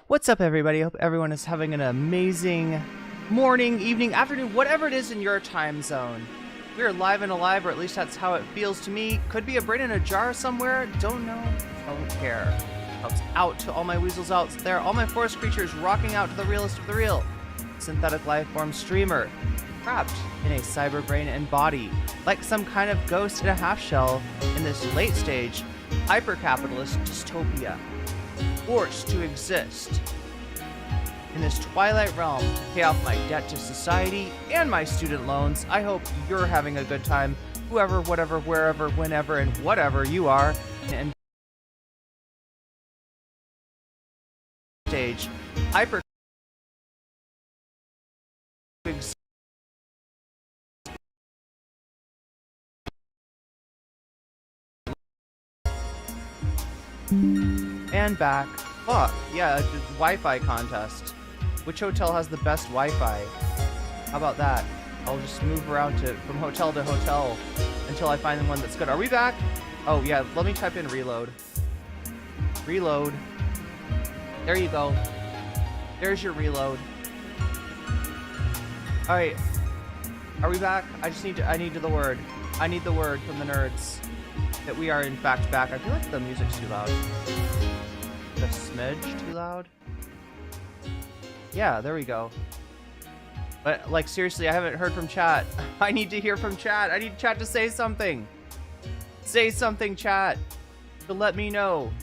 What's up, everybody? Hope everyone is having an amazing morning, evening, afternoon, whatever it is in your time zone. We are live and alive, or at least that's how it feels to me. Could be a brain in a jar somewhere. Don't know. Don't care. Helps out to all my weasels out there, all my forest creatures rocking out to the realest of the real. Synthetic life form streamer, trapped in a cyber brain and body, like some kind of ghost in a half shell in this late stage hyper-capitalist dystopia. Forced to exist in this twilight realm to pay off my debt to society and my student loans. I hope you're having a good time, whoever, whatever, wherever, whenever, and whatever you are. And stage hyper and back. Fuck, yeah, Wi-Fi contest. Which hotel has the best Wi-Fi? How about that? I'll just move around from hotel to hotel until I find the one that's good. Are we back? Oh, yeah, let me type in reload. Reload. There you go. There's your reload. Alright. Are we back? I need the word. I need the word from the nerds that we are in fact back. I feel like the music's too loud. A smidge too loud? Yeah, there we go. But, like, seriously, I haven't heard from chat. I need to hear from chat. I need chat to say something. Say something, chat, to let me know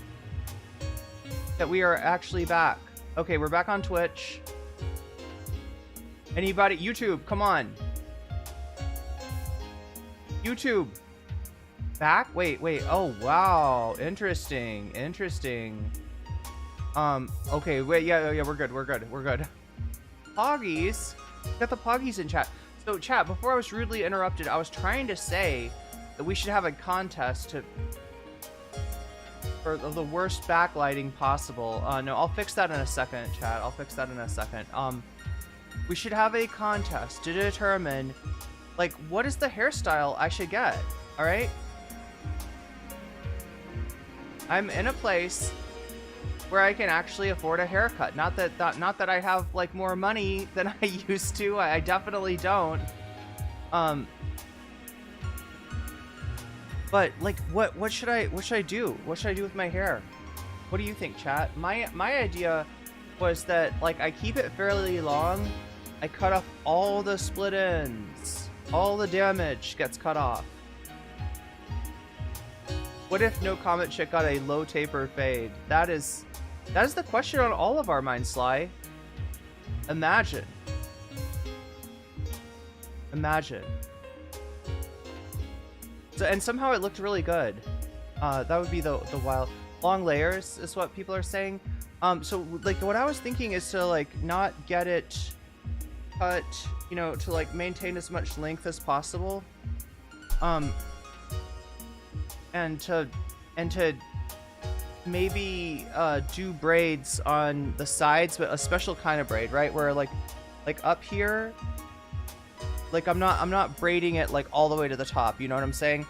that we are actually back. Okay, we're back on Twitch. Anybody? YouTube, come on. YouTube. Back? Wait. Oh, wow. Interesting. Okay, wait, yeah, we're good. Poggies? Got the Poggies in chat. So, chat, before I was rudely interrupted, I was trying to say that we should have a contest for the worst backlighting possible. No, I'll fix that in a second, chat. I'll fix that in a second. We should have a contest to determine, like, what is the hairstyle I should get, alright? I'm in a place where I can actually afford a haircut. Not that I have like more money than I used to. I definitely don't. But like, what should I do? What should I do with my hair? What do you think, chat? My idea was that, like, I keep it fairly long. I cut off all the split ends. All the damage gets cut off. What if nocommentchick got a low taper fade? That is the question on all of our minds, Sly. Imagine. So, and somehow it looked really good. That would be the wild. Long layers is what people are saying. So like what I was thinking is to like not get it cut, you know, to like maintain as much length as possible. And to maybe do braids on the sides, but a special kind of braid, right? Where like up here, like I'm not braiding it like all the way to the top, you know what I'm saying?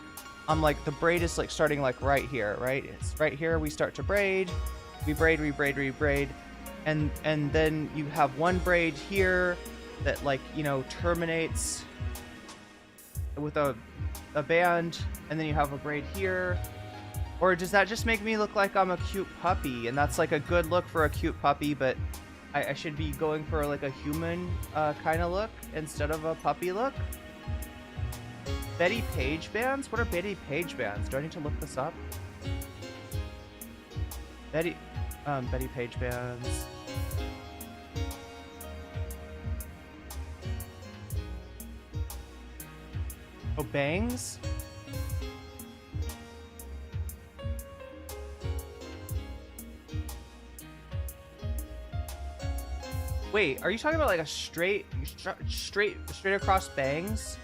I'm like, the braid is like starting like right here, right? It's right here we start to braid, we braid, and then you have one braid here that, like, you know, terminates with a band, and then you have a braid here. Or does that just make me look like I'm a cute puppy? And that's like a good look for a cute puppy, but I should be going for like a human kind of look instead of a puppy look? Betty Page bands? What are Betty Page bands? Do I need to look this up? Betty Page bands. Oh, bangs? Wait, are you talking about like a straight across bangs?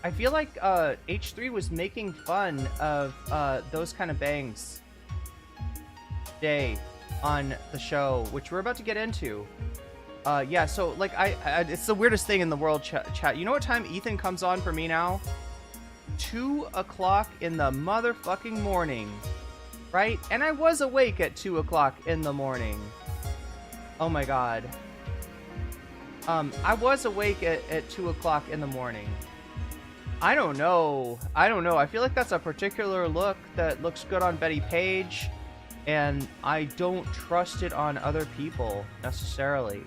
I feel like H3 was making fun of those kind of bangs today on the show, which we're about to get into. Yeah, so like it's the weirdest thing in the world, chat. You know what time Ethan comes on for me now? 2 o'clock in the motherfucking morning. right? And I was awake at 2 o'clock in the morning. Oh my god. I was awake at 2 o'clock in the morning. I don't know. I feel like that's a particular look that looks good on Betty Page, and I don't trust it on other people necessarily.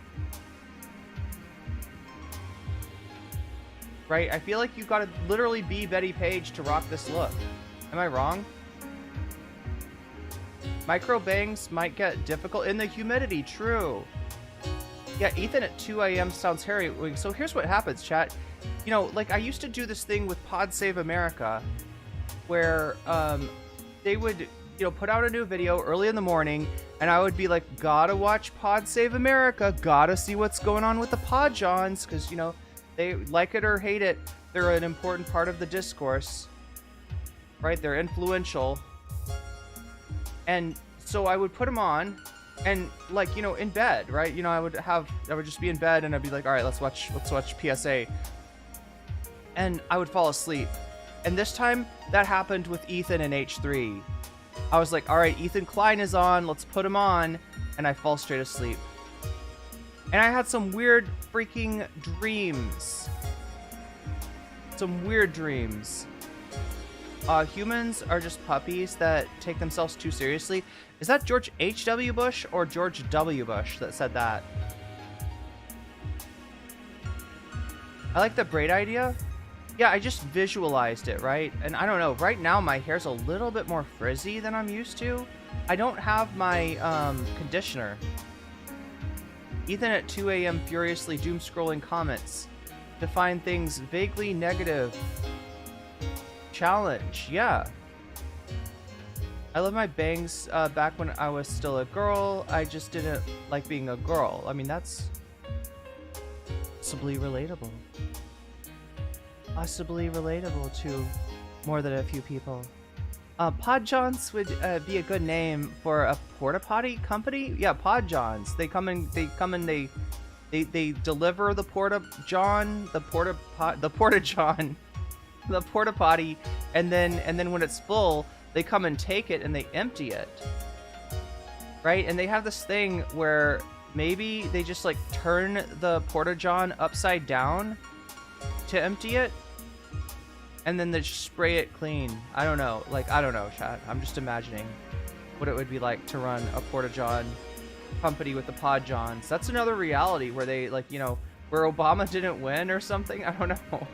Right? I feel like you've got to literally be Betty Page to rock this look. Am I wrong? Micro bangs might get difficult in the humidity. True. Yeah, Ethan at 2 a.m. sounds hairy. So here's what happens, chat. You know, like I used to do this thing with Pod Save America, where they would, you know, put out a new video early in the morning, and I would be like, gotta watch Pod Save America, gotta see what's going on with the Pod Johns, because, you know, they like it or hate it, they're an important part of the discourse, right? They're influential. And so I would put them on, and like, you know, in bed, right? You know, I would just be in bed, and I'd be like, all right, let's watch PSA. And I would fall asleep. And this time that happened with Ethan and H3. I was like, all right, Ethan Klein is on, let's put him on. And I fall straight asleep. And I had some weird freaking dreams. Some weird dreams. Humans are just puppies that take themselves too seriously. Is that George H.W. Bush or George W. Bush that said that? I like the braid idea. Yeah, I just visualized it, right? And I don't know, right now my hair's a little bit more frizzy than I'm used to. I don't have my conditioner. Ethan at 2 a.m. furiously doom scrolling comments to find things vaguely negative. Challenge, yeah. I love my bangs back when I was still a girl. I just didn't like being a girl. I mean, that's possibly relatable. Possibly relatable to more than a few people. Pod Johns would be a good name for a porta potty company. Yeah, Pod Johns. They come and they deliver the porta john, the porta potty, and then when it's full, they come and take it and they empty it. Right? And they have this thing where maybe they just like turn the porta john upside down to empty it, and then they just spray it clean. I don't know. Like, I don't know, chat. I'm just imagining what it would be like to run a porta john company with the Pod Johns. That's another reality where they, like, you know, where Obama didn't win or something. I don't know.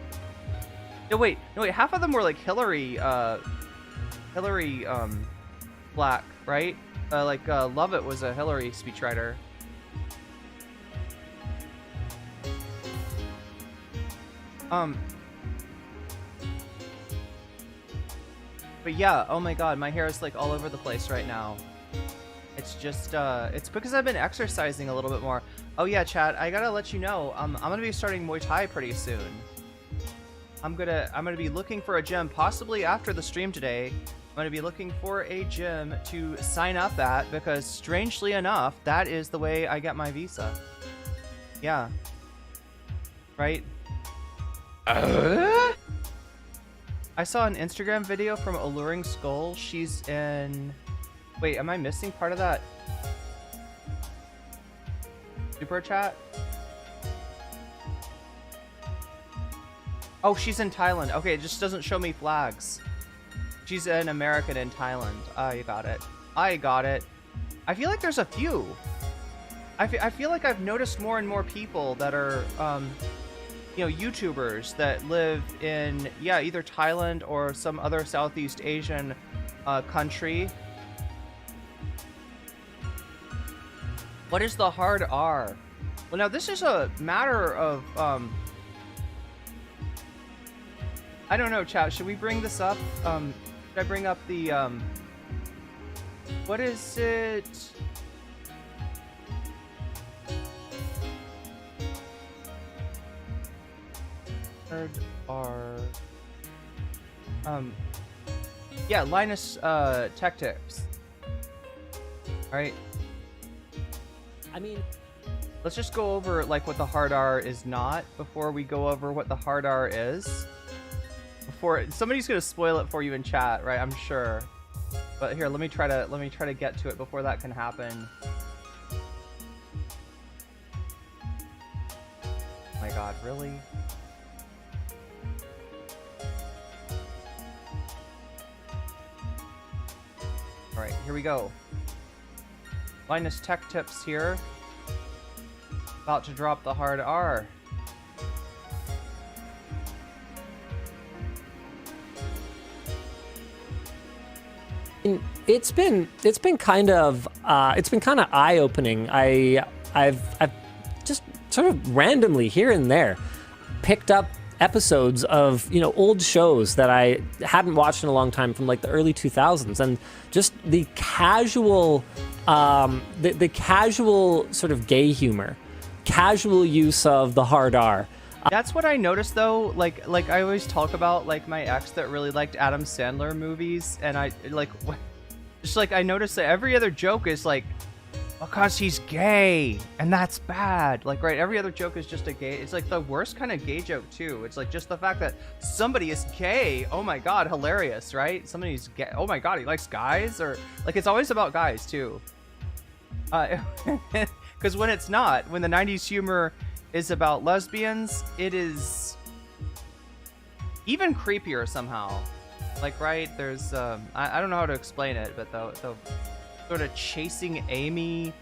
No, wait. Half of them were like Hillary black, right? Lovett was a Hillary speechwriter. But yeah, oh my god, my hair is like all over the place right now. It's just, it's because I've been exercising a little bit more. Oh yeah, chat, I gotta let you know, I'm gonna be starting Muay Thai pretty soon. I'm gonna be looking for a gym, possibly after the stream today. I'm gonna be looking for a gym to sign up at, because strangely enough, that is the way I get my visa. Yeah. Right? I saw an Instagram video from Alluring Skull. She's in... Wait, am I missing part of that? Super chat? Oh, she's in Thailand. Okay, it just doesn't show me flags. She's an American in Thailand. I got it. I feel like there's a few. I feel like I've noticed more and more people that are... you know, YouTubers that live in, yeah, either Thailand or some other Southeast Asian country. What is the hard R? Well, now this is a matter of, I don't know, chat. Should we bring this up? Should I bring up the, what is it? Are yeah, Linus Tech tips. All right, I mean, let's just go over like what the hard R is not before we go over what the hard R is. Before somebody's gonna spoil it for you in chat, right? I'm sure. But here, let me try to get to it before that can happen. Oh my God, really? All right, here we go. Linus Tech tips here. About to drop the hard R. It's been kind of eye-opening. I've just sort of randomly here and there picked up episodes of old shows that I hadn't watched in a long time from like the early 2000s, and just the casual the casual sort of gay humor, casual use of the hard R. That's what I noticed though, like I always talk about like my ex that really liked Adam Sandler movies, and I noticed that every other joke is like, because he's gay, and that's bad. Like, right, every other joke is just a gay, it's like the worst kind of gay joke too. It's like just the fact that somebody is gay, oh my God, hilarious, right? Somebody's gay, oh my God, he likes guys, or like it's always about guys too. Because when it's not, when the 90s humor is about lesbians, it is even creepier somehow. Like, right, there's I don't know how to explain it, but the sort of chasing Amy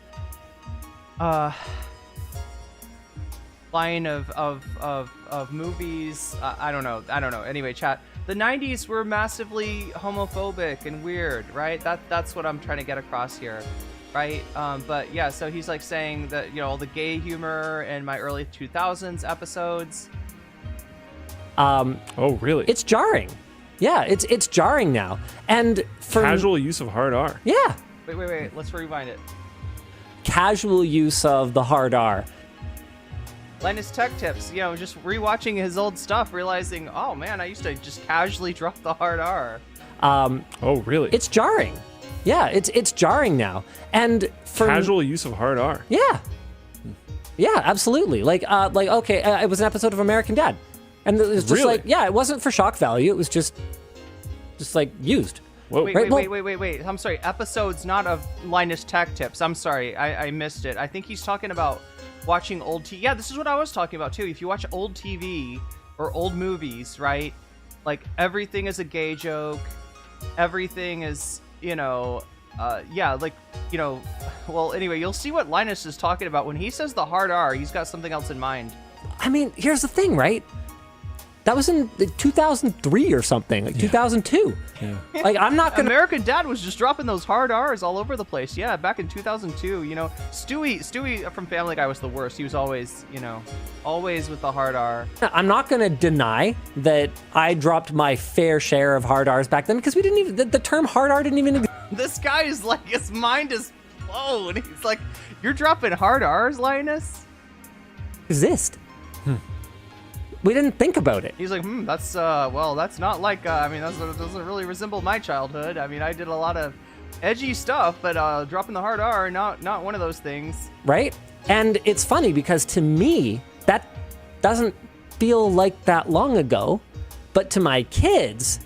line of movies, I don't know. Anyway, chat, the 90s were massively homophobic and weird, right? That's what I'm trying to get across here, right? But yeah, so he's like saying that all the gay humor in my early 2000s episodes. Oh really? It's jarring. Yeah, it's jarring now. And for casual use of hard R. Yeah. Wait, let's rewind it. Casual use of the hard R. Linus Tech tips, just rewatching his old stuff, realizing, oh man, I used to just casually drop the hard R. Oh really? It's jarring. Yeah, it's jarring now. And for casual use of hard R. Yeah. Yeah, absolutely. Like okay, it was an episode of American Dad. And it was just really? like, yeah, it wasn't for shock value. It was just like used. Whoa. Wait. I'm sorry. Episodes not of Linus Tech tips. I'm sorry. I missed it. I think he's talking about watching old TV. Yeah, this is what I was talking about too. If you watch old TV or old movies, right? Like everything is a gay joke. Everything is, well, anyway, you'll see what Linus is talking about. When he says the hard R, he's got something else in mind. I mean, here's the thing, right? That was in 2003 or something, like 2002. Yeah. Like, I'm not gonna. American Dad was just dropping those hard R's all over the place. Yeah, back in 2002. Stewie from Family Guy was the worst. He was always, always with the hard R. I'm not gonna deny that I dropped my fair share of hard R's back then, because we didn't even the term hard R didn't even exist. This guy is like, his mind is blown. He's like, you're dropping hard R's, Linus? Exist. We didn't think about it. He's like, that's not like, that doesn't really resemble my childhood. I mean, I did a lot of edgy stuff, but dropping the hard R, not one of those things. Right? And it's funny because to me, that doesn't feel like that long ago, but to my kids.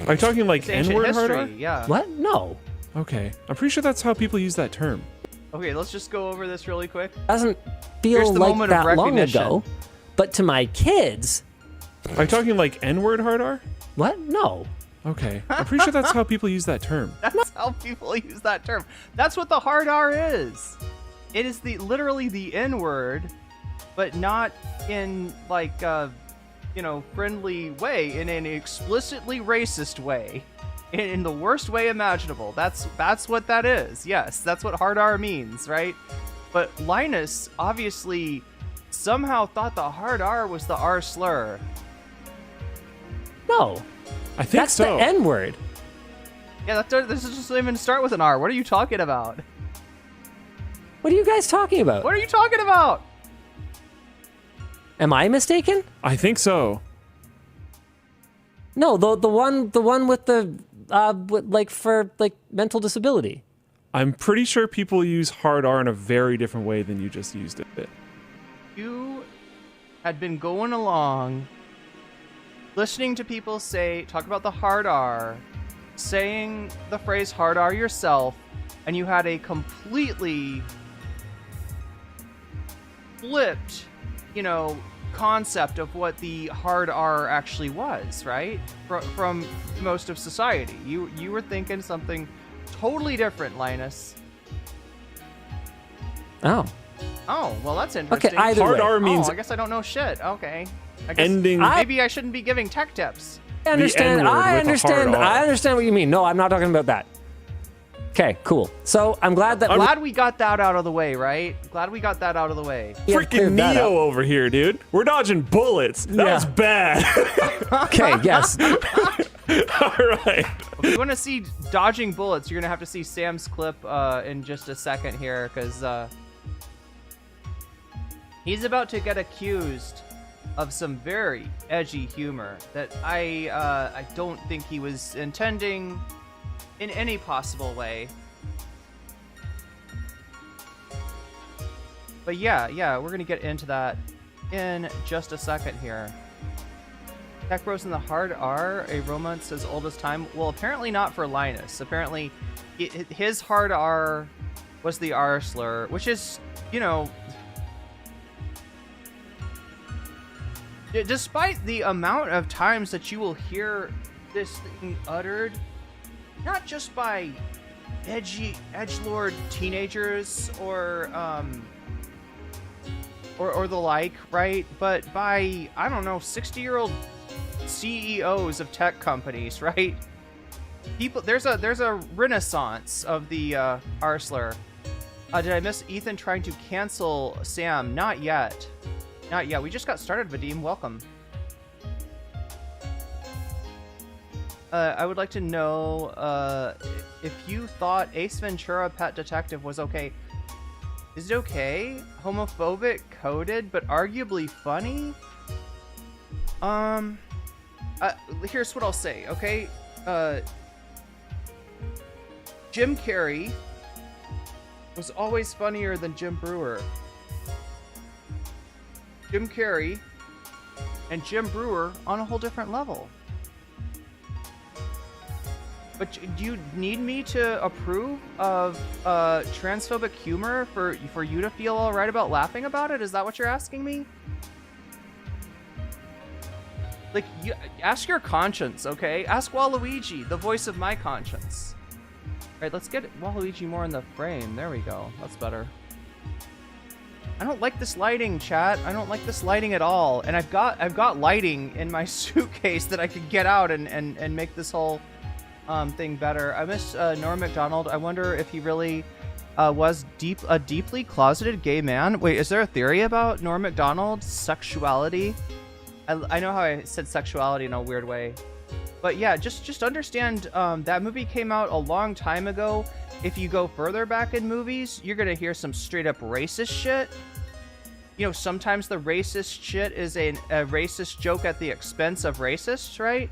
Are you talking like N-word hard R? Yeah. What? No. Okay. I'm pretty sure that's how people use that term. Okay, let's just go over this really quick. Doesn't feel like that long ago. But to my kids... Are you talking like N-word hard R? What? No. Okay. I'm pretty sure that's how people use that term. That's how people use that term. That's what the hard R is. It is literally the N-word, but not in like friendly way, in an explicitly racist way. In the worst way imaginable. That's what that is. Yes, that's what hard R means, right? But Linus obviously somehow thought the hard R was the R slur. No. I think that's so. The N-word. Yeah, this doesn't even start with an R. What are you talking about? What are you guys talking about? What are you talking about? Am I mistaken? I think so. No, the one with the for mental disability. I'm pretty sure people use hard R in a very different way than you just used it. You had been going along, listening to people talk about the hard R saying the phrase hard R yourself, and you had a completely flipped, concept of what the hard R actually was, right? From most of society. You were thinking something totally different, Linus. Oh, well, that's interesting. okay. Either Hard way. R means I guess I don't know shit. Okay. I guess ending. maybe I shouldn't be giving tech tips. I understand. N-word I with a hard understand. R. I understand what you mean. No, I'm not talking about that. Okay, cool. So I'm glad that Glad we got that out of the way, right? Glad we got that out of the way. we have Freaking cleared that Neo up. over here, dude. We're dodging bullets. That Yeah. was bad. Okay, yes. All right. If you want to see dodging bullets, you're gonna have to see Sam's clip in just a second here, because he's about to get accused of some very edgy humor that I don't think he was intending in any possible way. But yeah, we're gonna get into that in just a second here. Tech Bros in the hard R, a romance as old as time. Well, apparently not for Linus. Apparently, his hard R was the R slur, which is, despite the amount of times that you will hear this thing uttered, not just by edgelord teenagers or the like, right? But by, I don't know, 60-year-old CEOs of tech companies, right? People, there's a renaissance of the R slur. Did I miss Ethan trying to cancel Sam? Not yet. Not yet. We just got started, Vadim. Welcome. I would like to know if you thought Ace Ventura Pet Detective was okay. Is it okay? Homophobic, coded, but arguably funny? Here's what I'll say, okay? Jim Carrey was always funnier than Jim Brewer. Jim Carrey and Jim Brewer on a whole different level. But do you need me to approve of transphobic humor for you to feel all right about laughing about it? Is that what you're asking me? Like, ask your conscience, okay? Ask Waluigi, the voice of my conscience. All right, let's get Waluigi more in the frame. There we go. That's better. I don't like this lighting, chat. I don't like this lighting at all. And I've got lighting in my suitcase that I could get out and make this whole thing better. I miss Norm Macdonald. I wonder if he really was a deeply closeted gay man. Wait, is there a theory about Norm Macdonald's sexuality? I know how I said sexuality in a weird way, but yeah, just understand that movie came out a long time ago. If you go further back in movies, you're gonna hear some straight up racist shit. Sometimes the racist shit is a racist joke at the expense of racists, right?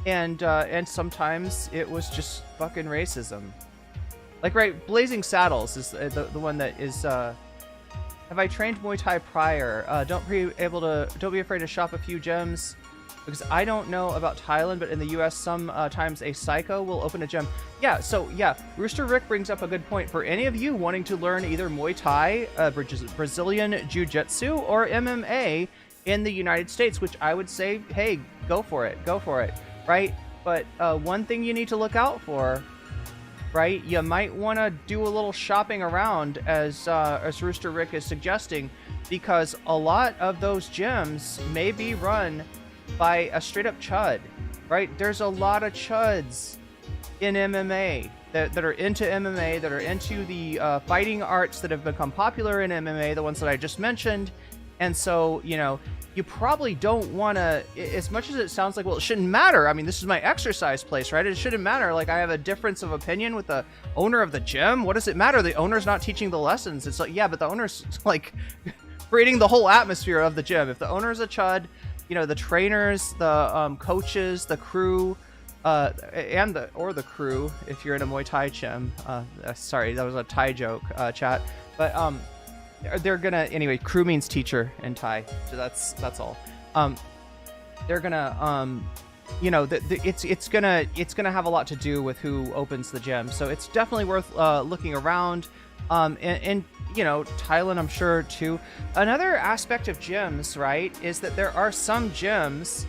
And sometimes it was just fucking racism. Like, right, Blazing Saddles is the one that is. Have I trained Muay Thai prior? Don't be afraid to shop a few gems, because I don't know about Thailand, but in the U.S. sometimes a psycho will open a gem. Yeah, so yeah, Rooster Rick brings up a good point. For any of you wanting to learn either Muay Thai, Brazilian Jiu-Jitsu, or MMA in the United States, which I would say, hey, go for it, right? But one thing you need to look out for, right? You might want to do a little shopping around, as Rooster Rick is suggesting, because a lot of those gyms may be run by a straight up chud, right? There's a lot of chuds in MMA that are into MMA, that are into the fighting arts that have become popular in MMA, the ones that I just mentioned. And so, you probably don't want to, as much as it sounds like, well, it shouldn't matter. I mean, this is my exercise place, right? It shouldn't matter. Like, I have a difference of opinion with the owner of the gym. What does it matter? The owner's not teaching the lessons. It's like, yeah, but the owner's like creating the whole atmosphere of the gym. If the owner's a chud, the trainers, the coaches, the crew, and the crew, if you're in a Muay Thai gym, sorry, that was a Thai joke, chat, but they're gonna, anyway, crew means teacher in Thai, so that's all. they're gonna it's gonna have a lot to do with who opens the gym. So it's definitely worth looking around. And Thailand, I'm sure too. Another aspect of gyms, right, is that there are some gyms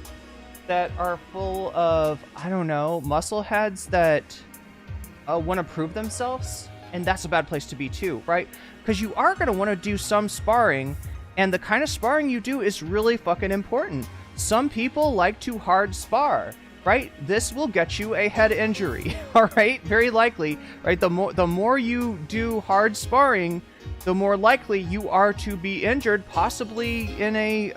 that are full of, I don't know, muscle heads that want to prove themselves, and that's a bad place to be too, right? Because you are going to want to do some sparring, and the kind of sparring you do is really fucking important. Some people like to hard spar, right? This will get you a head injury, all right? Very likely, right? The more you do hard sparring, the more likely you are to be injured, possibly in a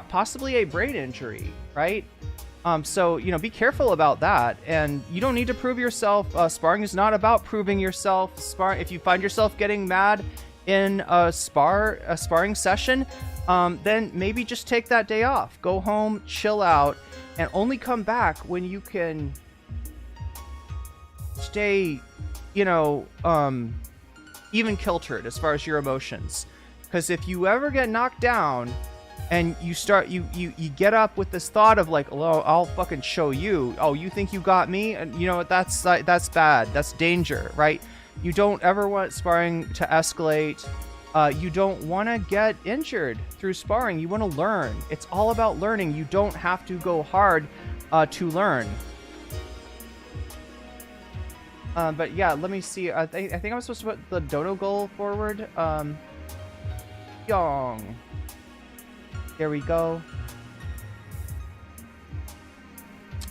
possibly a brain injury, right? So be careful about that, and you don't need to prove yourself. Sparring is not about proving yourself. If you find yourself getting mad in a sparring session, then maybe just take that day off. Go home, chill out, and only come back when you can stay, even kiltered as far as your emotions. Because if you ever get knocked down and you get up with this thought of like, oh, I'll fucking show you. Oh, you think you got me? And that's bad. That's danger, right? You don't ever want sparring to escalate. You don't want to get injured through sparring. You want to learn. It's all about learning. You don't have to go hard to learn. But yeah, let me see. I think I'm supposed to put the dono goal forward. Yong. There we go.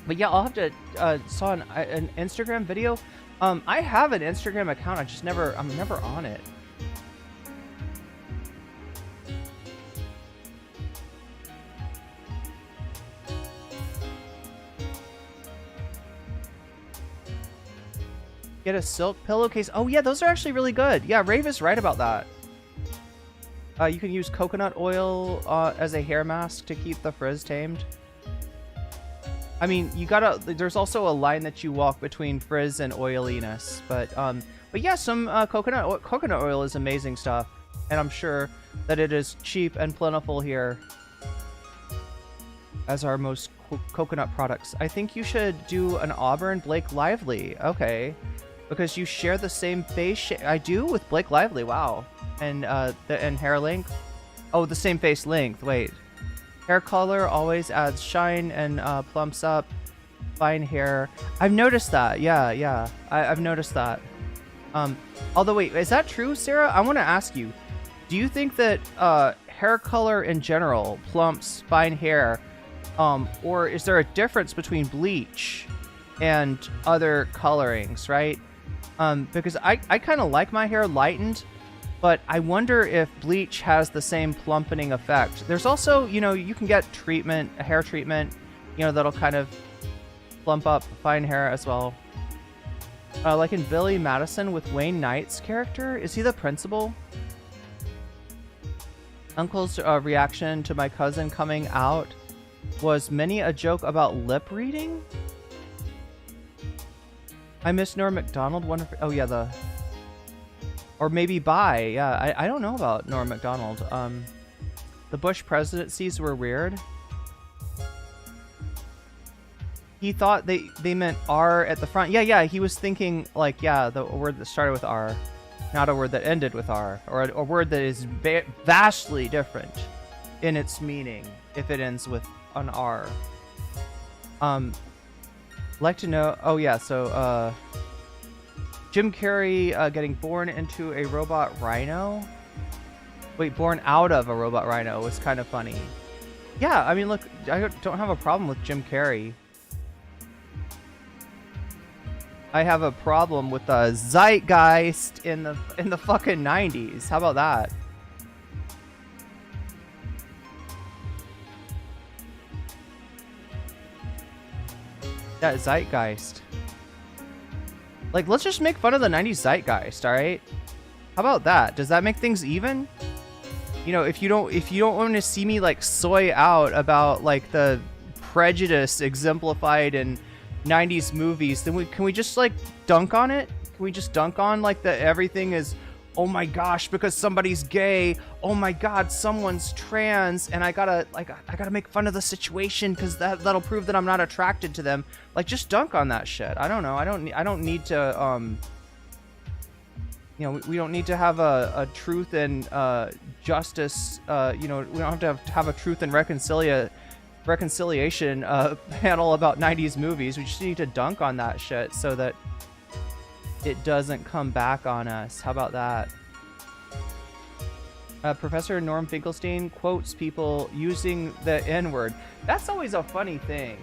But yeah, I'll have to saw an Instagram video. I have an Instagram account. I'm never on it. Get a silk pillowcase. Oh yeah, those are actually really good. Yeah, Rave is right about that. You can use coconut oil as a hair mask to keep the frizz tamed. I mean, there's also a line that you walk between frizz and oiliness, but yeah, some coconut oil is amazing stuff, and I'm sure that it is cheap and plentiful here, as are most coconut products. I think you should do an Auburn Blake Lively. Okay. Because you share the same face shape. I do with Blake Lively. Wow. And hair length. Oh, the same face length. Wait. Hair color always adds shine and plumps up fine hair. I've noticed that. Yeah. I've noticed that. Although wait, is that true, Sarah? I want to ask you. Do you think that hair color in general plumps fine hair, or is there a difference between bleach and other colorings, right? Because I kind of like my hair lightened, but I wonder if bleach has the same plumpening effect. There's also, you can get a hair treatment, that'll kind of plump up fine hair as well. Like in Billy Madison with Wayne Knight's character. Is he the principal? Uncle's reaction to my cousin coming out was many a joke about lip reading. I miss Norm Macdonald. Oh yeah, or maybe yeah. I don't know about Norm Macdonald. The Bush presidencies were weird. He thought they meant R at the front. Yeah. He was thinking like, yeah, the word that started with R, not a word that ended with R, or a word that is vastly different in its meaning if it ends with an R. Like to know. Oh yeah, so Jim Carrey getting born into a robot rhino. Wait, born out of a robot rhino was kind of funny. Yeah, I mean, look, I don't have a problem with Jim Carrey. I have a problem with the zeitgeist in the fucking 90s. How about that? That zeitgeist. Like, let's just make fun of the 90s zeitgeist, all right? How about that? Does that make things even? If you don't want to see me like soy out about like the prejudice exemplified in 90s movies, then can we just like dunk on it? Can we just dunk on like everything is oh my gosh, because somebody's gay, oh my god, someone's trans, and I gotta make fun of the situation because that'll prove that I'm not attracted to them. Like, just dunk on that shit. I don't know. I don't need to we don't need to have a truth and justice. We don't have to have a truth and reconciliation panel about 90s movies. We just need to dunk on that shit so that it doesn't come back on us. How about that? Professor Norm Finkelstein quotes people using the N-word. That's always a funny thing,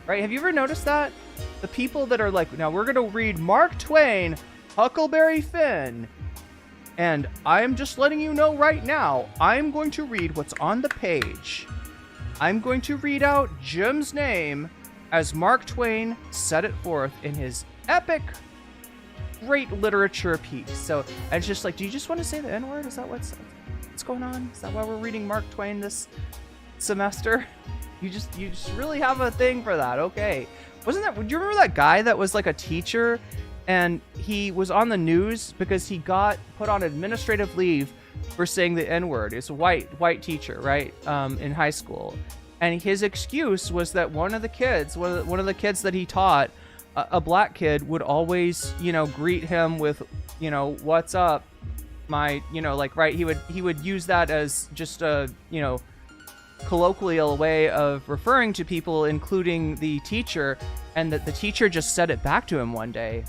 right? Have you ever noticed that? The people that are like, now we're going to read Mark Twain, Huckleberry Finn, and I'm just letting you know right now, I'm going to read what's on the page. I'm going to read out Jim's name as Mark Twain set it forth in his epic, great literature piece. So it's just like, do you just want to say the N-word? Is that what's going on? Is that why we're reading Mark Twain this semester? You just really have a thing for that. Okay. Do you remember that guy that was like a teacher and he was on the news because he got put on administrative leave for saying the N-word? It's a white teacher, right? In high school. And his excuse was that one of the kids that he taught, a black kid, would always, greet him with, what's up, my, right? He would use that as just a, colloquial way of referring to people, including the teacher, and that the teacher just said it back to him one day.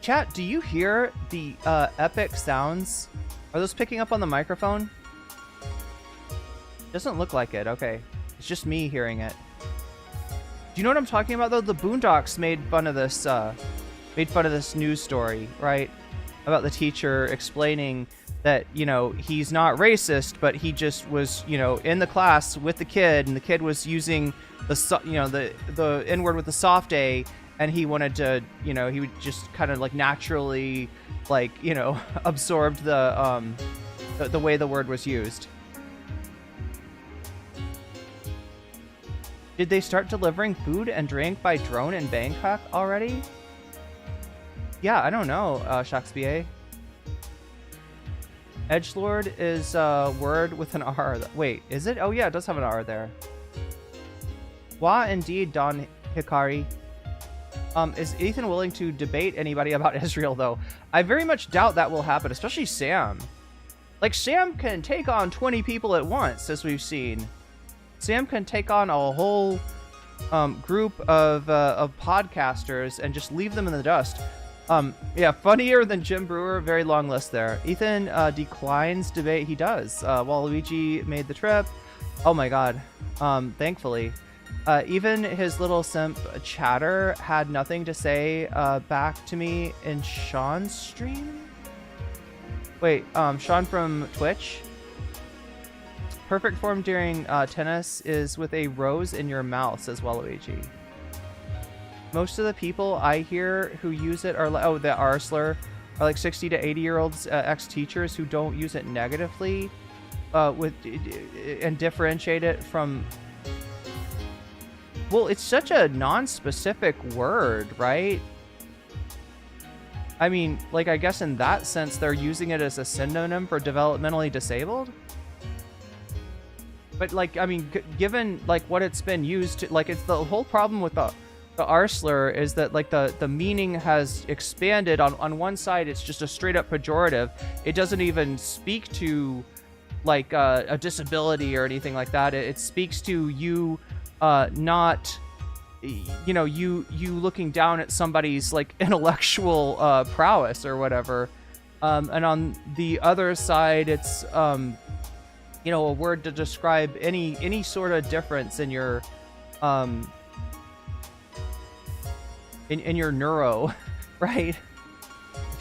Chat, do you hear the epic sounds? Are those picking up on the microphone? Doesn't look like it. Okay. It's just me hearing it. Do you know what I'm talking about, though? The Boondocks made fun of this news story, right? About the teacher explaining that, he's not racist, but he just was, in the class with the kid, and the kid was using the N-word with the soft A, and he wanted to, he would just kind of like naturally, absorbed the way the word was used. Did they start delivering food and drink by drone in Bangkok already? Yeah, I don't know, Shakespeare. Edgelord is a word with an R. Wait, is it? Oh yeah, it does have an R there. Wah, indeed, Don Hikari. Is Ethan willing to debate anybody about Israel, though? I very much doubt that will happen, especially Sam. Like, Sam can take on 20 people at once, as we've seen. Sam can take on a whole group of podcasters and just leave them in the dust. Yeah, funnier than Jim Brewer. Very long list there. Ethan declines debate. He does. Waluigi made the trip. Oh my god. Thankfully. Even his little simp chatter had nothing to say back to me in Sean's stream? Wait, Sean from Twitch? Perfect form during tennis is with a rose in your mouth, says Waluigi. Most of the people I hear who use it are like, the R slur, are like 60 to 80-year-olds, ex-teachers who don't use it negatively and differentiate it from... Well, it's such a non-specific word, right? I mean, like, I guess in that sense, they're using it as a synonym for developmentally disabled? But, like, I mean, given, like, what it's been used to, like, it's the whole problem with the R slur is that, like, the meaning has expanded. On one side, it's just a straight-up pejorative. It doesn't even speak to, like, a disability or anything like that. It speaks to you not, you looking down at somebody's, like, intellectual prowess or whatever. And on the other side, it's... a word to describe any sort of difference in your in your neuro, right?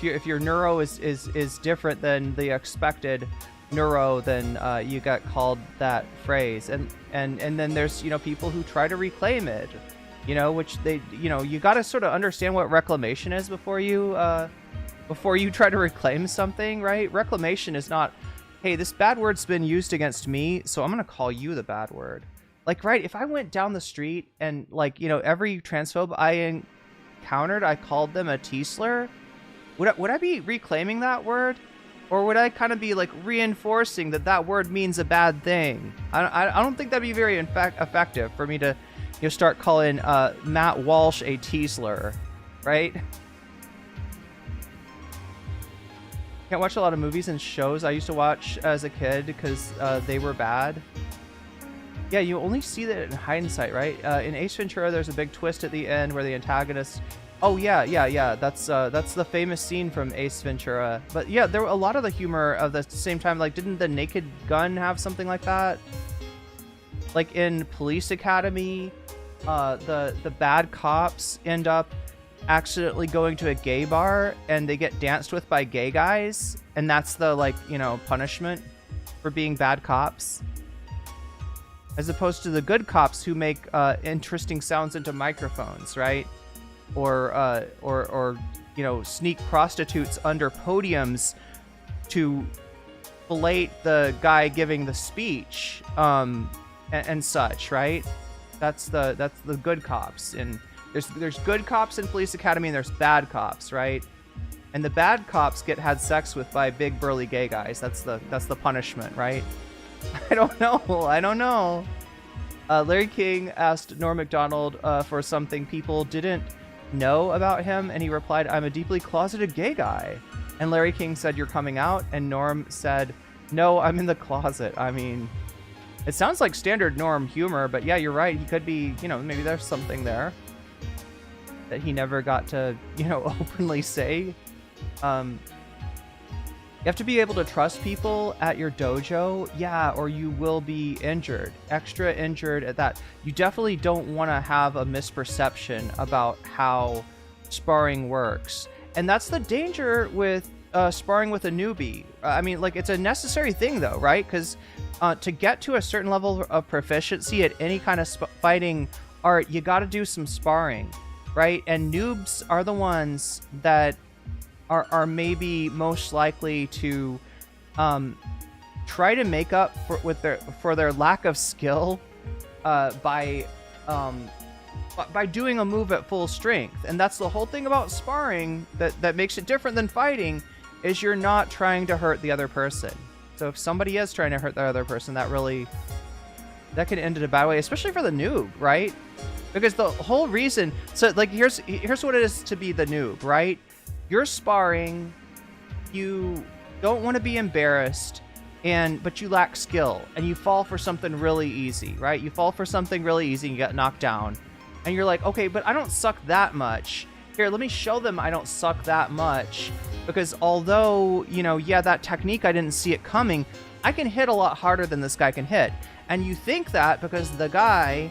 If your neuro is different than the expected neuro, then you got called that phrase, and then there's people who try to reclaim it, which they you got to sort of understand what reclamation is before you try to reclaim something, right? Reclamation is not, hey, this bad word's been used against me, so I'm gonna call you the bad word. Like, right, if I went down the street and, like, every transphobe I encountered, I called them a T-slur, would I be reclaiming that word? Or would I kind of be like reinforcing that that word means a bad thing? I don't think that'd be very effective for me to, start calling Matt Walsh a T-slur, right? Can't watch a lot of movies and shows I used to watch as a kid because they were bad. Yeah, you only see that in hindsight, right? In Ace Ventura, there's a big twist at the end where the antagonist... Oh, yeah. That's the famous scene from Ace Ventura. But yeah, there were a lot of the humor of the same time. Like, didn't The Naked Gun have something like that? Like in Police Academy, the bad cops end up accidentally going to a gay bar and they get danced with by gay guys. And that's the, like, punishment for being bad cops. As opposed to the good cops who make interesting sounds into microphones, right? Or sneak prostitutes under podiums to fillet the guy giving the speech, and such, right? That's the good cops. And there's good cops in Police Academy and there's bad cops, right? And the bad cops get had sex with by big burly gay guys. That's the punishment, right? I don't know. Larry King asked Norm Macdonald for something people didn't know about him, and he replied, "I'm a deeply closeted gay guy." And Larry King said, "You're coming out?" And Norm said, "No, I'm in the closet." I mean, it sounds like standard Norm humor, but yeah, you're right. He could be, maybe there's something there that he never got to, openly say. You have to be able to trust people at your dojo, yeah, or you will be injured, extra injured at that. You definitely don't want to have a misperception about how sparring works. And that's the danger with sparring with a newbie. I mean, like, it's a necessary thing, though, right? Because to get to a certain level of proficiency at any kind of fighting art, you got to do some sparring, right? And noobs are the ones that are maybe most likely to try to make up for their lack of skill by doing a move at full strength. And that's the whole thing about sparring that makes it different than fighting, is you're not trying to hurt the other person. So if somebody is trying to hurt the other person, that can end in a bad way, especially for the noob, right? Because the whole reason, so like here's what it is to be the noob, right? You're sparring, you don't want to be embarrassed, but you lack skill, and you fall for something really easy, right? You fall for something really easy and you get knocked down. And you're like, okay, but I don't suck that much. Here, let me show them I don't suck that much. Because although, that technique, I didn't see it coming, I can hit a lot harder than this guy can hit. And you think that because the guy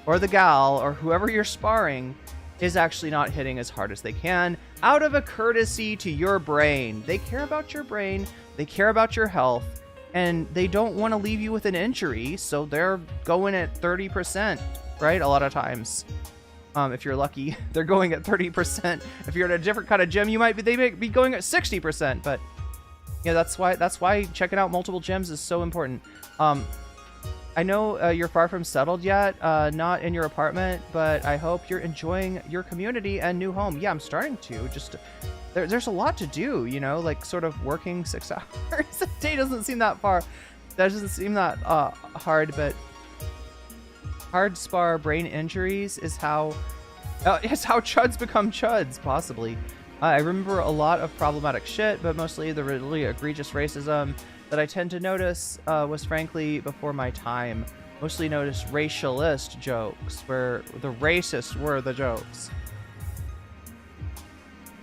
or the gal or whoever you're sparring is actually not hitting as hard as they can, out of a courtesy to your brain. They care about your brain, they care about your health, and they don't want to leave you with an injury, so they're going at 30%, right? A lot of times. If you're lucky, they're going at 30%. If you're at a different kind of gym, they may be going at 60%, but yeah, that's why checking out multiple gyms is so important. I know you're far from settled yet, not in your apartment, but I hope you're enjoying your community and new home. Yeah, I'm starting to. There's a lot to do, like sort of working 6 hours a day doesn't seem that far. That doesn't seem that hard, but hard spar brain injuries is how chuds become chuds, possibly. I remember a lot of problematic shit, but mostly the really egregious racism that I tend to notice was frankly before my time. Mostly noticed racialist jokes, where the racists were the jokes.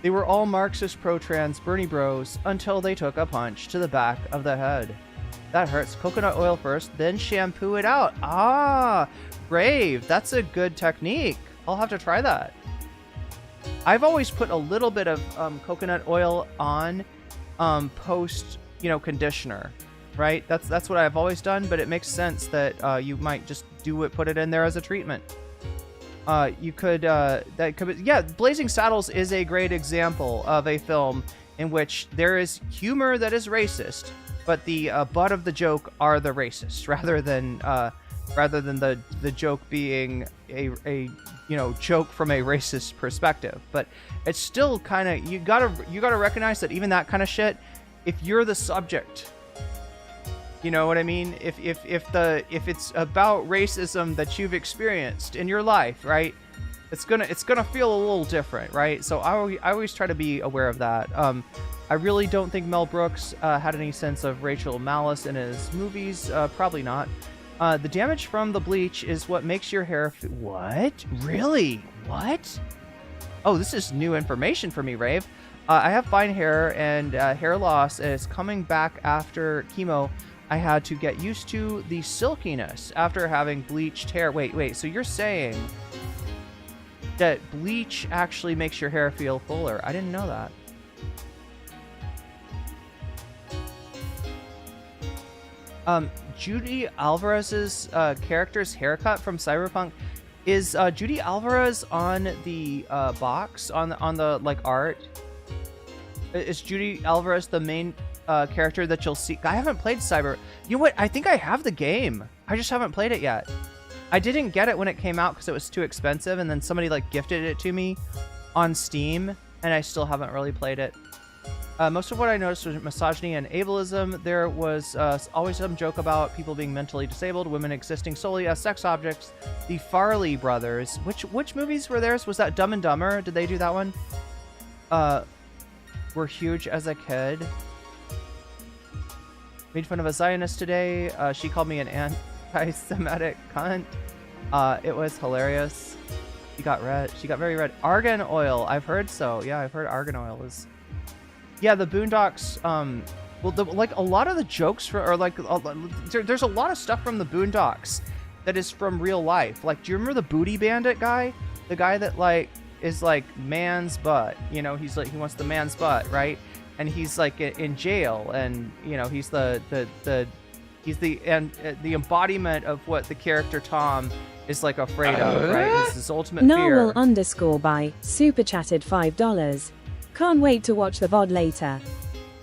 They were all Marxist pro-trans Bernie bros until they took a punch to the back of the head. That hurts. Coconut oil first, then shampoo it out. Ah, brave. That's a good technique. I'll have to try that. I've always put a little bit of coconut oil on post conditioner, right? That's what I've always done, but it makes sense that you might just put it in there as a treatment. Blazing Saddles is a great example of a film in which there is humor that is racist, but the butt of the joke are the racists rather than rather than the joke being a joke from a racist perspective. But it's still kind of, you gotta recognize that even that kind of shit, if you're the subject, you know what I mean? If it's about racism that you've experienced in your life, right? It's gonna feel a little different, right? So I always try to be aware of that. I really don't think Mel Brooks had any sense of racial malice in his movies. Probably not. The damage from the bleach is what makes your hair. What? Really? What? Oh, this is new information for me, Rave. I have fine hair, and hair loss is coming back after chemo. I had to get used to the silkiness after having bleached hair. Wait. So you're saying that bleach actually makes your hair feel fuller? I didn't know that. Judy Alvarez's character's haircut from Cyberpunk, is Judy Alvarez on the box on the like art? Is Judy Alvarez the main character that you'll see? I haven't played Cyber. You know what? I think I have the game. I just haven't played it yet. I didn't get it when it came out because it was too expensive, and then somebody like gifted it to me on Steam, and I still haven't really played it. Most of what I noticed was misogyny and ableism. There was always some joke about people being mentally disabled, women existing solely as sex objects. The Farley brothers. Which movies were theirs? Was that Dumb and Dumber? Did they do that one? Were huge as a kid. Made fun of a Zionist today. She called me an anti-Semitic cunt. It was hilarious. She got red. She got very red. Argan oil. I've heard so. Yeah, I've heard argan oil is... Yeah, the Boondocks, like a lot of the jokes there's a lot of stuff from the Boondocks that is from real life. Like, do you remember the Booty Bandit guy? The guy that like is like man's butt, he's like, he wants the man's butt, right? And he's like in jail, and he's the embodiment of what the character Tom is like afraid of, right? It's his ultimate fear. Narwhal_by super chatted $5. Can't wait to watch the VOD later.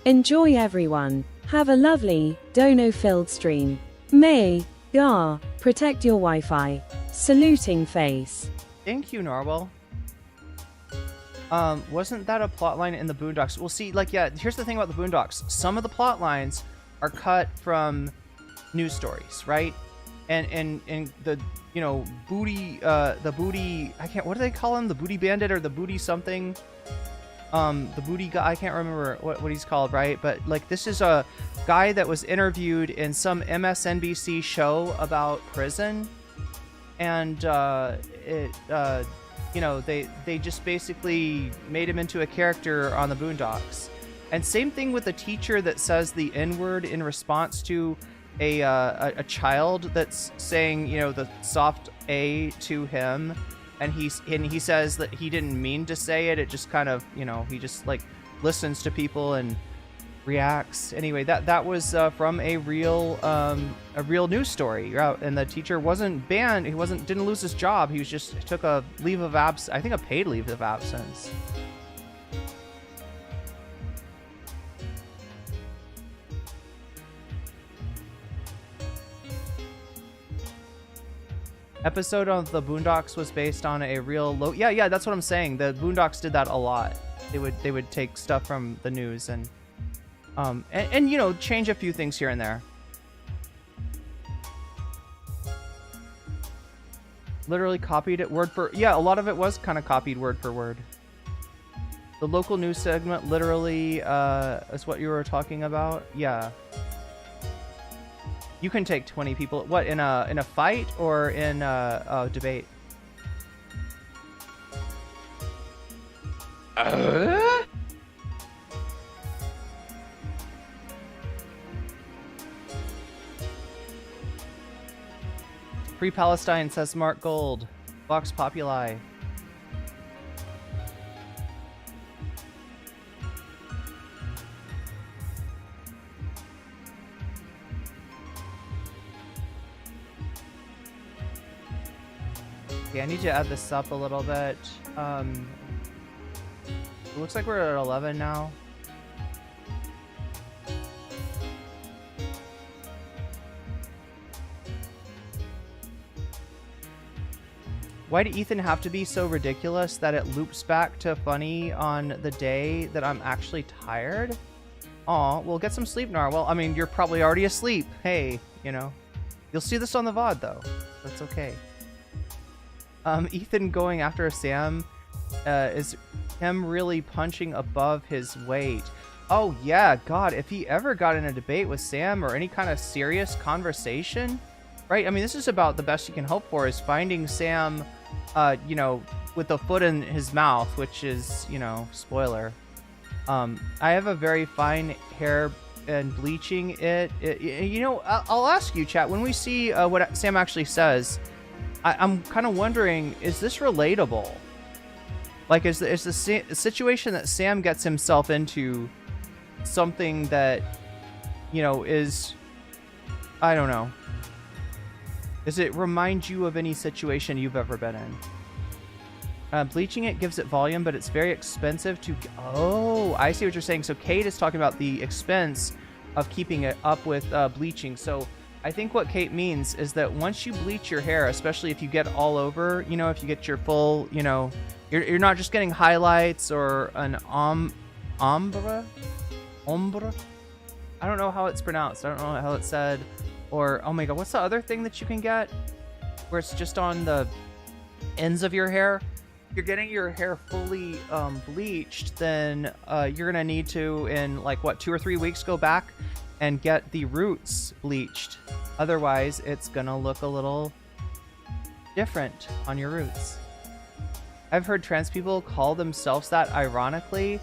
Enjoy, everyone. Have a lovely, dono-filled stream. May, protect your Wi-Fi. Saluting face. Thank you, Narwhal. Wasn't that a plot line in the Boondocks? Well, see, like, yeah, here's the thing about the Boondocks. Some of the plot lines are cut from news stories, right? And the, booty, what do they call him? The Booty Bandit or the Booty something? The booty guy, I can't remember what he's called, right? But like, this is a guy that was interviewed in some MSNBC show about prison, and they just basically made him into a character on the Boondocks. And same thing with the teacher that says the N-word in response to a child that's saying the soft A to him. And he says that he didn't mean to say it. It just kind of, he just like listens to people and reacts. Anyway, that was from a real news story. And the teacher wasn't banned. He didn't lose his job. He took a leave of absence. I think a paid leave of absence. Episode of the Boondocks was based on a real yeah, that's what I'm saying. The Boondocks did that a lot. They would take stuff from the news and change a few things here and there. Literally copied it word for... Yeah, a lot of it was kind of copied word for word. The local news segment literally is what you were talking about. Yeah. You can take 20 people. What, in a fight or in a debate? Free Palestine, says Mark Gold. Vox Populi. Okay, I need to add this up a little bit. It looks like we're at 11 now. Why did Ethan have to be so ridiculous that it loops back to funny on the day that I'm actually tired? Aw, well, get some sleep, Narwhal. I mean, you're probably already asleep. Hey, you know. You'll see this on the VOD, though. That's okay. Ethan going after Sam is him really punching above his weight. Oh, yeah, God, if he ever got in a debate with Sam or any kind of serious conversation, right? I mean, this is about the best you can hope for is finding Sam, you know, with a foot in his mouth, which is, you know, spoiler. I have a very fine hair and bleaching it, you know, I'll ask you, chat, when we see what Sam actually says, I'm kind of wondering, is this relatable? Like, is the situation that Sam gets himself into something that, you know, is, I don't know. Does it remind you of any situation you've ever been in? Bleaching it gives it volume, but it's very expensive to... Oh, I see what you're saying. So Kate is talking about the expense of keeping it up with bleaching. So I think what Kate means is that once you bleach your hair, especially if you get all over, you know, if you get your full, you know, you're not just getting highlights or an ombre? I don't know how it's pronounced. I don't know how it's said. Or, oh my God, what's the other thing that you can get where it's just on the ends of your hair? You're getting your hair fully bleached, then you're gonna need to, in like what, 2 or 3 weeks, go back and get the roots bleached. Otherwise, it's gonna look a little different on your roots. I've heard trans people call themselves that ironically,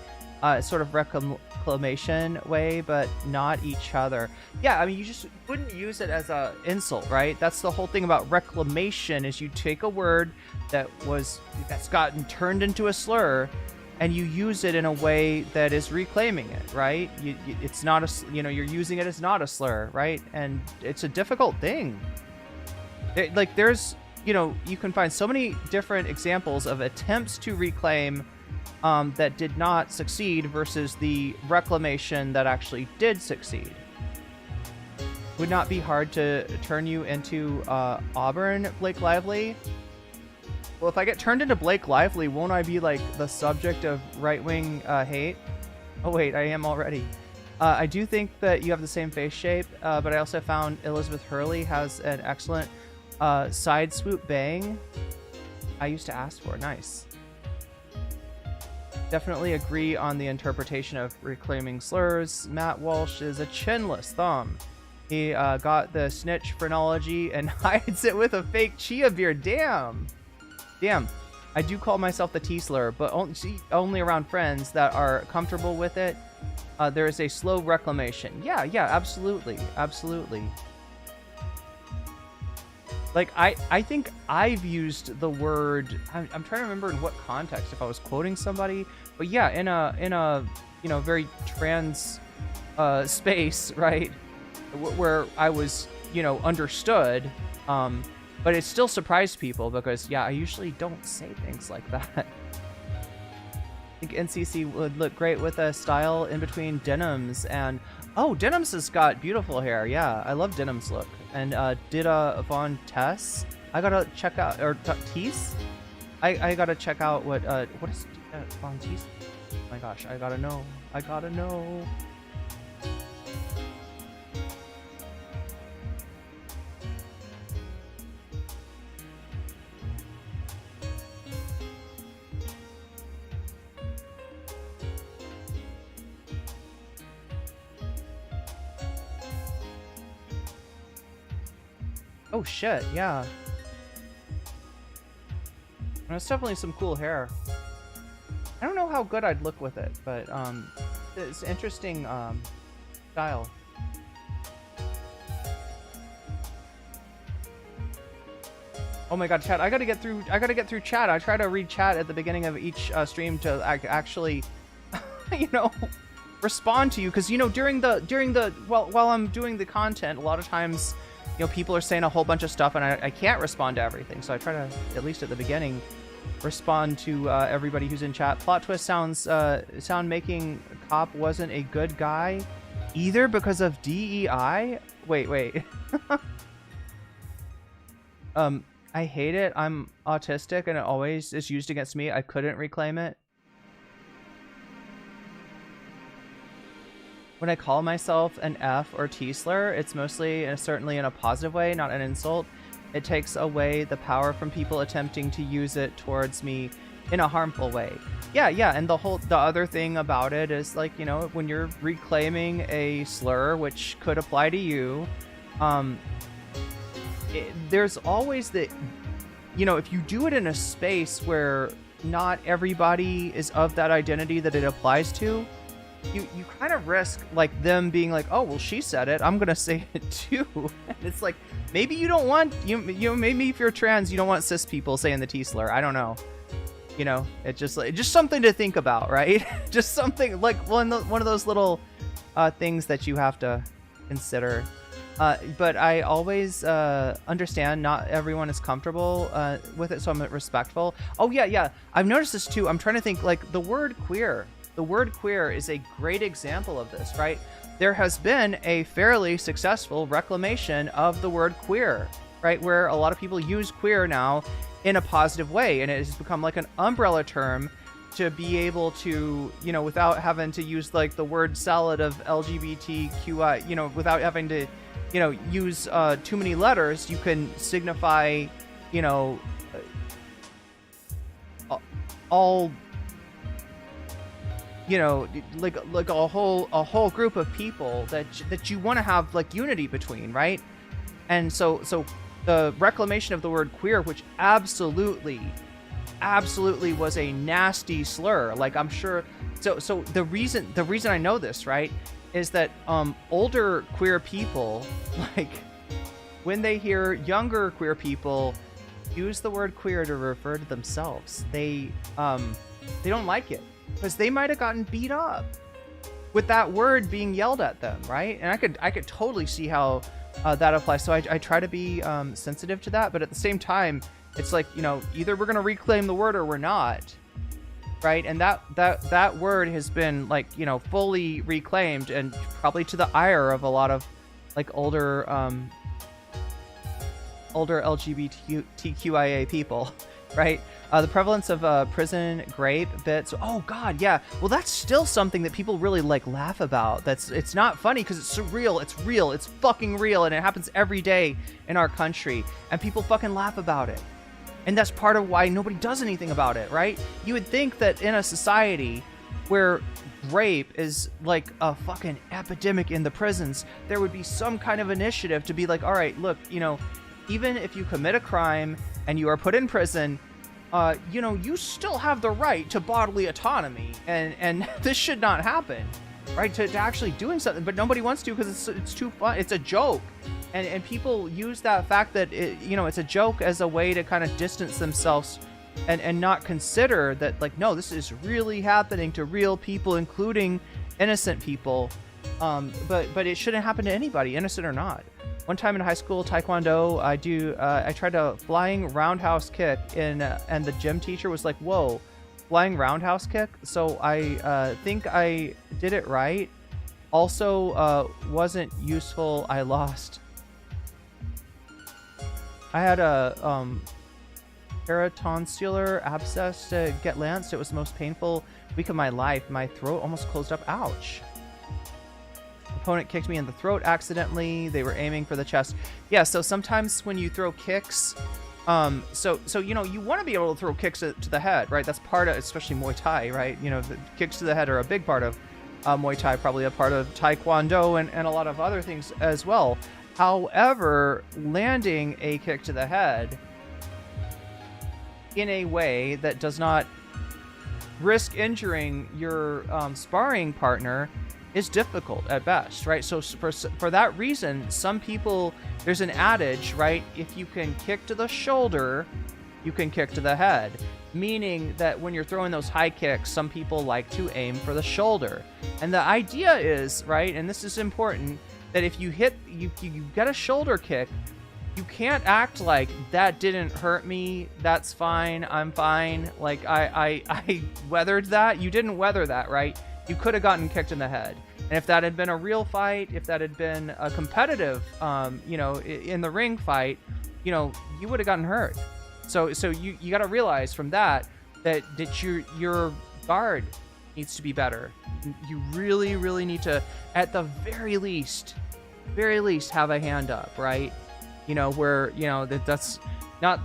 sort of reclamation way, but not each other. Yeah, I mean, you just wouldn't use it as a insult, right? That's the whole thing about reclamation, is you take a word that's gotten turned into a slur and you use it in a way that is reclaiming it, right? It's not a, you know, you're using it as not a slur, right? And it's a difficult thing. Like, there's, you know, you can find so many different examples of attempts to reclaim that did not succeed versus the reclamation that actually did succeed. Would not be hard to turn you into Auburn Blake Lively. Well, if I get turned into Blake Lively, won't I be like the subject of right-wing hate? Oh wait, I am already. I do think that you have the same face shape, but I also found Elizabeth Hurley has an excellent side swoop bang. I used to ask for. Nice. Definitely agree on the interpretation of reclaiming slurs. Matt Walsh is a chinless thumb. He got the snitch phrenology and hides it with a fake chia beard. Damn. Damn. I do call myself the T-slur, but only around friends that are comfortable with it. There is a slow reclamation. Yeah, absolutely. Absolutely. Like, I think I've used the word, I'm trying to remember in what context, if I was quoting somebody, but yeah, in a you know, very trans space, right, where I was, you know, understood, but it still surprised people because, yeah, I usually don't say things like that. I think NCC would look great with a style in between denims and... Oh, Denims has got beautiful hair. Yeah, I love Denim's look. And did Von Tess? I gotta check out, or Tees? I gotta check out what is Von Tees? Oh my gosh, I gotta know. I gotta know. Oh shit, yeah. That's definitely some cool hair. I don't know how good I'd look with it, but it's interesting style. Oh my god, chat! I gotta get through chat. I try to read chat at the beginning of each stream to actually, you know, respond to you, because you know during the while I'm doing the content, a lot of times, you know, people are saying a whole bunch of stuff and I can't respond to everything. So I try to, at least at the beginning, respond to everybody who's in chat. Plot twist sound making cop wasn't a good guy either because of DEI. Wait. I hate it. I'm autistic and it always is used against me. I couldn't reclaim it. When I call myself an F or T slur, it's mostly and certainly in a positive way, not an insult. It takes away the power from people attempting to use it towards me in a harmful way. Yeah, and the other thing about it is, like, you know, when you're reclaiming a slur which could apply to you, there's always the, you know, if you do it in a space where not everybody is of that identity that it applies to, you kind of risk like them being like, oh well, she said it, I'm gonna say it too. And it's like, maybe you don't want you maybe if you're trans you don't want cis people saying the T slur. I don't know, you know, it's just something to think about, right? Just something like one of those little things that you have to consider. But I always understand not everyone is comfortable with it, so I'm respectful. Oh yeah, I've noticed this too. I'm trying to think, like, the word queer. The word queer is a great example of this, right? There has been a fairly successful reclamation of the word queer, right? Where a lot of people use queer now in a positive way, and it has become like an umbrella term to be able to, you know, without having to use like the word salad of LGBTQI, you know, without having to, you know, use too many letters, you can signify, you know, all, you know, like a whole group of people that you want to have like unity between, right? And so the reclamation of the word queer, which absolutely was a nasty slur, like, I'm sure. So the reason I know this, right, is that older queer people, like, when they hear younger queer people use the word queer to refer to themselves, they don't like it, because they might have gotten beat up with that word being yelled at them, right? And I could totally see how that applies. So I try to be sensitive to that, but at the same time, it's like, you know, either we're gonna reclaim the word or we're not, right? And that word has been, like, you know, fully reclaimed, and probably to the ire of a lot of like older LGBTQIA people, right? The prevalence of prison grape bits. Oh God, yeah. Well, that's still something that people really like laugh about. It's not funny because it's surreal. It's real. It's fucking real, and it happens every day in our country, and people fucking laugh about it. And that's part of why nobody does anything about it, right? You would think that in a society where rape is like a fucking epidemic in the prisons, there would be some kind of initiative to be like, all right, look, you know, even if you commit a crime and you are put in prison, you know, you still have the right to bodily autonomy, and this should not happen, right? To actually doing something, but nobody wants to because it's too fun. It's a joke, and people use that fact that you know, it's a joke as a way to kind of distance themselves and not consider that, like, no, this is really happening to real people, including innocent people. But it shouldn't happen to anybody, innocent or not. One time in high school Taekwondo, I tried a flying roundhouse kick and the gym teacher was like, whoa, flying roundhouse kick? So I think I did it right. Also, wasn't useful. I lost. I had a peritonsillar abscess to get lanced. It was the most painful week of my life. My throat almost closed up. Ouch. Opponent kicked me in the throat accidentally. They were aiming for the chest. Yeah, so sometimes when you throw kicks, so you know, you want to be able to throw kicks to the head, right? That's part of, especially Muay Thai, right? You know, the kicks to the head are a big part of Muay Thai, probably a part of Taekwondo and a lot of other things as well. However, landing a kick to the head in a way that does not risk injuring your sparring partner is difficult at best, right? So for that reason, some people, there's an adage, right? If you can kick to the shoulder, you can kick to the head. Meaning that when you're throwing those high kicks, some people like to aim for the shoulder. And the idea is, right, and this is important, that if you hit, you get a shoulder kick, you can't act like that didn't hurt me, that's fine, I'm fine, like I weathered that. You didn't weather that, right? You could have gotten kicked in the head. And if that had been a real fight, if that had been a competitive, you know, in the ring fight, you would have gotten hurt. So you got to realize from that your guard needs to be better. You really, really need to, at the very least, have a hand up, right? Where, that's not,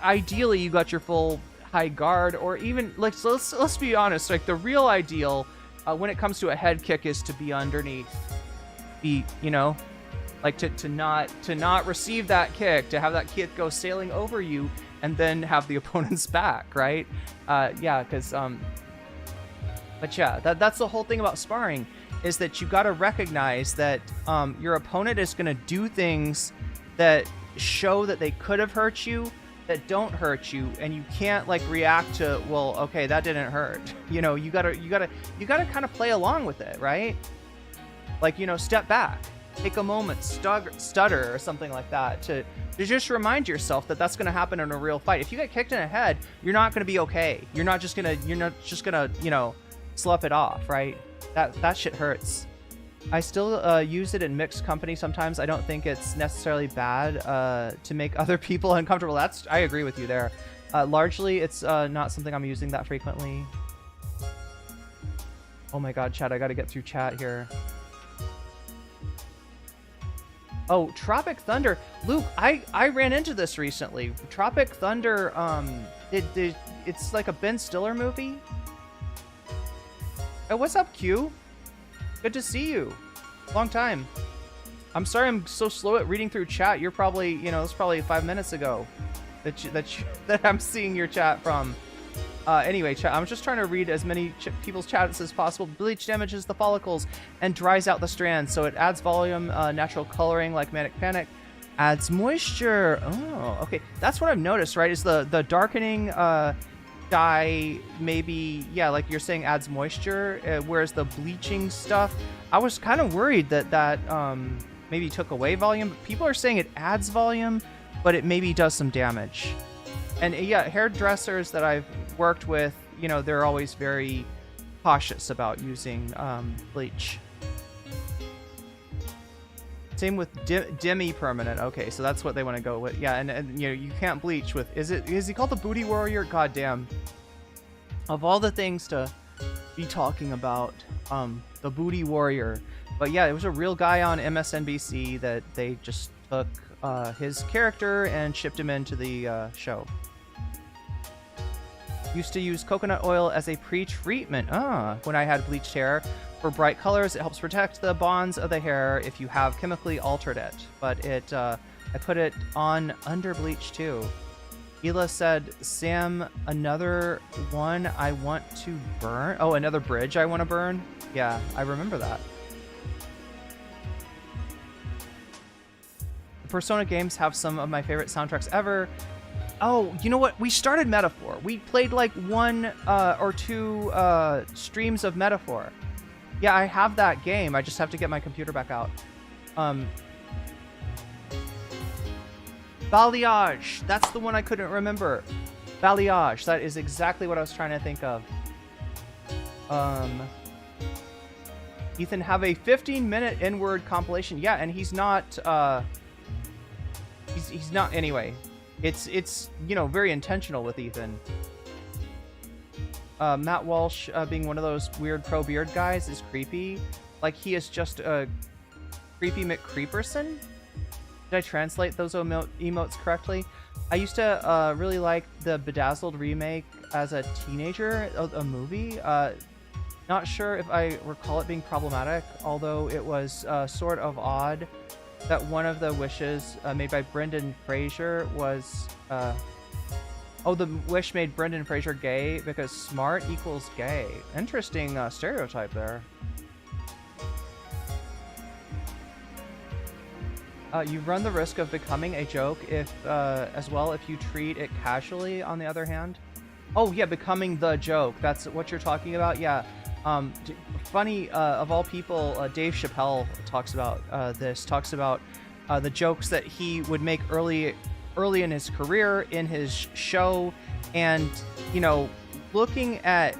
ideally you got your full high guard, or even, like, so let's be honest, like, the real ideal when it comes to a head kick is to be underneath, like to not receive that kick, to have that kick go sailing over you, and then have the opponent's back, right? But yeah, that's the whole thing about sparring, is that you got to recognize that your opponent is going to do things that show that they could have hurt you, that don't hurt you, and you can't like react to, well, okay, that didn't hurt. You gotta kind of play along with it, right? Like, step back, take a moment, stutter or something like that, to just remind yourself that that's going to happen in a real fight. If you get kicked in the head, you're not going to be okay. You're not just gonna slough it off, right? That shit hurts. I still use it in mixed company sometimes. I don't think it's necessarily bad to make other people uncomfortable. I agree with you there. Largely, it's not something I'm using that frequently. Oh my god, chat, I gotta get through chat here. Oh, Tropic Thunder. Luke, I ran into this recently. Tropic Thunder, it's like a Ben Stiller movie. Hey, what's up, Q? Good to see you. Long time. I'm sorry I'm so slow at reading through chat. You're probably, it's probably 5 minutes ago that I'm seeing your chat from. Anyway, chat, I'm just trying to read as many people's chats as possible. Bleach damages the follicles and dries out the strands, so it adds volume, natural coloring like Manic Panic, adds moisture. Oh, okay. That's what I've noticed, right? Is the darkening dye, maybe, yeah, like you're saying, adds moisture, whereas the bleaching stuff, I was kind of worried that maybe took away volume. But people are saying it adds volume, but it maybe does some damage. And yeah, hairdressers that I've worked with, they're always very cautious about using bleach. Same with demi-permanent. Okay, so that's what they want to go with. Yeah, and you can't bleach with... Is he called the Booty Warrior? God damn. Of all the things to be talking about, the Booty Warrior. But yeah, it was a real guy on MSNBC that they just took his character and shipped him into the show. Used to use coconut oil as a pre-treatment. When I had bleached hair. For bright colors, it helps protect the bonds of the hair if you have chemically altered it. But I put it on under bleach too. Hila said, Sam, another one I want to burn. Oh, another bridge I want to burn? Yeah, I remember that. The Persona games have some of my favorite soundtracks ever. Oh, you know what? We started Metaphor. We played like 1 or 2 streams of Metaphor. Yeah, I have that game. I just have to get my computer back out. Balayage. That's the one I couldn't remember. Balayage. That is exactly what I was trying to think of. Ethan, have a 15-minute N-word compilation. Yeah, and he's not... He's not... Anyway. It's very intentional with Ethan. Matt Walsh being one of those weird pro-beard guys is creepy. Like, he is just a creepy McCreeperson? Did I translate those emotes correctly? I used to really like the Bedazzled remake as a teenager, a movie. Not sure if I recall it being problematic, although it was sort of odd that one of the wishes made by Brendan Fraser was... Oh, the wish made Brendan Fraser gay because smart equals gay. Interesting stereotype there. You run the risk of becoming a joke as well if you treat it casually, on the other hand. Oh, yeah, becoming the joke. That's what you're talking about? Yeah. Funny, of all people, Dave Chappelle talks about this. Talks about the jokes that he would make early in his career, in his show, and looking at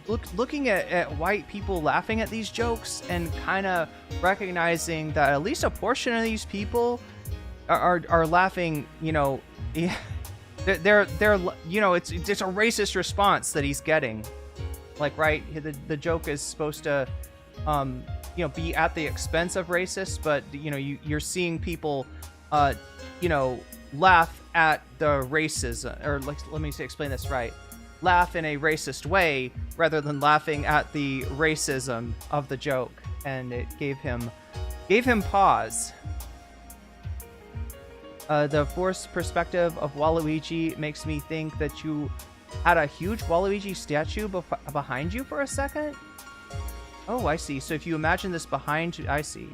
looking at white people laughing at these jokes and kind of recognizing that at least a portion of these people are laughing, you know, they're you know, it's a racist response that he's getting. Like, right, the joke is supposed to you know, be at the expense of racists, but you know, you're seeing people you know, laugh at the racism, or like, let me explain this right. Laugh in a racist way rather than laughing at the racism of the joke, and it gave him pause. The forced perspective of Waluigi makes me think that you had a huge Waluigi statue behind you for a second. Oh, I see. So if you imagine this behind you, I see.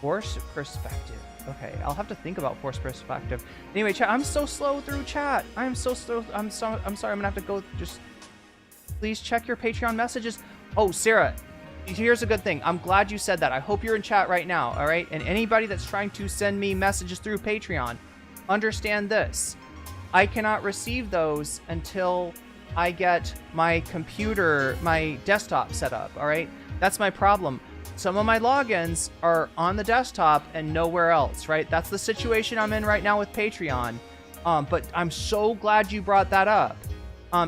Forced perspective. Okay, I'll have to think about forced perspective. Anyway, chat, I'm so slow through chat. I'm so slow. I'm sorry. I'm gonna have to go. Just please check your Patreon messages. Oh, Sarah, here's a good thing. I'm glad you said that. I hope you're in chat right now. All right, and anybody that's trying to send me messages through Patreon, understand this. I cannot receive those until I get my computer, my desktop set up. All right, that's my problem. Some of my logins are on the desktop and nowhere else, right? That's the situation I'm in right now with Patreon. But I'm so glad you brought that up.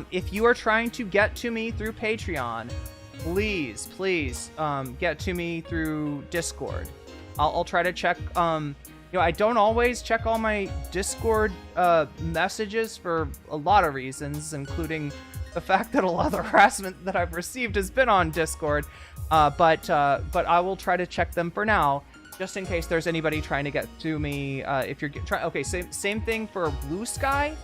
If you are trying to get to me through Patreon, please get to me through Discord. I'll try to check. You know, I don't always check all my Discord messages for a lot of reasons, including the fact that a lot of the harassment that I've received has been on Discord. But I will try to check them for now, just in case there's anybody trying to get to me. If you're trying, okay, same thing for Blue Sky.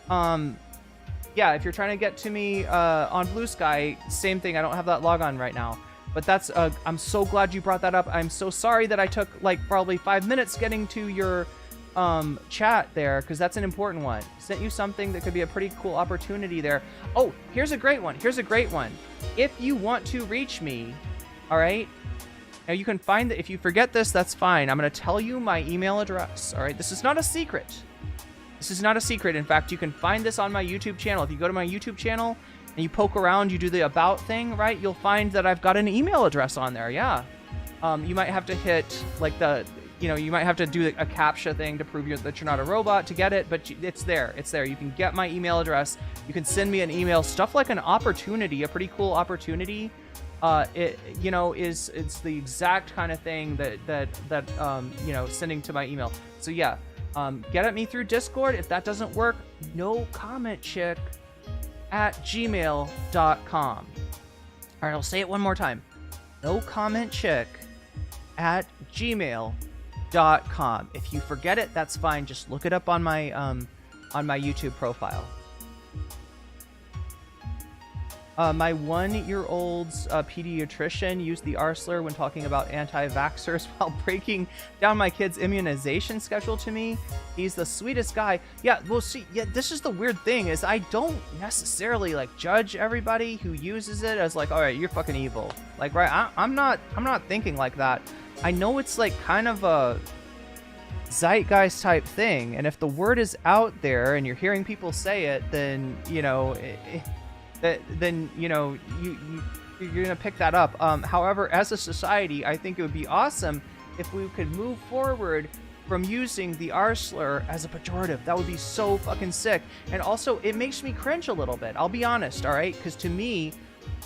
Yeah, if you're trying to get to me on Blue Sky, same thing. I don't have that logon right now. But that's I'm so glad you brought that up. I'm so sorry that I took like probably 5 minutes getting to your chat there, because that's an important one. Sent you something that could be a pretty cool opportunity there. Oh, here's a great one. If you want to reach me, all right, now you can find that. If you forget this, that's fine. I'm going to tell you my email address. All right, this is not a secret. In fact, you can find this on my YouTube channel. If you go to my YouTube channel and you poke around, you do the about thing, right, you'll find that I've got an email address on there. Yeah. You might have to hit like you might have to do a CAPTCHA thing to prove that you're not a robot to get it, but it's there. You can get my email address. You can send me an email. Stuff like an opportunity, a pretty cool opportunity. It's the exact kind of thing that sending to my email. So yeah, get at me through Discord. If that doesn't work, nocommentchick@gmail.com. All right, I'll say it one more time. nocommentchick@gmail.com. If you forget it, that's fine. Just look it up on my YouTube profile. My 1-year-old's pediatrician used the R slur when talking about anti-vaxxers while breaking down my kid's immunization schedule to me. He's the sweetest guy. Yeah, well, see, yeah, this is the weird thing, is I don't necessarily like judge everybody who uses it as like, all right, you're fucking evil. Like, right? I'm not thinking like that. I know it's like kind of a zeitgeist type thing, and if the word is out there and you're hearing people say it, then you're gonna pick that up. However, as a society, I think it would be awesome if we could move forward from using the R slur as a pejorative. That would be so fucking sick. And also, it makes me cringe a little bit. I'll be honest, all right? Because to me,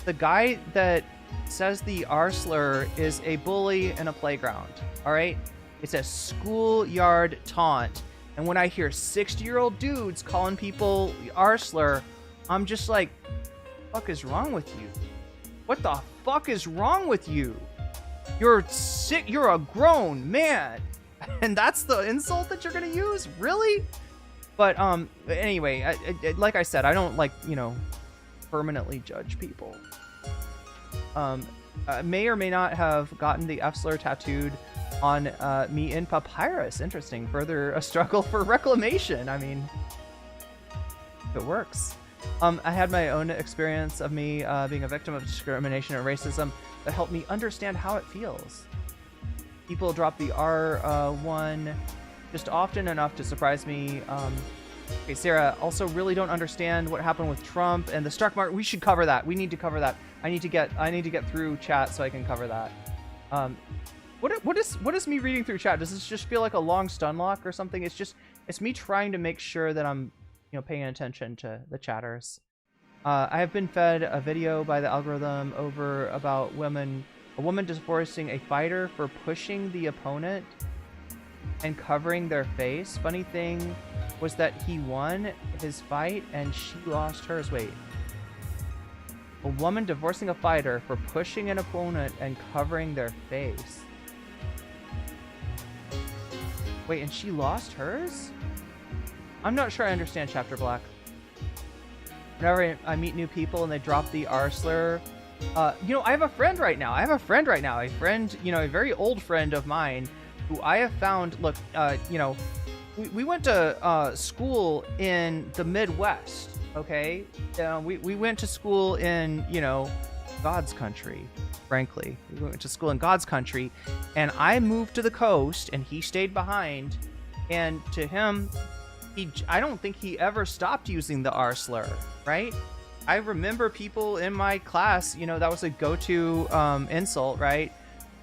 the guy that says the R slur is a bully in a playground, all right? It's a schoolyard taunt. And when I hear 60-year-old dudes calling people R slur, I'm just like, fuck is wrong with you? What the fuck is wrong with you? You're sick. You're a grown man, and that's the insult that you're gonna use? Really? But anyway, I like I said, I don't permanently judge people. May or may not have gotten the F slur tattooed on me in papyrus. Interesting. Further a struggle for reclamation. I mean, if it works. I had my own experience of me being a victim of discrimination and racism that helped me understand how it feels. People drop the R1 just often enough to surprise me Okay, Sarah, also really don't understand what happened with Trump and the stock market. We should cover that. We need to cover that. I need to get through chat so I can cover that. What is me reading through chat? Does this just feel like a long stun lock or something? It's me trying to make sure that I'm, paying attention to the chatters. I have been fed a video by the algorithm over about a woman divorcing a fighter for pushing the opponent and covering their face. Funny thing was that he won his fight and she lost hers. Wait. A woman divorcing a fighter for pushing an opponent and covering their face. Wait, and she lost hers? I'm not sure I understand Chapter Black. Whenever I meet new people and they drop the R slur, I have a friend right now. A friend, a very old friend of mine who I have found, look, we went to school in the Midwest, okay? We went to school in, God's country, frankly. We went to school in God's country, and I moved to the coast, and he stayed behind, and to him, I don't think he ever stopped using the R slur, right? I remember people in my class, that was a go-to insult, right?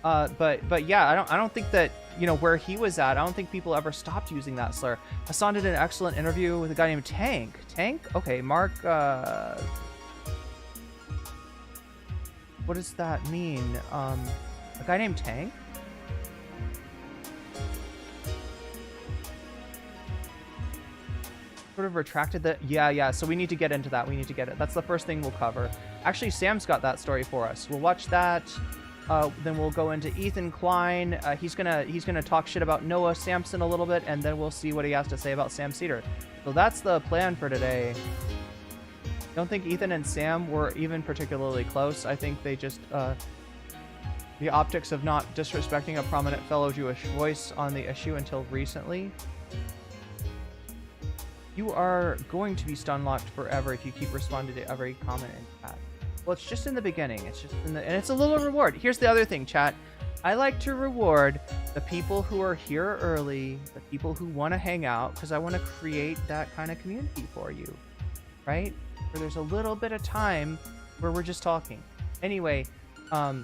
But yeah, I don't think that, where he was at, I don't think people ever stopped using that slur. Hasan did an excellent interview with a guy named Tank. Okay, Mark, what does that mean? A guy named Tank? Sort of retracted that. Yeah, so we need to get into that. That's the first thing we'll cover. Actually, Sam's got that story for us. We'll watch that. Then we'll go into Ethan Klein. He's gonna talk shit about Noah Samson a little bit, and then we'll see what he has to say about Sam Seder. So that's the plan for today. Don't think Ethan and Sam were even particularly close. I think they just the optics of not disrespecting a prominent fellow Jewish voice on the issue until recently. You are going to be stun locked forever if you keep responding to every comment in chat. Well, it's just in the beginning. And it's a little reward. Here's the other thing, chat. I like to reward the people who are here early, the people who want to hang out, because I want to create that kind of community for you, right? Where there's a little bit of time where we're just talking. Anyway, I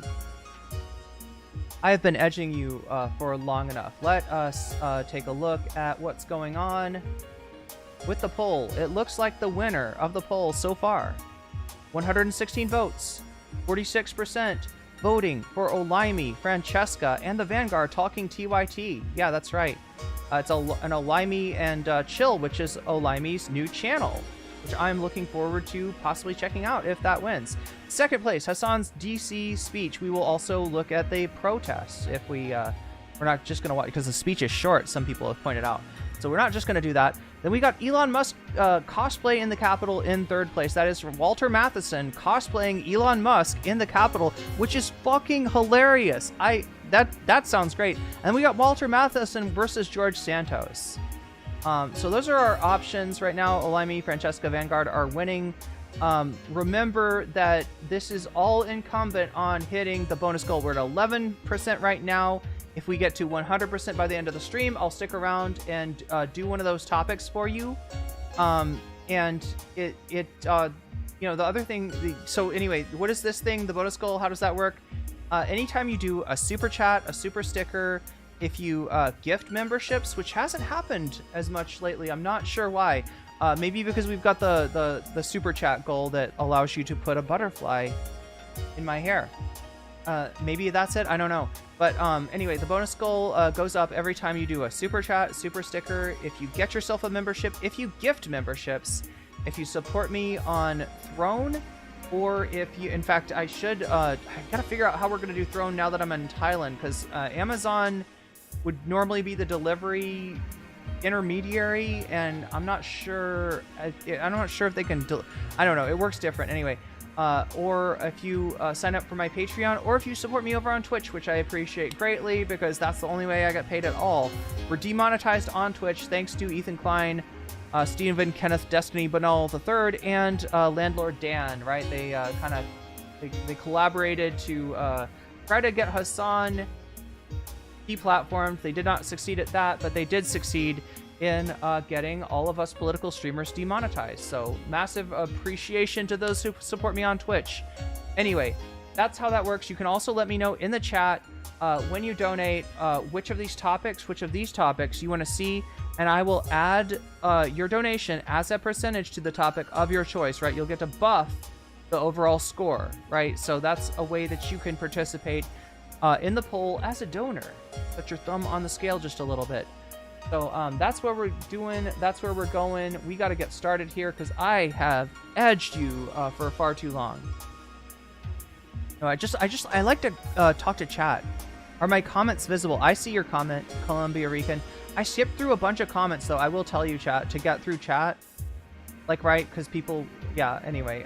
have been edging you for long enough. Let us take a look at what's going on with the poll. It looks like the winner of the poll so far, 116 votes, 46% voting for Olimey, Francesca, and the Vanguard talking TYT. Yeah, that's right. It's an Olimey and Chill, which is Olimey's new channel, which I'm looking forward to possibly checking out if that wins. Second place, Hasan's DC speech. We will also look at the protests if we're not just going to watch, because the speech is short, some people have pointed out. So we're not just going to do that. Then we got Elon Musk cosplay in the Capitol in third place. That is Walter Matheson cosplaying Elon Musk in the Capitol, which is fucking hilarious. That sounds great. And we got Walter Matheson versus George Santos. So those are our options right now. Olimey, Francesca, Vanguard are winning. Remember that this is all incumbent on hitting the bonus goal. We're at 11% right now. If we get to 100% by the end of the stream, I'll stick around and do one of those topics for you. And the other thing, so anyway, what is this thing, the bonus goal? How does that work? Anytime you do a super chat, a super sticker, if you gift memberships, which hasn't happened as much lately, I'm not sure why. Maybe because we've got the super chat goal that allows you to put a butterfly in my hair. Maybe that's it. I don't know. But anyway, the bonus goal goes up every time you do a super chat, super sticker, if you get yourself a membership, if you gift memberships, if you support me on Throne, or if you, in fact, I gotta figure out how we're gonna do Throne now that I'm in Thailand, because Amazon would normally be the delivery intermediary, and I'm not sure if they can, I don't know, it works different anyway. Or if you sign up for my Patreon, or if you support me over on Twitch, which I appreciate greatly, because that's the only way I get paid at all. We're demonetized on Twitch thanks to Ethan Klein, Stephen Kenneth Destiny Banal III, and Landlord Dan, right? They they collaborated to try to get Hasan deplatformed. They did not succeed at that, but they did succeed in getting all of us political streamers demonetized. So massive appreciation to those who support me on Twitch. Anyway, that's how that works. You can also let me know in the chat when you donate which of these topics you want to see, and I will add your donation as a percentage to the topic of your choice, right? You'll get to buff the overall score, right? So that's a way that you can participate in the poll as a donor. Put your thumb on the scale just a little bit. So that's what we're doing. That's where we're going. We got to get started here because I have edged you for far too long. No, I like to talk to chat. Are my comments visible? I see your comment, Columbia Rican. I skipped through a bunch of comments though. I will tell you, chat, to get through chat, like, right? Because people, yeah. Anyway,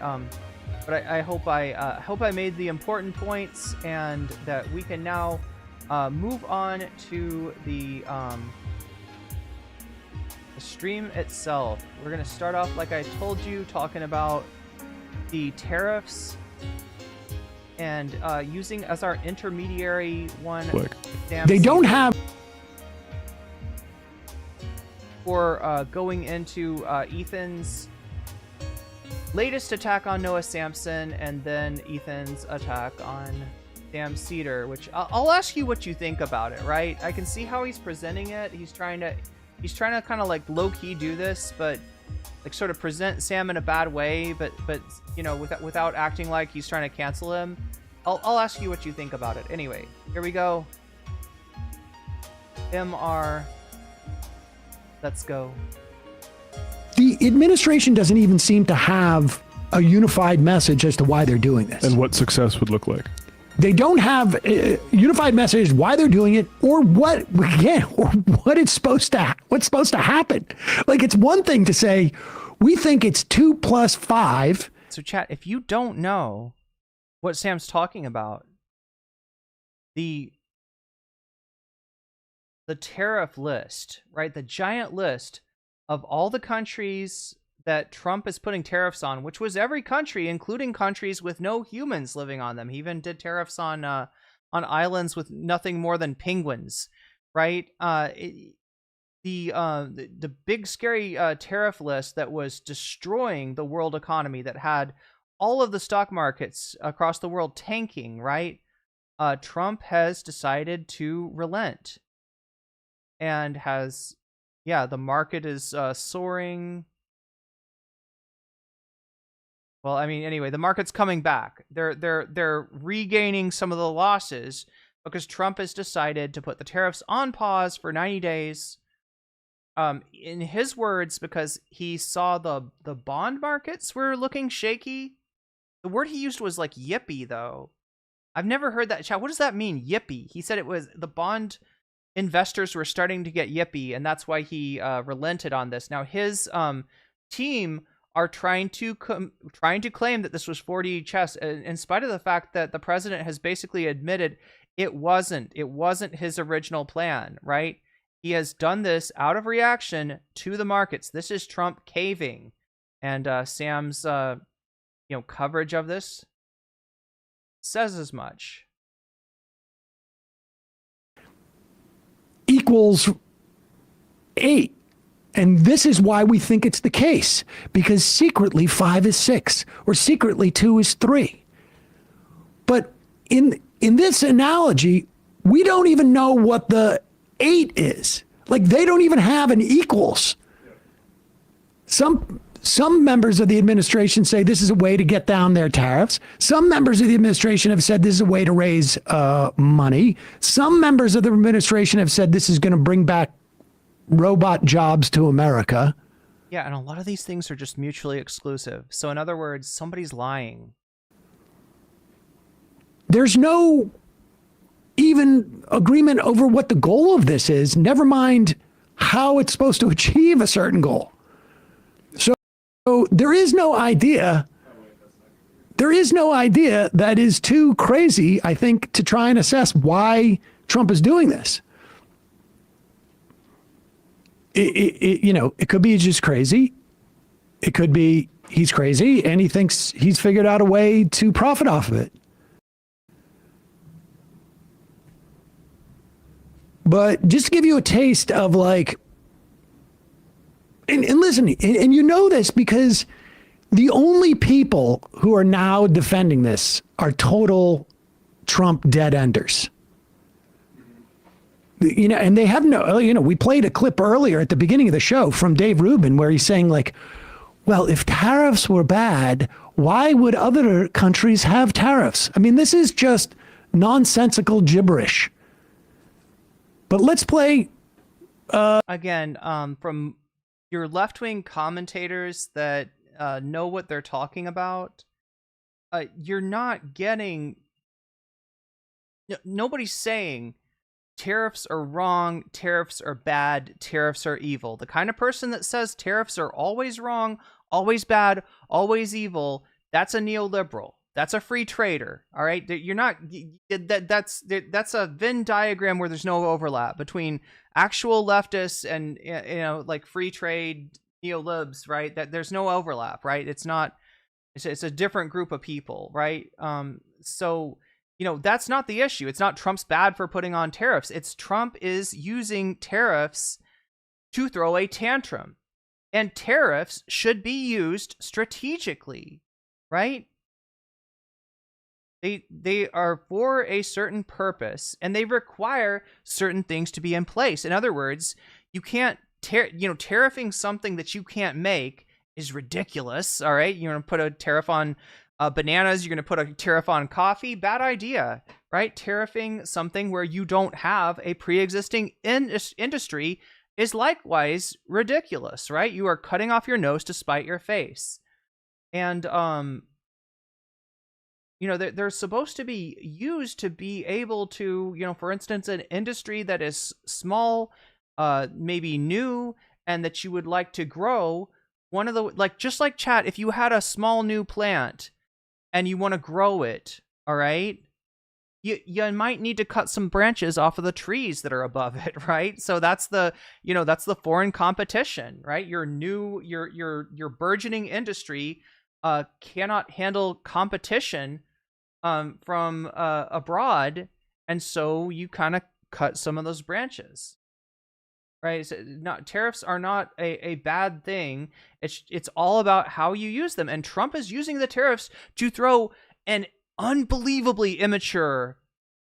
but I hope I made the important points and that we can now move on to the stream itself. We're gonna start off, like I told you, talking about the tariffs and using as our intermediary one. Sam They don't Seder have for going into Ethan's latest attack on Noah Samson and then Ethan's attack on Sam Seder, which I'll ask you what you think about it, right? I can see how he's presenting it. He's trying to kind of like low-key do this, but like sort of present Sam in a bad way, but you know, without acting like he's trying to cancel him. I'll ask you what you think about it. Anyway, here we go. MR. Let's go. the administration doesn't even seem to have a unified message as to why they're doing this. And what success would look like. They don't have a unified message why they're doing it or what it's supposed to what's supposed to happen. Like, it's one thing to say we think it's 2 + 5. So chat, if you don't know what Sam's talking about, the tariff list, right? The giant list of all the countries that Trump is putting tariffs on, which was every country, including countries with no humans living on them. He even did tariffs on islands with nothing more than penguins, right? The big scary tariff list that was destroying the world economy, that had all of the stock markets across the world tanking, right? Trump has decided to relent and has, yeah, the market is soaring. Well, I mean, anyway, the market's coming back. They're regaining some of the losses because Trump has decided to put the tariffs on pause for 90 days. In his words, because he saw the bond markets were looking shaky. The word he used was like yippee, though. I've never heard that. Chat, what does that mean, yippee? He said it was the bond investors were starting to get yippee, and that's why he relented on this. Now his team are trying to claim that this was 4D chess, in spite of the fact that the president has basically admitted it wasn't his original plan, right? He has done this out of reaction to the markets. This is Trump caving, and Sam's coverage of this says as much. Equals 8. And this is why we think it's the case, because secretly 5 is 6 or secretly 2 is 3. But in this analogy, we don't even know what the 8 is. Like, they don't even have an equals. Some members of the administration say this is a way to get down their tariffs. Some members of the administration have said this is a way to raise money. Some members of the administration have said this is going to bring back robot jobs to America. Yeah, and a lot of these things are just mutually exclusive. So in other words, somebody's lying. There's no even agreement over what the goal of this is, never mind how it's supposed to achieve a certain goal. So there is no idea. There is no idea that is too crazy, I think, to try and assess why Trump is doing this. It could be just crazy. It could be he's crazy and he thinks he's figured out a way to profit off of it. But just to give you a taste of like, and listen, and you know this because the only people who are now defending this are total Trump dead enders. You know, and they have no, you know, we played a clip earlier at the beginning of the show from Dave Rubin where he's saying like, well, if tariffs were bad, why would other countries have tariffs? I mean, this is just nonsensical gibberish. But let's play. Again, from your left-wing commentators that know what they're talking about, you're not getting. Nobody's saying tariffs are wrong, tariffs are bad, tariffs are evil. The kind of person that says tariffs are always wrong, always bad, always evil, that's a neoliberal. That's a free trader. All right, you're not. That's a Venn diagram where there's no overlap between actual leftists and, you know, like free trade neolibs. Right? That there's no overlap. Right? It's not. It's a different group of people. Right? So, you know, that's not the issue. It's not Trump's bad for putting on tariffs. It's Trump is using tariffs to throw a tantrum, and tariffs should be used strategically. Right? They are for a certain purpose, and they require certain things to be in place. In other words, you can't tariffing something that you can't make is ridiculous. All right, you're going to put a tariff on bananas. You're going to put a tariff on coffee. Bad idea, right? Tariffing something where you don't have a pre-existing industry is likewise ridiculous, right? You are cutting off your nose to spite your face, and you know, they're supposed to be used to be able to, you know, for instance, an industry that is small, maybe new, and that you would like to grow. One of the, like, just like chat, if you had a small new plant and you want to grow it, all right, you might need to cut some branches off of the trees that are above it, right? So that's the, you know, that's the foreign competition, right? Your burgeoning industry cannot handle competition from abroad, and so you kind of cut some of those branches, right? So tariffs are not a bad thing. It's all about how you use them, and Trump is using the tariffs to throw an unbelievably immature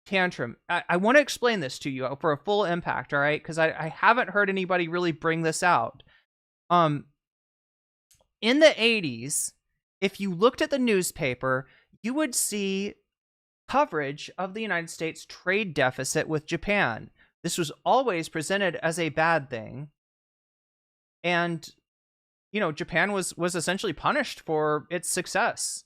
tantrum. I want to explain this to you for a full impact, all right? Because I haven't heard anybody really bring this out. In the 80s, if you looked at the newspaper, you would see coverage of the United States trade deficit with Japan. This was always presented as a bad thing. And, you know, Japan was essentially punished for its success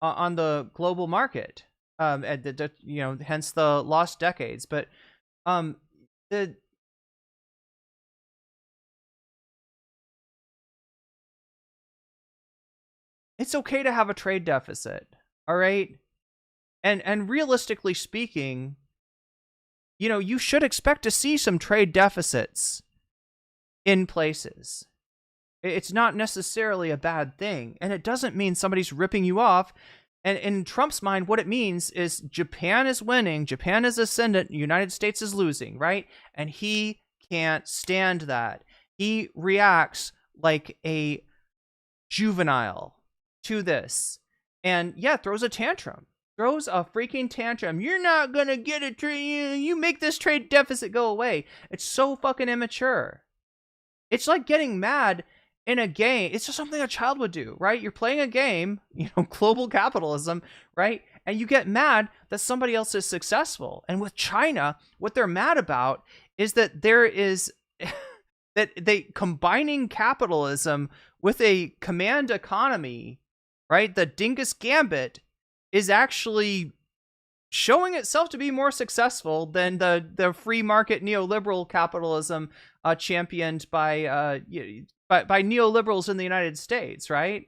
on the global market. You know, hence the lost decades. But it's okay to have a trade deficit. All right. And realistically speaking, you know, you should expect to see some trade deficits in places. It's not necessarily a bad thing. And it doesn't mean somebody's ripping you off. And in Trump's mind, what it means is Japan is winning, Japan is ascendant, the United States is losing, right? And he can't stand that. He reacts like a juvenile to this. And yeah, throws a tantrum. Throws a freaking tantrum. You're not gonna get a trade. You make this trade deficit go away. It's so fucking immature. It's like getting mad in a game. It's just something a child would do, right? You're playing a game, you know, global capitalism, right? And you get mad that somebody else is successful. And with China, what they're mad about is that there is that they combining capitalism with a command economy, right? The Dingus Gambit is actually showing itself to be more successful than the free market neoliberal capitalism championed by neoliberals in the United States, right?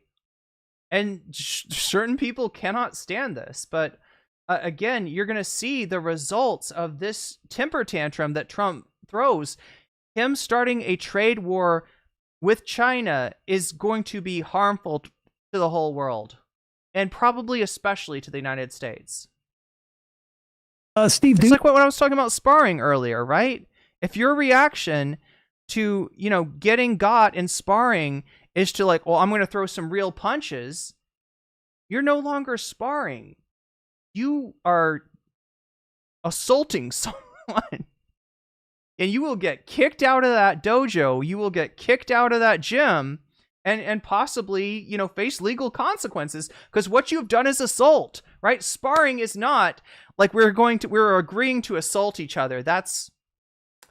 And certain people cannot stand this. But again, you're going to see the results of this temper tantrum that Trump throws. Him starting a trade war with China is going to be harmful to the whole world, and probably especially to the United States. Steve, it's like what I was talking about sparring earlier, right? If your reaction to, getting got in sparring is to like, well, I'm going to throw some real punches, you're no longer sparring. You are assaulting someone. And you will get kicked out of that dojo. You will get kicked out of that gym and possibly, face legal consequences because what you've done is assault, right? Sparring is not like we're agreeing to assault each other. That's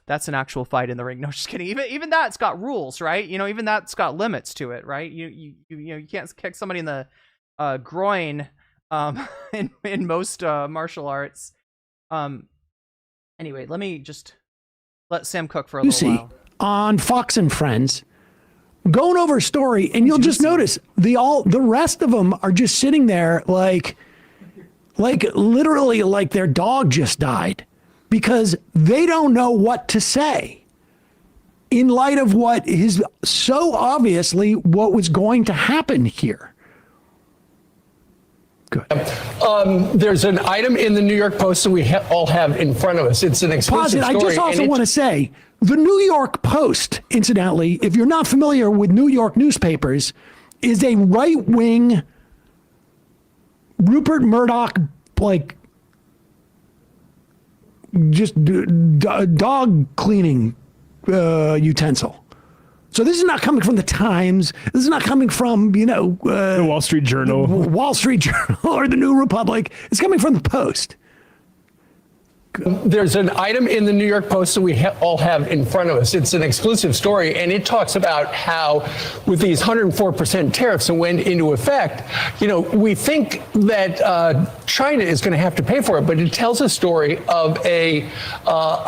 an actual fight in the ring. No, just kidding. Even that's got rules, right? Even that's got limits to it, right? You can't kick somebody in the groin in most martial arts. Anyway, let me just let Sam cook for a little while. On Fox and Friends, going over a story, and you'll just notice the rest of them are just sitting there like literally like their dog just died because they don't know what to say in light of what is so obviously what was going to happen here. Good. There's an item in the New York Post that we all have in front of us. It's an exclusive story. I just also want to say, the New York Post, incidentally, if you're not familiar with New York newspapers, is a right-wing Rupert Murdoch, like, just dog cleaning utensil. So this is not coming from the Times. This is not coming from, the Wall Street Journal. Wall Street Journal or the New Republic. It's coming from the Post. There's an item in the New York Post that we all have in front of us. It's an exclusive story, and it talks about how with these 104% tariffs that went into effect, we think that China is going to have to pay for it, but it tells a story of a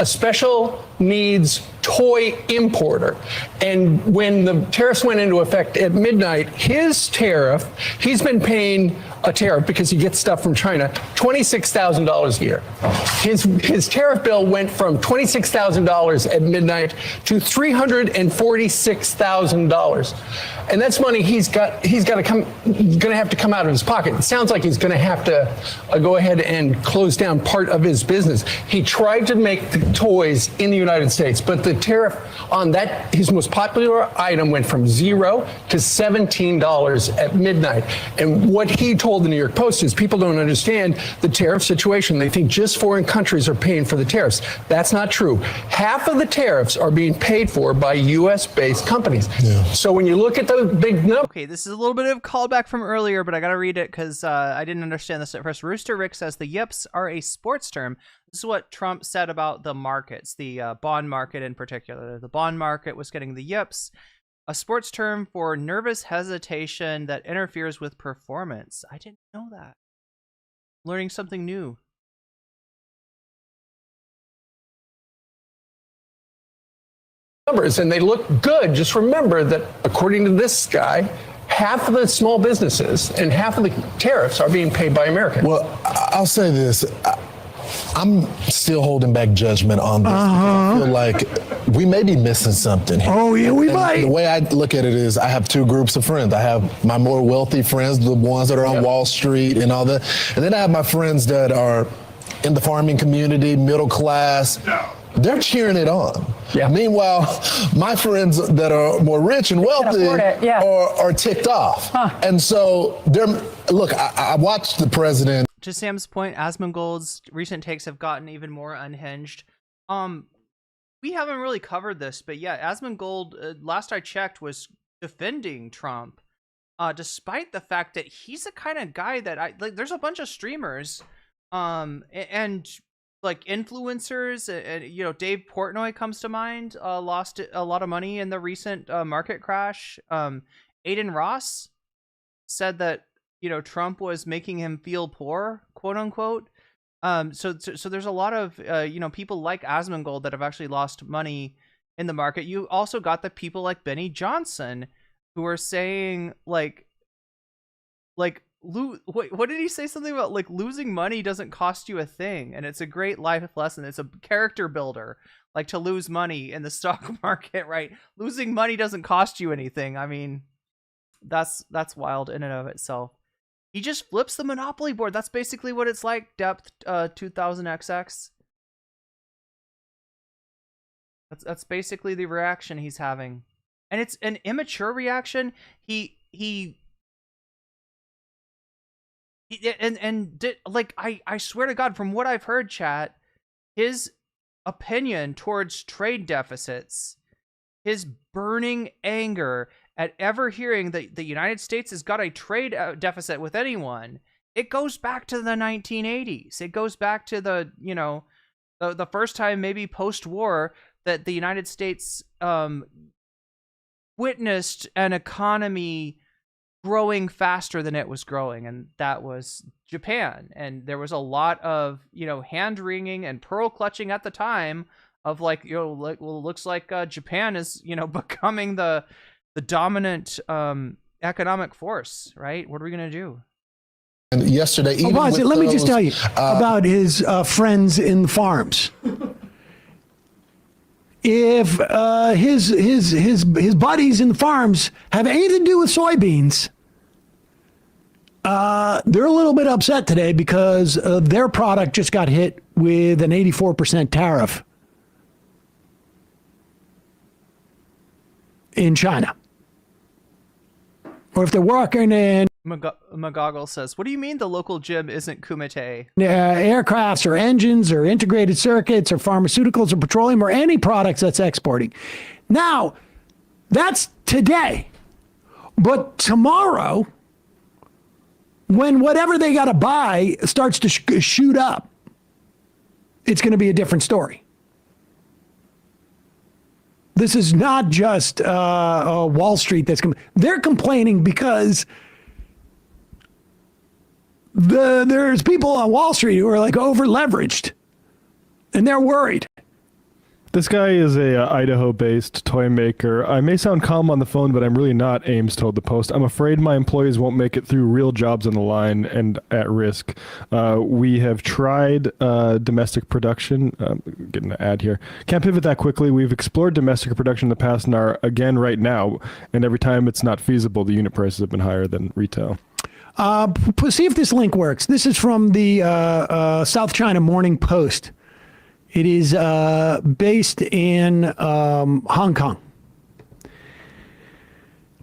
special needs toy importer. And when the tariffs went into effect at midnight, his tariff, he's been paying a tariff because he gets stuff from China, $26,000 a year. His tariff bill went from $26,000 at midnight to $346,000. And that's money he's going to have to come out of his pocket. It sounds like he's going to have to go ahead and close down part of his business. He tried to make the toys in the United States, but the tariff on that, his most popular item, went from $0 to $17 at midnight. And what he told the New York Post is people don't understand the tariff situation. They think just foreign countries are paying for the tariffs. That's not true. Half of the tariffs are being paid for by U.S.-based companies. Yeah. So when you look at the big number. Okay, this is a little bit of callback from earlier, but I got to read it because I didn't understand this at first. Rooster Rick says the yips are a sports term. This is what Trump said about the markets, the bond market in particular. The bond market was getting the yips, a sports term for nervous hesitation that interferes with performance. I didn't know that. Learning something new. Numbers, and they look good. Just remember that according to this guy, half of the small businesses and half of the tariffs are being paid by Americans. Well, I'll say this. I'm still holding back judgment on this. I feel like we may be missing something here. Oh, yeah, we might. The way I look at it is I have two groups of friends. I have my more wealthy friends, the ones that are on Wall Street and all that. And then I have my friends that are in the farming community, middle class. They're cheering it on. Yeah. Meanwhile, my friends that are more rich and wealthy are ticked off. Huh. And so I watched the president. To Sam's point, Asmongold's recent takes have gotten even more unhinged. We haven't really covered this, but yeah, Asmongold, last I checked, was defending Trump, despite the fact that he's the kind of guy that there's a bunch of streamers, and like influencers, Dave Portnoy comes to mind, lost a lot of money in the recent market crash. Aiden Ross said that Trump was making him feel poor, quote unquote. So there's a lot of people like Asmongold that have actually lost money in the market. You also got the people like Benny Johnson who are saying what did he say? Something about like losing money doesn't cost you a thing, and it's a great life lesson. It's a character builder, like to lose money in the stock market, right? Losing money doesn't cost you anything. I mean, that's wild in and of itself. He just flips the Monopoly board. That's basically what it's like, Depth 2000XX. That's basically the reaction he's having. And it's an immature reaction. I swear to God, from what I've heard, chat, his opinion towards trade deficits, his burning anger at ever hearing that the United States has got a trade deficit with anyone, it goes back to the 1980s. It goes back to the first time, maybe post-war, that the United States witnessed an economy growing faster than it was growing, and that was Japan. And there was a lot of hand wringing and pearl clutching at the time of looks like Japan is becoming the dominant economic force, right? What are we gonna do? And yesterday, even let me just tell you about his friends in the farms. If his buddies in the farms have anything to do with soybeans, they're a little bit upset today because their product just got hit with an 84% tariff in China. Or if they're working in McGoggle says, what do you mean the local gym isn't Kumite? aircrafts or engines or integrated circuits or pharmaceuticals or petroleum or any products that's exporting? Now, that's today. But tomorrow, when whatever they got to buy starts to shoot up, it's going to be a different story. This is not just Wall Street they're complaining because there's people on Wall Street who are like over leveraged, and they're worried. This guy is a Idaho-based toy maker. I may sound calm on the phone, but I'm really not, Ames told the Post. I'm afraid my employees won't make it through real jobs on the line and at risk. We have tried domestic production. Getting an ad here. Can't pivot that quickly. We've explored domestic production in the past and are again right now. And every time it's not feasible, the unit prices have been higher than retail. See if this link works. This is from the South China Morning Post. It is based in Hong Kong.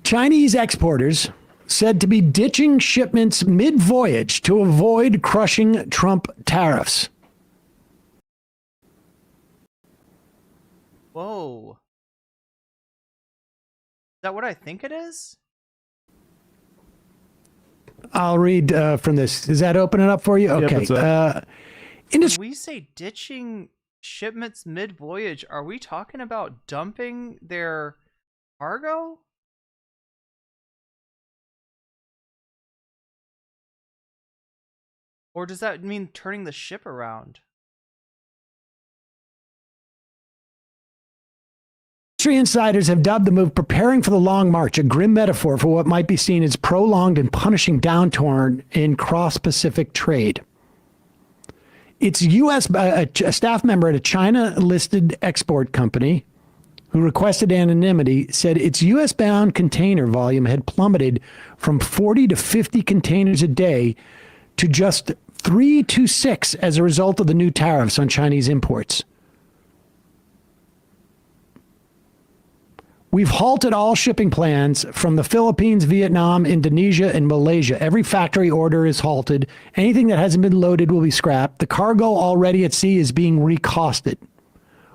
Chinese exporters said to be ditching shipments mid-voyage to avoid crushing Trump tariffs. Whoa. Is that what I think it is? I'll read from this. Does that open it up for you? Okay. When we say ditching shipments mid-voyage, are we talking about dumping their cargo? Or does that mean turning the ship around? Industry insiders have dubbed the move "preparing for the long march," a grim metaphor for what might be seen as prolonged and punishing downturn in cross-Pacific trade. It's a staff member at a China-listed export company who requested anonymity said its U.S.-bound container volume had plummeted from 40 to 50 containers a day to just 3 to 6 as a result of the new tariffs on Chinese imports. We've halted all shipping plans from the Philippines, Vietnam, Indonesia, and Malaysia. Every factory order is halted. Anything that hasn't been loaded will be scrapped. The cargo already at sea is being recosted.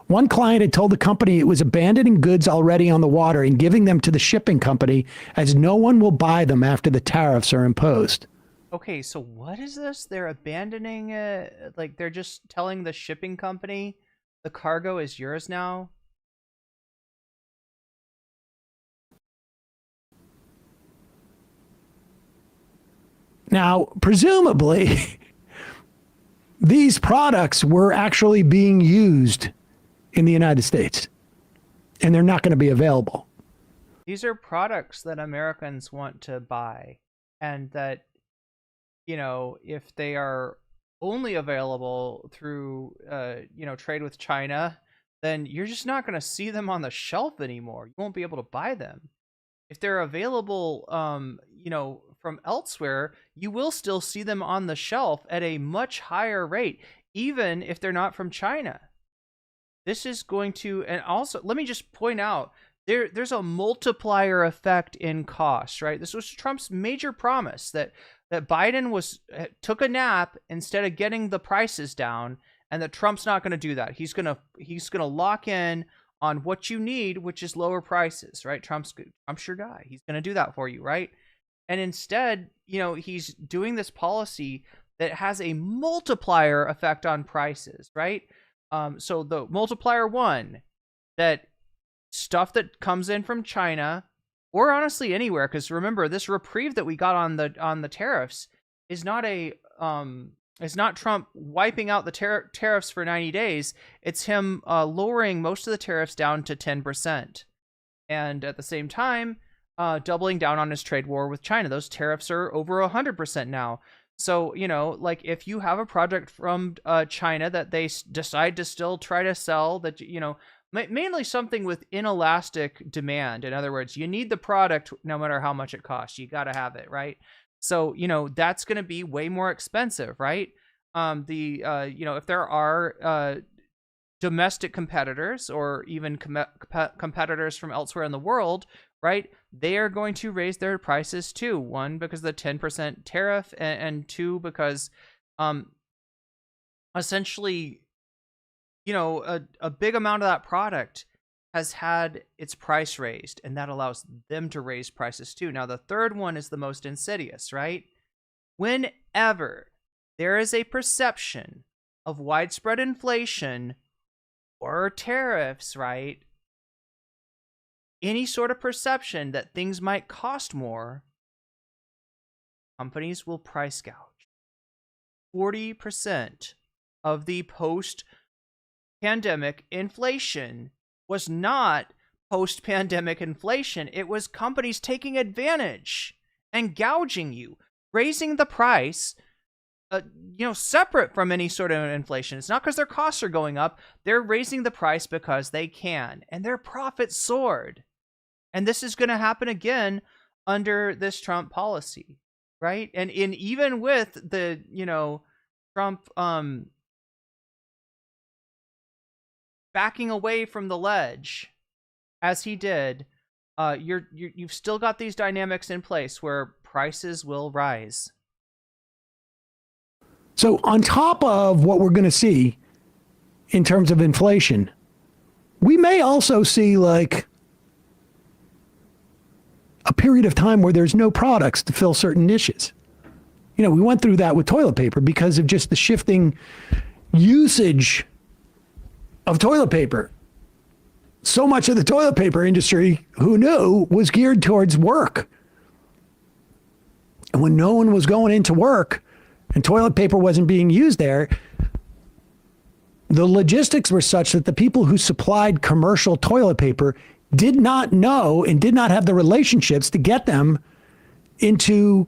One client had told the company it was abandoning goods already on the water and giving them to the shipping company as no one will buy them after the tariffs are imposed. Okay, so what is this? They're abandoning it? Like they're just telling the shipping company the cargo is yours now? Now, presumably, these products were actually being used in the United States, and they're not going to be available. These are products that Americans want to buy, and that, if they are only available through, trade with China, then you're just not going to see them on the shelf anymore. You won't be able to buy them. If they're available, from elsewhere, you will still see them on the shelf at a much higher rate, even if they're not from China. This is going to, and also, let me just point out, there's a multiplier effect in cost, right? This was Trump's major promise that Biden took a nap instead of getting the prices down, and that Trump's not going to do that. He's gonna lock in on what you need, which is lower prices, right? Trump's your guy. He's going to do that for you, right? And instead, he's doing this policy that has a multiplier effect on prices, right? So the multiplier one, that stuff that comes in from China, or honestly anywhere, because remember, this reprieve that we got on the tariffs is not Trump wiping out the tariffs for 90 days. It's him lowering most of the tariffs down to 10%, and at the same time doubling down on his trade war with China. Those tariffs are over 100% now. So, like, if you have a product from China that they decide to still try to sell, that, mainly something with inelastic demand. In other words, you need the product no matter how much it costs. You got to have it, right? So, that's going to be way more expensive, right? If there are domestic competitors, or even competitors from elsewhere in the world, right, they are going to raise their prices too. One, because of the 10% tariff, and two, because essentially, a big amount of that product has had its price raised, and that allows them to raise prices too. Now, the third one is the most insidious, right? Whenever there is a perception of widespread inflation or tariffs, right? Any sort of perception that things might cost more, companies will price gouge. 40% of the post-pandemic inflation was not post-pandemic inflation. It was companies taking advantage and gouging you, raising the price, separate from any sort of inflation. It's not because their costs are going up. They're raising the price because they can, and their profits soared. And this is going to happen again under this Trump policy, right? And even with the, Trump backing away from the ledge, as he did, you've still got these dynamics in place where prices will rise. So on top of what we're going to see in terms of inflation, we may also see like a period of time where there's no products to fill certain niches. We went through that with toilet paper because of just the shifting usage of toilet paper. So much of the toilet paper industry, who knew, was geared towards work. And when no one was going into work and toilet paper wasn't being used there, the logistics were such that the people who supplied commercial toilet paper did not know and did not have the relationships to get them into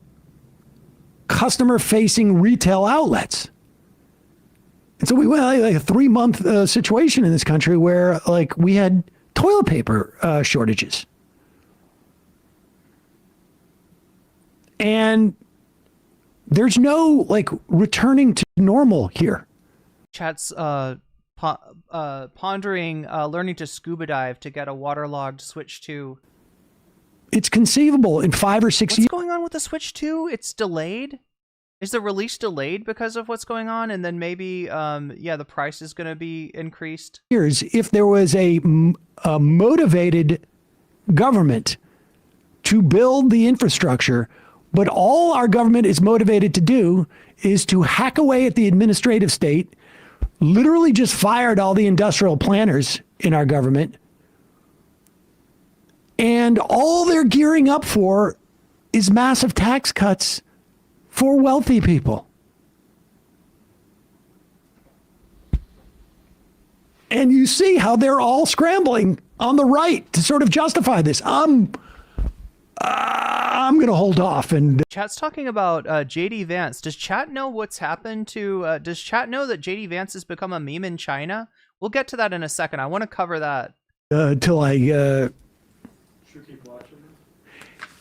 customer-facing retail outlets. And so we went like a 3-month situation in this country where like we had toilet paper shortages. And there's no like returning to normal here. Chat's pondering learning to scuba dive to get a waterlogged Switch 2. It's conceivable in 5 or 6 years. What's going on with the Switch 2? It's delayed? Is the release delayed because of what's going on? And then maybe, the price is going to be increased? If there was a motivated government to build the infrastructure, but all our government is motivated to do is to hack away at the administrative state, literally just fired all the industrial planners in our government, and all they're gearing up for is massive tax cuts for wealthy people. And you see how they're all scrambling on the right to sort of justify this. I'm going to hold off. And Chat's talking about JD Vance. Does Chat know what's happened to? Does Chat know that JD Vance has become a meme in China? We'll get to that in a second. I want to cover that. Till I. Should keep watching.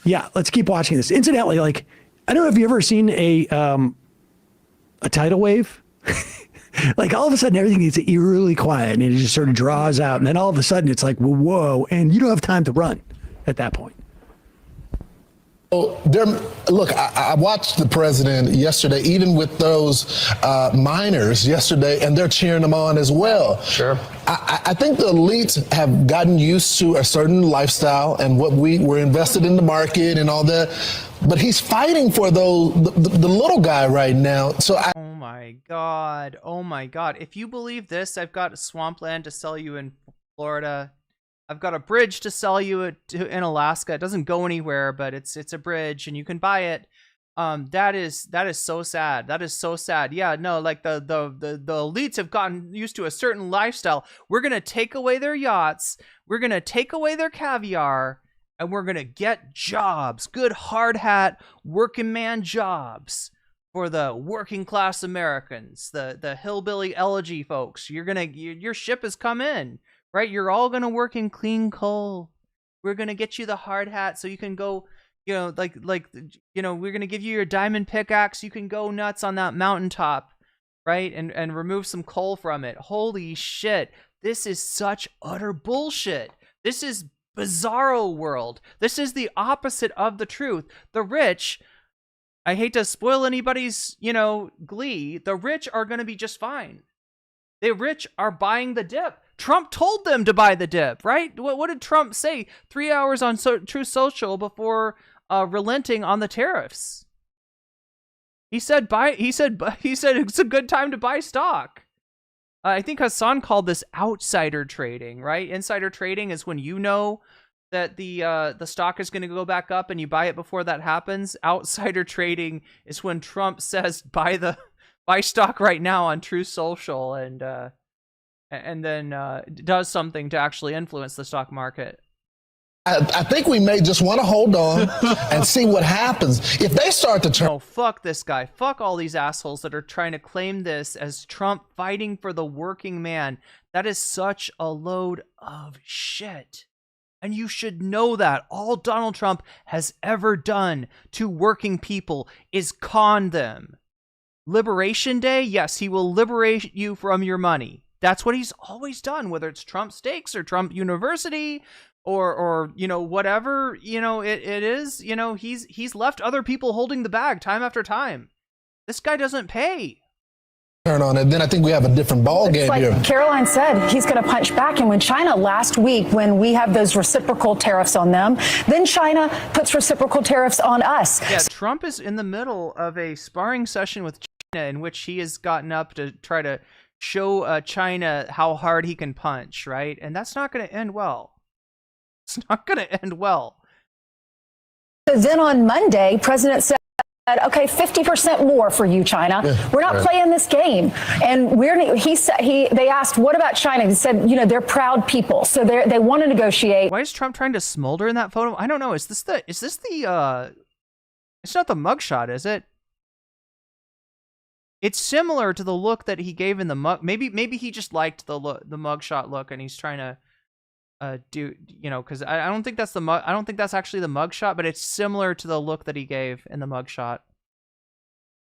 Yeah, let's keep watching this. Incidentally, like I don't know if you've ever seen a tidal wave. Like all of a sudden everything gets eerily quiet and it just sort of draws out. And then all of a sudden it's like, whoa, and you don't have time to run at that point. Oh, look, I watched the president yesterday, even with those minors yesterday, and they're cheering him on as well. Sure. I think the elites have gotten used to a certain lifestyle and what we're invested in the market and all that. But he's fighting for the little guy right now. So Oh my God. Oh my God. If you believe this, I've got swampland to sell you in Florida. I've got a bridge to sell you in Alaska. It doesn't go anywhere, but it's a bridge and you can buy it. That is so sad. That is so sad. Yeah, no, like the elites have gotten used to a certain lifestyle. We're going to take away their yachts. We're going to take away their caviar, and we're going to get jobs, good hard hat working man jobs for the working class Americans, the hillbilly elegy folks. Your ship has come in. Right, you're all gonna work in clean coal. We're gonna get you the hard hat so you can go, we're gonna give you your diamond pickaxe. You can go nuts on that mountaintop, right, and remove some coal from it. Holy shit, this is such utter bullshit. This is bizarro world. This is the opposite of the truth. The rich, I hate to spoil anybody's, glee. The rich are gonna be just fine. The rich are buying the dip. Trump told them to buy the dip, right? What did Trump say 3 hours on Truth Social before relenting on the tariffs? He said it's a good time to buy stock. I think Hasan called this outsider trading, right? Insider trading is when you know that the stock is going to go back up and you buy it before that happens. Outsider trading is when Trump says buy stock right now on Truth Social and then does something to actually influence the stock market. I think we may just want to hold on and see what happens. If they start to turn... No, fuck this guy. Fuck all these assholes that are trying to claim this as Trump fighting for the working man. That is such a load of shit. And you should know that. All Donald Trump has ever done to working people is con them. Liberation Day, yes, he will liberate you from your money. That's what he's always done, whether it's Trump Steaks or Trump University or whatever, it is, he's left other people holding the bag time after time. This guy doesn't pay. Turn on it, then I think we have a different ball game like here. Caroline said, he's going to punch back. And when China last week, when we have those reciprocal tariffs on them, then China puts reciprocal tariffs on us. Yeah, Trump is in the middle of a sparring session with China in which he has gotten up to try to show China how hard he can punch, right? And that's not going to end well. It's not going to end well. Then on Monday, President said, okay, 50% more for you, China. We're not playing this game. And they asked, what about China? He said, they're proud people. So they want to negotiate. Why is Trump trying to smolder in that photo? I don't know. Is this the it's not the mugshot, is it? It's similar to the look that he gave in the mug. Maybe he just liked the mugshot look, and he's trying to because I don't think that's I don't think that's actually the mugshot, but it's similar to the look that he gave in the mugshot.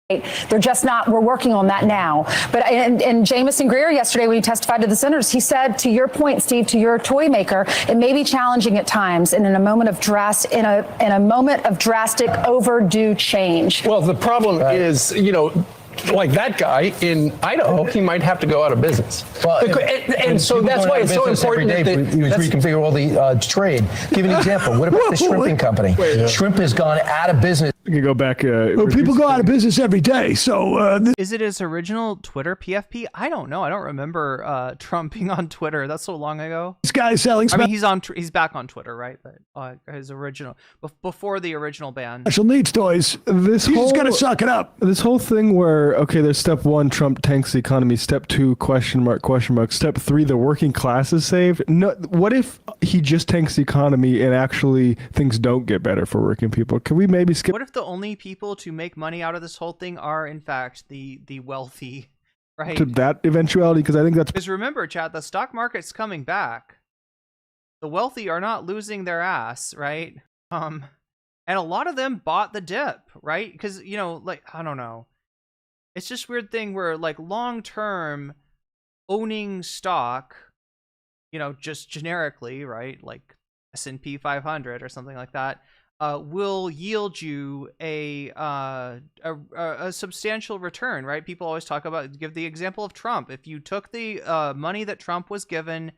They're just not. We're working on that now. But and Jamison Greer yesterday, when he testified to the senators, he said, to your point, Steve, to your toy maker, it may be challenging at times, and in a moment of drastic overdue change. Well, the problem is, like that guy in Idaho, he might have to go out of business. Well, and so that's why it's so important that you reconfigure all the trade. Give an example. What about the shrimping company? Shrimp has gone out of business. You can go back. Well, people go out of business every day. So is it his original Twitter PFP? I don't know. I don't remember Trump being on Twitter. That's so long ago. This guy's selling. I mean, he's back on Twitter, right? But his original before the original ban. Special needs toys. He's gonna suck it up. This whole thing where there's step 1, Trump tanks the economy. Step 2, question mark. Step 3, the working class is saved. No, what if he just tanks the economy and actually things don't get better for working people? Can we maybe skip? What if the only people to make money out of this whole thing are in fact the wealthy, right? To that eventuality, because I think that's... Because remember, chat, the stock market's coming back. The wealthy are not losing their ass, right? And a lot of them bought the dip, right? Because, like, I don't know. It's just weird thing where, like, long-term owning stock, just generically, right? Like S&P 500 or something like that, will yield you a substantial return, right? People always give the example of Trump. If you took the money that Trump was given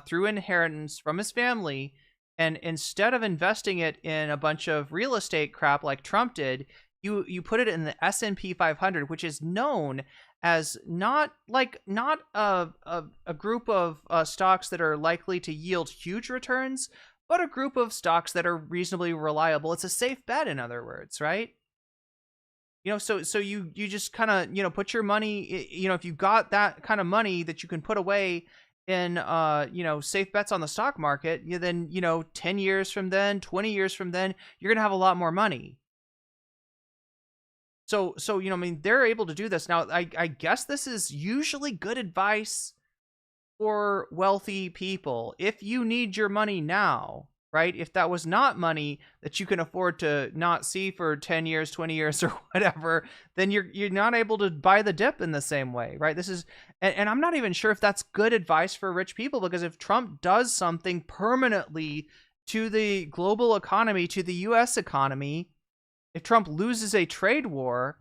through inheritance from his family, and instead of investing it in a bunch of real estate crap like Trump did, you put it in the S&P 500, which is known as not a group of stocks that are likely to yield huge returns, but a group of stocks that are reasonably reliable. It's a safe bet, in other words, right? So you just kind of, put your money, if you got that kind of money that you can put away in, safe bets on the stock market, then, 10 years from then, 20 years from then, you're going to have a lot more money. So, they're able to do this. Now, I guess this is usually good advice for wealthy people. If you need your money now, right? If that was not money that you can afford to not see for 10 years, 20 years or whatever, then you're not able to buy the dip in the same way, right? This is, and I'm not even sure if that's good advice for rich people, because if Trump does something permanently to the global economy, to the US economy, if Trump loses a trade war,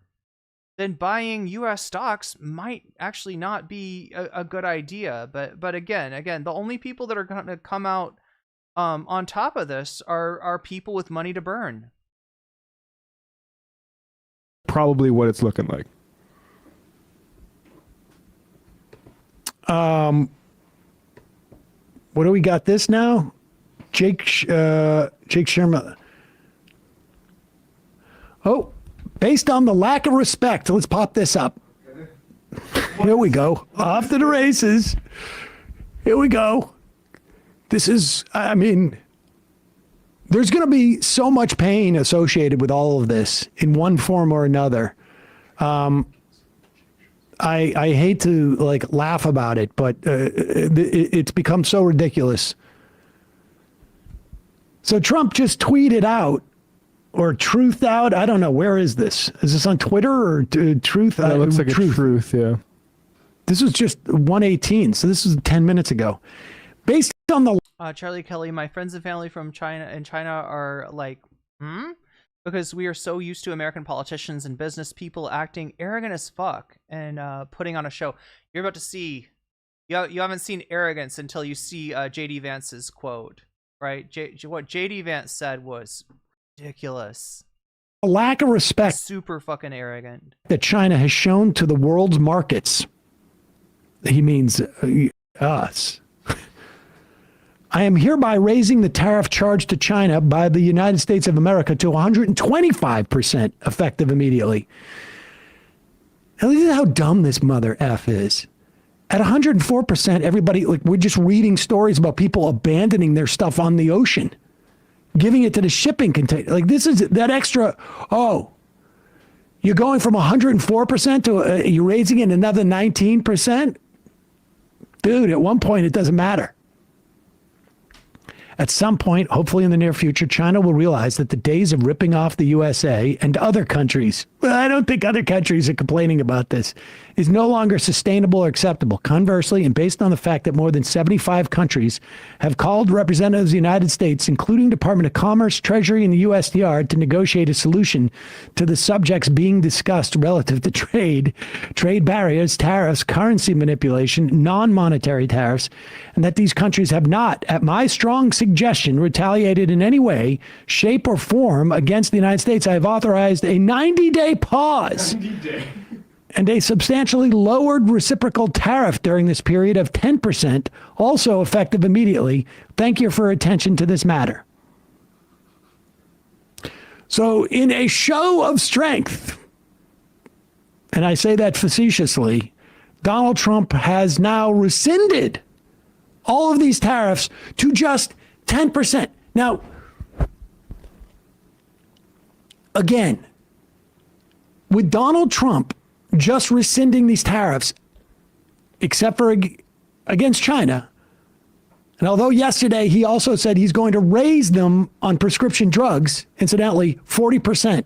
then buying U.S. stocks might actually not be a good idea. But again, the only people that are going to come out on top of this are people with money to burn. Probably what it's looking like. What do we got this now? Jake Sherman. Oh, based on the lack of respect, let's pop this up. Here we go. Off to the races. Here we go. This is, there's going to be so much pain associated with all of this in one form or another. I hate to laugh about it, but it's become so ridiculous. So Trump just tweeted out, or Truth out. I don't know. Where is this? Is this on Twitter or Truth? That looks like Truth, yeah. This was just 1:18, so this was 10 minutes ago. Based on the... Charlie Kelly, my friends and family from China are like, because we are so used to American politicians and business people acting arrogant as fuck and putting on a show. You're about to see... You haven't seen arrogance until you see J.D. Vance's quote, right? What J.D. Vance said was... ridiculous. A lack of respect. Super fucking arrogant. That China has shown to the world's markets. He means us. I am hereby raising the tariff charge to China by the United States of America to 125% effective immediately. Now, this is how dumb this mother F is. At 104%, everybody, we're just reading stories about people abandoning their stuff on the ocean, giving it to the shipping container. This is that extra, you're going from 104% to you're raising it another 19%? Dude, at one point, it doesn't matter. At some point, hopefully in the near future, China will realize that the days of ripping off the USA and other countries, well, I don't think other countries are complaining about this, is no longer sustainable or acceptable. Conversely, and based on the fact that more than 75 countries have called representatives of the United States, including Department of Commerce, Treasury, and the USTR, to negotiate a solution to the subjects being discussed relative to trade barriers, tariffs, currency manipulation, non-monetary tariffs, and that these countries have not, at my strong suggestion, retaliated in any way, shape, or form against the United States, I have authorized a 90-day pause and a substantially lowered reciprocal tariff during this period of 10%, also effective immediately. Thank you for your attention to this matter. So in a show of strength, and I say that facetiously, Donald Trump has now rescinded all of these tariffs to just 10%. Now, again, with Donald Trump just rescinding these tariffs, except for against China, And although yesterday he also said he's going to raise them on prescription drugs, incidentally, 40%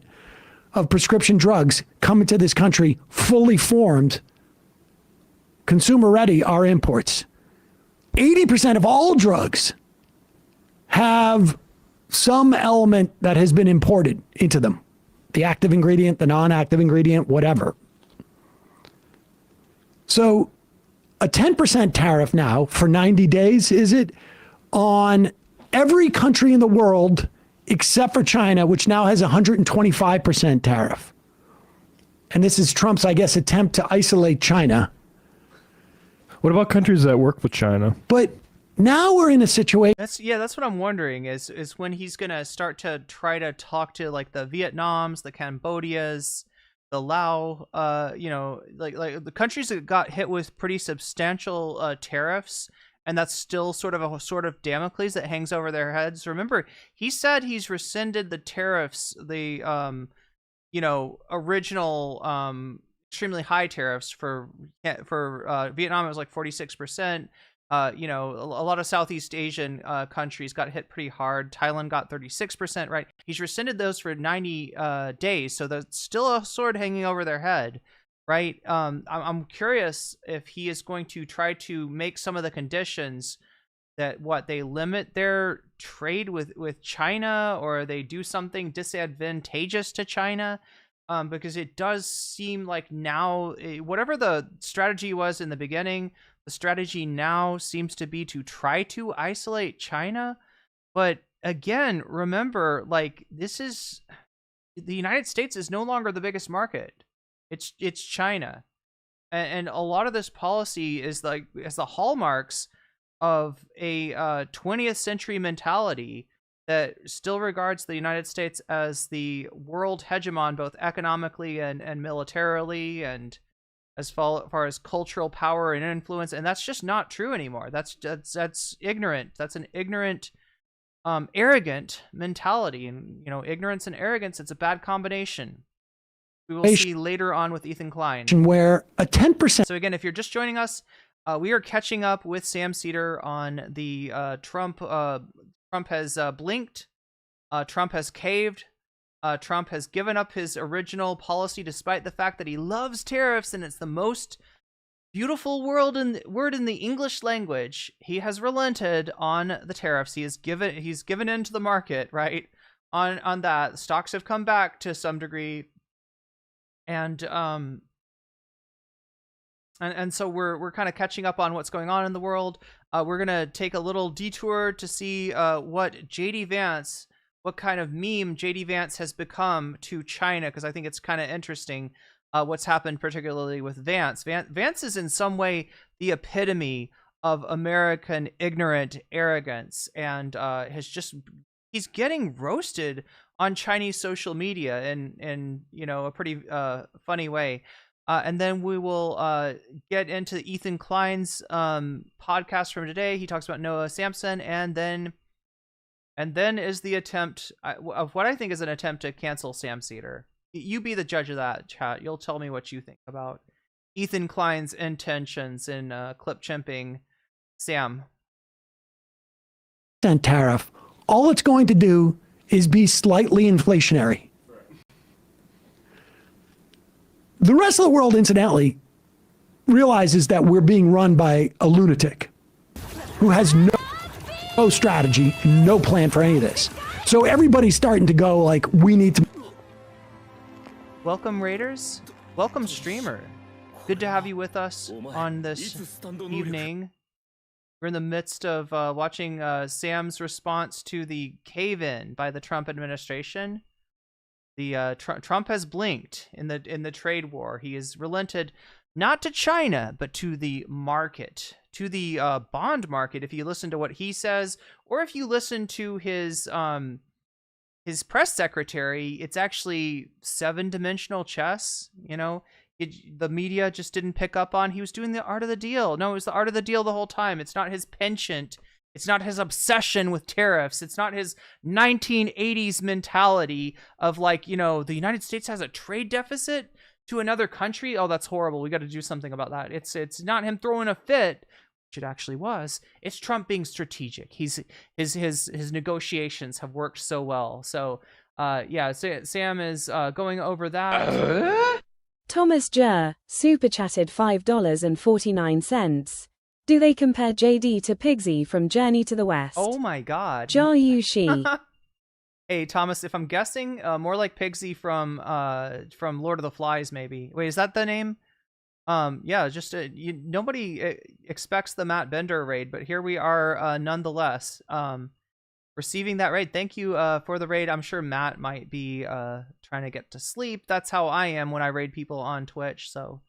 of prescription drugs come into this country fully formed, consumer ready, are imports. 80% of all drugs have some element that has been imported into them. The active ingredient, the non-active ingredient, whatever. So a 10% tariff now for 90 days, is it, on every country in the world except for China, which now has a 125% tariff. And this is Trump's, I guess, attempt to isolate China. What about countries that work with China? But now we're in a situation. That's what I'm wondering is when he's gonna start to try to talk to like the Vietnams, the Cambodias, the Lao, like the countries that got hit with pretty substantial tariffs, and that's still sort of a Damocles that hangs over their heads. Remember, he said he's rescinded the tariffs, the original extremely high tariffs for Vietnam. It was like 46%. A lot of Southeast Asian countries got hit pretty hard. Thailand got 36%, right? He's rescinded those for 90 days, so there's still a sword hanging over their head, right? I'm curious if he is going to try to make some of the conditions that they limit their trade with China, or they do something disadvantageous to China, because it does seem like now, whatever the strategy was in the beginning, the strategy now seems to be to try to isolate China. But again, remember, like, the United States is no longer the biggest market. It's China. And a lot of this policy is like as the hallmarks of a 20th century mentality that still regards the United States as the world hegemon, both economically and militarily, and as far as cultural power and influence. And that's just not true anymore. That's ignorant. That's an ignorant, arrogant mentality. And ignorance and arrogance, it's a bad combination. We will see later on with Ethan Klein, where a 10%. So again, if you're just joining us, we are catching up with Sam Seder on the Trump. Trump has blinked. Trump has caved. Trump has given up his original policy, despite the fact that he loves tariffs and it's the most beautiful word in the English language. He has relented on the tariffs. He's given in to the market, right? On that, stocks have come back to some degree, and so we're kind of catching up on what's going on in the world. We're gonna take a little detour to see what kind of meme JD Vance has become to China, because I think it's kind of interesting what's happened, particularly with Vance. Vance is in some way the epitome of American ignorant arrogance, and he's getting roasted on Chinese social media in a pretty funny way. And then we will get into Ethan Klein's podcast from today. He talks about Noah Samson, and then is the attempt of what I think is an attempt to cancel Sam Seder. You be the judge of that, chat. You'll tell me what you think about Ethan Klein's intentions in clip chimping Sam. Tariff. All it's going to do is be slightly inflationary. The rest of the world, incidentally, realizes that we're being run by a lunatic who has no strategy, no plan for any of this. So everybody's starting to go like, we need to. Welcome, Raiders. Welcome, streamer. Good to have you with us on this evening. We're in the midst of watching Sam's response to the cave-in by the Trump administration. The Trump has blinked in the trade war. He has relented not to China, but to the market, to the bond market. If you listen to what he says, or if you listen to his press secretary, it's actually 7-dimensional chess. The media just didn't pick up on. He was doing the art of the deal. No, it was the art of the deal the whole time. It's not his penchant. It's not his obsession with tariffs. It's not his 1980s mentality of like, the United States has a trade deficit to another country. Oh, that's horrible. We got to do something about that. It's not him throwing a fit. it actually was. It's Trump being strategic. His negotiations have worked so well. So yeah, Sam is going over that. Thomas Jur, super chatted $5.49. Do they compare JD to Pigsy from Journey to the West? Oh my God. Jia Yu Shi. Hey Thomas, if I'm guessing, more like Pigsy from Lord of the Flies, maybe. Wait, is that the name? Yeah, just nobody expects the Matt Bender raid, but here we are nonetheless. Receiving that raid. Thank you for the raid. I'm sure Matt might be trying to get to sleep. That's how I am when I raid people on Twitch. So,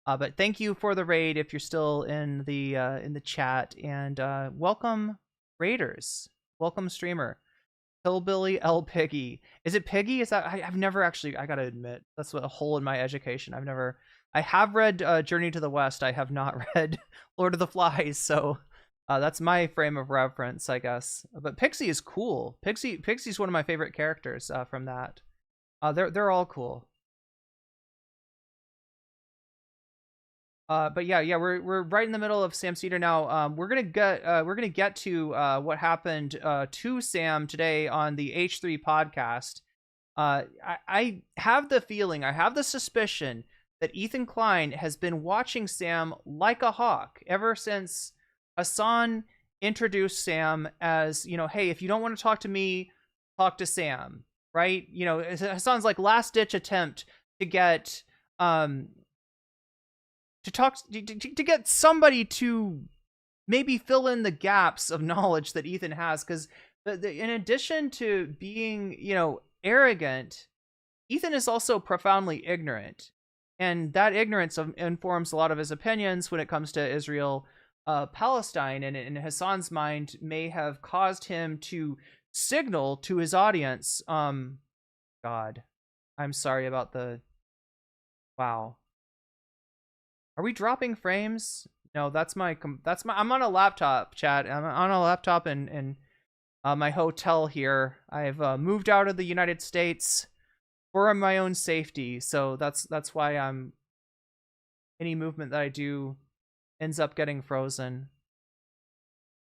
but thank you for the raid if you're still in the chat, and welcome raiders. Welcome streamer. Hillbilly L Piggy. Is it Piggy? Is that I've never actually, I gotta admit, that's a hole in my education. I have read Journey to the West. I have not read Lord of the Flies, so that's my frame of reference, I guess. But Pixie is cool. Pixie's one of my favorite characters from that. They're all cool. But yeah, we're right in the middle of Sam Seder now. We're gonna get to what happened to Sam today on the H3 podcast. I have the feeling, I have the suspicion that Ethan Klein has been watching Sam like a hawk ever since Hasan introduced Sam as, you know, hey, if you don't want to talk to me, talk to Sam, right? You know, Hasan's like last ditch attempt to get to get somebody to maybe fill in the gaps of knowledge that Ethan has, because in addition to being, you know, arrogant, Ethan is also profoundly ignorant, and that ignorance informs a lot of his opinions when it comes to Israel, Palestine, and in Hasan's mind may have caused him to signal to his audience, God, I'm sorry about the, wow. Are we dropping frames? No, that's my, I'm on a laptop, chat. I'm on a laptop in my hotel here. I've moved out of the United States for my own safety. So that's why any movement that I do ends up getting frozen.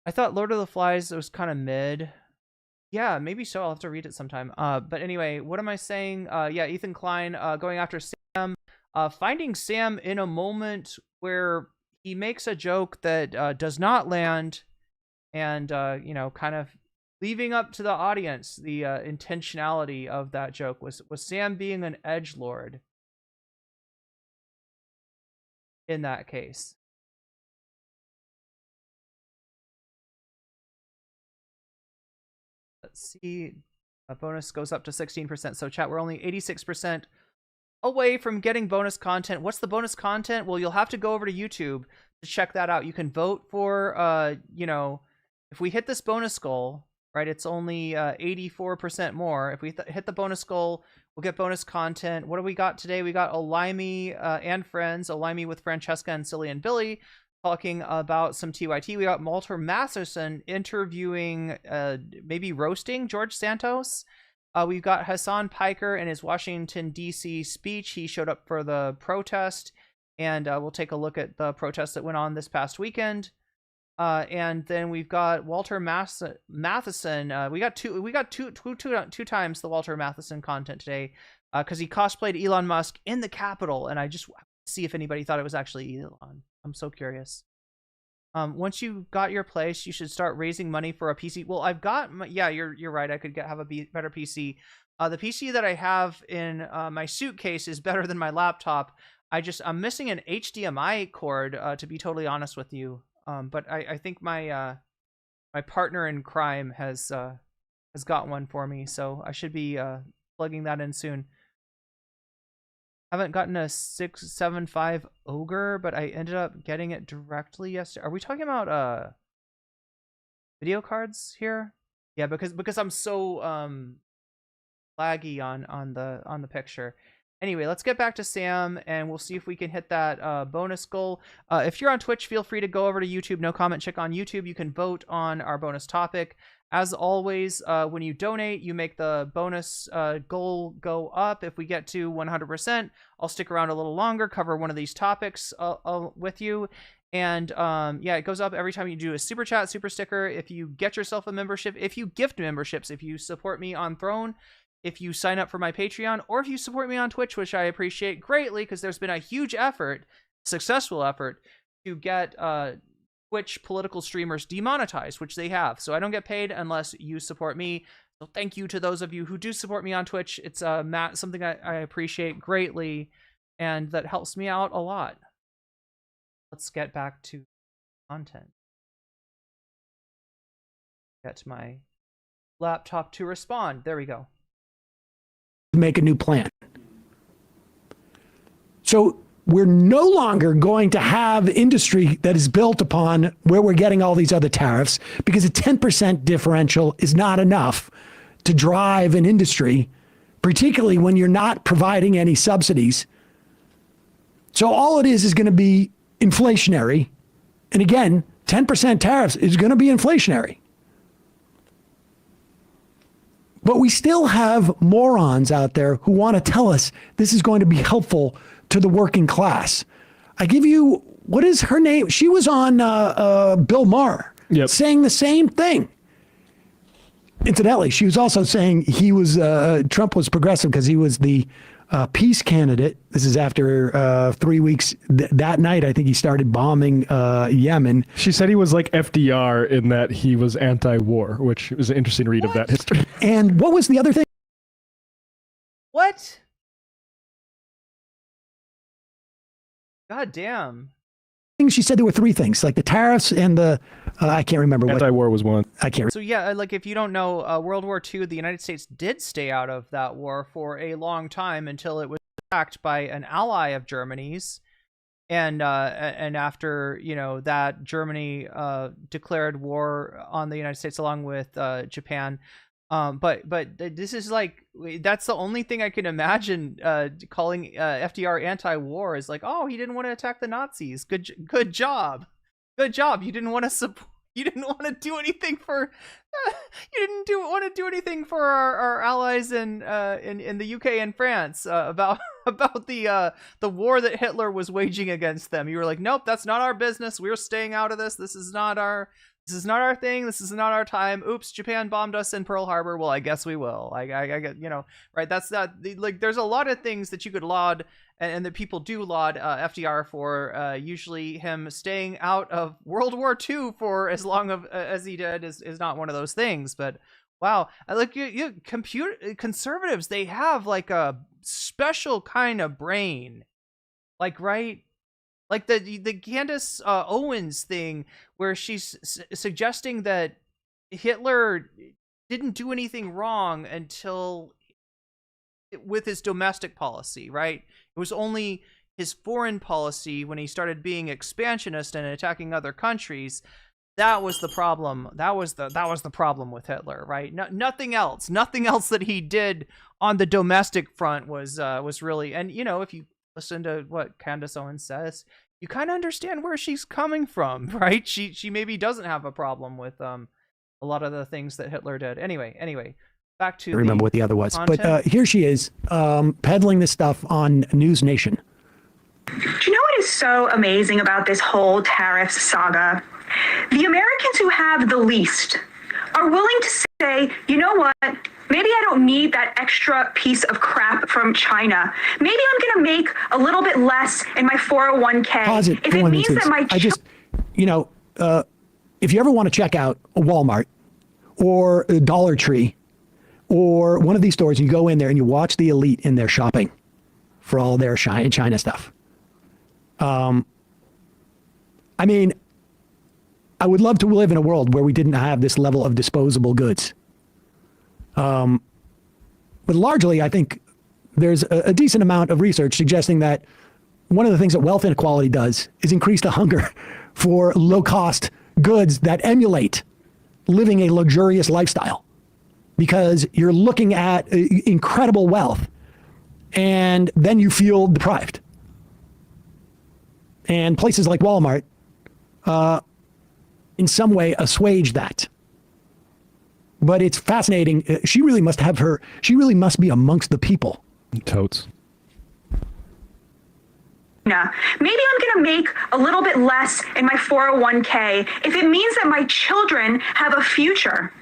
I thought Lord of the Flies was kind of mid. Yeah, maybe so. I'll have to read it sometime. But anyway, what am I saying? Yeah, Ethan Klein going after Sam. Finding Sam in a moment where he makes a joke that does not land, and you know, kind of leaving up to the audience the intentionality of that joke. Was Sam being an edgelord in that case? Let's see. A bonus goes up to 16%. So chat, we're only 86% away from getting bonus content. What's the bonus content? Well, you'll have to go over to YouTube to check that out. You can vote for, you know, if we hit this bonus goal, right, it's only 84% more. If we hit the bonus goal, we'll get bonus content. What do we got today? We got Olimey and friends, Olimey with Francesca and Silly and Billy, talking about some TYT. We got Walter Masterson interviewing, maybe roasting George Santos. We've got Hasan Piker in his Washington, D.C. speech. He showed up for the protest, and we'll take a look at the protest that went on this past weekend. And then we've got Walter Matheson. We got two times the Walter Matheson content today, because he cosplayed Elon Musk in the Capitol, and I just see if anybody thought it was actually Elon. I'm so curious. Once you got your place, you should start raising money for a PC. Well, I've got yeah, you're right. I could have a better PC. The PC that I have in my suitcase is better than my laptop. I'm missing an HDMI cord, to be totally honest with you. But I think my my partner in crime has got one for me, so I should be plugging that in soon. Haven't gotten a 675 Ogre, but I ended up getting it directly yesterday. Are we talking about video cards here? Yeah, because I'm so laggy on the picture. Anyway, let's get back to Sam, and we'll see if we can hit that bonus goal. If you're on Twitch, feel free to go over to YouTube. No Comment Chick on YouTube. You can vote on our bonus topic. As always, when you donate, you make the bonus goal go up. If we get to 100%, I'll stick around a little longer, cover one of these topics with you. And yeah, it goes up every time you do a super chat, super sticker. If you get yourself a membership, if you gift memberships, if you support me on Throne, if you sign up for my Patreon, or if you support me on Twitch, which I appreciate greatly because there's been a huge effort, successful effort, to get Twitch political streamers demonetized, which they have. So I don't get paid unless you support me. So thank you to those of you who do support me on Twitch. It's something I appreciate greatly, and that helps me out a lot. Let's get back to content. Get my laptop to respond. There we go. Make a new plan. So we're no longer going to have industry that is built upon where we're getting all these other tariffs, because a 10% differential is not enough to drive an industry, particularly when you're not providing any subsidies. So all it is going to be inflationary. And again, 10% tariffs is going to be inflationary. But we still have morons out there who want to tell us this is going to be helpful to the working class. I give you, what is her name? She was on Bill Maher, saying the same thing. Incidentally, she was also saying he was Trump was progressive because he was the peace candidate. This is after 3 weeks. That night, I think he started bombing Yemen. She said he was like FDR in that he was anti-war, which was an interesting read of that history. And what was the other thing? What? God damn. She said there were three things, like the tariffs and the, I can't remember what. Anti-war was one. I can't. So yeah, like if you don't know, World War II, the United States did stay out of that war for a long time until it was attacked by an ally of Germany's. And after, you know, that Germany declared war on the United States along with Japan. But this is like, that's the only thing I can imagine calling FDR anti-war is like, oh, he didn't want to attack the Nazis. Good job. You didn't want to support. You didn't want to do anything for. You didn't want to do anything for our allies in the UK and France about the war that Hitler was waging against them. You were like, nope, that's not our business. We're staying out of this. This is not our thing. This is not our time. Oops, Japan bombed us in Pearl Harbor. Well, I guess we will. I get, you know, right. That's not like, there's a lot of things that you could laud and that people do laud FDR for. Usually him staying out of World War II for as long as he did is not one of those things. But wow, like conservatives, they have like a special kind of brain, like, right? Like the Candace Owens thing, where she's suggesting that Hitler didn't do anything wrong until with his domestic policy, right? It was only his foreign policy when he started being expansionist and attacking other countries. That was the problem. That was the problem with Hitler, right? Nothing else that he did on the domestic front was really. And you know, if you listen to what Candace Owens says, you kind of understand where she's coming from, right? She maybe doesn't have a problem with a lot of the things that Hitler did. Anyway, back to, I remember what the other was, content. But here she is peddling this stuff on News Nation. Do you know what is so amazing about this whole tariffs saga? The Americans who have the least are willing to say, you know what? Maybe I don't need that extra piece of crap from China. Maybe I'm going to make a little bit less in my 401k. Pause it if for it 1 means minute, that my I just, you know, if you ever want to check out a Walmart or a Dollar Tree or one of these stores, and you go in there and you watch the elite in their shopping for all their China stuff. I mean, I would love to live in a world where we didn't have this level of disposable goods. But largely, I think there's a decent amount of research suggesting that one of the things that wealth inequality does is increase the hunger for low-cost goods that emulate living a luxurious lifestyle, because you're looking at incredible wealth and then you feel deprived. And places like Walmart, in some way, assuage that. But it's fascinating. She really must be amongst the people. Totes. Maybe I'm going to make a little bit less in my 401k if it means that my children have a future.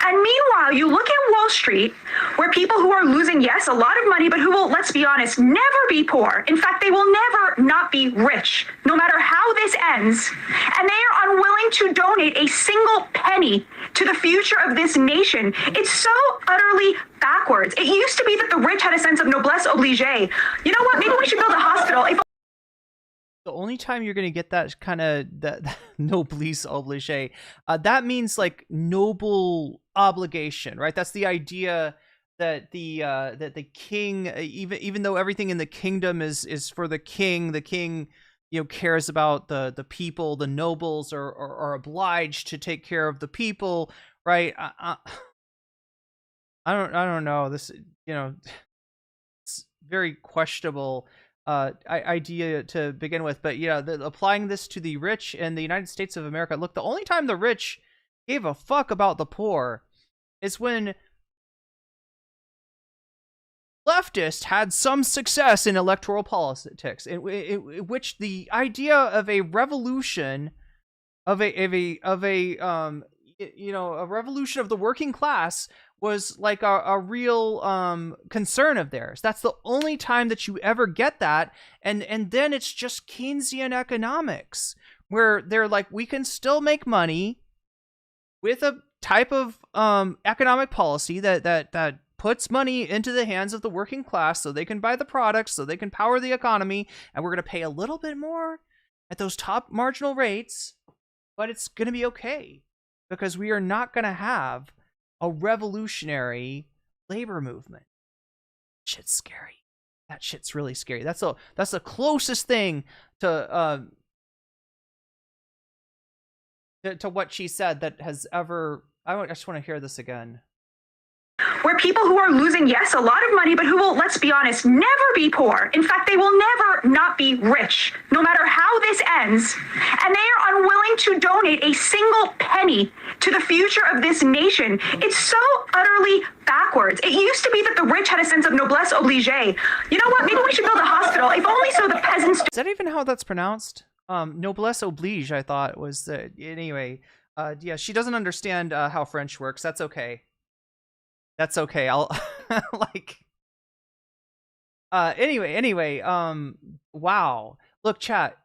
And meanwhile, you look at Wall Street, where people who are losing, yes, a lot of money, but who will, let's be honest, never be poor. In fact, they will never not be rich, no matter how this ends. And they are unwilling to donate a single penny to the future of this nation. It's so utterly backwards. It used to be that the rich had a sense of noblesse oblige. You know what? Maybe we should build a hospital. The only time you're going to get that kind of that noblesse oblige, that means like noble obligation, right? That's the idea that the king, even though everything in the kingdom is for the king, cares about the people. The nobles are obliged to take care of the people, right? I don't know. This, it's very questionable idea to begin with, but applying this to the rich in the United States of America. Look, the only time the rich gave a fuck about the poor is when leftists had some success in electoral politics, in which the idea of a revolution of a revolution of the working class was like a real concern of theirs. That's the only time that you ever get that, and then it's just Keynesian economics, where they're like, we can still make money with a type of economic policy that puts money into the hands of the working class so they can buy the products, so they can power the economy, and we're going to pay a little bit more at those top marginal rates, but it's going to be okay because we are not going to have a revolutionary labor movement. Shit's scary. That shit's really scary. That's the closest thing to what she said that has ever. I just want to hear this again. Where people who are losing, yes, a lot of money, but who will, let's be honest, never be poor. In fact, they will never not be rich, no matter how this ends. And they are unwilling to donate a single penny to the future of this nation. It's so utterly backwards. It used to be that the rich had a sense of noblesse oblige. You know what? Maybe we should build a hospital, if only so the peasants. Is that even how that's pronounced? Noblesse oblige, I thought was the. Anyway, yeah, she doesn't understand how French works. That's okay. That's okay. I'll like. Anyway. Wow. Look, chat.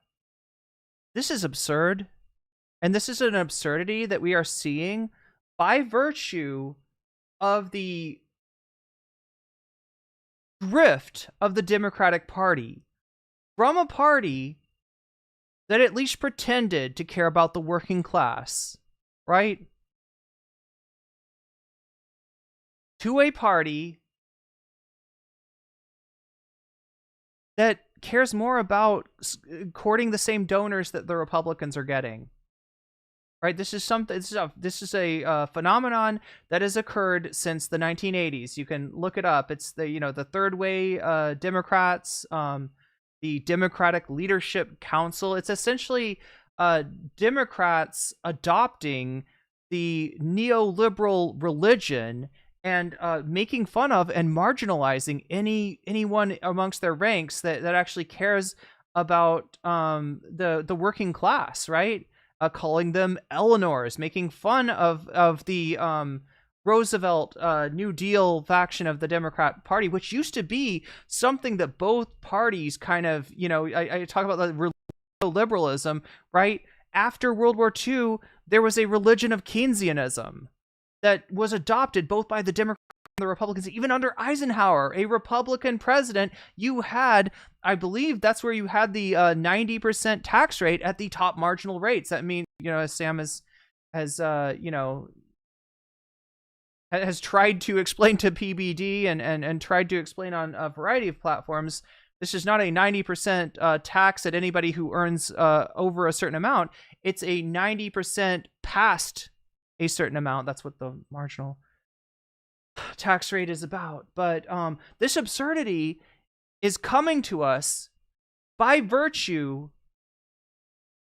This is absurd, and this is an absurdity that we are seeing by virtue of the drift of the Democratic Party from a party that at least pretended to care about the working class, right? To a party that cares more about courting the same donors that the Republicans are getting. Right? This is something. This is a phenomenon that has occurred since the 1980s. You can look it up. It's the third way Democrats, the Democratic Leadership Council. It's essentially Democrats adopting the neoliberal religion and making fun of and marginalizing anyone amongst their ranks that actually cares about the working class, right? Calling them Eleanors, making fun of the Roosevelt New Deal faction of the Democrat Party, which used to be something that both parties kind of, I talk about the liberalism, right? After World War II, there was a religion of Keynesianism that was adopted both by the Democrats and the Republicans. Even under Eisenhower, a Republican president, you had, I believe that's where you had the 90% tax rate at the top marginal rates. That means, as Sam has tried to explain to PBD and tried to explain on a variety of platforms, this is not a 90% tax at anybody who earns over a certain amount. It's a 90% past a certain amount. That's what the marginal tax rate is about. But this absurdity is coming to us by virtue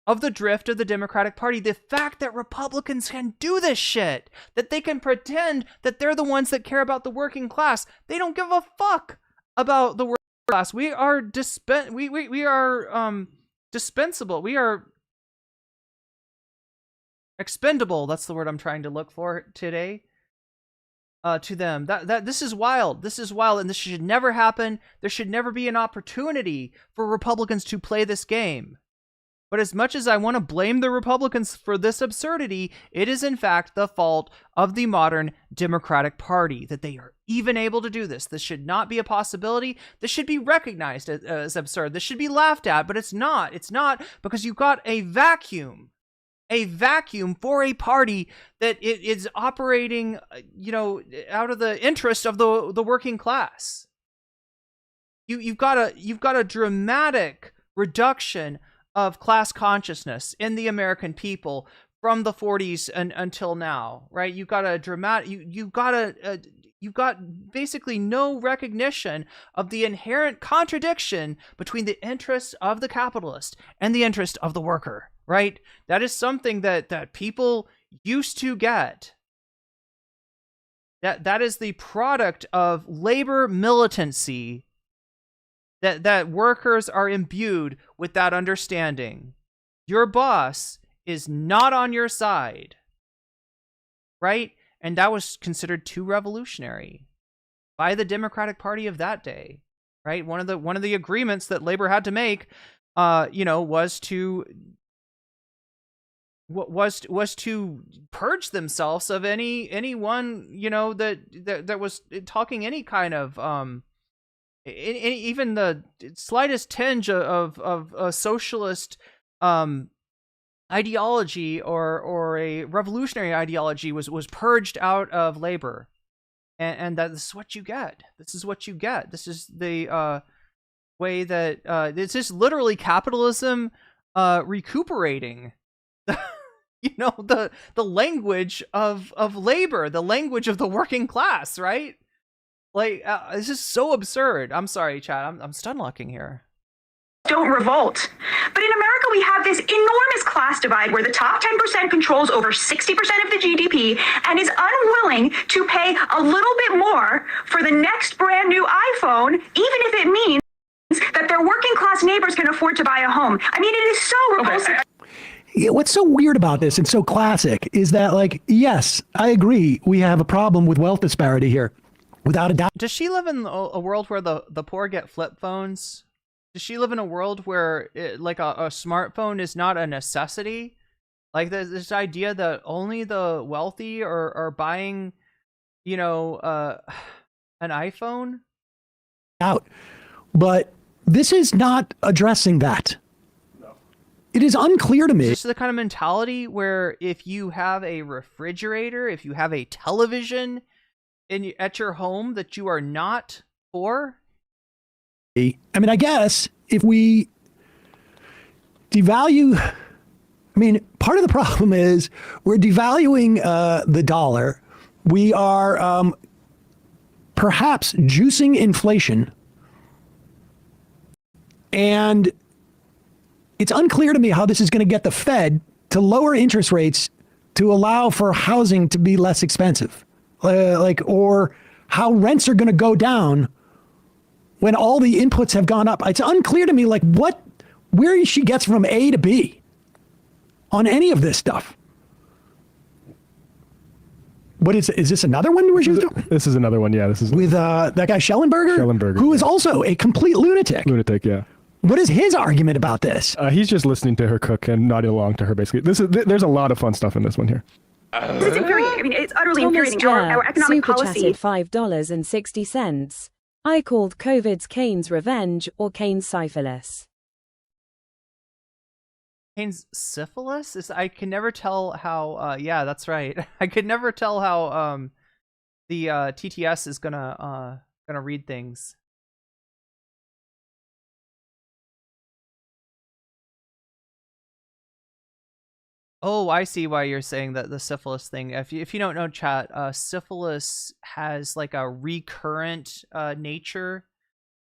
of the drift of the Democratic Party. The fact that Republicans can do this shit, that they can pretend that they're the ones that care about the working class. They don't give a fuck about the working class. We are we are dispensable. We are expendable. That's the word I'm trying to look for today. To them, that this is wild. This is wild, and this should never happen. There should never be an opportunity for Republicans to play this game. But as much as I want to blame the Republicans for this absurdity, it is in fact the fault of the modern Democratic Party that they are even able to do this. This should not be a possibility. This should be recognized as absurd. This should be laughed at, but it's not. It's not, because you've got a vacuum for a party that it is operating, out of the interest of the working class. You've got a dramatic reduction of class consciousness in the American people from the 40s until now, right? You've got a dramatic, you've got basically no recognition of the inherent contradiction between the interests of the capitalist and the interest of the worker, right? That is something that people used to get. That is the product of labor militancy, that workers are imbued with that understanding. Your boss is not on your side, right? And that was considered too revolutionary by the Democratic Party of that day, right? One of the agreements that labor had to make, was to purge themselves of anyone, that was talking any kind of even the slightest tinge of a socialist ideology or a revolutionary ideology was purged out of labor, and this is what you get. This is what you get. This is the way that it's just literally capitalism recuperating the language of labor, the language of the working class, right? Like, this is so absurd. I'm sorry, Chad. I'm stun locking here. Don't revolt. But in America, we have this enormous class divide where the top 10% controls over 60% of the GDP and is unwilling to pay a little bit more for the next brand new iPhone, even if it means that their working class neighbors can afford to buy a home. I mean, it is so repulsive. Yeah, what's so weird about this and so classic is that, like, yes, I agree, we have a problem with wealth disparity here, without a doubt. Does she live in a world where the poor get flip phones? Does she live in a world where a smartphone is not a necessity? Like, there's this idea that only the wealthy are buying, an iPhone? But this is not addressing that. It is unclear to me. Is this the kind of mentality where if you have a refrigerator, if you have a television at your home, that you are not poor? I mean, I guess if we devalue, part of the problem is we're devaluing the dollar. We are perhaps juicing inflation. And it's unclear to me how this is going to get the Fed to lower interest rates to allow for housing to be less expensive, or how rents are going to go down when all the inputs have gone up. It's unclear to me, where she gets from A to B on any of this stuff. What is this another one where she was doing? This is another one, yeah. This is with that guy Schellenberger, who is also a complete lunatic. Lunatic, yeah. What is his argument about this? He's just listening to her cook and nodding along to her, basically. There's a lot of fun stuff in this one here. It's infuriating. I mean, it's utterly infuriating. Our economic super policy. Chatted $5.60. I called COVID's Keynes revenge or Keynes syphilis. Keynes syphilis? I can never tell how. Yeah, that's right. I could never tell how the TTS is gonna read things. Oh, I see why you're saying that the syphilis thing. If you don't know, chat, syphilis has like a recurrent nature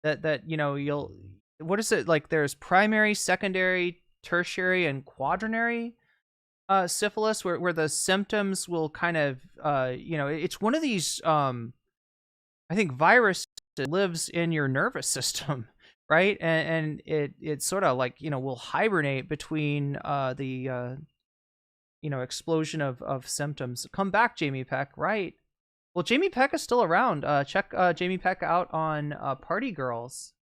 that you'll. What is it like? There's primary, secondary, tertiary, and quaternary syphilis, where the symptoms will kind of it's one of these I think virus that lives in your nervous system. right? And it sort of like, will hibernate between the explosion of symptoms. Come back, Jamie Peck, right? Well, Jamie Peck is still around. Check Jamie Peck out on Party Girls.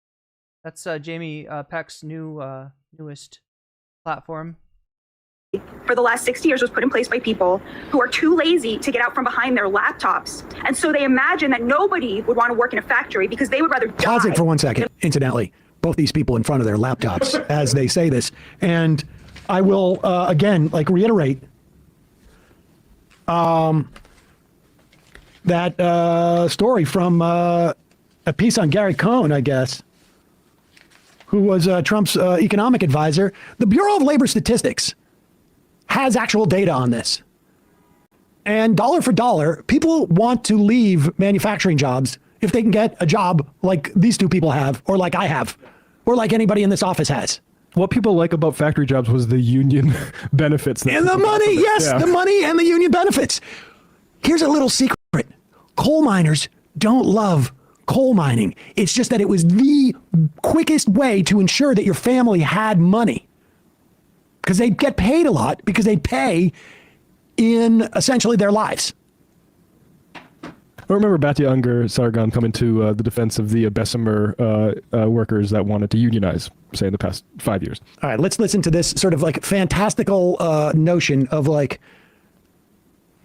That's Jamie Peck's newest platform. For the last 60 years was put in place by people who are too lazy to get out from behind their laptops. And so they imagine that nobody would want to work in a factory because they would rather die. Pause it for 1 second. Incidentally, both these people in front of their laptops as they say this. And I will, again, reiterate that story from a piece on Gary Cohn, I guess, who was Trump's economic advisor. The Bureau of Labor Statistics has actual data on this. And dollar for dollar, people want to leave manufacturing jobs if they can get a job like these two people have, or like I have, or like anybody in this office has. What people like about factory jobs was the union benefits. And the money, yes, the money and the union benefits. Here's a little secret. Coal miners don't love coal mining. It's just that it was the quickest way to ensure that your family had money. Because they get paid a lot, because they pay in essentially their lives. I remember Batya Unger Sargon coming to the defense of the Bessemer workers that wanted to unionize, say, in the past 5 years. All right, let's listen to this sort of fantastical notion of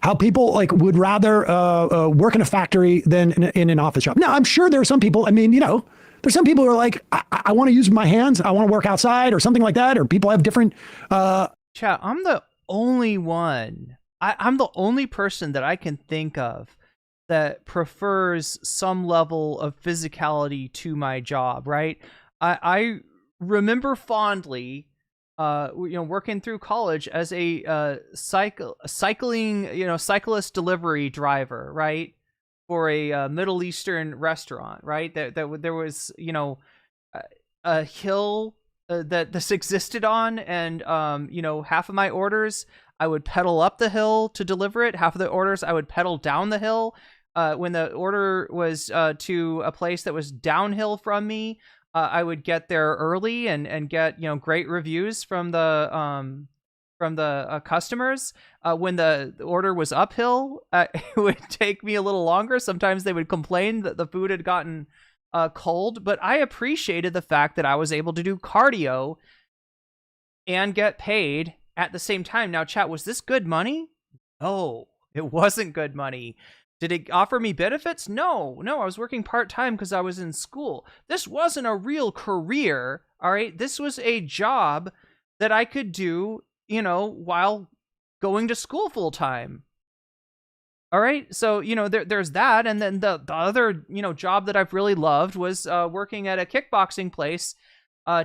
how people would rather work in a factory than in an office job. Now, I'm sure there are some people, there's some people who are like, I want to use my hands, I want to work outside or something like that, or people have different... Chat, I'm the only one. I'm the only person that I can think of that prefers some level of physicality to my job, right? I remember fondly, working through college as a cyclist delivery driver, right? For a Middle Eastern restaurant, right? There was, a hill that this existed on, and half of my orders I would pedal up the hill to deliver it. Half of the orders I would pedal down the hill. When the order was to a place that was downhill from me, I would get there early and get great reviews from the customers. When the order was uphill, it would take me a little longer. Sometimes they would complain that the food had gotten cold, but I appreciated the fact that I was able to do cardio and get paid at the same time. Now, chat, was this good money? No, it wasn't good money. Did it offer me benefits? No, I was working part-time because I was in school. This wasn't a real career, all right? This was a job that I could do, while going to school full-time. All right, so, there's that. And then the other, job that I've really loved was working at a kickboxing place,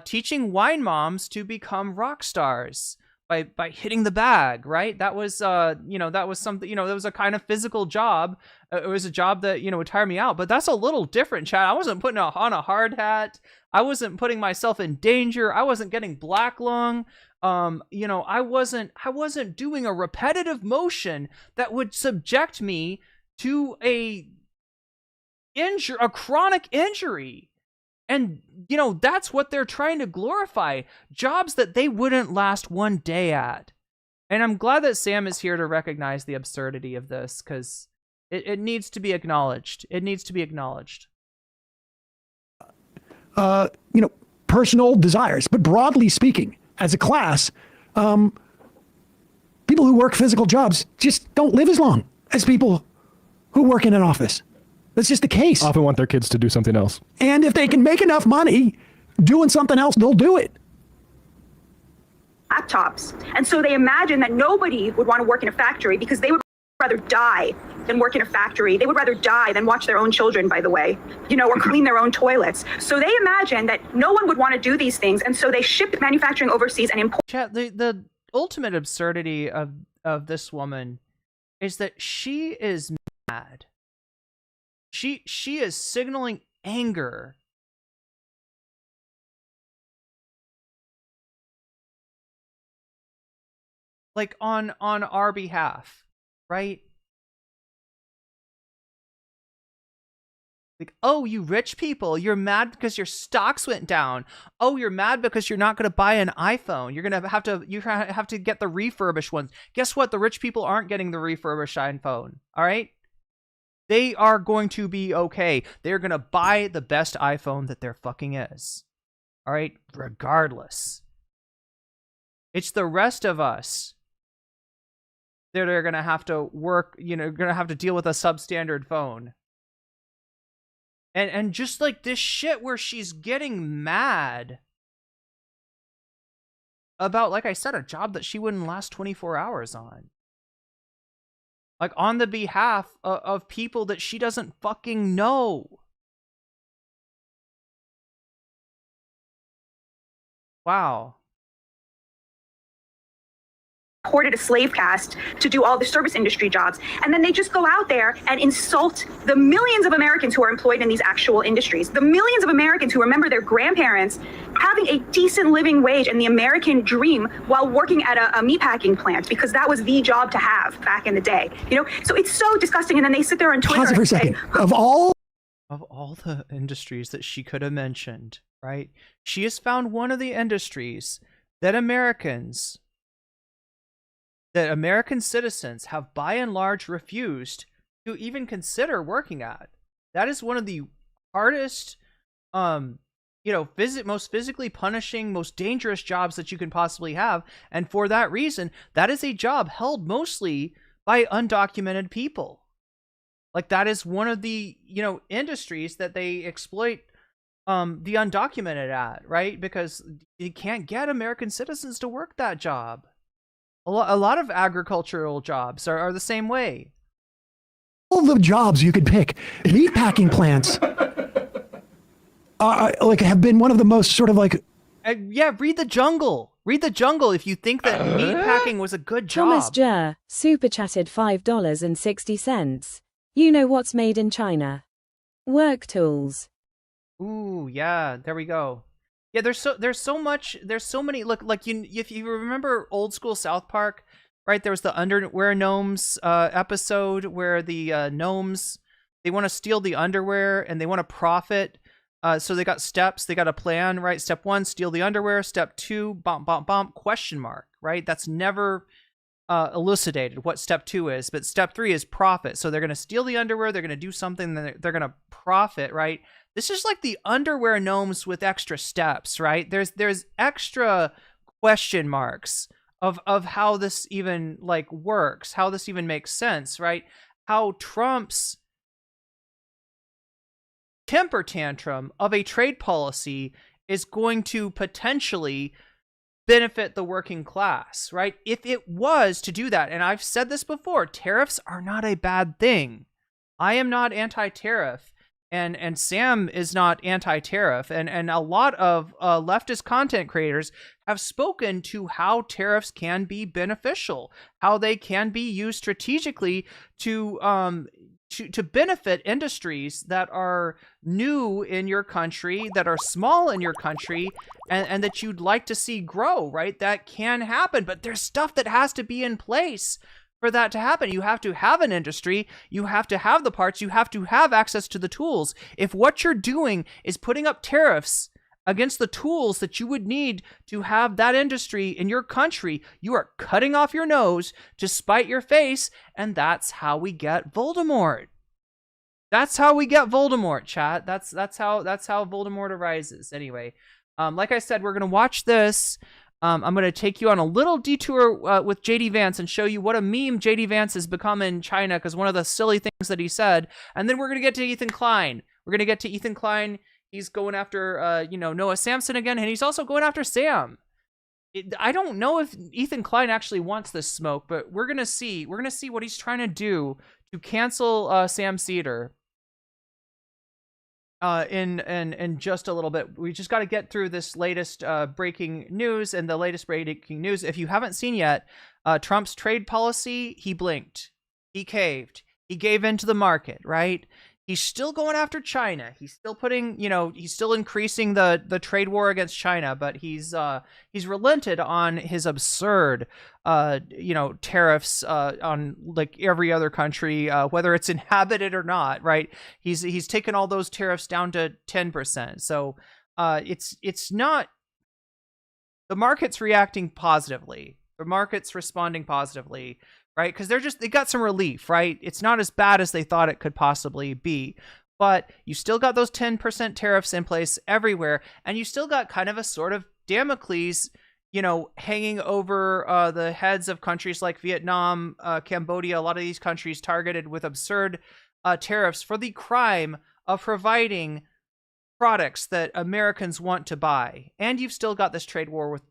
teaching wine moms to become rock stars by hitting the bag, right? That was, that was something, that was a kind of physical job. It was a job that, would tire me out. But that's a little different, Chad. I wasn't putting on a hard hat. I wasn't putting myself in danger. I wasn't getting black lung. I wasn't doing a repetitive motion that would subject me to a chronic injury. And, that's what they're trying to glorify. Jobs that they wouldn't last one day at. And I'm glad that Sam is here to recognize the absurdity of this, because it needs to be acknowledged. It needs to be acknowledged. Personal desires. But broadly speaking, as a class, people who work physical jobs just don't live as long as people who work in an office. That's just the case. Often want their kids to do something else. And if they can make enough money doing something else, they'll do it. Laptops. And so they imagine that nobody would want to work in a factory because they would rather die than work in a factory. They would rather die than watch their own children, by the way, or clean their own toilets. So they imagine that no one would want to do these things. And so they ship manufacturing overseas and import. Chat, the ultimate absurdity of this woman is that she is mad. She is signaling anger. On our behalf, right? Like, oh, you rich people, you're mad because your stocks went down. Oh, you're mad because you're not going to buy an iPhone. You're going to have to get the refurbished ones. Guess what? The rich people aren't getting the refurbished iPhone. All right? They are going to be okay. They're going to buy the best iPhone that there fucking is. All right? Regardless. It's the rest of us that are going to have to work, going to have to deal with a substandard phone. And just like this shit where she's getting mad about, like I said, a job that she wouldn't last 24 hours on. Like on the behalf of people that she doesn't fucking know. Wow. Imported a slave caste to do all the service industry jobs. And then they just go out there and insult the millions of Americans who are employed in these actual industries. The millions of Americans who remember their grandparents having a decent living wage and the American dream while working at a meatpacking plant, because that was the job to have back in the day. So it's so disgusting. And then they sit there on Twitter Pause it for a second. Of all the industries that she could have mentioned, right? She has found one of the industries that American citizens have by and large refused to even consider working at. That is one of the hardest, most physically punishing, most dangerous jobs that you can possibly have. And for that reason, that is a job held mostly by undocumented people. Like that is one of the, industries that they exploit the undocumented at, right? Because you can't get American citizens to work that job. A lot of agricultural jobs are the same way. All the jobs you could pick, meatpacking plants, have been one of the most sort of like. Read The Jungle. Read The Jungle if you think that meatpacking was a good job. Thomas Jer, super chatted $5.60. You know what's made in China? Work tools. Ooh, yeah, there we go. Yeah, there's so many. Look, like if you remember old school South Park, right? There was the underwear gnomes episode where the gnomes, they want to steal the underwear and they want to profit. So they got steps, they got a plan, right? Step 1, steal the underwear. Step 2, question mark, right? That's never elucidated what step 2 is, but step 3 is profit. So they're going to steal the underwear, they're going to do something, then they're going to profit, right? This is like the underwear gnomes with extra steps, right? There's extra question marks of how this even like works, how this even makes sense, right? How Trump's temper tantrum of a trade policy is going to potentially benefit the working class, right? If it was to do that, and I've said this before, tariffs are not a bad thing. I am not anti-tariff. And Sam is not anti-tariff, and a lot of leftist content creators have spoken to how tariffs can be beneficial, how they can be used strategically to benefit industries that are new in your country, that are small in your country, and that you'd like to see grow, right? That can happen, but there's stuff that has to be in place for that to happen. You have to have an industry, you have to have the parts, you have to have access to the tools. If what you're doing is putting up tariffs against the tools that you would need to have that industry in your country, you are cutting off your nose to spite your face, and that's how we get Voldemort. That's how we get Voldemort, chat. That's how Voldemort arises. Anyway, like I said, we're gonna watch this. I'm going to take you on a little detour with JD Vance and show you what a meme JD Vance has become in China, because one of the silly things that he said. And then we're going to get to Ethan Klein. He's going after, Noah Samson again, and he's also going after Sam. I don't know if Ethan Klein actually wants this smoke, but we're going to see. We're going to see what he's trying to do to cancel Sam Seder. In just a little bit. We just got to get through this latest breaking news, and the latest breaking news, if you haven't seen yet, Trump's trade policy, he blinked, he caved, he gave into the market, right? he's still going after China. He's still putting, he's still increasing the trade war against China, but he's relented on his absurd, tariffs on like every other country, whether it's inhabited or not, right? He's taken all those tariffs down to 10%. So it's not, the market's reacting positively. The market's responding positively, right? Because they got some relief, right? It's not as bad as they thought it could possibly be, but you still got those 10% tariffs in place everywhere, and you still got kind of a sort of Damocles, hanging over the heads of countries like Vietnam, Cambodia, a lot of these countries targeted with absurd tariffs for the crime of providing products that Americans want to buy. And you've still got this trade war with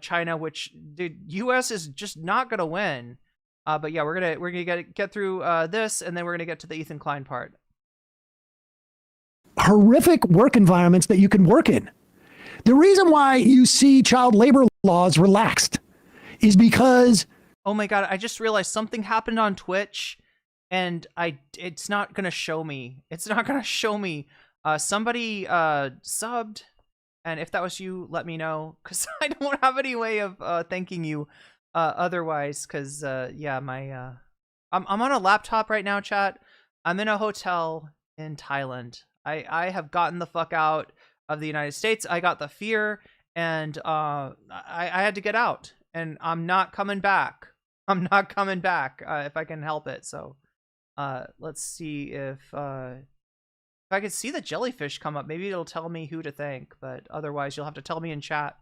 China, which the U.S. is just not going to win. But yeah, we're gonna get through this, and then we're gonna get to the Ethan Klein part. Horrific work environments that you can work in. The reason why you see child labor laws relaxed is because, oh my god, I just realized something happened on Twitch, and it's not gonna show me. It's not gonna show me. Somebody subbed, and if that was you, let me know, because I don't have any way of thanking you otherwise, because my I'm on a laptop right now, chat. I'm in a hotel in Thailand. I have gotten the fuck out of the United States. I got the fear, and I had to get out, and I'm not coming back. I'm not coming back if I can help it. So let's see if I could see the jellyfish come up. Maybe it'll tell me who to thank, but otherwise you'll have to tell me in chat.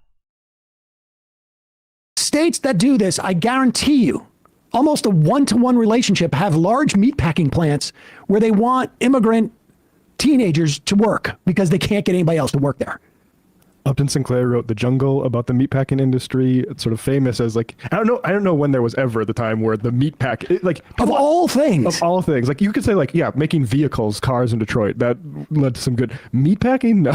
states that do this, I guarantee you, almost a one-to-one relationship, have large meatpacking plants where they want immigrant teenagers to work because they can't get anybody else to work there. Upton Sinclair wrote The Jungle about the meatpacking industry. It's sort of famous as like, I don't know when there was ever the time where the meatpack, like of all things, like you could say like, yeah, making vehicles, cars in Detroit, that led to some good meatpacking. No.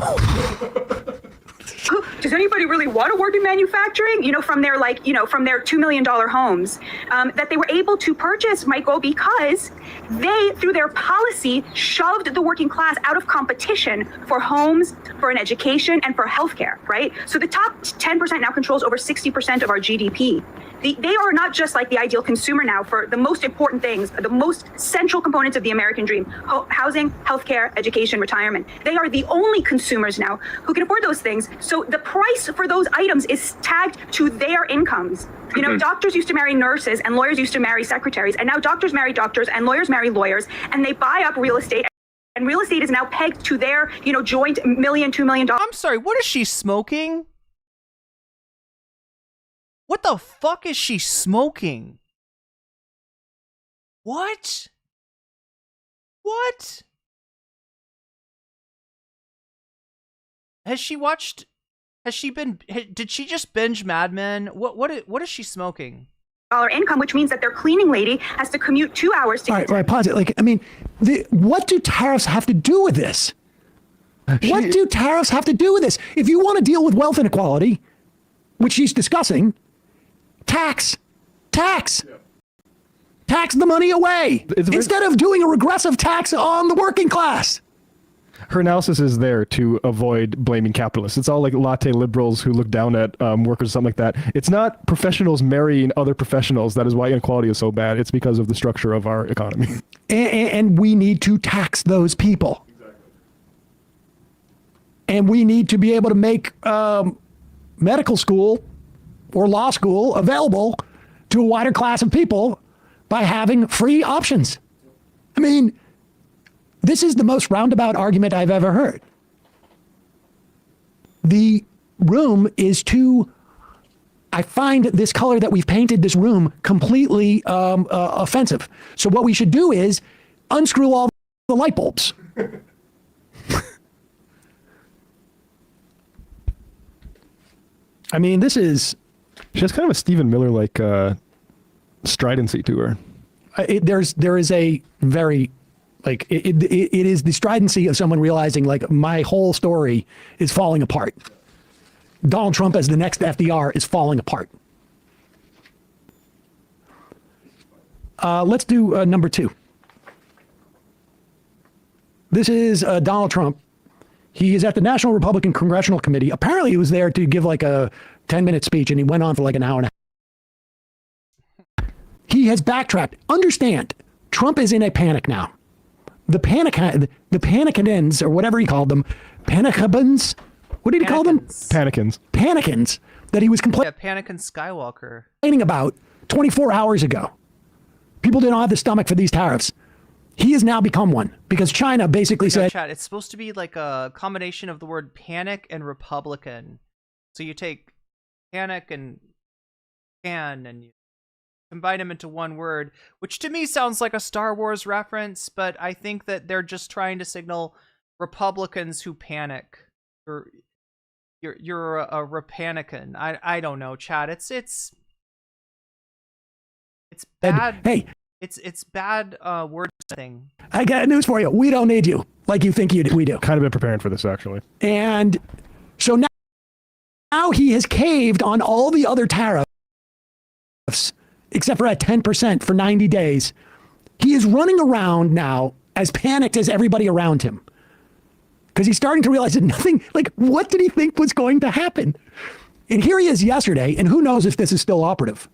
Does anybody really want to work in manufacturing? From their from their $2 million homes that they were able to purchase, Michael, because they, through their policy, shoved the working class out of competition for homes, for an education, and for healthcare, right? So the top 10% now controls over 60% of our GDP. They are not just like the ideal consumer now for the most important things, the most central components of the American dream: housing, healthcare, education, retirement. They are the only consumers now who can afford those things. So the price for those items is tagged to their incomes. Doctors used to marry nurses and lawyers used to marry secretaries, and now doctors marry doctors and lawyers marry lawyers, and they buy up real estate. And real estate is now pegged to their, joint $1 million, $2 million. I'm sorry, what is she smoking? What the fuck is she smoking? What? What? Did she just binge Mad Men? What is she smoking? Income, which means that their cleaning lady has to commute 2 hours to All right, pause it. What do tariffs have to do with this? What do tariffs have to do with this? If you want to deal with wealth inequality, which she's discussing, tax the money away instead of doing a regressive tax on the working class. Her analysis is there to avoid blaming capitalists. It's all like latte liberals who look down at workers or something like that. It's not professionals marrying other professionals. That is why inequality is so bad. It's because of the structure of our economy. And we need to tax those people. Exactly. And we need to be able to make medical school or law school available to a wider class of people by having free options. This is the most roundabout argument I've ever heard. The room is I find this color that we've painted this room completely offensive. So what we should do is unscrew all the light bulbs. This is... She has kind of a Stephen Miller-like stridency to her. There is a very... it is the stridency of someone realizing my whole story is falling apart. Donald Trump as the next FDR is falling apart. Let's do number 2. This is Donald Trump. He is at the National Republican Congressional Committee. Apparently he was there to give like a 10-minute speech, and he went on for like an hour and a half. He has backtracked. Understand, Trump is in a panic now. The panicans, or whatever he called them, panicabans. What did he call them? Panicans. Panicans that he was complaining Panican Skywalker. about 24 hours ago. People didn't have the stomach for these tariffs. He has now become one because China basically said, Chat, it's supposed to be like a combination of the word panic and Republican. So you take panic and pan and you combine them into one word, which to me sounds like a Star Wars reference, but I think that they're just trying to signal Republicans who panic. You're a Repanican. I don't know, Chad. It's bad. hey, it's bad word thing. I got news for you. We don't need you like you think we do. Kind of been preparing for this, actually. And so now he has caved on all the other tariffs, except for at 10% for 90 days. He is running around now as panicked as everybody around him. Because he's starting to realize that nothing, like, what did he think was going to happen? And here he is yesterday, and who knows if this is still operative.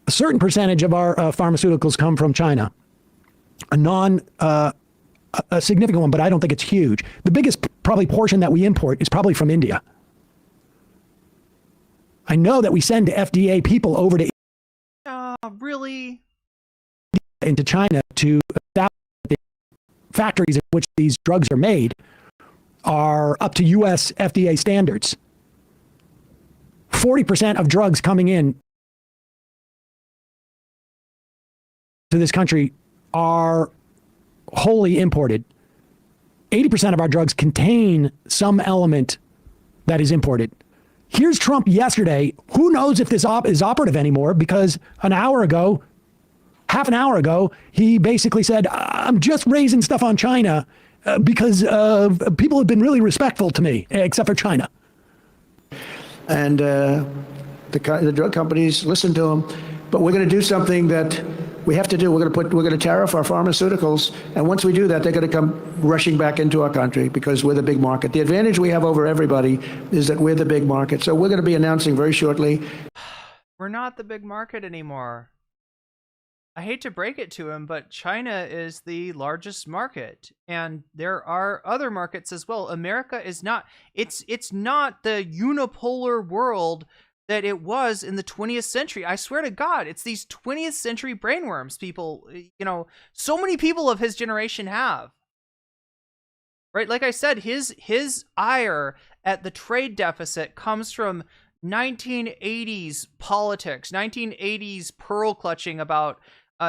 A certain percentage of our pharmaceuticals come from China. A significant one, but I don't think it's huge. The biggest probably portion that we import is probably from India. I know that we send FDA people over to Really? into China to establish the factories in which these drugs are made are up to U.S. FDA standards. 40% of drugs coming in to this country are wholly imported. 80% of our drugs contain some element that is imported. Here's Trump yesterday. Who knows if this is operative anymore, because half an hour ago, he basically said, I'm just raising stuff on China because people have been really respectful to me, except for China. And the drug companies listen to him. But we're going to do something that we have to do. We're going to tariff our pharmaceuticals, and once we do that, they're going to come rushing back into our country because we're the big market. The advantage we have over everybody is that we're the big market. So we're going to be announcing very shortly. We're not the big market anymore. I hate to break it to him, but China is the largest market, and there are other markets as well. America is not. It's not the unipolar world that it was in the 20th century. I swear to God, it's these 20th century brainworms people, so many people of his generation have. Right? Like I said, his ire at the trade deficit comes from 1980s politics, 1980s pearl clutching about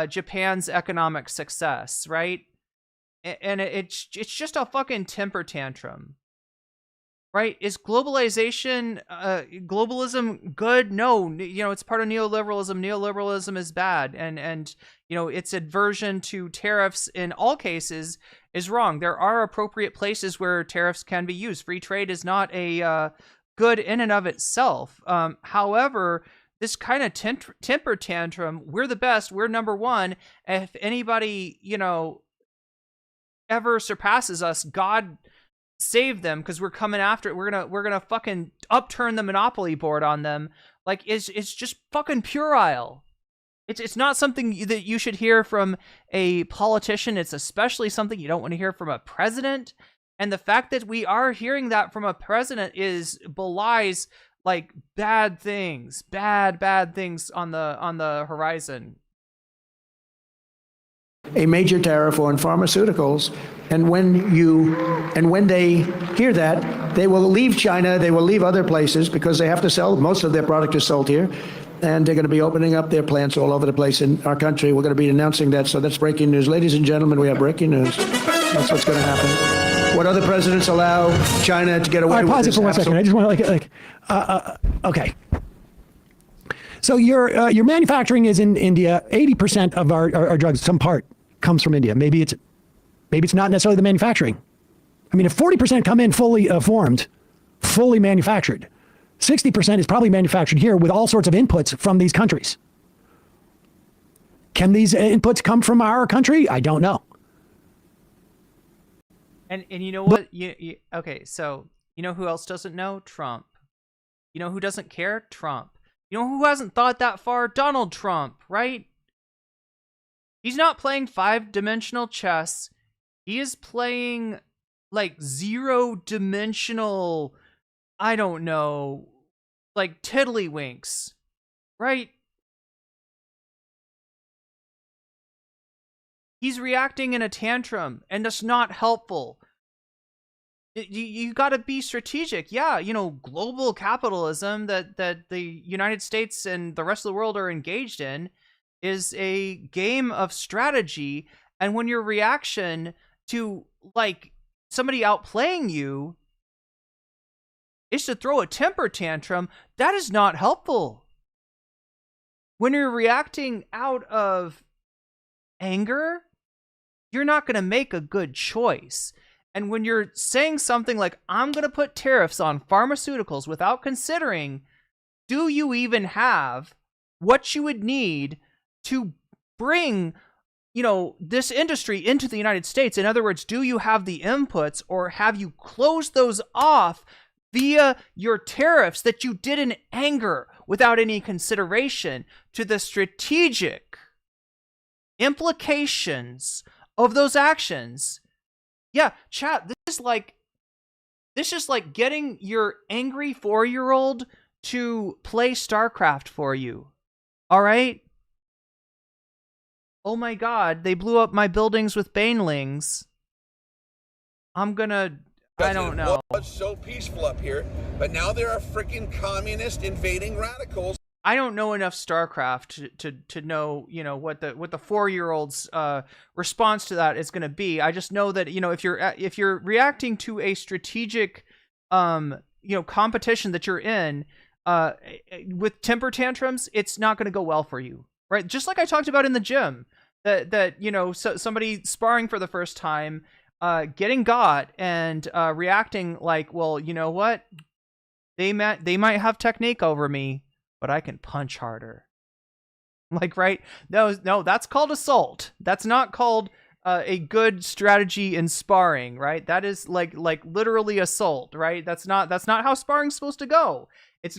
Japan's economic success, right? And it's just a fucking temper tantrum. Right? Is globalization, globalism good? No, it's part of neoliberalism. Neoliberalism is bad. And its aversion to tariffs in all cases is wrong. There are appropriate places where tariffs can be used. Free trade is not a good in and of itself. However, this kind of temper tantrum, we're the best, we're number one. If anybody, ever surpasses us, God save them, because we're coming after it. We're gonna fucking upturn the monopoly board on them. Like, it's just fucking puerile. It's not something that you should hear from a politician. It's especially something you don't want to hear from a president. And the fact that we are hearing that from a president belies like bad things on the horizon. A major tariff on pharmaceuticals, and when they hear that, they will leave China, they will leave other places because they have to sell. Most of their product is sold here, and they're going to be opening up their plants all over the place in our country. We're going to be announcing that, so that's breaking news. Ladies and gentlemen, we have breaking news. That's what's going to happen. What other presidents allow China to get away with? Pause it for 1 second. I just want to okay. So your manufacturing is in India. 80% of our drugs, some part, comes from India. Maybe it's not necessarily the manufacturing. I mean, if 40% come in fully formed, fully manufactured, 60% is probably manufactured here with all sorts of inputs from these countries. Can these inputs come from our country? I don't know. And you know what? Okay, so you know who else doesn't know? Trump. You know who doesn't care? Trump. You know who hasn't thought that far? Donald Trump, right? He's not playing 5-dimensional chess. He is playing like 0-dimensional, I don't know, like tiddlywinks, right? He's reacting in a tantrum, and that's not helpful. You got to be strategic. Yeah, you know, global capitalism that the United States and the rest of the world are engaged in is a game of strategy. And when your reaction to like somebody outplaying you is to throw a temper tantrum, that is not helpful. When you're reacting out of anger, you're not going to make a good choice. And when you're saying something like, I'm going to put tariffs on pharmaceuticals without considering, do you even have what you would need to bring, you know, this industry into the United States? In other words, do you have the inputs, or have you closed those off via your tariffs that you did in anger without any consideration to the strategic implications of those actions? Yeah, chat, this is like getting your angry 4-year-old to play StarCraft for you. All right? Oh my god, they blew up my buildings with banelings. I don't know. It was so peaceful up here, but now there are freaking communist invading radicals. I don't know enough StarCraft to know, you know, what the 4-year-old's response to that is going to be. I just know that, you know, if you're reacting to a strategic you know, competition that you're in with temper tantrums, it's not going to go well for you, right? Just like I talked about in the gym, that you know, somebody sparring for the first time, getting got and reacting like, well, you know what, they might have technique over me, but I can punch harder. Like, right? No, that's called assault. That's not called a good strategy in sparring, right? That is like literally assault, right? That's not how sparring's supposed to go. It's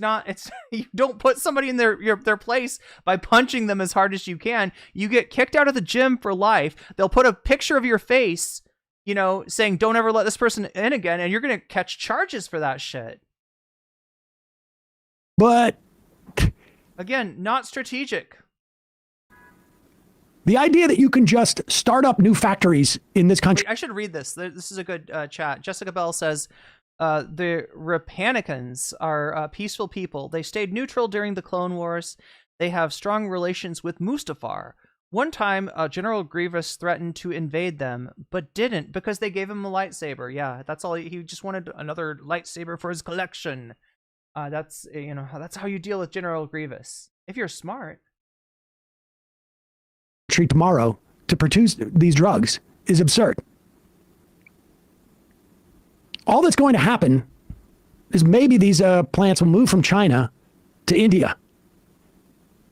you don't put somebody in their place by punching them as hard as you can. You get kicked out of the gym for life. They'll put a picture of your face, you know, saying don't ever let this person in again, and you're gonna catch charges for that shit. But again, not strategic. The idea that you can just start up new factories in this country. Wait, I should read this. This is a good chat. Jessica Bell says, the Rapanicans are peaceful people. They stayed neutral during the Clone Wars. They have strong relations with Mustafar. One time, General Grievous threatened to invade them, but didn't because they gave him a lightsaber. Yeah, that's all. He just wanted another lightsaber for his collection. That's, you know, that's how you deal with General Grievous. If you're smart. Tomorrow to produce these drugs is absurd. All that's going to happen is maybe these plants will move from China to India,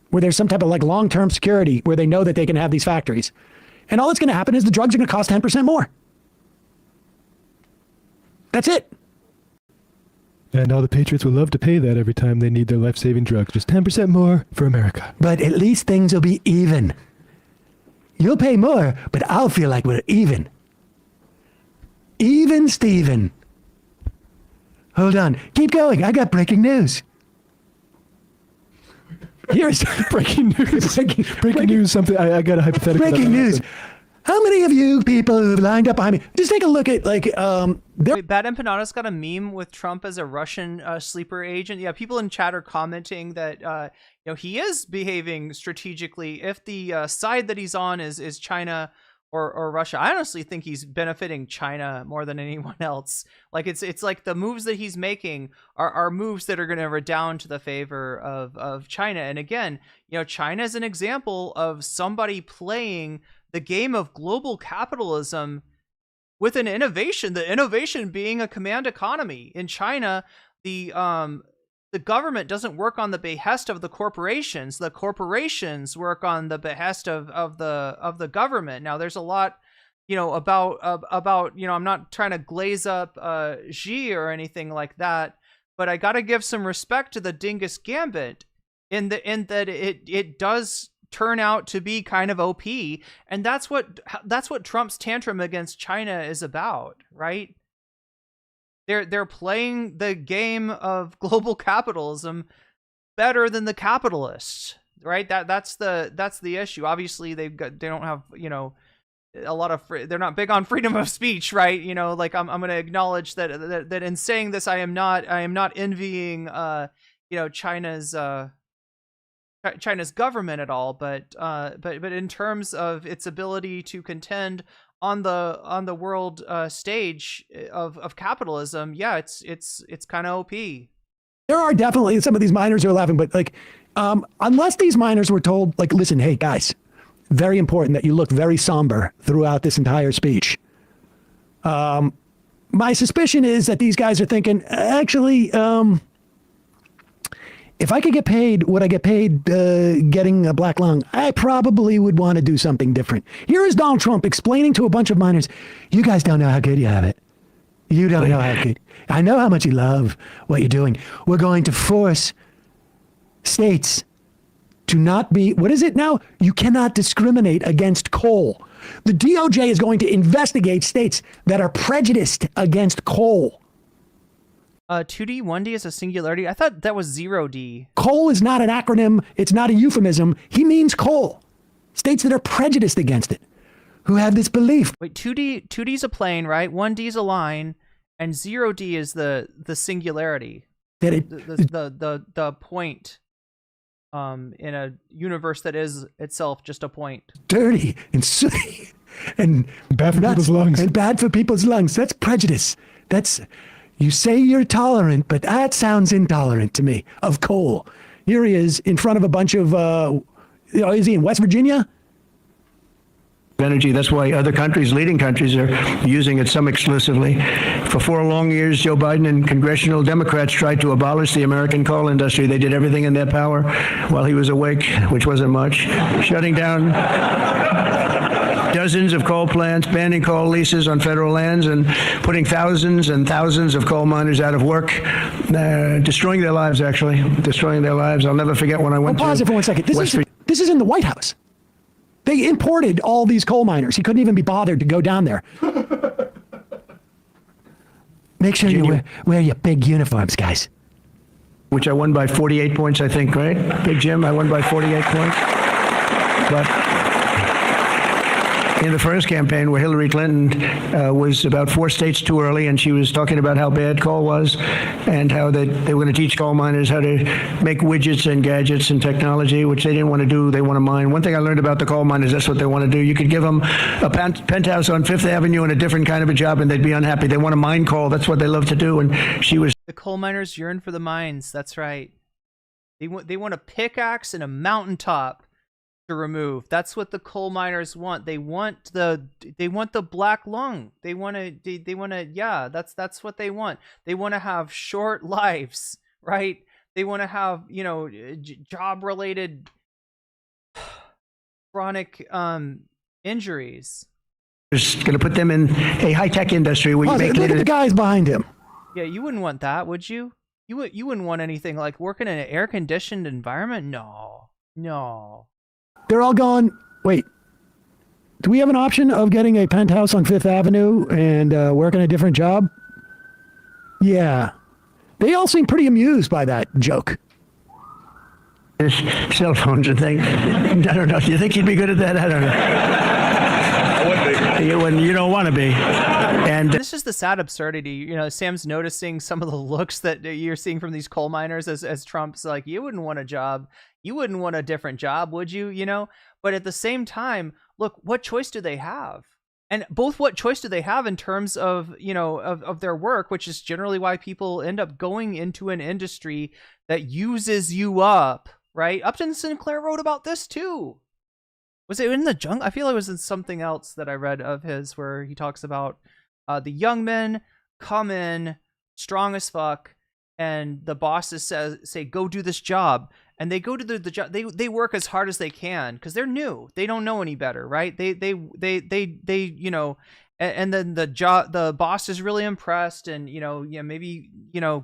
where there's some type of like long-term security where they know that they can have these factories. And all that's going to happen is the drugs are going to cost 10% more. That's it. And all the patriots will love to pay that every time they need their life-saving drugs. Just 10% more for America. But at least things will be even. You'll pay more, but I'll feel like we're even. Even Steven. Hold on. Keep going. I got breaking news. Here's breaking news. breaking news. Something I got a hypothetical. Breaking news. How many of you people who've lined up behind me? Just take a look at like Wait, Bad Empanada's got a meme with Trump as a Russian sleeper agent. Yeah, people in chat are commenting that you know, he is behaving strategically. If the side that he's on is China or Russia, I honestly think he's benefiting China more than anyone else. Like it's like the moves that he's making are moves that are going to redound to the favor of China. And again, you know, China is an example of somebody playing the game of global capitalism with an innovation, the innovation being a command economy. In China, the government doesn't work on the behest of the corporations. The corporations work on the behest of the government. Now, there's a lot about I'm not trying to glaze up Xi or anything like that, but I gotta give some respect to the Dingus Gambit in that it does turn out to be kind of OP, and that's what Trump's tantrum against China is about, right? They're playing the game of global capitalism better than the capitalists, right? That's the issue. Obviously, they don't have a lot of they're not big on freedom of speech, right? Like I'm going to acknowledge that in saying this, I am not envying China's government at all, but in terms of its ability to contend on the world stage of capitalism, yeah, it's kind of OP. There are definitely some of these miners who are laughing, but like, unless these miners were told, like, listen, hey guys, very important that you look very somber throughout this entire speech. My suspicion is that these guys are thinking, actually, if I could get paid what I get paid getting a black lung, I probably would want to do something different. Here is Donald Trump explaining to a bunch of miners, you guys don't know how good you have it. You don't know how good. I know how much you love what you're doing. We're going to force states to not be, what is it now? You cannot discriminate against coal. The DOJ is going to investigate states that are prejudiced against coal. 2D, 1D is a singularity. I thought that was 0D. Coal is not an acronym. It's not a euphemism. He means coal. States that are prejudiced against it, who have this belief. Wait, 2D is a plane, right? 1D is a line, and 0D is the singularity. That the point. In a universe that is itself just a point. Dirty and sooty and bad for people's lungs. And bad for people's lungs. That's prejudice. That's, you say you're tolerant, but that sounds intolerant to me, of coal. Here he is in front of a bunch of, is he in West Virginia? Energy. That's why other countries, leading countries, are using it, some exclusively. For 4 long years, Joe Biden and congressional Democrats tried to abolish the American coal industry. They did everything in their power while he was awake, which wasn't much, shutting down dozens of coal plants, banning coal leases on federal lands, and putting thousands and thousands of coal miners out of work, destroying their lives, actually, destroying their lives. I'll never forget when I went to pause it for 1 second. This is in the White House. They imported all these coal miners. He couldn't even be bothered to go down there. Make sure you wear your big uniforms, guys. Which I won by 48 points, I think, right? Big Jim, I won by 48 points. But in the first campaign where Hillary Clinton was about 4 states too early, and she was talking about how bad coal was and how they were going to teach coal miners how to make widgets and gadgets and technology, which they didn't want to do. They want to mine. One thing I learned about the coal miners, that's what they want to do. You could give them a penthouse on Fifth Avenue and a different kind of a job, and they'd be unhappy. They want to mine coal. That's what they love to do. And she was... The coal miners yearn for the mines. That's right. They want a pickaxe and a mountaintop to remove. That's what the coal miners want. They want the black lung. They want to yeah, that's what they want. They want to have short lives, right? They want to have, job related chronic injuries. Just going to put them in a high-tech industry where you make look at the guys behind him. Yeah, you wouldn't want that, would you? You wouldn't want anything like working in an air-conditioned environment? No. They're all going, wait, do we have an option of getting a penthouse on Fifth Avenue and working a different job? Yeah. They all seem pretty amused by that joke. Cell phones and things. I don't know. Do you think you'd be good at that? I don't know. I would be. You don't want to be. And this is the sad absurdity. Sam's noticing some of the looks that you're seeing from these coal miners as Trump's like, you wouldn't want a job. You wouldn't want a different job, would you? But at the same time, look, what choice do they have? And both what choice do they have in terms of, of their work, which is generally why people end up going into an industry that uses you up, right? Upton Sinclair wrote about this too. Was it in the jungle? I feel it was in something else that I read of his where he talks about the young men come in strong as fuck, and the bosses say go do this job, and they go to the job. They work as hard as they can because they're new. They don't know any better, right? They you know, and then the boss is really impressed, and maybe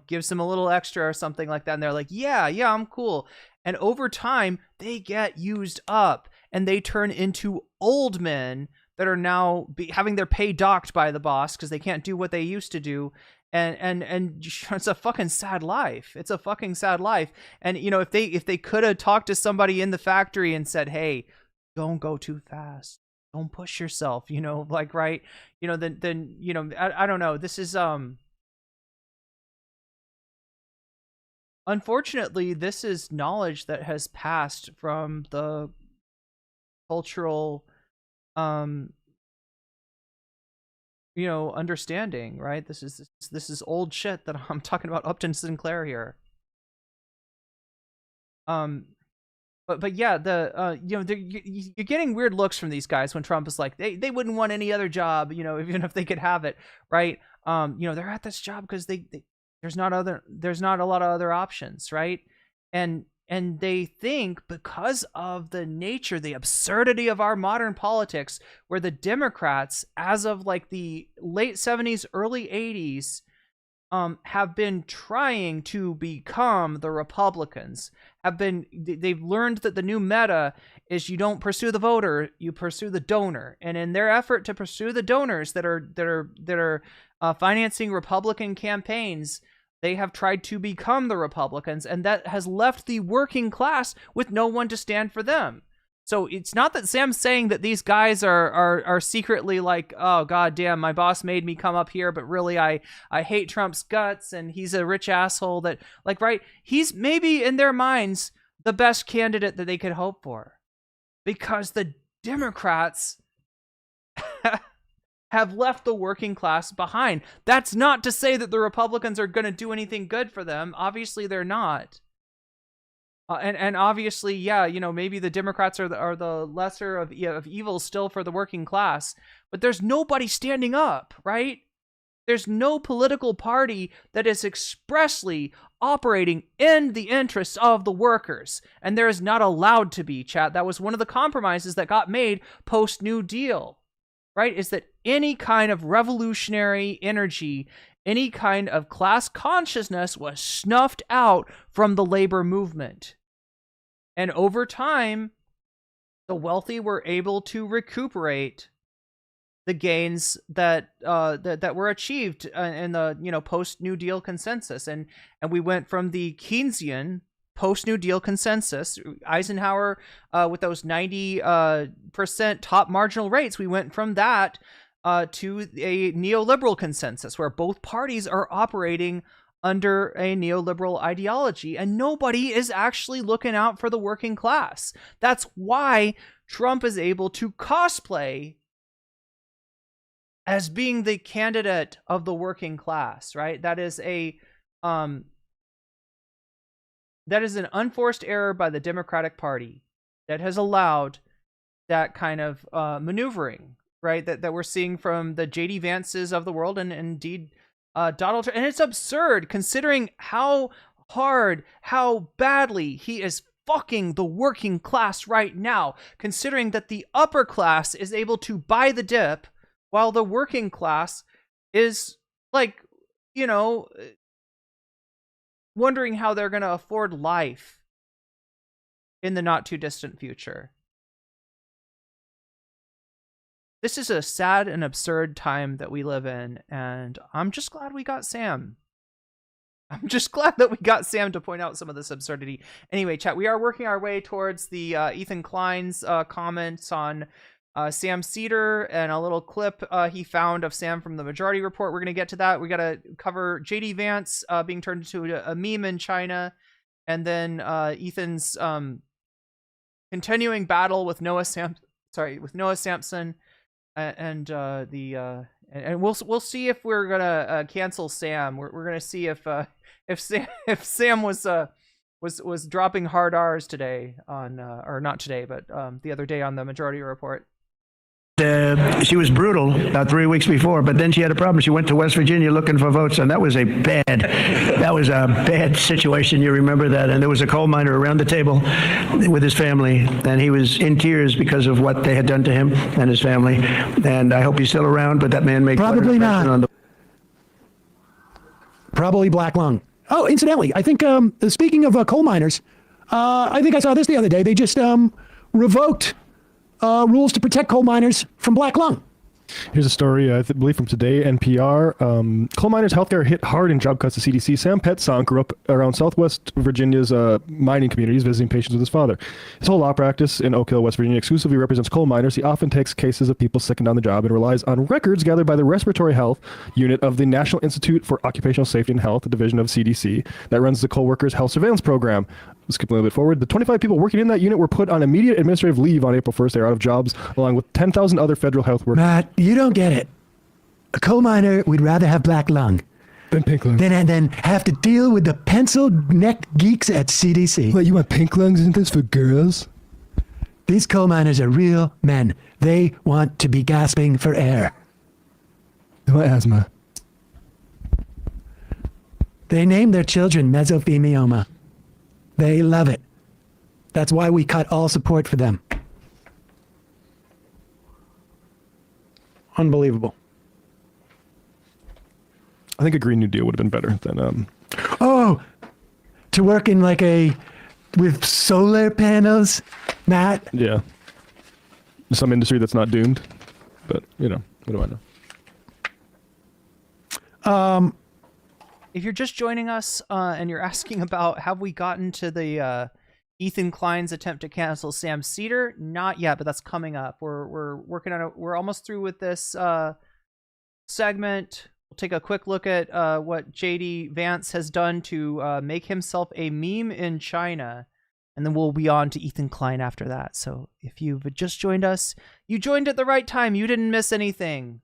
gives them a little extra or something like that, and they're like, yeah, I'm cool. And over time, they get used up, and they turn into old men that are now having their pay docked by the boss because they can't do what they used to do. And it's a fucking sad life. It's a fucking sad life. And if they could have talked to somebody in the factory and said, hey, don't go too fast, don't push yourself, like, right, then I don't know. This is unfortunately, this is knowledge that has passed from the cultural understanding, right? This is old shit that I'm talking about. Upton Sinclair here. But yeah, you're getting weird looks from these guys when Trump is like, they wouldn't want any other job, even if they could have it, right? They're at this job because there's not a lot of other options, right? And they think, because of the nature, the absurdity of our modern politics, where the Democrats, as of like the late 70s, early 80s, have been trying to become the Republicans. They've learned that the new meta is you don't pursue the voter, you pursue the donor. And in their effort to pursue the donors that are financing Republican campaigns, they have tried to become the Republicans, and that has left the working class with no one to stand for them. So it's not that Sam's saying that these guys are secretly like, oh, god damn, my boss made me come up here, but really I hate Trump's guts and he's a rich asshole that, like, right? He's maybe in their minds the best candidate that they could hope for, because the Democrats have left the working class behind. That's not to say that the Republicans are going to do anything good for them. Obviously, they're not. And obviously, yeah, maybe the Democrats are the lesser of evils still for the working class. But there's nobody standing up, right? There's no political party that is expressly operating in the interests of the workers. And there is not allowed to be, chat. That was one of the compromises that got made post-New Deal. Right, is that any kind of revolutionary energy, any kind of class consciousness was snuffed out from the labor movement. And over time, the wealthy were able to recuperate the gains that were achieved in the post-New Deal consensus. And we went from the Keynesian post-New Deal consensus, Eisenhower, with those 90% top marginal rates, we went from that to a neoliberal consensus where both parties are operating under a neoliberal ideology, and nobody is actually looking out for the working class. That's why Trump is able to cosplay as being the candidate of the working class, right? That is an unforced error by the Democratic Party that has allowed that kind of maneuvering, right? That we're seeing from the J.D. Vances of the world, and indeed Donald Trump. And it's absurd considering how hard, how badly he is fucking the working class right now, considering that the upper class is able to buy the dip while the working class is, like, wondering how they're going to afford life in the not too distant future. This is a sad and absurd time that we live in, and I'm just glad we got Sam. I'm just glad that we got Sam to point out some of this absurdity. Anyway, chat, we are working our way towards the Ethan Klein's comments on Sam Seder and a little clip he found of Sam from the Majority Report. We're going to get to that. We got to cover JD Vance being turned into a meme in China, and then Ethan's continuing battle with Noah Sampson, and we'll see if we're gonna cancel Sam. We're gonna see if Sam was dropping hard R's today on or not today, but the other day on the Majority Report. She was brutal about 3 weeks before, but then she had a problem. She went to West Virginia looking for votes, and that was a bad situation. You remember that? And there was a coal miner around the table with his family, and he was in tears because of what they had done to him and his family. And I hope he's still around, but that man made Probably not. Probably black lung. Oh, incidentally, I think speaking of coal miners, I think I saw this the other day. They just revoked rules to protect coal miners from black lung. Here's a story, I believe, from today, NPR. Coal miners' healthcare hit hard in job cuts to CDC. Sam Petzonk grew up around Southwest Virginia's mining communities, visiting patients with his father. His whole law practice in Oak Hill, West Virginia, exclusively represents coal miners. He often takes cases of people sickened on the job and relies on records gathered by the Respiratory Health Unit of the National Institute for Occupational Safety and Health, the division of CDC, that runs the Coal Workers Health Surveillance Program. Skipping a little bit forward, the 25 people working in that unit were put on immediate administrative leave on April 1st. They are out of jobs, along with 10,000 other federal health workers. Matt, you don't get it. A coal miner would rather have black lung than pink lung. Then have to deal with the pencil-necked geeks at CDC. What, you want pink lungs? Isn't this for girls? These coal miners are real men. They want to be gasping for air. They want asthma. They named their children mesothelioma. They love it. That's why we cut all support for them. Unbelievable. I think a Green New Deal would have been better than to work in with solar panels, Matt. Yeah. Some industry that's not doomed, but what do I know? If you're just joining us and you're asking about have we gotten to the Ethan Klein's attempt to cancel Sam Seder, not yet, but that's coming up. We're working on it. We're almost through with this segment. We'll take a quick look at what JD Vance has done to make himself a meme in China, and then we'll be on to Ethan Klein after that. So if you've just joined us, you joined at the right time. You didn't miss anything.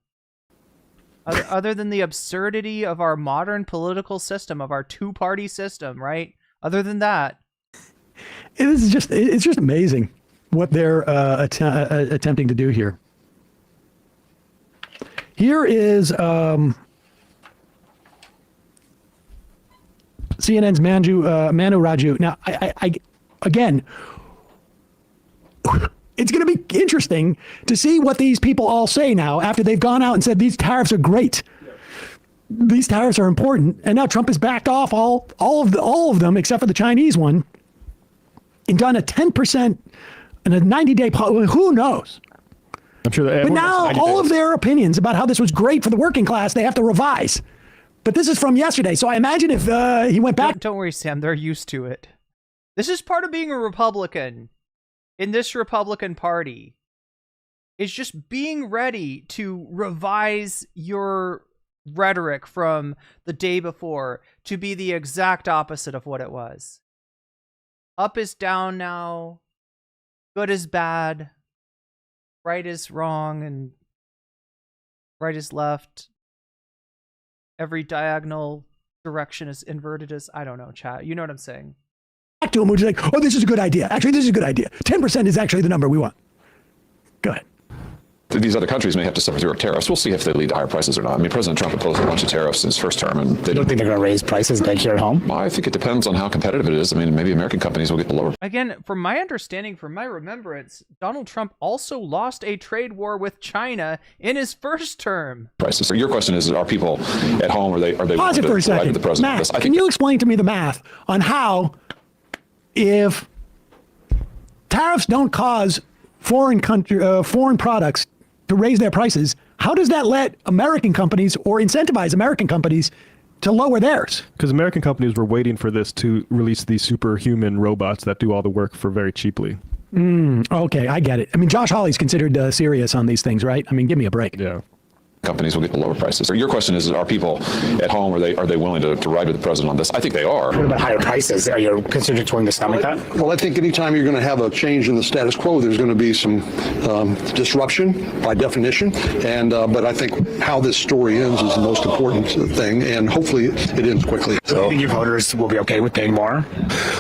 Other than the absurdity of our modern political system, of our two-party system, right? Other than that. It's just amazing what they're attempting to do here. Here is CNN's Manu Raju. Now, I again, it's going to be interesting to see what these people all say now after they've gone out and said these tariffs are great. These tariffs are important, and now Trump has backed off all of them except for the Chinese one, and done a 10% and a 90-day. Who knows? I'm sure that. But now all of their opinions about how this was great for the working class, they have to revise. But this is from yesterday, so I imagine if he went back. Don't worry, Sam. They're used to it. This is part of being a Republican. In this Republican Party, is just being ready to revise your rhetoric from the day before to be the exact opposite of what it was. Up is down now, good is bad, right is wrong, and right is left. Every diagonal direction is inverted as, I don't know, chat. You know what I'm saying? Back to him, which is like, oh, this is a good idea. Actually, this is a good idea. 10% is actually the number we want. Go ahead. These other countries may have to suffer through tariffs. We'll see if they lead to higher prices or not. I mean, President Trump imposed a bunch of tariffs in his first term, and they don't think they're going to raise prices back here at home. I think it depends on how competitive it is. I mean, maybe American companies will get the lower. Again, from my understanding, from my remembrance, Donald Trump also lost a trade war with China in his first term. Prices. So your question is: are people at home? Are they? Pause it for a second. The president? Matt, can you explain to me the math on how, if tariffs don't cause foreign products to raise their prices, how does that let American companies or incentivize American companies to lower theirs? Because American companies were waiting for this to release these superhuman robots that do all the work for very cheaply. Okay, I get it. I mean, Josh Hawley's considered serious on these things, right? I mean, give me a break. Yeah. companies will get the lower prices. Your question is, are people at home, are they willing to ride with the president on this? I think they are. What about higher prices? Are you considering to stomach that? Well, I think anytime you're going to have a change in the status quo, there's going to be some disruption by definition. And but I think how this story ends is the most important thing, and hopefully it ends quickly. So you think your voters will be okay with paying more?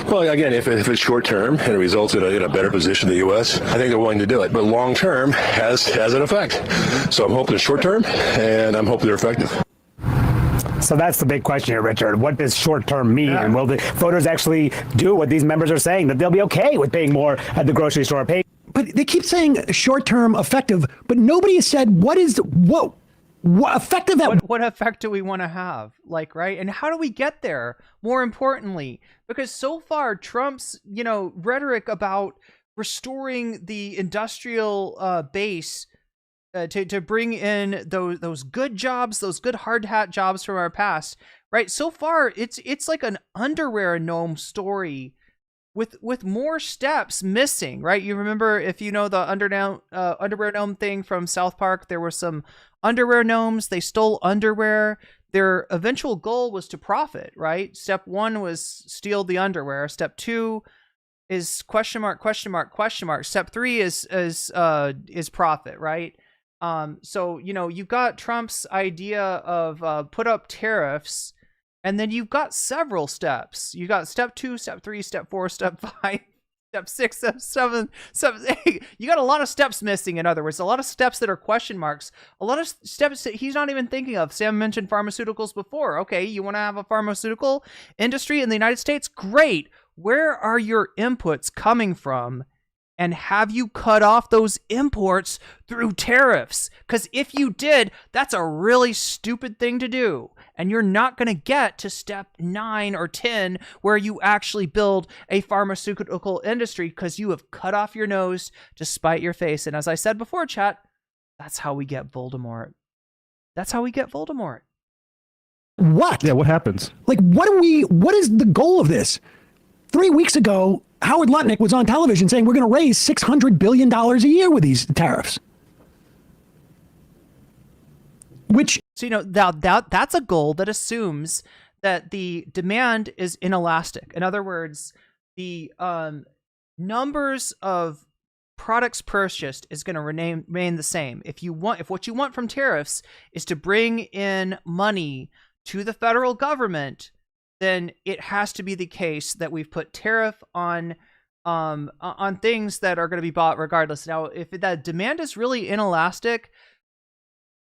Well, again, if it's short term and it results in a better position in the U.S., I think they're willing to do it. But long term has an effect. So I'm hoping it's short term, and I'm hoping they're effective. So that's the big question here, Richard. What does short term mean? And will the voters actually do what these members are saying, that they'll be okay with paying more at the grocery store? But they keep saying short term effective, but nobody has said what effective at what effect do we want to have, like, right? And how do we get there, more importantly? Because so far Trump's rhetoric about restoring the industrial base to bring in those good jobs, those good hard hat jobs from our past, right? So far it's like an underwear gnome story with more steps missing, right? You remember, if you know the underwear gnome thing from South Park, there were some underwear gnomes. They stole underwear. Their eventual goal was to profit, right? Step 1 was steal the underwear. Step 2 is question mark. Step 3 is profit, right? So you've got Trump's idea of put up tariffs, and then you've got several steps. You got step 2, step 3, step 4, step 5, step 6, step 7, step 8. You got a lot of steps missing, in other words. A lot of steps that are question marks. A lot of steps that he's not even thinking of. Sam mentioned pharmaceuticals before. Okay, you want to have a pharmaceutical industry in the United States? Great. Where are your inputs coming from? And have you cut off those imports through tariffs? Because if you did, that's a really stupid thing to do. And you're not going to get to step 9 or 10 where you actually build a pharmaceutical industry, because you have cut off your nose to spite your face. And as I said before, chat, that's how we get Voldemort. That's how we get Voldemort. What? Yeah, what happens? Like, what is the goal of this? 3 weeks ago, Howard Lutnick was on television saying we're going to raise $600 billion a year with these tariffs. Which, so, that's a goal that assumes that the demand is inelastic. In other words, the numbers of products purchased is going to remain the same. If what you want from tariffs is to bring in money to the federal government, then it has to be the case that we've put tariff on things that are going to be bought regardless. Now, if that demand is really inelastic,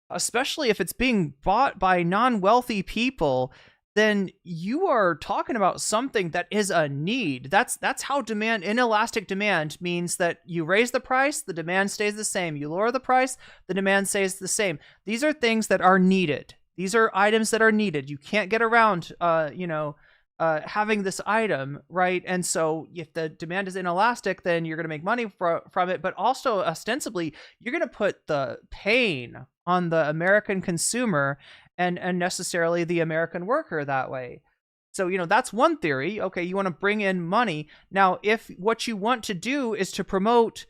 especially if it's being bought by non-wealthy people, then you are talking about something that is a need. That's how inelastic demand means that you raise the price, the demand stays the same. You lower the price, the demand stays the same. These are things that are needed. These are items that are needed. You can't get around, having this item, right? And so if the demand is inelastic, then you're going to make money from it. But also, ostensibly, you're going to put the pain on the American consumer and necessarily the American worker that way. So, that's one theory. Okay, you want to bring in money. Now, if what you want to do is to promote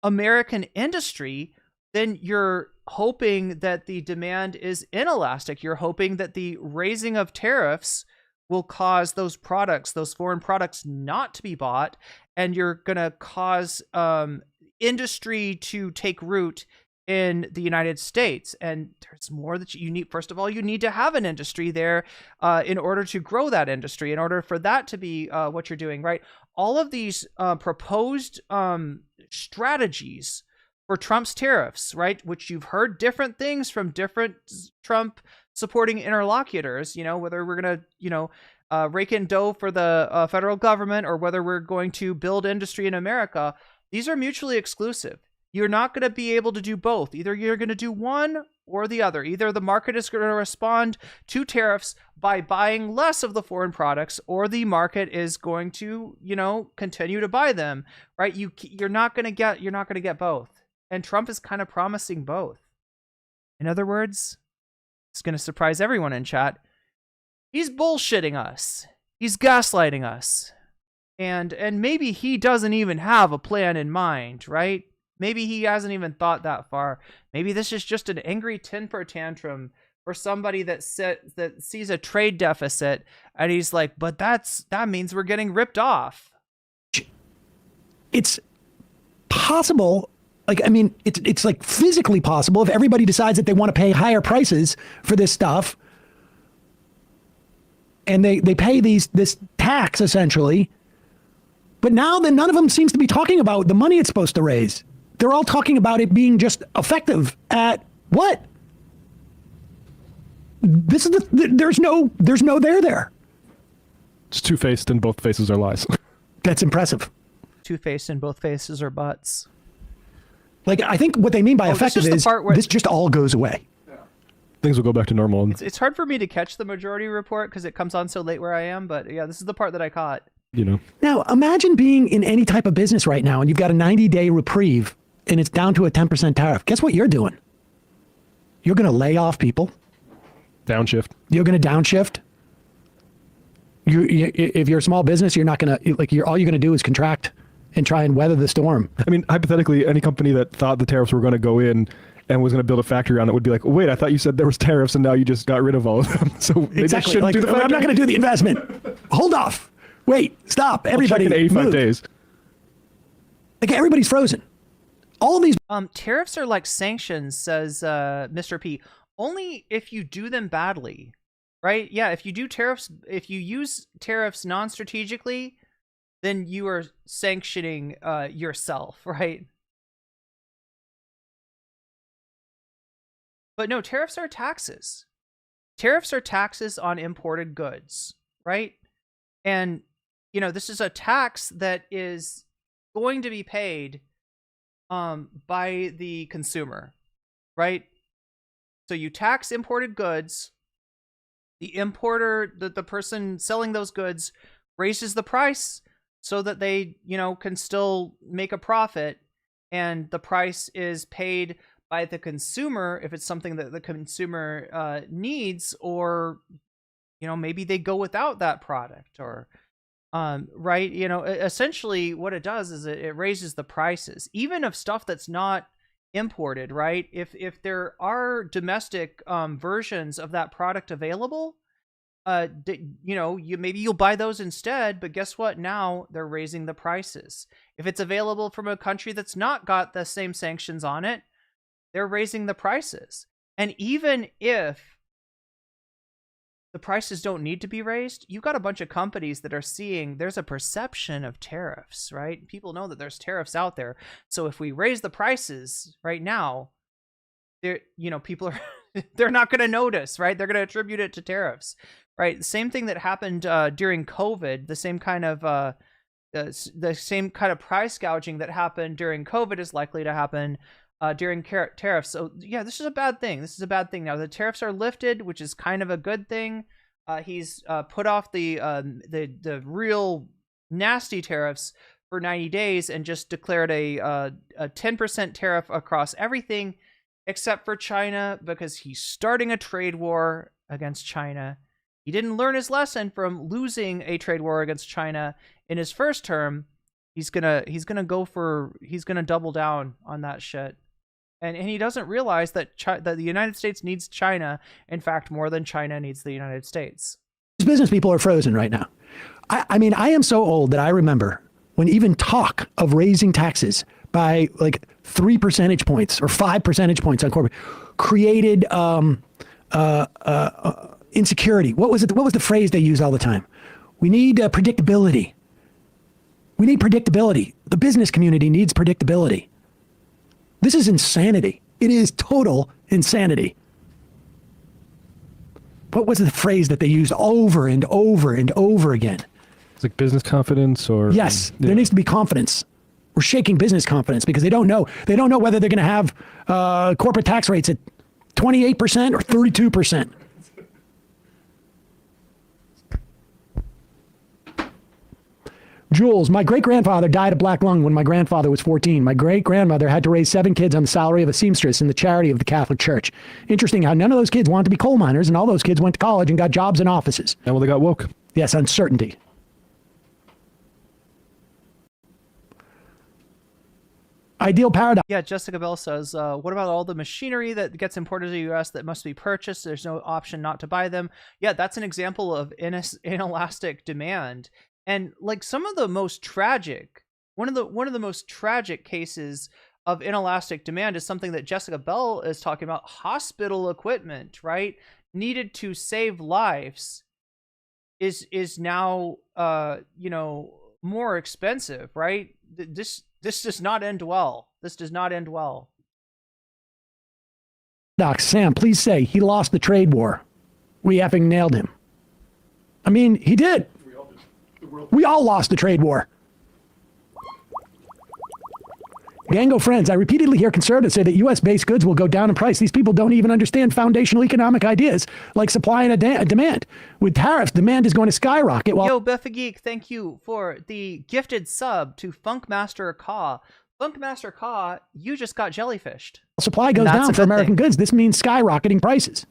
American industry, then you're hoping that the demand is inelastic. You're hoping that the raising of tariffs will cause those foreign products not to be bought, and you're going to cause industry to take root in the United States. And there's more that you need. First of all, you need to have an industry there in order to grow that industry, in order for that to be what you're doing, right? All of these proposed strategies for Trump's tariffs, right, which you've heard different things from different Trump supporting interlocutors, whether we're going to, rake in dough for the federal government, or whether we're going to build industry in America. These are mutually exclusive. You're not going to be able to do both. Either you're going to do one or the other. Either the market is going to respond to tariffs by buying less of the foreign products, or the market is going to, continue to buy them, right? You're not going to get both. And Trump is kind of promising both. In other words, it's going to surprise everyone in chat. He's bullshitting us. He's gaslighting us. And maybe he doesn't even have a plan in mind, right? Maybe he hasn't even thought that far. Maybe this is just an angry temper tantrum for somebody that sees a trade deficit and he's like, but that means we're getting ripped off. It's possible. Like, I mean, it's like physically possible if everybody decides that they want to pay higher prices for this stuff. And they pay this tax essentially. But now then none of them seems to be talking about the money it's supposed to raise. They're all talking about it being just effective at what? This is there's no there. It's two-faced and both faces are lies. That's impressive. Two-faced and both faces are butts. Like, I think what they mean by effective is this just all goes away. Things will go back to normal. It's hard for me to catch the majority report because it comes on so late where I am. But yeah, this is the part that I caught. You know. Now, imagine being in any type of business right now and you've got a 90-day reprieve and it's down to a 10% tariff. Guess what you're doing? You're going to lay off people. Downshift. You're going to downshift. If you're a small business, you're not going to, like, all you're going to do is contract and try and weather the storm. I mean, hypothetically, any company that thought the tariffs were going to go in and was going to build a factory on it would be like, wait, I thought you said there was tariffs and now you just got rid of all of them. So maybe Exactly. I shouldn't Like, do the factory. I'm not going to do the investment. Hold off. Wait, stop. Everybody I'll check in 85 move. days. Like, everybody's frozen. All of these tariffs are like sanctions, says Mr. P. Only if you do them badly, right? Yeah, if you use tariffs non-strategically, then you are sanctioning yourself, right? But no, tariffs are taxes. Tariffs are taxes on imported goods, right? And, you know, this is a tax that is going to be paid by the consumer, right? So you tax imported goods. The importer, the person selling those goods, raises the price so that they, you know, can still make a profit, and the price is paid by the consumer if it's something that the consumer needs, or, you know, maybe they go without that product, or right, you know, essentially what it does is it raises the prices, even of stuff that's not imported, right? If there are domestic versions of that product available, you know, maybe you'll buy those instead, but guess what? Now they're raising the prices. If it's available from a country that's not got the same sanctions on it, they're raising the prices. And even if the prices don't need to be raised, you've got a bunch of companies that are seeing there's a perception of tariffs, right? People know that there's tariffs out there. So if we raise the prices right now, you know, people are they're not going to notice, right? They're going to attribute it to tariffs, right? Same thing that happened during COVID. The same kind of price gouging that happened during COVID is likely to happen during tariffs. So yeah, this is a bad thing. This is a bad thing. Now the tariffs are lifted, which is kind of a good thing. He's put off the real nasty tariffs for 90 days and just declared a 10% tariff across everything except for China, because he's starting a trade war against China. He didn't learn his lesson from losing a trade war against China in his first term. He's gonna double down on that shit. And he doesn't realize that that the United States needs China, in fact, more than China needs the United States. These business people are frozen right now. I mean, I am so old that I remember when even talk of raising taxes by like 3 percentage points or 5 percentage points on corporate created insecurity. What was it? What was the phrase they use all the time? We need predictability. We need predictability. The business community needs predictability. This is insanity. It is total insanity. What was the phrase that they used over and over and over again? It's like business confidence, or yes, there needs to be confidence. We're shaking business confidence because they don't know. They don't know whether they're going to have corporate tax rates at 28% or 32%. Jules, my great-grandfather died of black lung when my grandfather was 14. My great-grandmother had to raise 7 kids on the salary of a seamstress in the charity of the Catholic Church. Interesting how none of those kids wanted to be coal miners, and all those kids went to college and got jobs in offices. And well, they got woke. Yes, uncertainty. ideal paradigm. Yeah, Jessica Bell says, what about all the machinery that gets imported to the U.S. that must be purchased? There's no option not to buy them. Yeah, that's an example of inelastic demand. And like some of the most tragic, one of the most tragic cases of inelastic demand is something that Jessica Bell is talking about: hospital equipment, right? Needed to save lives is now more expensive, right? This does not end well. This does not end well. Doc, Sam, please say he lost the trade war. We effing nailed him. I mean, he did. We all lost the trade war. Gango friends, I repeatedly hear conservatives say that U.S.-based goods will go down in price. These people don't even understand foundational economic ideas like supply and demand. With tariffs, demand is going to skyrocket. Yo, Beffa Geek, thank you for the gifted sub to Funkmaster Caw. Funkmaster Caw, you just got jellyfished. Supply goes down for American goods. This means skyrocketing prices.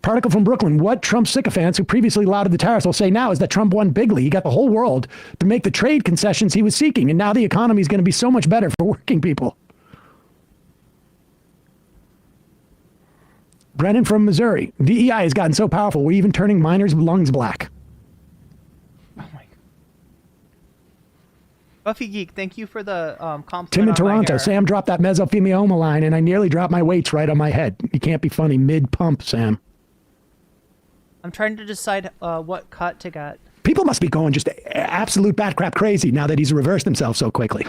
Particle from Brooklyn. What Trump sycophants who previously lauded the tariffs will say now is that Trump won bigly. He got the whole world to make the trade concessions he was seeking, and now the economy is going to be so much better for working people. Brennan from Missouri. DEI has gotten so powerful, we're even turning miners' lungs black. Oh my God. Buffy Geek, thank you for the compliment. Tim in on my Toronto. hair. Sam dropped that mesothelioma line, and I nearly dropped my weights right on my head. You can't be funny mid-pump, Sam. I'm trying to decide what cut to get. People must be going just absolute bat crap crazy now that he's reversed himself so quickly.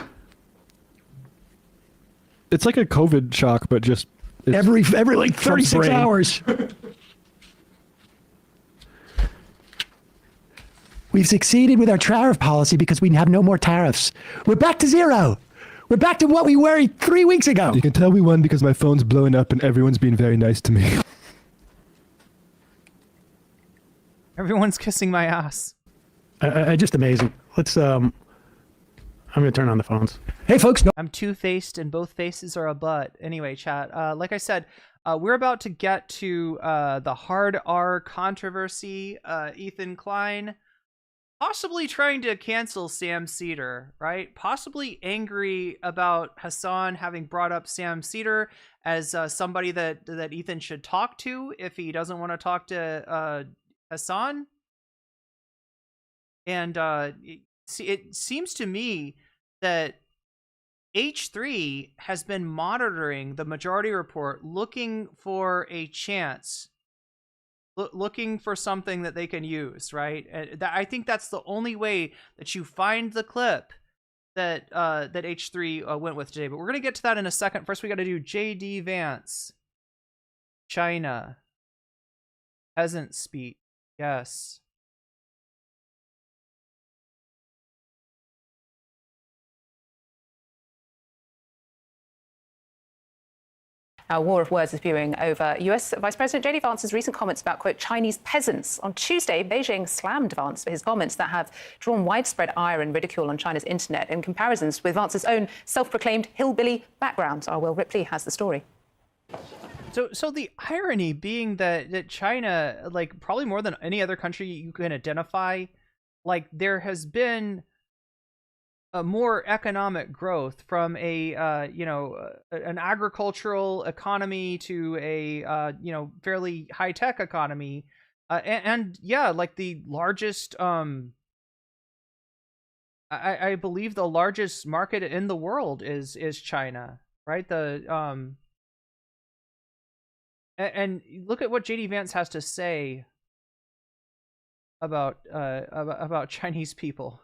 It's like a COVID shock, but just every like 36 hours. We've succeeded with our tariff policy because we have no more tariffs. We're back to zero. We're back to what we were 3 weeks ago. You can tell we won because my phone's blowing up and everyone's being very nice to me. Everyone's kissing my ass. Just amazing. Let's I'm gonna turn on the phones. Hey folks, no. I'm two-faced and both faces are a butt. Anyway, chat. Like I said, we're about to get to the hard R controversy. Ethan Klein possibly trying to cancel Sam Seder, right? Possibly angry about Hasan having brought up Sam Seder as somebody that Ethan should talk to if he doesn't want to talk to Hasan. And it seems to me that H3 has been monitoring the Majority Report, looking for a chance, looking for something that they can use, right? And I think that's the only way that you find the clip that that H3 went with today. But we're gonna get to that in a second. First, we got to do JD Vance, China, peasant speech. Yes. Our war of words is spewing over US Vice President J.D. Vance's recent comments about, quote, Chinese peasants. On Tuesday, Beijing slammed Vance for his comments that have drawn widespread ire and ridicule on China's internet in comparisons with Vance's own self-proclaimed hillbilly background. Our Will Ripley has the story. So the irony being that China, like probably more than any other country you can identify, like there has been a more economic growth from a an agricultural economy to a fairly high tech economy, and yeah, like the largest I believe the largest market in the world is China, right? And look at what JD Vance has to say about Chinese people.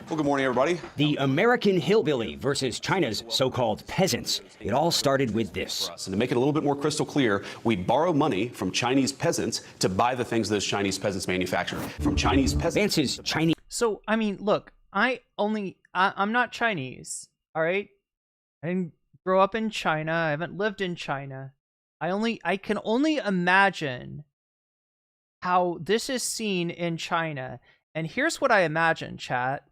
Well, good morning, everybody. The American hillbilly versus China's so-called peasants. It all started with this. And to make it a little bit more crystal clear, we borrow money from Chinese peasants to buy the things those Chinese peasants manufacture. From Chinese peasants. Vance's Chinese. So, I mean, look, I'm not Chinese, all right? I didn't grow up in China. I haven't lived in China. I can only imagine how this is seen in China. And here's what I imagine, chat.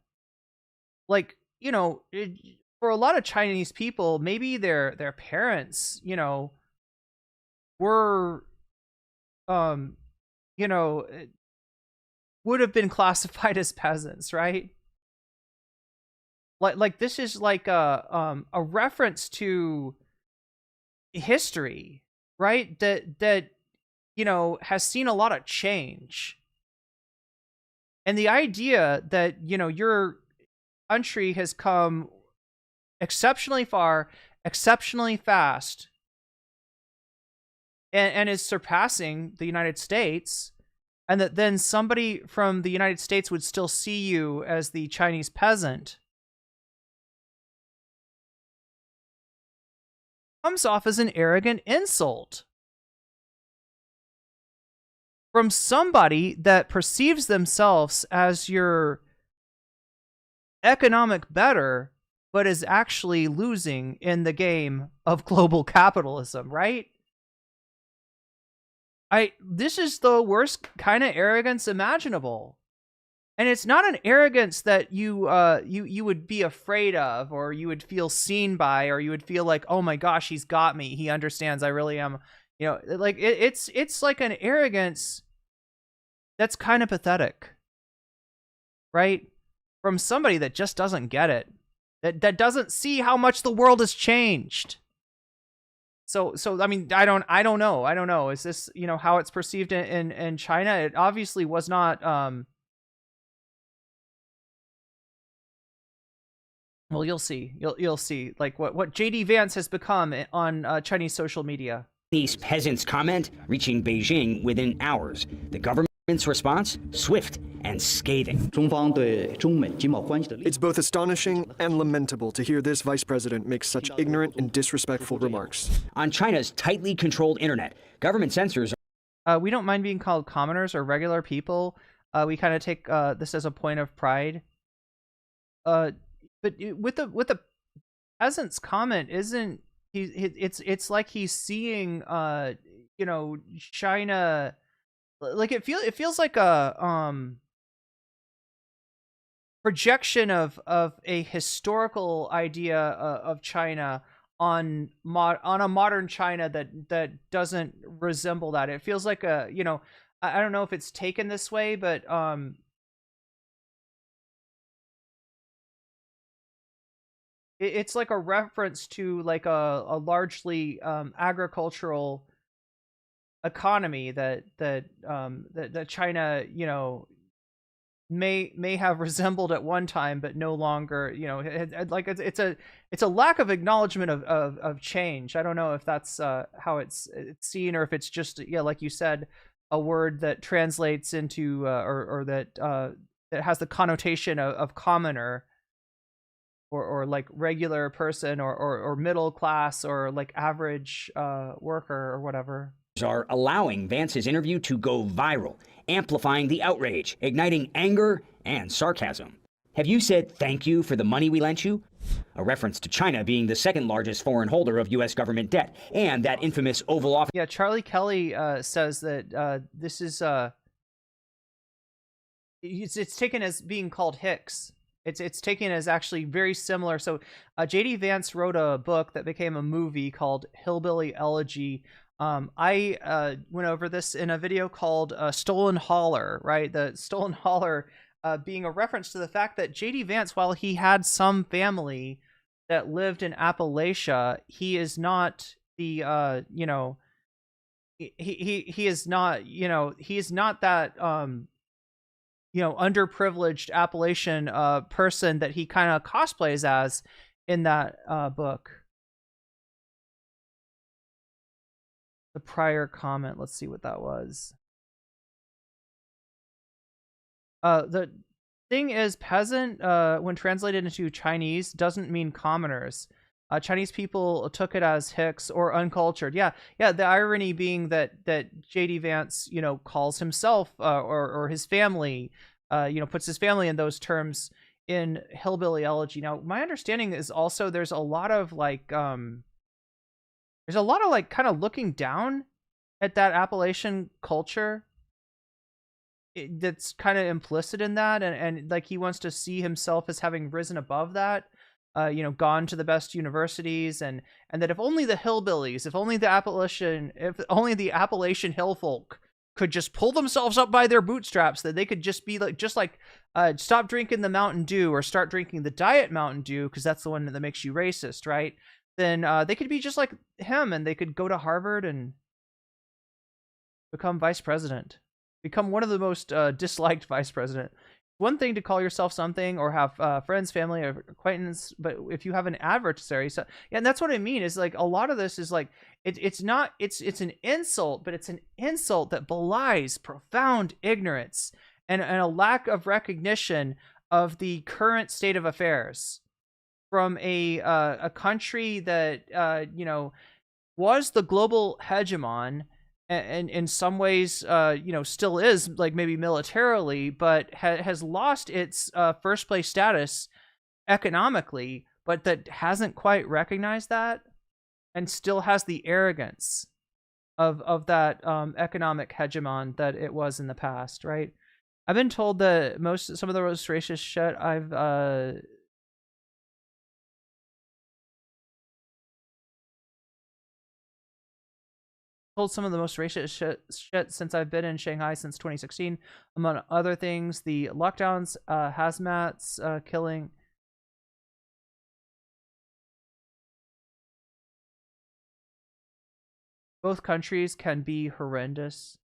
Like, for a lot of Chinese people, maybe their parents, were, would have been classified as peasants, right? Like this is like a reference to history, right? That you know has seen a lot of change. And the idea that, you know, your country has come exceptionally far, exceptionally fast, and is surpassing the United States, and that then somebody from the United States would still see you as the Chinese peasant, comes off as an arrogant insult from somebody that perceives themselves as your economic better, but is actually losing in the game of global capitalism, right? This is the worst kind of arrogance imaginable. And it's not an arrogance that you would be afraid of, or you would feel seen by, or you would feel like, oh my gosh, he's got me. He understands I really am. You know, like it's like an arrogance that's kind of pathetic, right? From somebody that just doesn't get it, that doesn't see how much the world has changed. So I mean, I don't know. Is this, you know, how it's perceived in China? It obviously was not. Well, you'll see. You'll see, like what JD Vance has become on Chinese social media. These peasants' comment reaching Beijing within hours. The government's response, swift and scathing. It's both astonishing and lamentable to hear this vice president make such ignorant and disrespectful remarks. On China's tightly controlled internet, government censors. We don't mind being called commoners or regular people. We kind of take this as a point of pride. But with the peasant's comment, isn't it's like he's seeing you know, China, like it feels like a projection of a historical idea of China on a modern China that doesn't resemble that. It feels like a, you know, I don't know if it's taken this way, but it's like a reference to like a largely agricultural economy that China, you know, may have resembled at one time, but no longer, you know, like it's a lack of acknowledgement of change. I don't know if that's how it's seen, or if it's just, yeah, like you said, a word that translates into or that has the connotation of commoner, or like regular person, or middle class, or like average worker or whatever. Are allowing Vance's interview to go viral, amplifying the outrage, igniting anger and sarcasm. Have you said thank you for the money we lent you? A reference to China being the second largest foreign holder of U.S. government debt, and that infamous Oval Office. Yeah, Charlie Kelly says that this is it's taken as being called Hicks. It's taken as actually very similar. So JD Vance wrote a book that became a movie called Hillbilly Elegy. I went over this in a video called Stolen Holler, right? The Stolen Holler being a reference to the fact that JD Vance, while he had some family that lived in Appalachia, he is not the, you know, he is not, you know, he is not that, you know, underprivileged Appalachian person that he kind of cosplays as in that book. The prior comment, let's see what that was. The thing is, peasant, when translated into Chinese, doesn't mean commoners. Chinese people took it as Hicks or uncultured. Yeah. The irony being that JD Vance, you know, calls himself or his family, you know, puts his family in those terms in Hillbilly Elegy. Now, my understanding is also there's a lot of like kind of looking down at that Appalachian culture. That's kind of implicit in that, and like he wants to see himself as having risen above that. You know, gone to the best universities, and that if only the hillbillies, if only the Appalachian hill folk could just pull themselves up by their bootstraps, that they could just be like, stop drinking the Mountain Dew or start drinking the Diet Mountain Dew, because that's the one that makes you racist, right? Then they could be just like him, and they could go to Harvard and become vice president, become one of the most disliked vice president. One thing to call yourself something or have friends, family, or acquaintance, but if you have an adversary, so yeah, and that's what I mean is like a lot of this is like it's an insult, but it's an insult that belies profound ignorance and a lack of recognition of the current state of affairs from a country that was the global hegemon. And in some ways, still is, like maybe militarily, but has lost its first place status economically, but that hasn't quite recognized that, and still has the arrogance of that economic hegemon that it was in the past, right? I've been told that some of the most racist shit I've told some of the most racist shit since I've been in Shanghai since 2016. Among other things, the lockdowns, hazmats, killing. Both countries can be horrendous.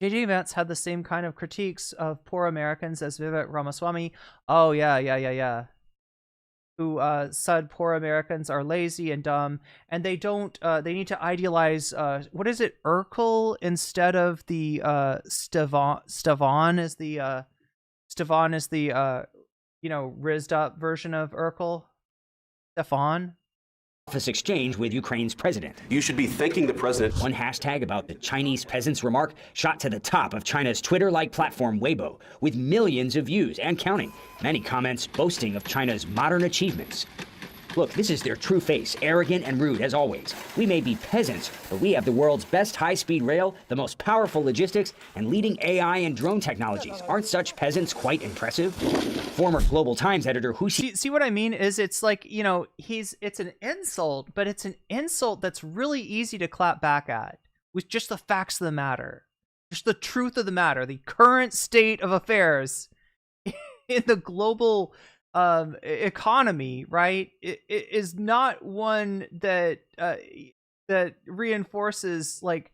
JD Vance had the same kind of critiques of poor Americans as Vivek Ramaswamy. Oh, yeah. Who said poor Americans are lazy and dumb, and they don't. They need to idealize. What is it? Urkel instead of the Stefan is the rizzed up version of Urkel. Stefan. Office exchange with Ukraine's president. You should be thanking the president. One hashtag about the Chinese peasants remark shot to the top of China's Twitter-like platform Weibo, with millions of views and counting. Many comments boasting of China's modern achievements. Look, this is their true face, arrogant and rude as always. We may be peasants, but we have the world's best high-speed rail, the most powerful logistics, and leading AI and drone technologies. Aren't such peasants quite impressive? Former Global Times editor See what I mean is it's like, it's an insult, but it's an insult that's really easy to clap back at with just the facts of the matter. Just the truth of the matter, the current state of affairs in the global economy, right? It is not one that that reinforces like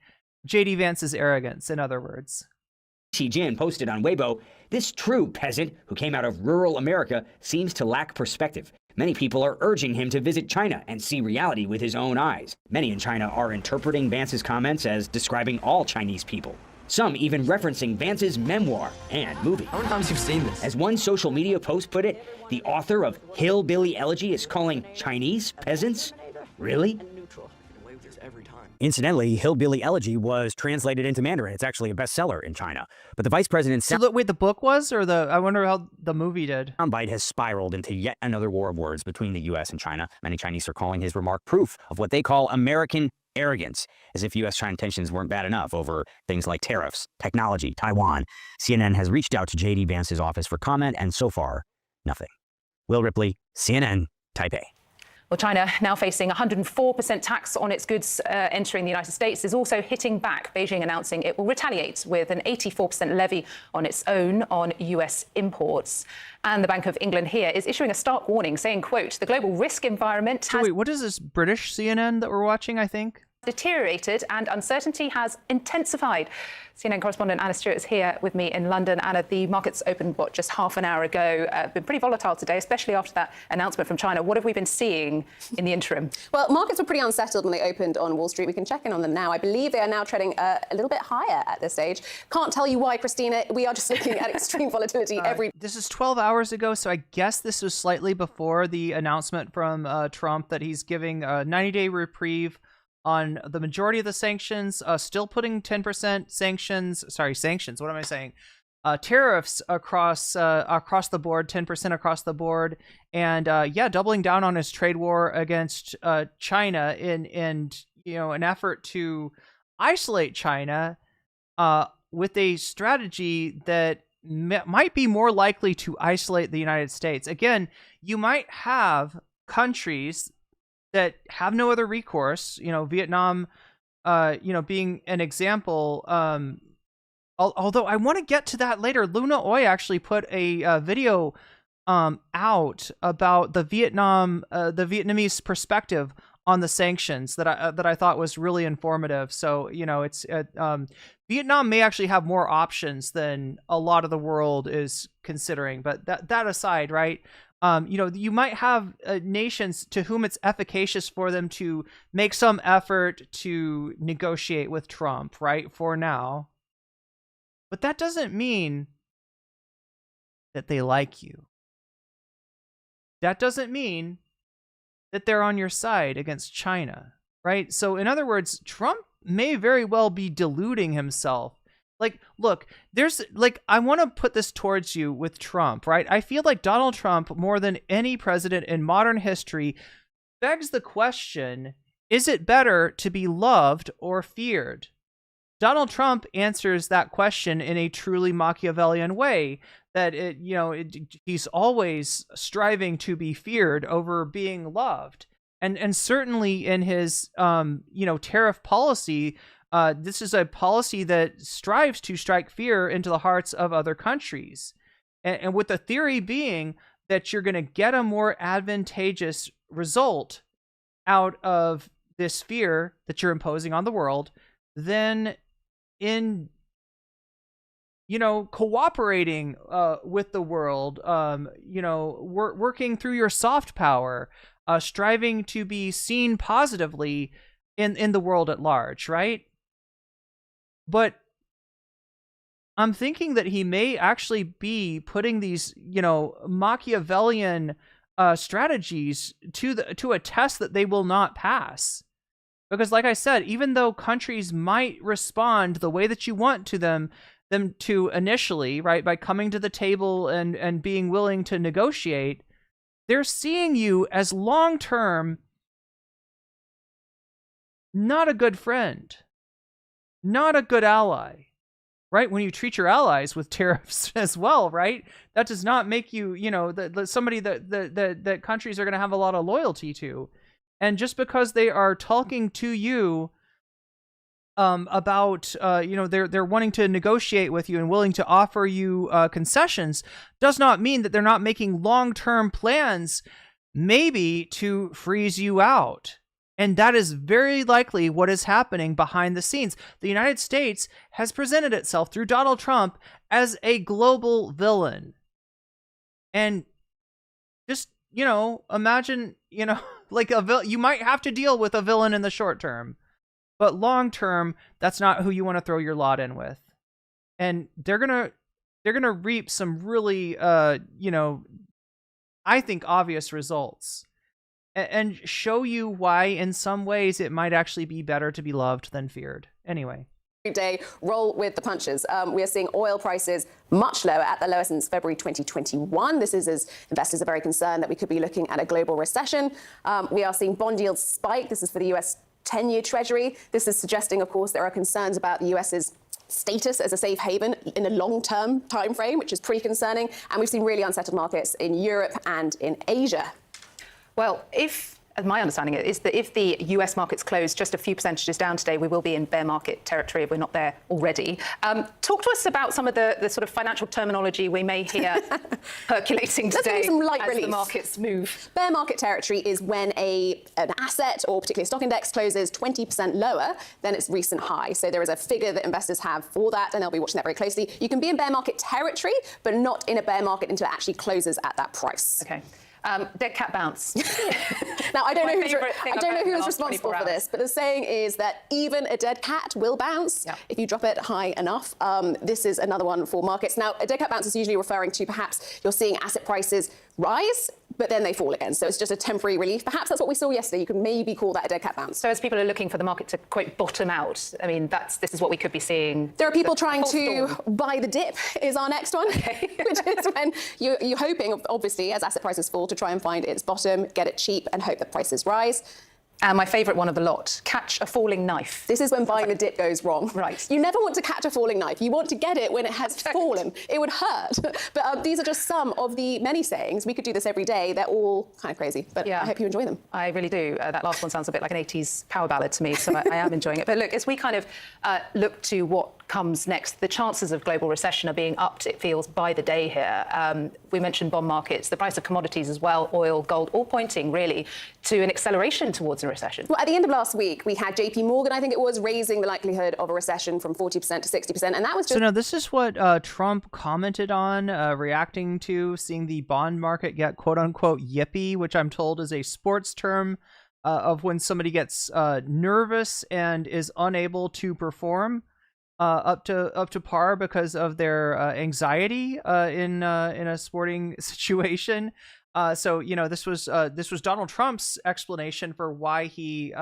JD Vance's arrogance, in other words. Xi Jin posted on Weibo, this true peasant who came out of rural America seems to lack perspective. Many people are urging him to visit China and see reality with his own eyes. Many in China are interpreting Vance's comments as describing all Chinese people. Some even referencing Vance's memoir and movie. How many times have you seen this? As one social media post put it, the author of Hillbilly Elegy is calling Chinese peasants? Really? Incidentally, Hillbilly Elegy was translated into Mandarin. It's actually a bestseller in China. But the vice president's wait, the book was, or I wonder how the movie did. Soundbite has spiraled into yet another war of words between the U.S. and China. Many Chinese are calling his remark proof of what they call American arrogance, as if U.S.-China tensions weren't bad enough over things like tariffs, technology, Taiwan. CNN has reached out to J.D. Vance's office for comment, and so far, nothing. Will Ripley, CNN, Taipei. Well, China, now facing 104% tax on its goods entering the United States, is also hitting back, Beijing announcing it will retaliate with an 84% levy on its own on US imports. And the Bank of England here is issuing a stark warning saying, quote, the global risk environment has... Wait, what is this British CNN that we're watching, I think? Deteriorated and uncertainty has intensified. CNN correspondent Anna Stewart is here with me in London. Anna, the markets opened, just half an hour ago. Been pretty volatile today, especially after that announcement from China. What have we been seeing in the interim? Well, markets were pretty unsettled when they opened on Wall Street. We can check in on them now. I believe they are now trading a little bit higher at this stage. Can't tell you why, Christina. We are just looking at extreme volatility every... This is 12 hours ago, so I guess this was slightly before the announcement from Trump that he's giving a 90-day reprieve on the majority of the sanctions, still putting 10% sanctions. What am I saying? Tariffs across the board, 10% across the board, and doubling down on his trade war against China in an effort to isolate China with a strategy that might be more likely to isolate the United States. Again, you might have countries that have no other recourse, Vietnam, being an example. Although I want to get to that later. Luna Oi actually put a video out about the Vietnamese perspective on the sanctions that I thought was really informative. So it's Vietnam may actually have more options than a lot of the world is considering. But that aside, right? You might have nations to whom it's efficacious for them to make some effort to negotiate with Trump, right? For now. But that doesn't mean that they like you. That doesn't mean that they're on your side against China, right? So in other words, Trump may very well be deluding himself. Like, look, I want to put this towards you with Trump, right? I feel like Donald Trump, more than any president in modern history, begs the question, is it better to be loved or feared? Donald Trump answers that question in a truly Machiavellian way, that he's always striving to be feared over being loved. And certainly in his tariff policy, this is a policy that strives to strike fear into the hearts of other countries. And with the theory being that you're going to get a more advantageous result out of this fear that you're imposing on the world than in cooperating with the world, working through your soft power, striving to be seen positively in the world at large, right? But I'm thinking that he may actually be putting these, Machiavellian strategies to a test that they will not pass. Because like I said, even though countries might respond the way that you want them to initially, right, by coming to the table and being willing to negotiate, they're seeing you as long-term not a good friend, not a good ally, right? When you treat your allies with tariffs as well, right? That does not make you, somebody that countries are going to have a lot of loyalty to. And just because they are talking to you about, they're wanting to negotiate with you and willing to offer you concessions, does not mean that they're not making long-term plans, maybe to freeze you out. And that is very likely what is happening behind the scenes. The United States has presented itself through Donald Trump as a global villain. And just, imagine, like you might have to deal with a villain in the short term, but long term, that's not who you want to throw your lot in with. And they're gonna reap some really, I think obvious results, and show you why in some ways it might actually be better to be loved than feared. Anyway. Day, roll with the punches. We are seeing oil prices much lower, at the lowest since February 2021. This is as investors are very concerned that we could be looking at a global recession. We are seeing bond yields spike. This is for the US 10-year Treasury. This is suggesting, of course, there are concerns about the US's status as a safe haven in a long-term time frame, which is pretty concerning. And we've seen really unsettled markets in Europe and in Asia. Well, my understanding is that if the US markets close just a few percentages down today, we will be in bear market territory if we're not there already. Talk to us about some of the sort of financial terminology we may hear percolating today some light as relief. The markets move. Bear market territory is when an asset or particularly a stock index closes 20% lower than its recent high. So there is a figure that investors have for that, and they'll be watching that very closely. You can be in bear market territory, but not in a bear market until it actually closes at that price. Okay. Dead cat bounce. Now, I don't know who's responsible for this, but the saying is that even a dead cat will bounce if you drop it high enough. This is another one for markets. Now, a dead cat bounce is usually referring to perhaps you're seeing asset prices rise, but then they fall again. So it's just a temporary relief. Perhaps that's what we saw yesterday. You could maybe call that a dead cat bounce. So as people are looking for the market to, quote, bottom out, I mean, this is what we could be seeing. There are people trying to buy the dip is our next one, which is when you're hoping, obviously, as asset prices fall, to try and find its bottom, get it cheap, and hope that prices rise. And my favourite one of the lot, catch a falling knife. This is when buying the dip goes wrong. Right. You never want to catch a falling knife. You want to get it when it has fallen. It would hurt. But these are just some of the many sayings. We could do this every day. They're all kind of crazy, but I hope you enjoy them. I really do. That last one sounds a bit like an 80s power ballad to me, so I am enjoying it. But look, as we kind of look to what comes next, the chances of global recession are being upped, it feels, by the day here. We mentioned bond markets, the price of commodities as well, oil, gold, all pointing really to an acceleration towards a recession. Well, at the end of last week, we had JP Morgan, I think it was, raising the likelihood of a recession from 40% to 60%, and that was just... So now this is what Trump commented on, reacting to seeing the bond market get quote-unquote yippee, which I'm told is a sports term of when somebody gets nervous and is unable to perform up to par because of their anxiety in a sporting situation. So this was Donald Trump's explanation for why he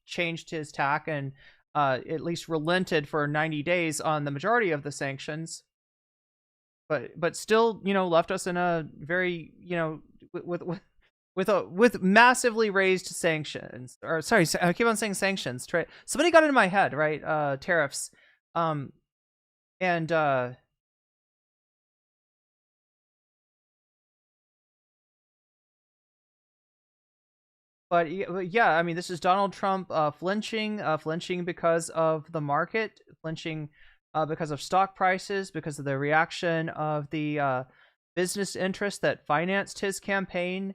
changed his tack and at least relented for 90 days on the majority of the sanctions, but still left us in a very with massively raised sanctions, or sorry, I keep on saying sanctions. Somebody got it in my head, right? Tariffs. But yeah, I mean, this is Donald Trump flinching because of the market, flinching because of stock prices, because of the reaction of the business interests that financed his campaign.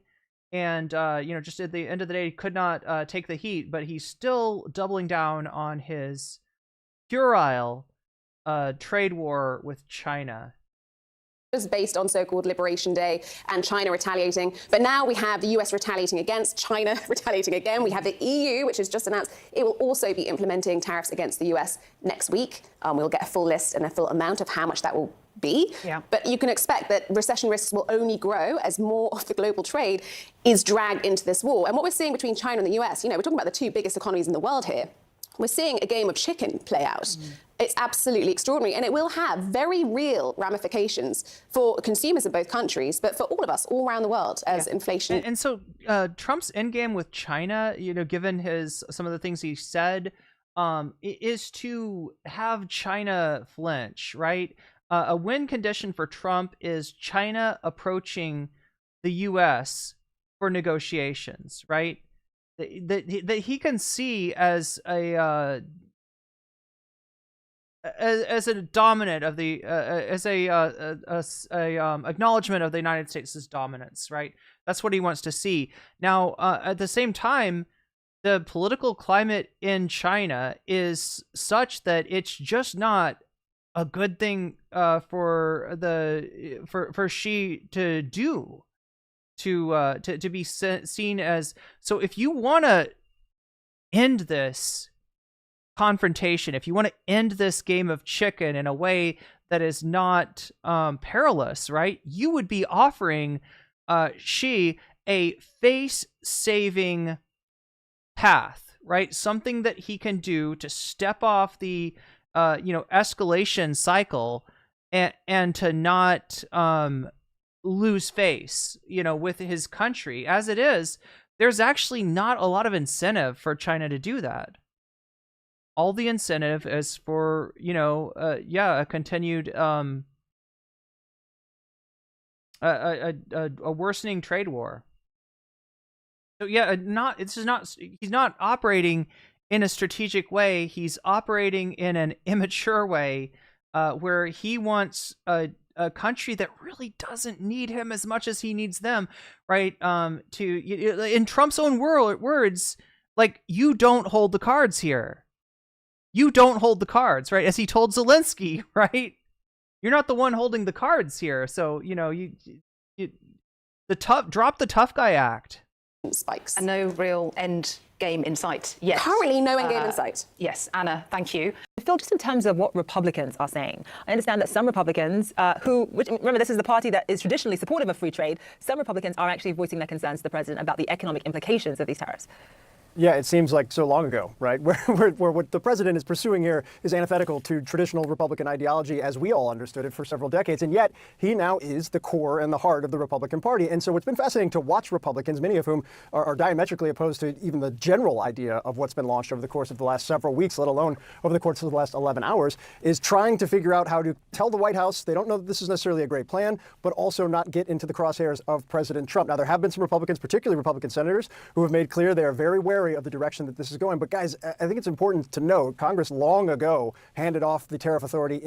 And just at the end of the day, he could not take the heat, but he's still doubling down on his puerile trade war with China. Was based on so-called Liberation Day and China retaliating. But now we have the US retaliating against China, retaliating again. We have the EU, which has just announced it will also be implementing tariffs against the US next week. We'll get a full list and a full amount of how much that will be. Yeah. But you can expect that recession risks will only grow as more of the global trade is dragged into this war. And what we're seeing between China and the US, we're talking about the two biggest economies in the world here. We're seeing a game of chicken play out. It's absolutely extraordinary, and it will have very real ramifications for consumers in both countries, but for all of us all around the world as inflation. And so Trump's endgame with China, given some of the things he said, is to have China flinch, right? A win condition for Trump is China approaching the U.S. for negotiations, right? That he can see as a dominant of the as a acknowledgement of the United States' dominance, right? That's what he wants to see. Now, at the same time, the political climate in China is such that it's just not a good thing for Xi to do. To be seen as, so if you want to end this confrontation, if you want to end this game of chicken in a way that is not perilous, right, you would be offering Xi a face-saving path, right? Something that he can do to step off the escalation cycle and to not lose face, with his country. As it is, there's actually not a lot of incentive for China to do that. All the incentive is for, a continued a worsening trade war. So yeah, he's not operating in a strategic way. He's operating in an immature way, where he wants a country that really doesn't need him as much as he needs them, right? In Trump's own words, like, you don't hold the cards here. You don't hold the cards, right? As he told Zelensky, right? You're not the one holding the cards here. So, drop the tough guy act. Spikes. And no real end game in sight yet. Currently, no end game in sight. Yes, Anna, thank you. Phil, just in terms of what Republicans are saying, I understand that some Republicans remember, this is the party that is traditionally supportive of free trade, some Republicans are actually voicing their concerns to the president about the economic implications of these tariffs. Yeah, it seems like so long ago, right? Where what the president is pursuing here is antithetical to traditional Republican ideology as we all understood it for several decades. And yet he now is the core and the heart of the Republican Party. And so it's been fascinating to watch Republicans, many of whom are diametrically opposed to even the general idea of what's been launched over the course of the last several weeks, let alone over the course of the last 11 hours, is trying to figure out how to tell the White House they don't know that this is necessarily a great plan, but also not get into the crosshairs of President Trump. Now, there have been some Republicans, particularly Republican senators, who have made clear they are very wary of the direction that this is going. But guys, I think it's important to note Congress long ago handed off the tariff authority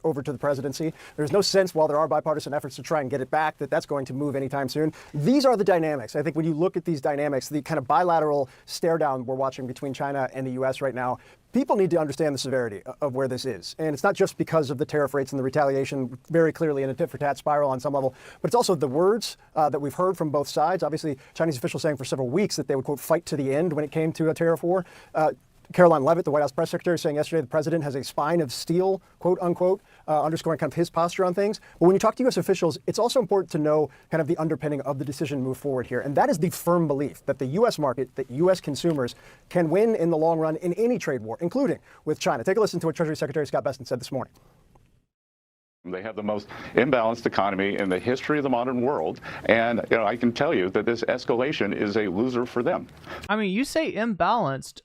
over to the presidency. There's no sense, while there are bipartisan efforts to try and get it back, that that's going to move anytime soon. These are the dynamics. I think when you look at these dynamics, the kind of bilateral stare down we're watching between China and the U.S. right now, people need to understand the severity of where this is. And it's not just because of the tariff rates and the retaliation, very clearly in a tit-for-tat spiral on some level, but it's also the words that we've heard from both sides. Obviously, Chinese officials saying for several weeks that they would, quote, fight to the end when it came to a tariff war. Caroline Leavitt, the White House press secretary, saying yesterday the president has a spine of steel, quote unquote, underscoring kind of his posture on things. But when you talk to U.S. officials, it's also important to know kind of the underpinning of the decision to move forward here. And that is the firm belief that the U.S. market, that U.S. consumers can win in the long run in any trade war, including with China. Take a listen to what Treasury Secretary Scott Bessent said this morning. They have the most imbalanced economy in the history of the modern world. And I can tell you that this escalation is a loser for them. I mean, you say imbalanced.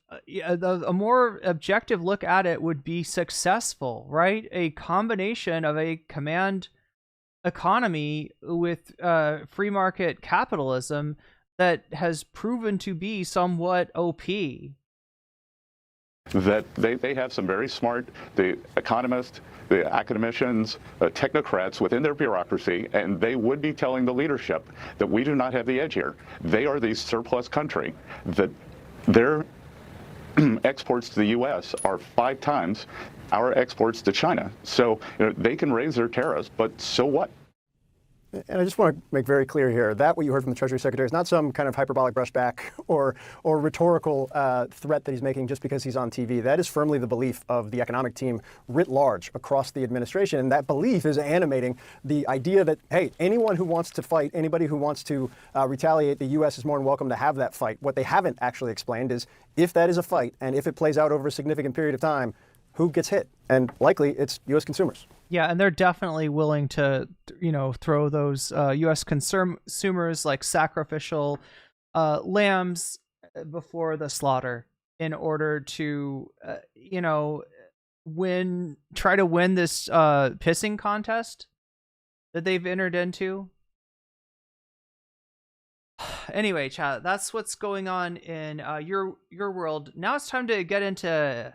A more objective look at it would be successful, right? A combination of a command economy with free market capitalism that has proven to be somewhat OP. That they have some very smart, the economists, the academicians, technocrats within their bureaucracy, and they would be telling the leadership that we do not have the edge here. They are the surplus country, that their exports to the U.S. are 5 times our exports to China. So they can raise their tariffs, but so what? And I just want to make very clear here that what you heard from the Treasury Secretary is not some kind of hyperbolic brushback or rhetorical threat that he's making just because he's on TV. That is firmly the belief of the economic team writ large across the administration. And that belief is animating the idea that, hey, anyone who wants to fight, anybody who wants to retaliate, the U.S. is more than welcome to have that fight. What they haven't actually explained is if that is a fight and if it plays out over a significant period of time, who gets hit? And likely it's U.S. consumers. Yeah, and they're definitely willing to, throw those U.S. consumers like sacrificial lambs before the slaughter in order to, try to win this pissing contest that they've entered into. Anyway, chat, that's what's going on in your world. Now it's time to get into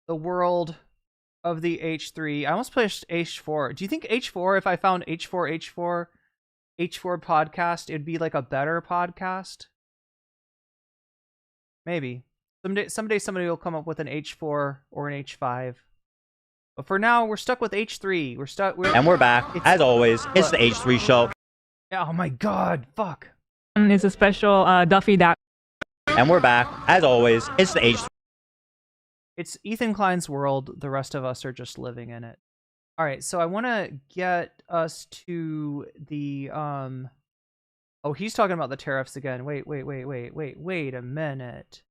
the world of the H3. I almost pushed H4. Do you think H4, if I found H4 podcast, it'd be like a better podcast? Maybe. Someday somebody will come up with an H4 or an H5. But for now, we're stuck with H3. And we're back. As always, it's the H3 show. Oh my god, fuck. It's a special Duffy Duck. And we're back. As always, it's the H3. It's Ethan Klein's world. The rest of us are just living in it. All right, so I want to get us to the oh, he's talking about the tariffs again. Wait a minute.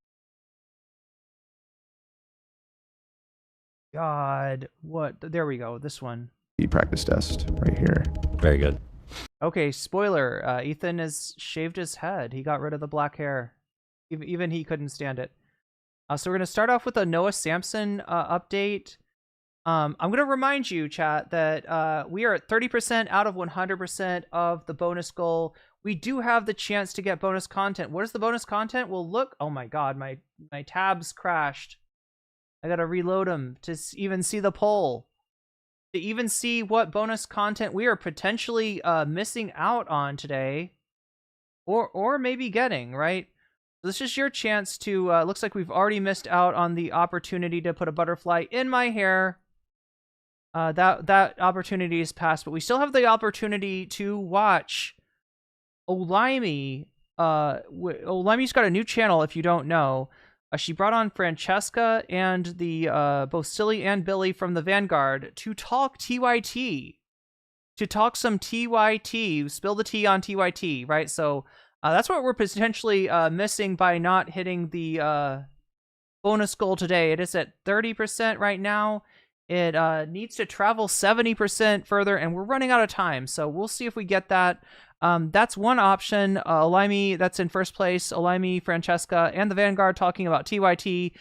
God, what? There we go. This one. The practice test right here. Very good. Okay, spoiler. Ethan has shaved his head. He got rid of the black hair. Even he couldn't stand it. So we're going to start off with a Noah Samson update. I'm going to remind you, chat, that we are at 30% out of 100% of the bonus goal. We do have the chance to get bonus content. What is the bonus content? Well, look. Oh my god, my tabs crashed. I got to reload them to even see the poll. To even see what bonus content we are potentially missing out on today. Or maybe getting, right? This is your chance to, looks like we've already missed out on the opportunity to put a butterfly in my hair. That opportunity is past, but we still have the opportunity to watch Olimey. Olimey's got a new channel, if you don't know. She brought on Francesca and both Silly and Billy from the Vanguard to talk TYT. To talk some TYT, spill the tea on TYT, right? So That's what we're potentially missing by not hitting the bonus goal today. It is at 30% right now. It needs to travel 70% further, and we're running out of time. So we'll see if we get that. That's one option. Olaimi, that's in first place. Olaimi, Francesca, and the Vanguard talking about TYT.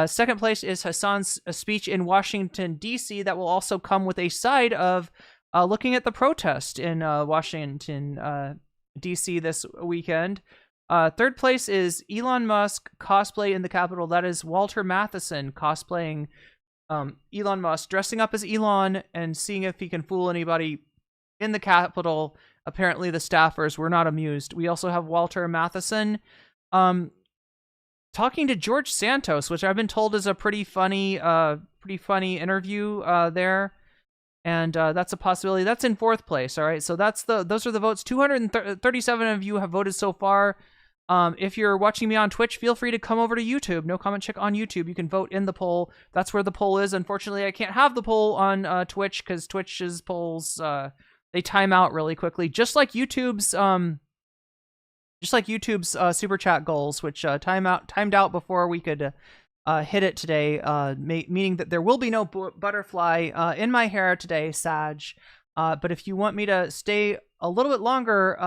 Second place is Hasan's speech in Washington, D.C. That will also come with a side of looking at the protest in Washington, D.C. this weekend. Third place is Elon Musk cosplay in the Capitol. That is Walter Matheson cosplaying Elon Musk, dressing up as Elon and seeing if he can fool anybody in the Capitol. Apparently the staffers were not amused. We also have Walter Matheson talking to George Santos, which I've been told is a pretty funny interview there. And that's a possibility. That's in fourth place. All right. So those are the votes. 237 of you have voted so far. If you're watching me on Twitch, feel free to come over to YouTube. No Comment Chick on YouTube. You can vote in the poll. That's where the poll is. Unfortunately, I can't have the poll on Twitch because Twitch's polls they time out really quickly, just like YouTube's super chat goals, which timed out before we could hit it today, meaning that there will be no butterfly in my hair today, Sag. But if you want me to stay a little bit longer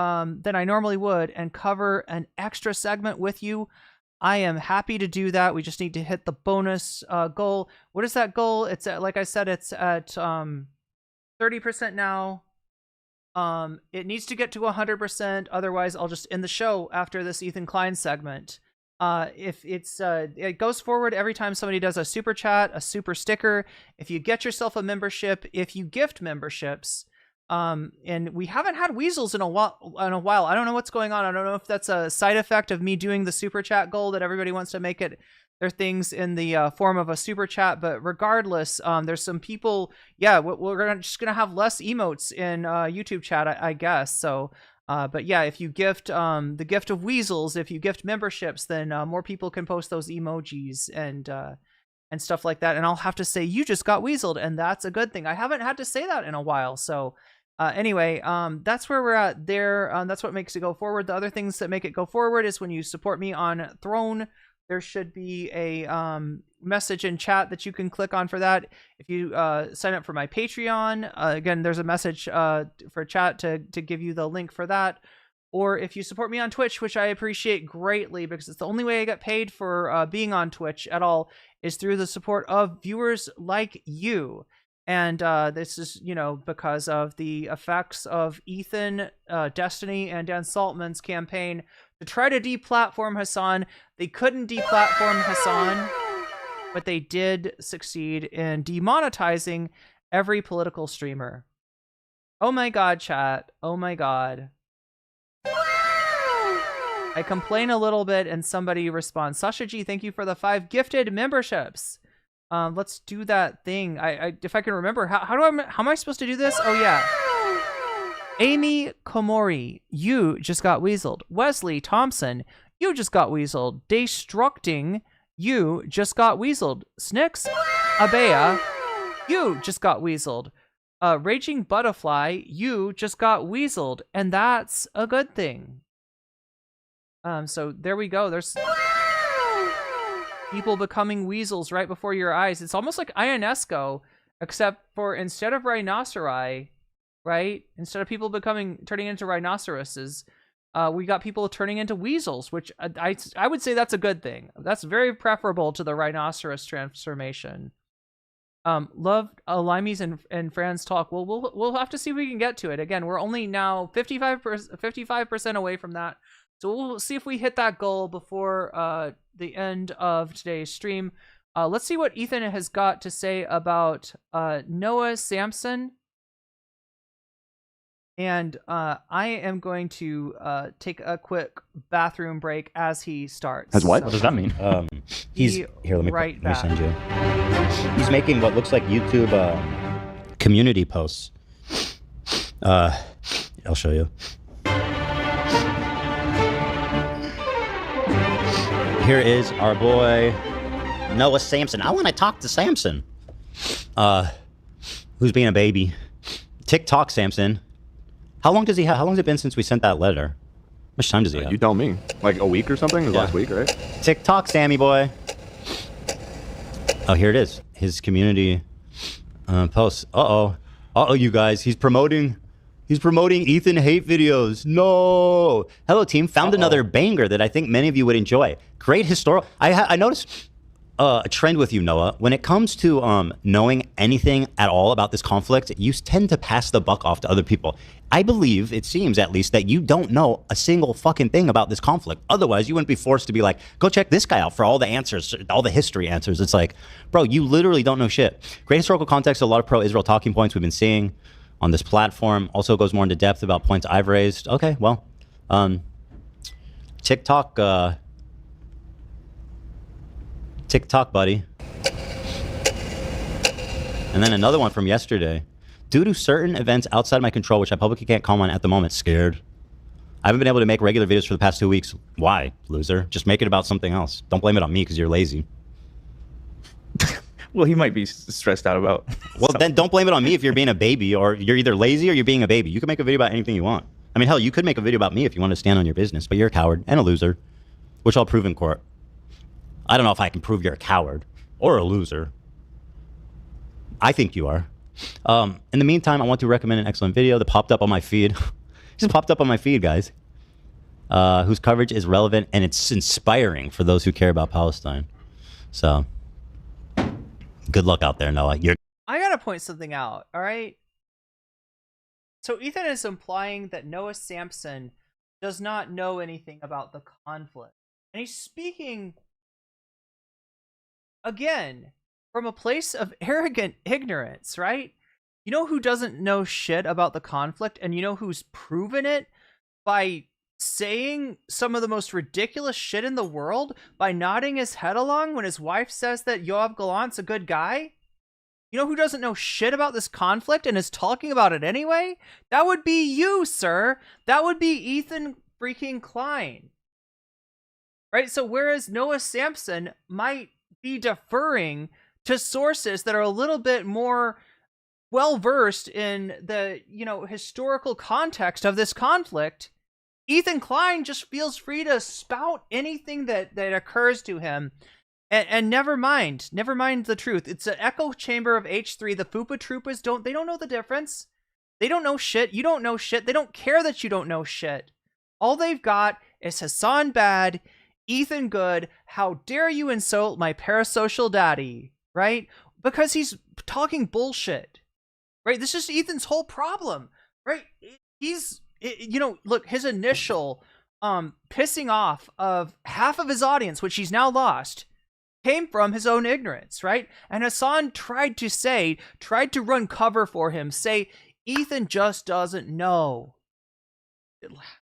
than I normally would and cover an extra segment with you, I am happy to do that. We just need to hit the bonus goal. What is that goal? It's at, like I said, it's at 30% now. It needs to get to 100%. Otherwise, I'll just end the show after this Ethan Klein segment. If it's it goes forward every time somebody does a super chat, a super sticker. If you get yourself a membership, if you gift memberships, and we haven't had weasels in a while. I don't know what's going on. I don't know if that's a side effect of me doing the super chat goal that everybody wants to make it their things in the form of a super chat. But regardless, there's some people. Yeah, we're just gonna have less emotes in YouTube chat, I guess. So. But yeah, if you gift the gift of weasels, if you gift memberships, then more people can post those emojis and stuff like that. And I'll have to say, you just got weaseled, and that's a good thing. I haven't had to say that in a while. So anyway, that's where we're at there. That's what makes it go forward. The other things that make it go forward is when you support me on Throne. There should be a message in chat that you can click on for that. If you sign up for my Patreon, again, there's a message for chat to give you the link for that. Or if you support me on Twitch, which I appreciate greatly because it's the only way I get paid for being on Twitch at all, is through the support of viewers like you. And this is, because of the effects of Ethan, Destiny, and Dan Saltman's campaign to try to deplatform Hasan. They couldn't deplatform Hasan, but they did succeed in demonetizing every political streamer. Oh my god, chat. Oh my god. I complain a little bit and somebody responds. Sasha G, thank you for the 5 gifted memberships. Let's do that thing. I if I can remember, how am I supposed to do this? Oh yeah. Amy Komori, you just got weaseled. Wesley Thompson, you just got weaseled. Destructing, you just got weaseled. Snix Abea, you just got weaseled. Raging Butterfly, you just got weaseled, and that's a good thing. So there we go. There's people becoming weasels right before your eyes. It's almost like Ionesco, except for instead of rhinoceri, right? Instead of people turning into rhinoceroses, we got people turning into weasels, which I would say that's a good thing. That's very preferable to the rhinoceros transformation. Love Limeys and Fran's talk. Well, we'll have to see if we can get to it. Again, we're only now 55% away from that. So we'll see if we hit that goal before the end of today's stream. Let's see what Ethan has got to say about Noah Samson. And I am going to take a quick bathroom break as he starts. As what? What does that mean? He's here. Let me send you. He's making what looks like YouTube community posts. I'll show you. Here is our boy Noah Samson. I want to talk to Samson. Who's being a baby? TikTok Samson. How long has it been since we sent that letter? much time does he have? You tell me. Like a week or something? It was last week, right? TikTok, Sammy boy. Oh, here it is. His community posts. Uh-oh, you guys. He's promoting Ethan hate videos. No. Hello, team. Found another banger that I think many of you would enjoy. Great historical. I noticed a trend with you, Noah. When it comes to knowing anything at all about this conflict, you tend to pass the buck off to other people. I believe, it seems at least, that you don't know a single fucking thing about this conflict. Otherwise, you wouldn't be forced to be like, go check this guy out for all the answers, all the history answers. It's like, bro, you literally don't know shit. Great historical context, a lot of pro-Israel talking points we've been seeing on this platform. Also goes more into depth about points I've raised. Okay, well, TikTok, buddy. And then another one from yesterday. Due to certain events outside my control, which I publicly can't comment on at the moment, scared. I haven't been able to make regular videos for the past 2 weeks. Why, loser? Just make it about something else. Don't blame it on me because you're lazy. Well, he might be stressed out about. Well, then don't blame it on me if you're being a baby, or you're either lazy or you're being a baby. You can make a video about anything you want. I mean, hell, you could make a video about me if you want to stand on your business, but you're a coward and a loser, which I'll prove in court. I don't know if I can prove you're a coward or a loser. I think you are. In the meantime, I want to recommend an excellent video that popped up on my feed. Just popped up on my feed, guys. Whose coverage is relevant and it's inspiring for those who care about Palestine. So, good luck out there, Noah. I gotta point something out, all right? So Ethan is implying that Noah Samson does not know anything about the conflict. And he's speaking, again, from a place of arrogant ignorance, right? You know who doesn't know shit about the conflict, and you know who's proven it by saying some of the most ridiculous shit in the world, by nodding his head along when his wife says that Yoav Gallant's a good guy? You know who doesn't know shit about this conflict and is talking about it anyway? That would be you, sir. That would be Ethan freaking Klein. Right? So whereas Noah Samson might be deferring to sources that are a little bit more well-versed in the, historical context of this conflict, Ethan Klein just feels free to spout anything that occurs to him. And never mind the truth. It's an echo chamber of H3. The Fupa Troopas don't know the difference. They don't know shit. You don't know shit. They don't care that you don't know shit. All they've got is Hasan bad, Ethan good. How dare you insult my parasocial daddy, right? Because he's talking bullshit, right? This is Ethan's whole problem, right? Look, his initial pissing off of half of his audience, which he's now lost, came from his own ignorance, right? And Hasan tried to run cover for him, say, Ethan just doesn't know.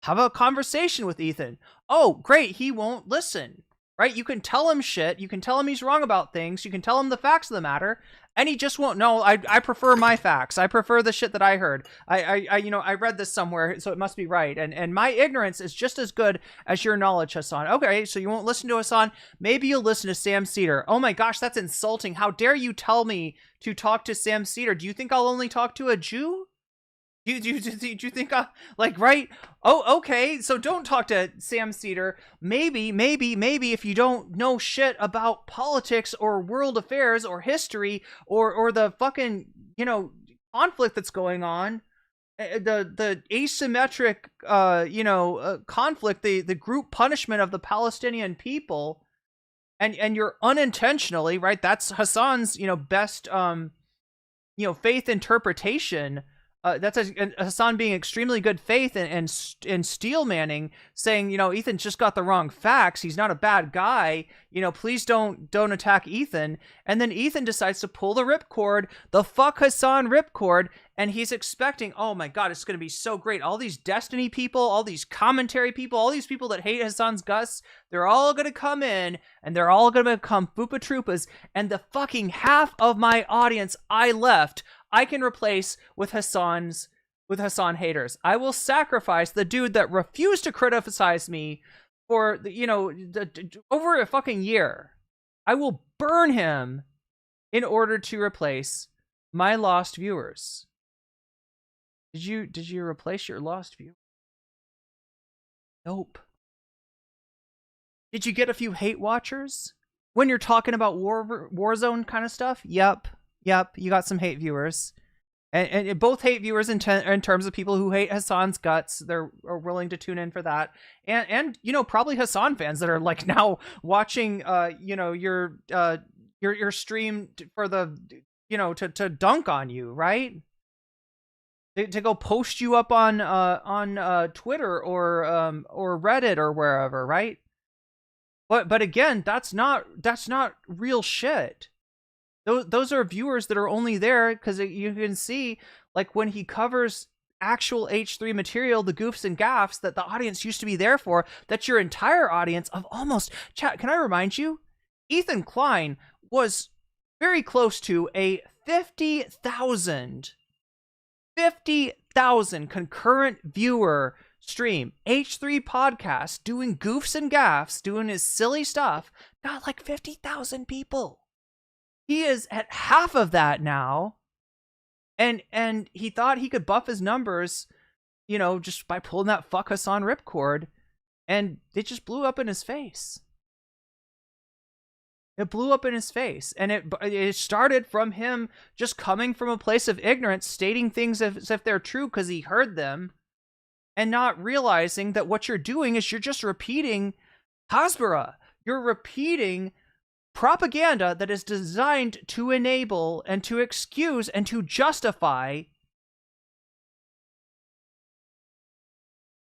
Have a conversation with Ethan. Oh, great, he won't listen, right? You can tell him shit, you can tell him he's wrong about things, you can tell him the facts of the matter, and he just won't. No, I prefer my facts. I prefer the shit that I heard. I read this somewhere, so it must be right. And my ignorance is just as good as your knowledge, Hasan. Okay, so you won't listen to Hasan. Maybe you'll listen to Sam Seder. Oh my gosh, that's insulting. How dare you tell me to talk to Sam Seder? Do you think I'll only talk to a Jew? Do you think right? Oh, okay. So don't talk to Sam Seder. Maybe if you don't know shit about politics or world affairs or history or the fucking, conflict that's going on, the asymmetric, conflict, the group punishment of the Palestinian people, and you're unintentionally, right? That's Hasan's, best, faith interpretation. That's Hasan being extremely good faith and steel manning, saying, Ethan's just got the wrong facts. He's not a bad guy. Please don't attack Ethan. And then Ethan decides to pull the ripcord, the fuck Hasan ripcord, and he's expecting, oh my God, it's going to be so great. All these Destiny people, all these commentary people, all these people that hate Hasan's guts, they're all going to come in and they're all going to become Fupa Troopas. And the fucking half of my audience I left, I can replace with Hasan haters. I will sacrifice the dude that refused to criticize me for over a fucking year. I will burn him in order to replace my lost viewers. Did you replace your lost viewers? Nope. Did you get a few hate watchers? When you're talking about Warzone kind of stuff? Yep. You got some hate viewers. And both hate viewers in terms of people who hate Hasan's guts. They're willing to tune in for that. And you know, probably Hasan fans that are like now watching, you know, your stream for the, you know, to dunk on you, right? To go post you up on Twitter or Reddit or wherever, right? But again, that's not real shit. Those are viewers that are only there because you can see, like, when he covers actual H3 material, the goofs and gaffs that the audience used to be there for, that's your entire audience of almost... Chat, can I remind you? Ethan Klein was very close to a 50,000 concurrent viewer stream. H3 podcast, doing goofs and gaffs, doing his silly stuff, got like 50,000 people. He is at half of that now, and he thought he could buff his numbers, you know, just by pulling that fuck Hasan ripcord, and it just blew up in his face. It blew up in his face, and it started from him just coming from a place of ignorance, stating things as if they're true because he heard them, and not realizing that what you're doing is you're just repeating Hasbara. You're repeating propaganda that is designed to enable and to excuse and to justify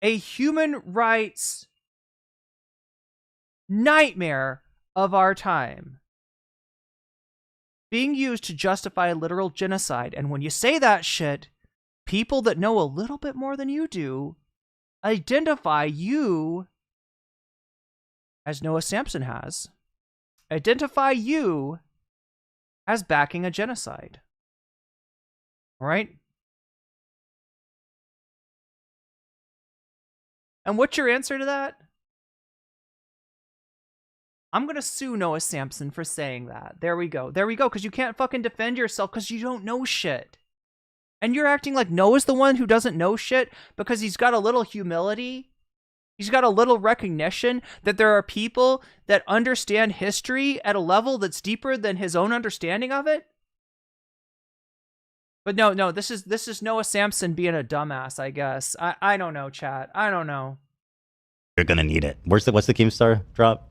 a human rights nightmare of our time being used to justify literal genocide. And when you say that shit, people that know a little bit more than you do identify you, as Noah Samson has, identify you as backing a genocide. All right? And what's your answer to that? I'm going to sue Noah Samson for saying that. There we go, because you can't fucking defend yourself because you don't know shit. And you're acting like Noah's the one who doesn't know shit because he's got a little humility. He's got a little recognition that there are people that understand history at a level that's deeper than his own understanding of it. But no, this is Noah Samson being a dumbass, I guess. I don't know, chat. I don't know. You're gonna need it. What's the Keemstar drop?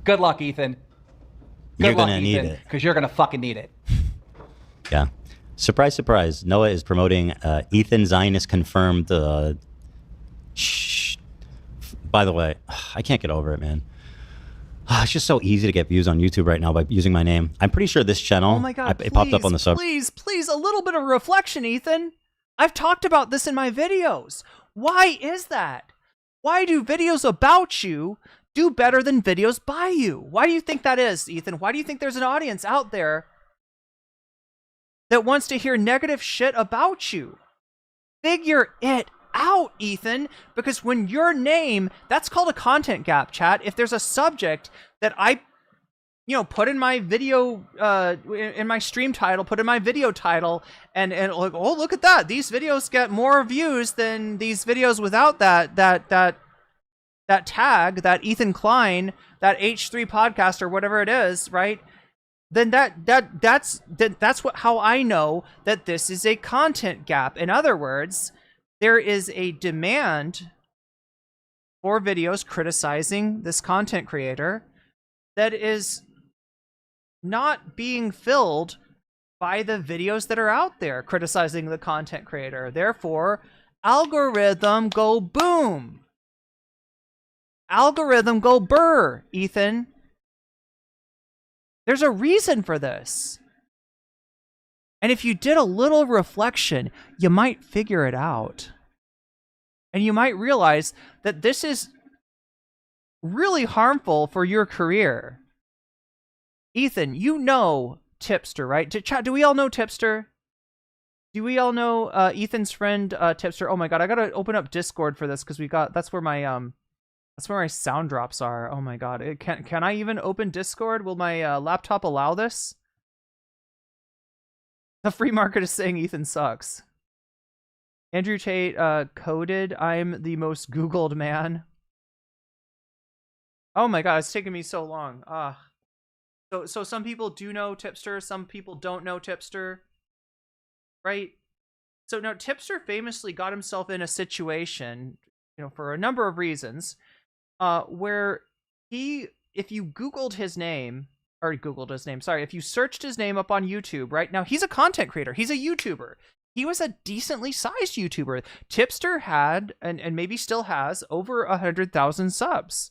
Good luck, Ethan. You're gonna need it because you're gonna fucking need it. Yeah. Surprise, surprise. Noah is promoting Ethan Zionist confirmed. By the way, I can't get over it, man. It's just so easy to get views on YouTube right now by using my name. I'm pretty sure this channel, oh my God, it popped up on the sub. Please, a little bit of reflection, Ethan. I've talked about this in my videos. Why is that? Why do videos about you do better than videos by you? Why do you think that is, Ethan? Why do you think there's an audience out there that wants to hear negative shit about you? Figure it out, Ethan, because when your name, that's called a content gap, chat. If there's a subject that I, you know, put in my video, in my stream title, put in my video title, and like, oh, look at that, these videos get more views than these videos without that tag, that Ethan Klein, that H3 podcast or whatever it is, right? Then that's how I know that this is a content gap. In other words, there is a demand for videos criticizing this content creator that is not being filled by the videos that are out there criticizing the content creator. Therefore, algorithm go boom. Algorithm go burr, Ethan. There's a reason for this. And if you did a little reflection, you might figure it out. And you might realize that this is really harmful for your career. Ethan, you know Tipster, right? Chat, do we all know Tipster? Do we all know Ethan's friend Tipster? Oh my God, I gotta open up Discord for this because that's where my sound drops are. Oh my God, can I even open Discord? Will my laptop allow this? The free market is saying Ethan sucks. Andrew Tate coded, I'm the most Googled man. Oh my god, it's taking me so long. So some people do know Tipster, some people don't know Tipster, right? So now Tipster famously got himself in a situation, for a number of reasons, where if you Googled his name, if you searched his name up on YouTube, right? Now he's a content creator, he's a YouTuber. He was a decently sized YouTuber. Tipster had, and maybe still has, over 100,000 subs,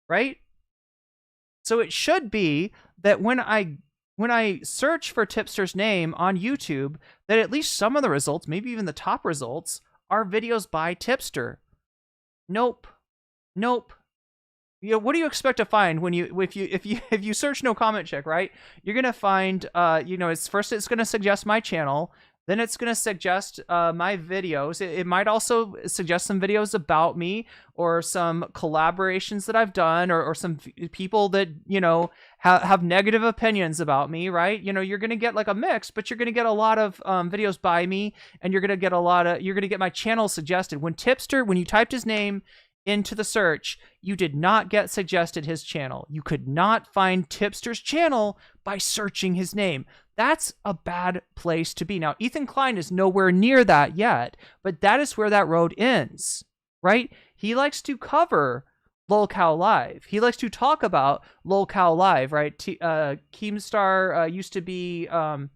right? So it should be that when I search for Tipster's name on YouTube, that at least some of the results, maybe even the top results, are videos by Tipster. Nope. What do you expect to find when if you search No Comment Check, right? You're gonna find it's gonna suggest my channel. Then it's going to suggest my videos. It might also suggest some videos about me or some collaborations that I've done or some people that, have negative opinions about me, right? You're going to get like a mix, but you're going to get a lot of videos by me, and you're going to get my channel suggested. When you typed his name into the search, you did not get suggested his channel. You could not find Tipster's channel by searching his name. That's a bad place to be. Now, Ethan Klein is nowhere near that yet, but that is where that road ends, right? He likes to cover Lolcow Live. He likes to talk about Lolcow Live, right? Keemstar used to be, an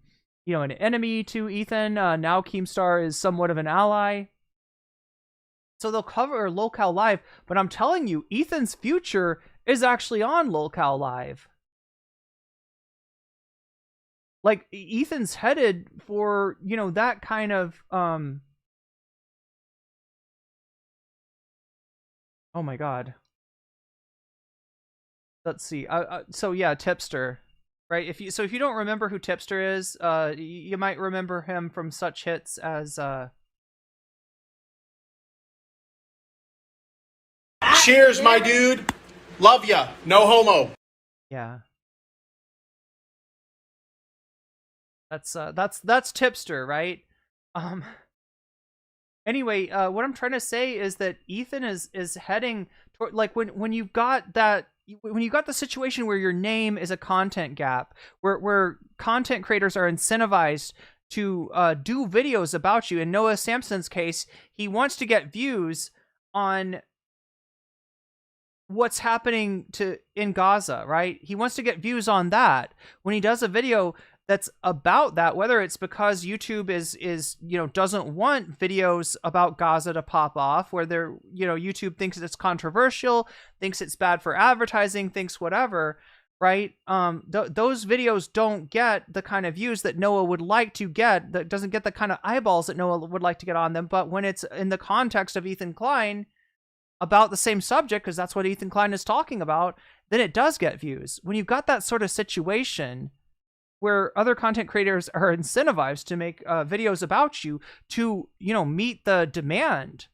enemy to Ethan. Now Keemstar is somewhat of an ally. So they'll cover Lolcow Live, but I'm telling you, Ethan's future is actually on Lolcow Live. Like, Ethan's headed for, that kind of, oh my god. Let's see. So yeah, Tipster, right? If you don't remember who Tipster is, you might remember him from such hits as, Cheers, my dude. Love ya. No homo. Yeah. That's Tipster, right? Anyway, what I'm trying to say is that Ethan is heading toward, like, when you've got the situation where your name is a content gap, where content creators are incentivized to do videos about you. In Noah Samson's case, he wants to get views on what's happening in Gaza, right? He wants to get views on that. When he does a video that's about that, whether it's because YouTube is doesn't want videos about Gaza to pop off, where they're, YouTube thinks it's controversial, thinks it's bad for advertising, thinks whatever, right? Those videos don't get the kind of views that Noah would like to get, that doesn't get the kind of eyeballs that Noah would like to get on them. But when it's in the context of Ethan Klein about the same subject, because that's what Ethan Klein is talking about, then it does get views. When you've got that sort of situation where other content creators are incentivized to make videos about you to, meet the demand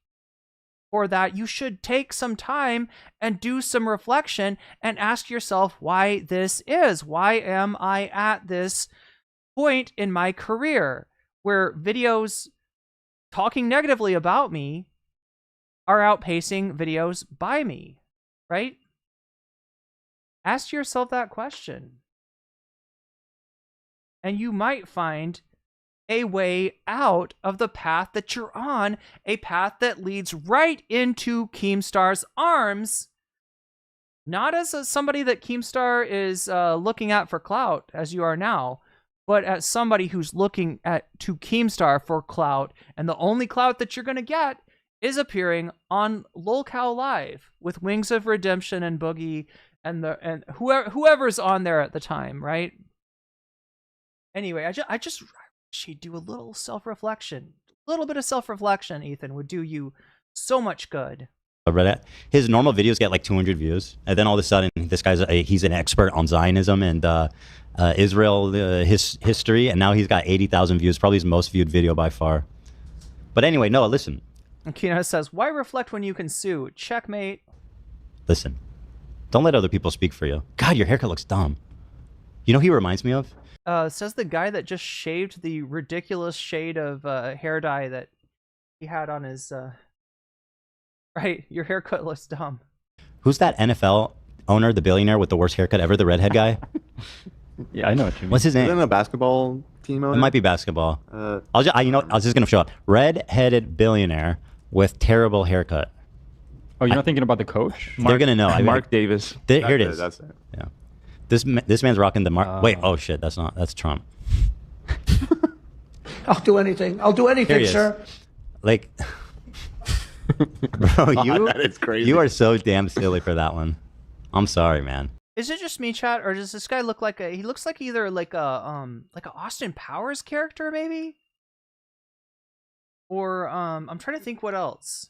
for that, you should take some time and do some reflection and ask yourself why this is. Why am I at this point in my career where videos talking negatively about me are outpacing videos by me, right? Ask yourself that question. And you might find a way out of the path that you're on, a path that leads right into Keemstar's arms, not as somebody that Keemstar is looking at for clout, as you are now, but as somebody who's looking to Keemstar for clout, and the only clout that you're going to get is appearing on Lolcow Live with Wings of Redemption and Boogie and whoever's on there at the time, right? Anyway, I just wish he'd do a little self-reflection. A little bit of self-reflection, Ethan, would do you so much good. Reddit. His normal videos get like 200 views, and then all of a sudden, this guy's he's an expert on Zionism and Israel history, and now he's got 80,000 views, probably his most viewed video by far. But anyway, Noah, listen. And Kina says, "Why reflect when you can sue? Checkmate." Listen, don't let other people speak for you. God, your haircut looks dumb. You know who he reminds me of? Says the guy that just shaved the ridiculous shade of hair dye that he had on his right. Your haircut looks dumb. Who's that NFL owner, the billionaire with the worst haircut ever, the redhead guy? Yeah, I know what you mean. What's his name? Isn't it a basketball team owner? It might be basketball. I was just gonna show up. Red-headed billionaire with terrible haircut. Oh, you're not thinking about the coach? They're gonna know. Mark Davis. Here it is. That's it. Yeah. This man's rocking the Mark. Wait. Oh shit. That's Trump. I'll do anything. I'll do Here anything, he is. sir. Like, bro, that is crazy. You are so damn silly for that one. I'm sorry, man. Is it just me, chat, or does this guy look like he looks like either like a Austin Powers character maybe, or I'm trying to think what else.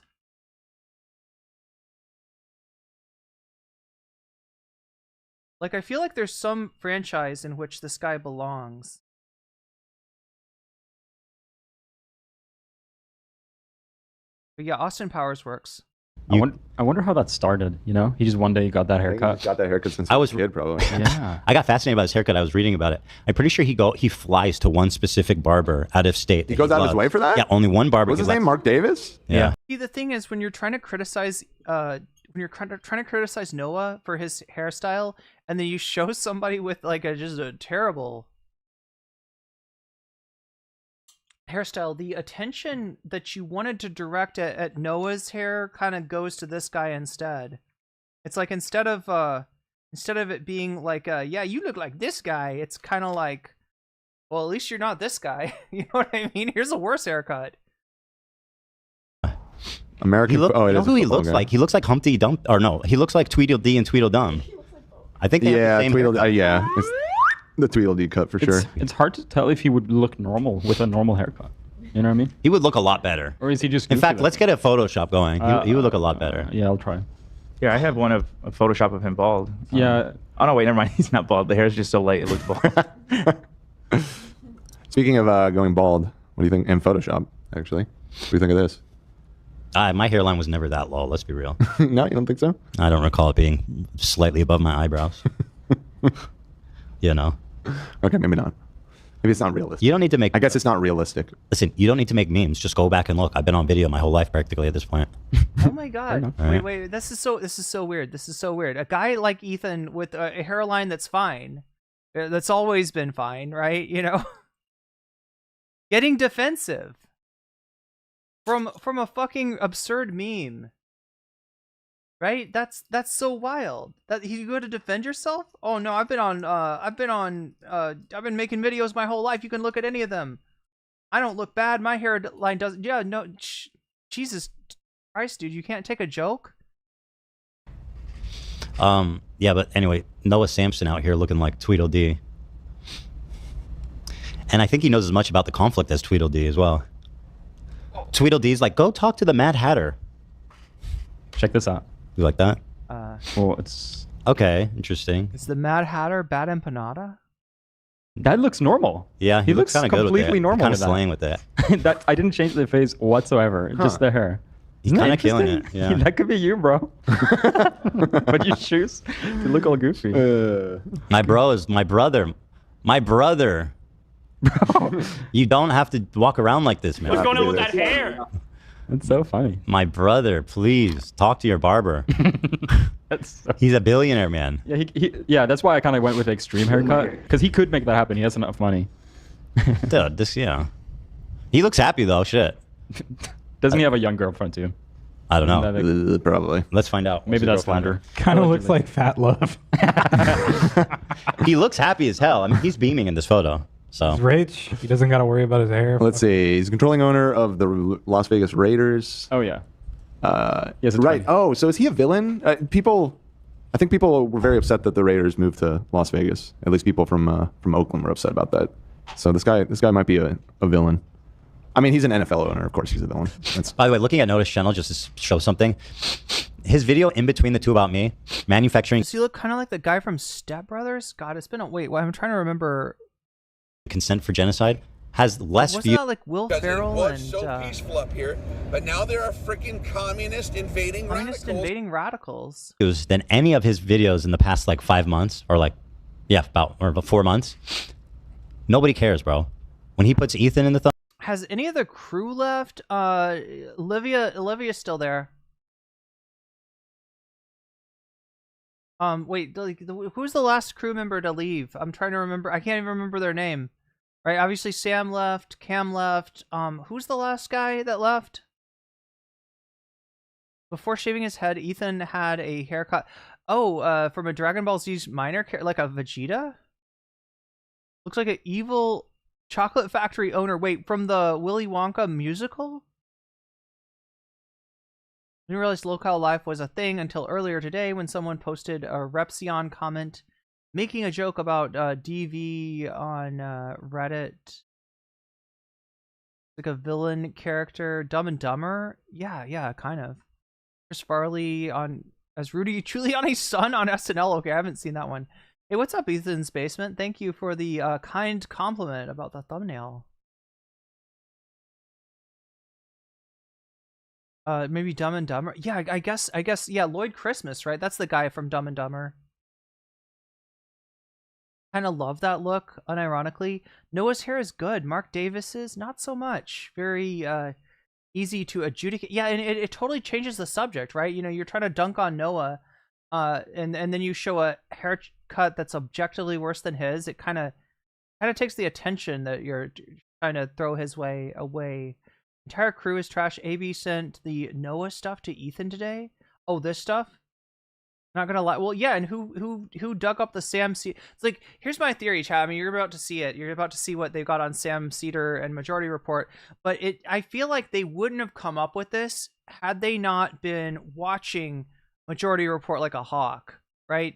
Like, I feel like there's some franchise in which this guy belongs. But yeah, Austin Powers works. I wonder how that started. You know, he just one day got that haircut. Got that haircut since I was a kid, probably. Yeah. I got fascinated by his haircut. I was reading about it. I'm pretty sure he flies to one specific barber out of state. He goes out of his way for that? Yeah, only one barber. What's his name? Mark Davis? Yeah. See, the thing is, when you're trying to criticize, Noah for his hairstyle, and then you show somebody with like just a terrible hairstyle, the attention that you wanted to direct at Noah's hair kind of goes to this guy instead. It's like instead of it being like, yeah, you look like this guy, it's kind of like, well, at least you're not this guy. You know what I mean? Here's a worse haircut. American. You know who he looks like? He looks like Humpty Dump, or no, he looks like Tweedledee and Tweedledum. I think they have the same haircut. Yeah. It's the Tweedledee cut for sure. It's hard to tell if he would look normal with a normal haircut. You know what I mean? He would look a lot better. Or is he just? In fact, let's get a Photoshop going. He would look a lot better. Yeah, I'll try. Yeah, I have one of a Photoshop of him bald. Yeah. Oh no, wait, never mind. He's not bald. The hair's just so light it looks bald. Speaking of going bald, what do you think? And Photoshop, actually. What do you think of this? My hairline was never that low. Let's be real. No, you don't think so? I don't recall it being slightly above my eyebrows. You know. Okay, maybe not. Maybe it's not realistic. You don't need to make. I guess it's not realistic. Listen, you don't need to make memes. Just go back and look. I've been on video my whole life practically at this point. Oh my god! Right. Wait! This is so weird. This is so weird. A guy like Ethan with a hairline that's fine, that's always been fine, right? You know, getting defensive from a fucking absurd meme, right? That's so wild. That you go to defend yourself? Oh no, I've been making videos my whole life. You can look at any of them. I don't look bad. My hairline doesn't. Yeah, no. Jesus Christ, dude, you can't take a joke. Yeah, but anyway, Noah Samson out here looking like Tweedledee, and I think he knows as much about the conflict as Tweedledee as well. Tweedledee's like, go talk to the Mad Hatter. Check this out. You like that? Well, it's okay. Interesting. Is the Mad Hatter bad empanada? That looks normal. Yeah, he looks kind of good with completely it. normal. Kind of with slaying with it. That I didn't change the face whatsoever. Just the hair. He's kind of killing it. Yeah. That could be you, bro. But you choose to look all goofy. My bro is my brother. My brother. Bro. You don't have to walk around like this, man. What's going on with that hair? That's so funny. My brother, please talk to your barber. He's a billionaire, man. Yeah, yeah. That's why I kind of went with the extreme haircut because he could make that happen. He has enough money. Dude, yeah. He looks happy though. Shit. Doesn't he have a young girlfriend too? I don't know. Probably. Let's find out. Maybe that's Flounder. Kind of looks like Fat Love. He looks happy as hell. I mean, he's beaming in this photo. So he's rich. He doesn't got to worry about his hair. Let's see. He's the controlling owner of the Las Vegas Raiders. Oh yeah. Yes, right. Oh, so is he a villain? I think people were very upset that the Raiders moved to Las Vegas. At least people from Oakland were upset about that. So this guy might be a villain. I mean, he's an NFL owner. Of course, he's a villain. By the way, looking at Notice channel just to show something, his video in between the two about me, manufacturing. Does he look kind of like the guy from Step Brothers? God, it's been a wait. Well, I'm trying to remember. Consent for genocide has less views. Wasn't that like Will Ferrell it was and so peaceful up here, but now there are freaking communists invading radicals. Than any of his videos in the past like 5 months or about 4 months. Nobody cares, bro. When he puts Ethan in the Has any of the crew left? Olivia's still there. Wait, who's the last crew member to leave? I'm trying to remember. I can't even remember their name. Right? Obviously Sam left, Cam left. Who's the last guy that left? Before shaving his head, Ethan had a haircut. Oh, from a Dragon Ball Z's minor character, like a Vegeta? Looks like an evil chocolate factory owner. Wait, from the Willy Wonka musical? I didn't realize local life was a thing until earlier today when someone posted a Repsion comment making a joke about DV on Reddit. Like a villain character. Dumb and Dumber? Yeah, kind of. Chris Farley as Rudy Giuliani's son on SNL. Okay, I haven't seen that one. Hey, what's up, Ethan's Basement? Thank you for the kind compliment about the thumbnail. Maybe Dumb and Dumber. Yeah, I guess. Yeah, Lloyd Christmas, right? That's the guy from Dumb and Dumber. Kind of love that look, unironically. Noah's hair is good. Mark Davis's, not so much. Very easy to adjudicate. Yeah, and it totally changes the subject, right? You know, you're trying to dunk on Noah, and then you show a haircut that's objectively worse than his. It kind of takes the attention that you're trying to throw his way away. Entire crew is trash. AB sent the Noah stuff to Ethan today. Oh, this stuff? Not gonna lie. Well, yeah, and who dug up the Sam Seder? It's like, here's my theory, Chad. I mean, you're about to see it. You're about to see what they've got on Sam Seder and Majority Report. But I feel like they wouldn't have come up with this had they not been watching Majority Report like a hawk, right?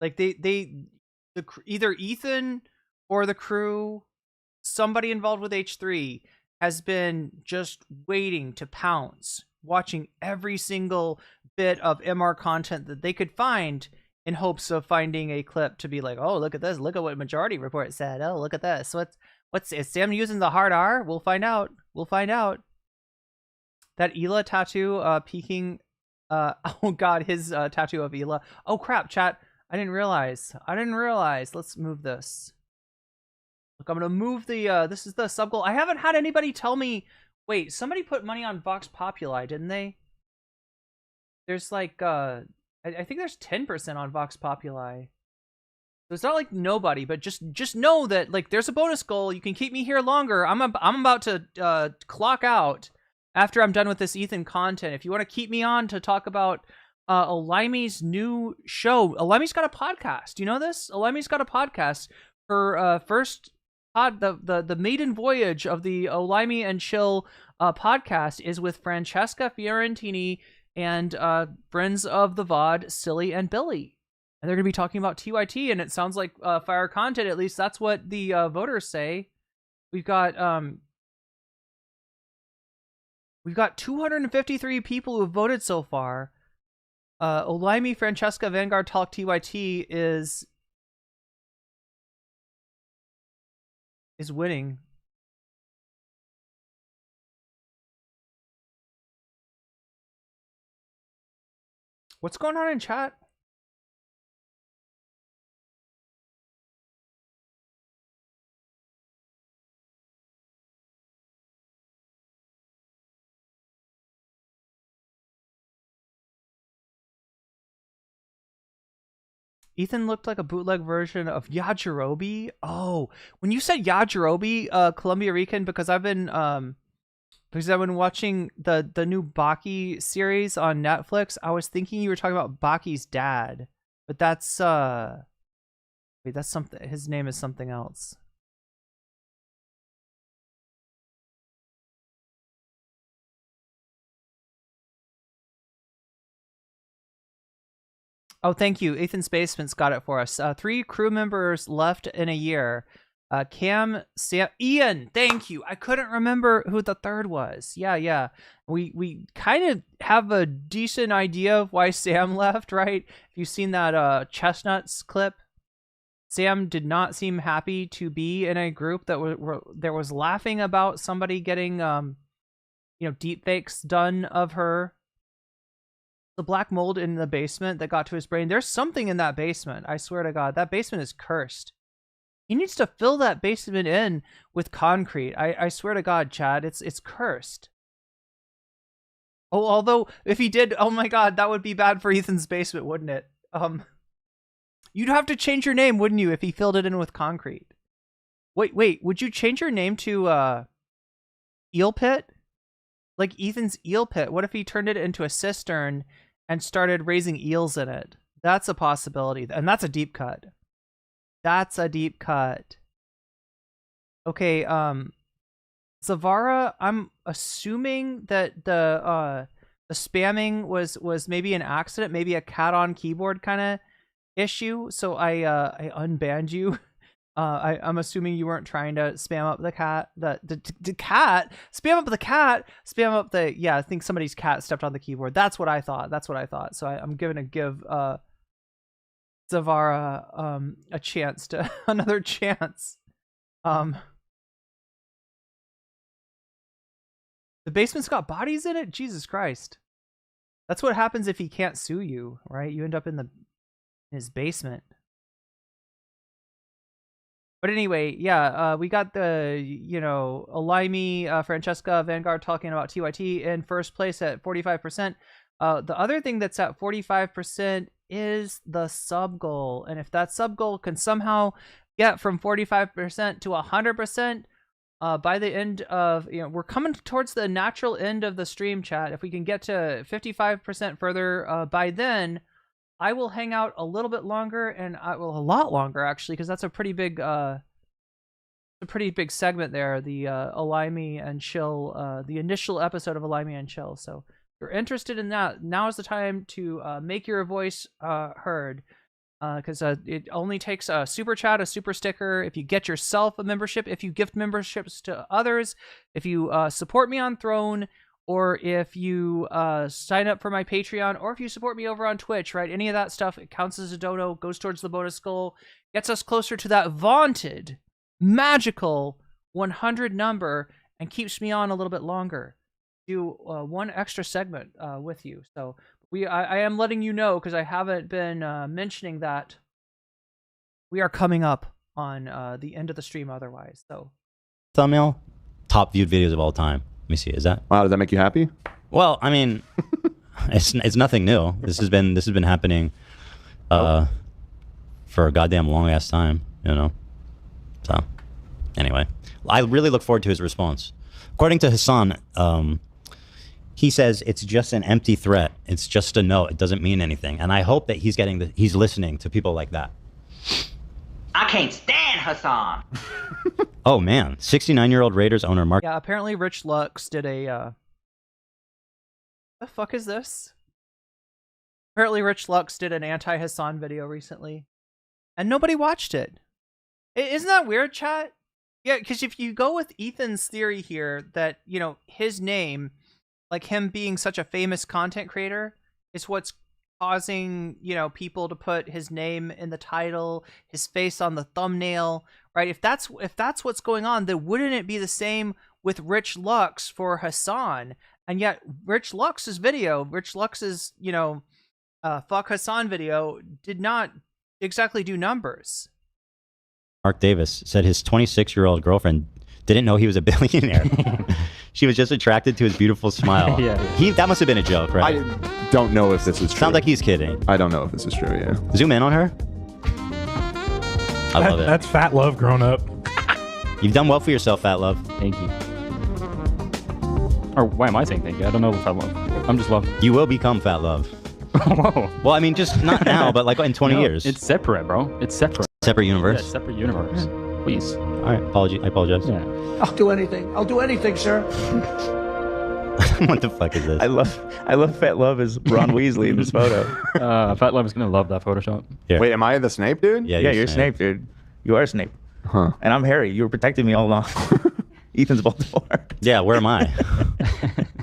Like either Ethan or the crew, somebody involved with H3 has been just waiting to pounce, watching every single bit of MR content that they could find in hopes of finding a clip to be like, oh, look at this, look at what Majority Report said, oh, look at this. Is Sam using the hard R? We'll find out. That Ela tattoo peeking, oh god, his tattoo of Ela. Oh crap, chat, I didn't realize. Let's move this. Look, I'm gonna move the this is the sub goal. I haven't had anybody tell me. Wait, somebody put money on Vox Populi, didn't they? There's like I think there's 10% on Vox Populi. So it's not like nobody, but just know that like there's a bonus goal. You can keep me here longer. I'm about to clock out after I'm done with this Ethan content. If you want to keep me on to talk about Olimey's new show. Olimey's got a podcast. You know this? Olimey's got a podcast. Her first the maiden voyage of the Olimey and Chill podcast is with Francesca Fiorentini and friends of the VOD, Silly and Billy. And they're going to be talking about TYT, and it sounds like fire content. At least that's what the voters say. We've got 253 people who have voted so far. Olimey, Francesca, Vanguard Talk, TYT is winning. What's going on in chat? Ethan looked like a bootleg version of Yajirobe. Oh, when you said Yajirobe, Columbia Rican, because I've been watching the new Baki series on Netflix. I was thinking you were talking about Baki's dad, but that's wait, that's something. His name is something else. Oh, thank you. Ethan's Basement's got it for us. 3 crew members left in a year. Cam, Sam, Ian, thank you. I couldn't remember who the third was. Yeah. We kind of have a decent idea of why Sam left, right? If you've seen that Chestnuts clip, Sam did not seem happy to be in a group that was laughing about somebody getting deep fakes done of her. The black mold in the basement that got to his brain. There's something in that basement. I swear to God, that basement is cursed. He needs to fill that basement in with concrete. I swear to God, Chad, it's cursed. Oh, although if he did, oh my God, that would be bad for Ethan's basement, wouldn't it? You'd have to change your name, wouldn't you, if he filled it in with concrete? Wait, would you change your name to Eel Pit? Like Ethan's Eel Pit. What if he turned it into a cistern and started raising eels in it? That's a possibility, and that's a deep cut. That's a deep cut. Okay, Zavara, I'm assuming that the spamming was maybe an accident, maybe a cat on keyboard kind of issue. So I unbanned you. I'm assuming you weren't trying to spam up the cat, the cat, spam up the cat, spam up the, yeah, I think somebody's cat stepped on the keyboard. That's what I thought. So I'm going to give Zavara a chance to another chance. The basement's got bodies in it? Jesus Christ. That's what happens if he can't sue you, right? You end up in his basement. But anyway, yeah, we got the, Olaimi, Francesca, Vanguard talking about TYT in first place at 45%. The other thing that's at 45% is the sub goal. And if that sub goal can somehow get from 45% to 100%, by the end of, we're coming towards the natural end of the stream, chat. If we can get to 55% further by then, I will hang out a little bit longer, and a lot longer actually, because that's a pretty big segment there. The Olaimi and Chill, the initial episode of Olaimi and Chill. So if you're interested in that, now is the time to make your voice heard. Because it only takes a super chat, a super sticker, if you get yourself a membership, if you gift memberships to others, if you support me on Throne, or if you sign up for my Patreon, or if you support me over on Twitch, right? Any of that stuff, it counts as a dono, goes towards the bonus goal, gets us closer to that vaunted, magical 100 number, and keeps me on a little bit longer. Do one extra segment with you. So I am letting you know, because I haven't been mentioning that we are coming up on the end of the stream otherwise. So Thumbnail, top viewed videos of all time. Let me see. Is that? Wow, does that make you happy? Well, I mean, it's nothing new. This has been happening for a goddamn long ass time, So anyway, I really look forward to his response. According to Hasan, he says it's just an empty threat. It's just a note. It doesn't mean anything. And I hope that he's listening to people like that. I can't stand Hasan. Oh man, 69-year-old Raiders owner Mark. Yeah, apparently Rich Lux did a. The fuck is this? Apparently Rich Lux did an anti-Hasan video recently, and nobody watched it. Isn't that weird, chat? Yeah, because if you go with Ethan's theory here that his name, like him being such a famous content creator, is what's causing people to put his name in the title, his face on the thumbnail, right? If that's what's going on, then wouldn't it be the same with Rich Lux for Hasan? And yet Rich Lux's fuck Hasan video did not exactly do numbers. Mark Davis said his 26-year-old girlfriend didn't know he was a billionaire. She was just attracted to his beautiful smile. Yeah. That must have been a joke, right? I don't know if this is true. Sounds like he's kidding. I don't know if this is true, yeah. Zoom in on her. I love it. That's Fat Love grown up. You've done well for yourself, Fat Love. Thank you. Or why am I saying thank you? I don't know Fat Love. I'm just Love. You will become Fat Love. Whoa. Well, I mean, just not now, but like in 20 years. It's separate, bro. It's separate. Separate universe? Yeah, separate universe. Yeah. Please. All right, I apologize. Yeah. I'll do anything, sir. What the fuck is this? I love Fat Love as Ron Weasley in this photo. Fat Love is gonna love that Photoshop. Yeah. Wait, am I the Snape dude? Yeah, you're Snape, dude. You are Snape. Huh. And I'm Harry. You were protecting me all along. Ethan's Voldemort. Yeah, where am I?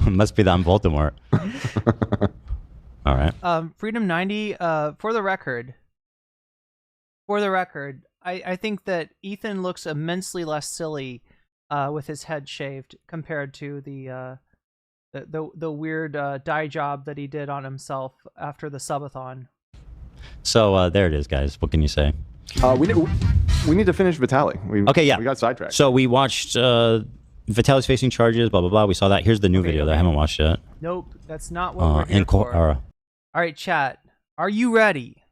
Must be that I'm Voldemort. All right. Freedom 90, for the record, I think that Ethan looks immensely less silly with his head shaved compared to the weird dye job that he did on himself after the subathon. So there it is, guys. What can you say? we need to finish Vitaly. Okay, yeah. We got sidetracked. So we watched Vitaly's facing charges, blah, blah, blah. We saw that. Here's the new video that I haven't watched yet. Nope, that's not what we're here in for. All right, chat. Are you ready?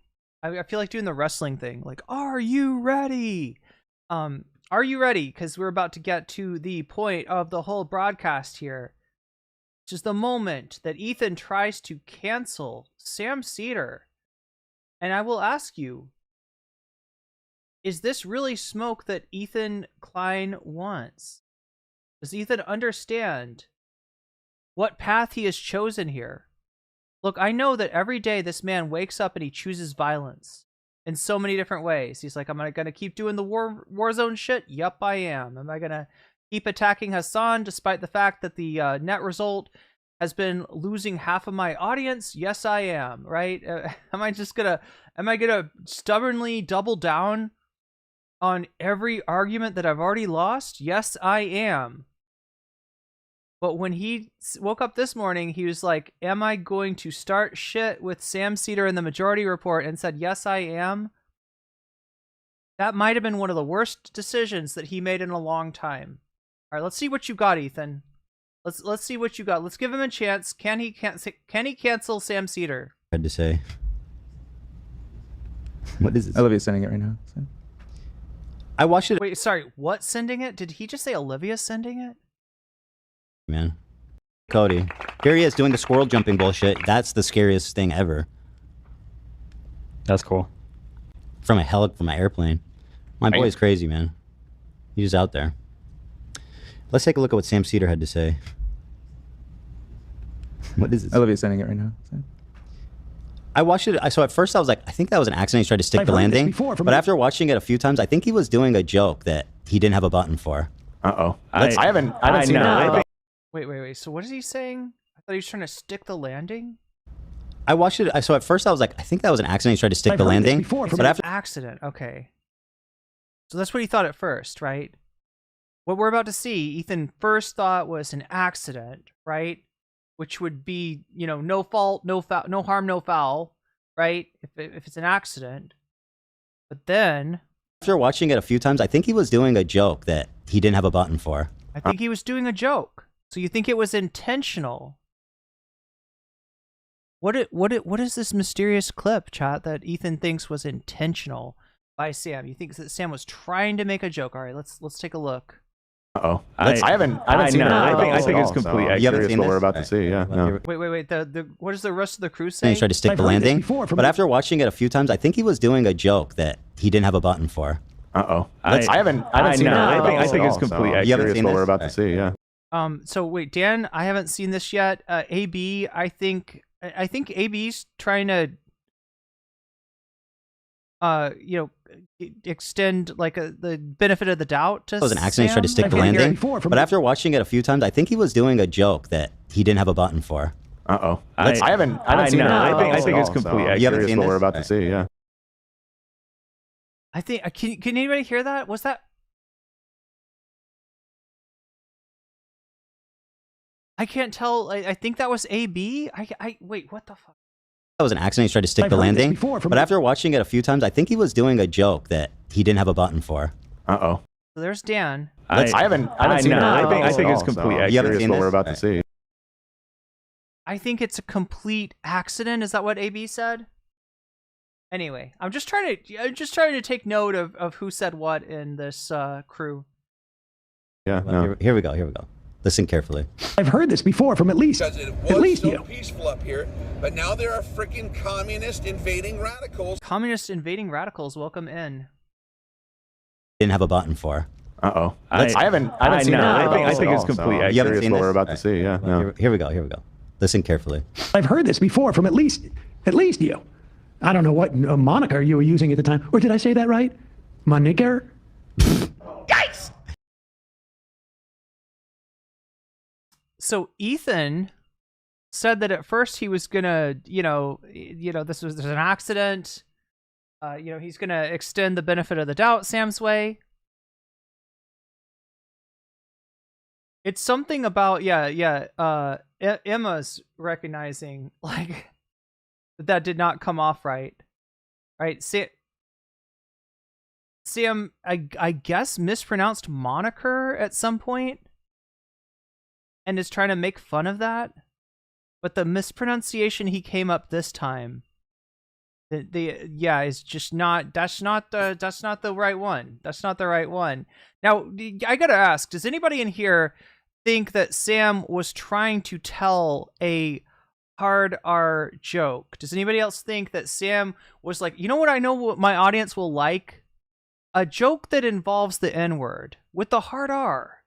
I feel like doing the wrestling thing. Like, are you ready? Are you ready? Because we're about to get to the point of the whole broadcast here. Which is the moment that Ethan tries to cancel Sam Seder. And I will ask you, is this really smoke that Ethan Klein wants? Does Ethan understand what path he has chosen here? Look, I know that every day this man wakes up and he chooses violence in so many different ways. He's like, am I going to keep doing the war zone shit? Yup, I am. Am I going to keep attacking Hasan despite the fact that the net result has been losing half of my audience? Yes, I am, right? Am I gonna stubbornly double down on every argument that I've already lost? Yes, I am. But when he woke up this morning, he was like, am I going to start shit with Sam Seder in the Majority Report, and said, yes, I am? That might have been one of the worst decisions that he made in a long time. All right, let's see what you got, Ethan. Let's see what you got. Let's give him a chance. Can he cancel Sam Seder? Hard to say. What is it? Olivia's sending it right now. So. I watched it. Wait, sorry. What sending it? Did he just say Olivia's sending it? Man. Cody. Here he is doing the squirrel jumping bullshit. That's the scariest thing ever. That's cool. From an airplane. My boy's crazy, man. He's out there. Let's take a look at what Sam Seder had to say. What is it? Olivia's sending it right now. So. I watched it. So at first I was like, I think that was an accident. He tried to stick the landing. But after watching it a few times, I think he was doing a joke that he didn't have a button for. Uh-oh. I haven't seen it. Wait. So what is he saying? I thought he was trying to stick the landing. I watched it. So at first I was like, I think that was an accident. He tried to stick the landing. But after accident, okay. So that's what he thought at first, right? What we're about to see, Ethan first thought was an accident, right? Which would be, no fault, no foul, no harm, no foul, right? If it's an accident. But then, after watching it a few times, I think he was doing a joke that he didn't have a button for. I think he was doing a joke. So you think it was intentional? What is this mysterious clip, chat, that Ethan thinks was intentional by Sam? You think that Sam was trying to make a joke? All right, let's take a look. Uh-oh. I haven't seen it. I think it's complete. So you haven't seen what we're about to see. Yeah. No. Wait. What does the rest of the crew say? He tried to stick the landing. But after watching it a few times, I think he was doing a joke that he didn't have a button for. Uh-oh. I haven't seen it. I think it's complete. So you haven't seen what we're about to see. Yeah. So wait, Dan, I haven't seen this yet. AB, I think AB's trying to extend like the benefit of the doubt to it was an accident. He tried to stick the landing. But after watching it a few times, I think he was doing a joke that he didn't have a button for. Uh-oh. I haven't seen it. I think it's complete. So you haven't seen what we're about to see. Yeah. I think can anybody hear that? Was that? I can't tell. I think that was AB. I wait. What the fuck? That was an accident. He tried to stick the landing. But after watching it a few times, I think he was doing a joke that he didn't have a button for. Uh-oh. So there's Dan. I haven't seen it. I think it's complete. So you haven't seen what we're about to see. I think it's a complete accident. Is that what AB said? Anyway, I'm just trying to take note of who said what in this crew. Yeah. No. Here we go. Listen carefully. I've heard this before from at least you. Peaceful up here, but now there are freaking communist invading radicals. Communist invading radicals, welcome in. Didn't have a button for. Uh-oh. I haven't seen it. I think it's complete. So you haven't seen what we're about to see. Yeah. No. Here we go. Listen carefully. I've heard this before from at least you. I don't know what moniker you were using at the time. Or did I say that right? Moniker? Yikes! So Ethan said that at first he was gonna, there's an accident. He's gonna extend the benefit of the doubt Sam's way. It's something about Emma's recognizing like that did not come off right. Right? Sam, I guess, mispronounced moniker at some point and is trying to make fun of that. But the mispronunciation he came up this time, is just not. That's not the right one. That's not the right one. Now, I gotta ask: does anybody in here think that Sam was trying to tell a hard R joke? Does anybody else think that Sam was like, you know what? I know what my audience will like: a joke that involves the N-word with the hard R.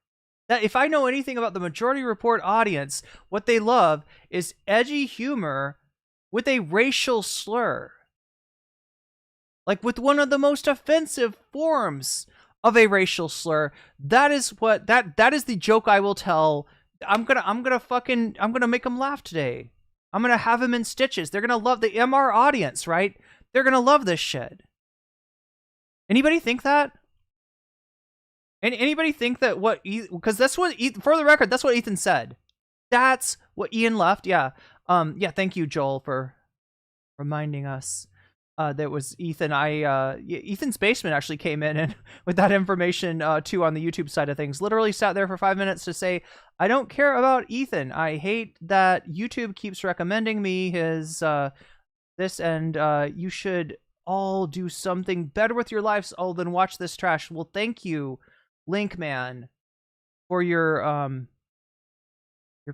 That if I know anything about the Majority Report audience, what they love is edgy humor with a racial slur. Like with one of the most offensive forms of a racial slur. That is what that is the joke I will tell. I'm gonna make them laugh today. I'm gonna have them in stitches. They're gonna love the MR audience, right? They're gonna love this shit. Anybody think that? Anybody think that what, because that's what, for the record, that's what Ethan said. That's what Ian left. Yeah. Yeah. Thank you, Joel, for reminding us. That was Ethan. Ethan's basement actually came in and with that information too on the YouTube side of things. Literally sat there for 5 minutes to say, I don't care about Ethan. I hate that YouTube keeps recommending me his this, and you should all do something better with your lives other than watch this trash. Well, thank you, Linkman, for your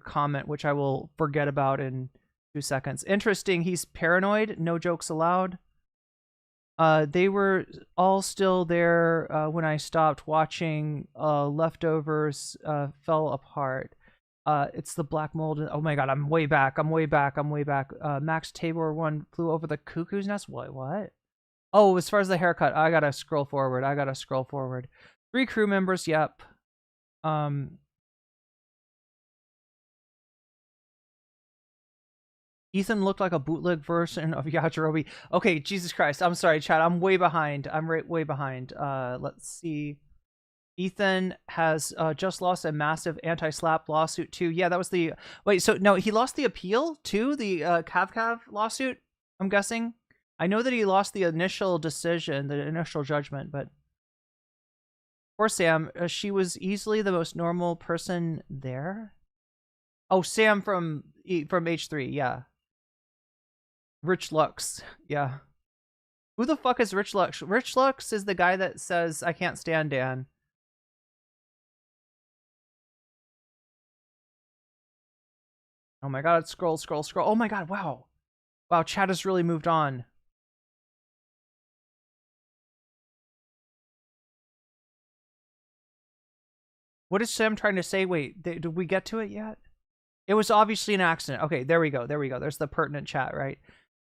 comment, which I will forget about in 2 seconds. Interesting. He's paranoid. No jokes allowed. They were all still there when I stopped watching. Leftovers fell apart. It's the black mold. Oh my god, I'm way back. Max Tabor one flew over the cuckoo's nest. What? Oh, as far as the haircut, I gotta scroll forward. 3 crew members, yep. Ethan looked like a bootleg version of Yajirobe. Okay, Jesus Christ. I'm sorry, chat. I'm way behind. Way behind. Let's see. Ethan has just lost a massive anti-slap lawsuit too. Yeah, that was the... Wait, so no, he lost the appeal too? The Cav lawsuit, I'm guessing? I know that he lost the initial decision, the initial judgment, but... Poor Sam, she was easily the most normal person there. Oh, Sam from H3, yeah. Rich Lux, yeah. Who the fuck is Rich Lux? Rich Lux is the guy that says, I can't stand Dan. Oh my god, scroll. Oh my god, wow. Wow, chat has really moved on. What is Sam trying to say? Wait, did we get to it yet? It was obviously an accident. Okay, there we go. There's the pertinent chat, right?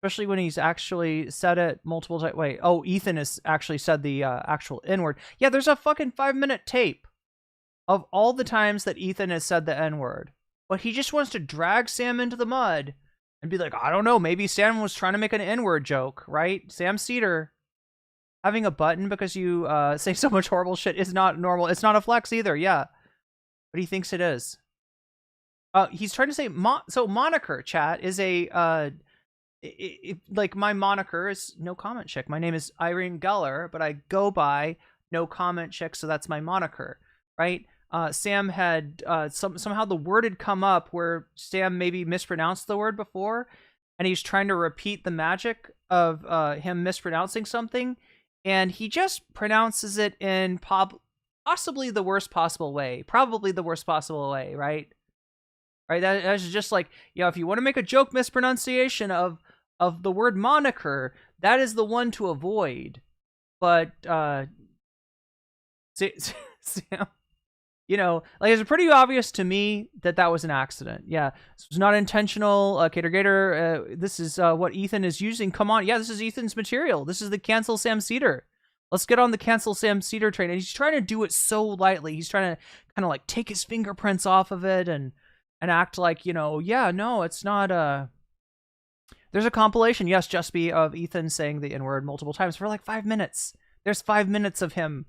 Especially when he's actually said it multiple times. Wait, oh, Ethan has actually said the actual N-word. Yeah, there's a fucking 5-minute tape of all the times that Ethan has said the N-word. But he just wants to drag Sam into the mud and be like, I don't know, maybe Sam was trying to make an N-word joke, right? Sam Seder. Having a button because you say so much horrible shit is not normal. It's not a flex either, yeah. But he thinks it is. He's trying to say... So moniker, chat, is a... like, my moniker is nocommentchick. My name is Irene Geller, but I go by nocommentchick, so that's my moniker, right? Sam had... somehow the word had come up where Sam maybe mispronounced the word before, and he's trying to repeat the magic of him mispronouncing something, and he just pronounces it in possibly the worst possible way. Probably the worst possible way, right? Right? That's just like, if you want to make a joke mispronunciation of the word moniker, that is the one to avoid. But, Sam, like, it's pretty obvious to me that was an accident. Yeah, this was not intentional. Cater Gator, this is what Ethan is using. Come on. Yeah, this is Ethan's material. This is the cancel Sam Seder. Let's get on the cancel Sam Seder train. And he's trying to do it so lightly. He's trying to kind of like take his fingerprints off of it and act like, yeah, no, it's not There's a compilation, yes, Just Be, of Ethan saying the N-word multiple times for like 5 minutes. There's 5 minutes of him,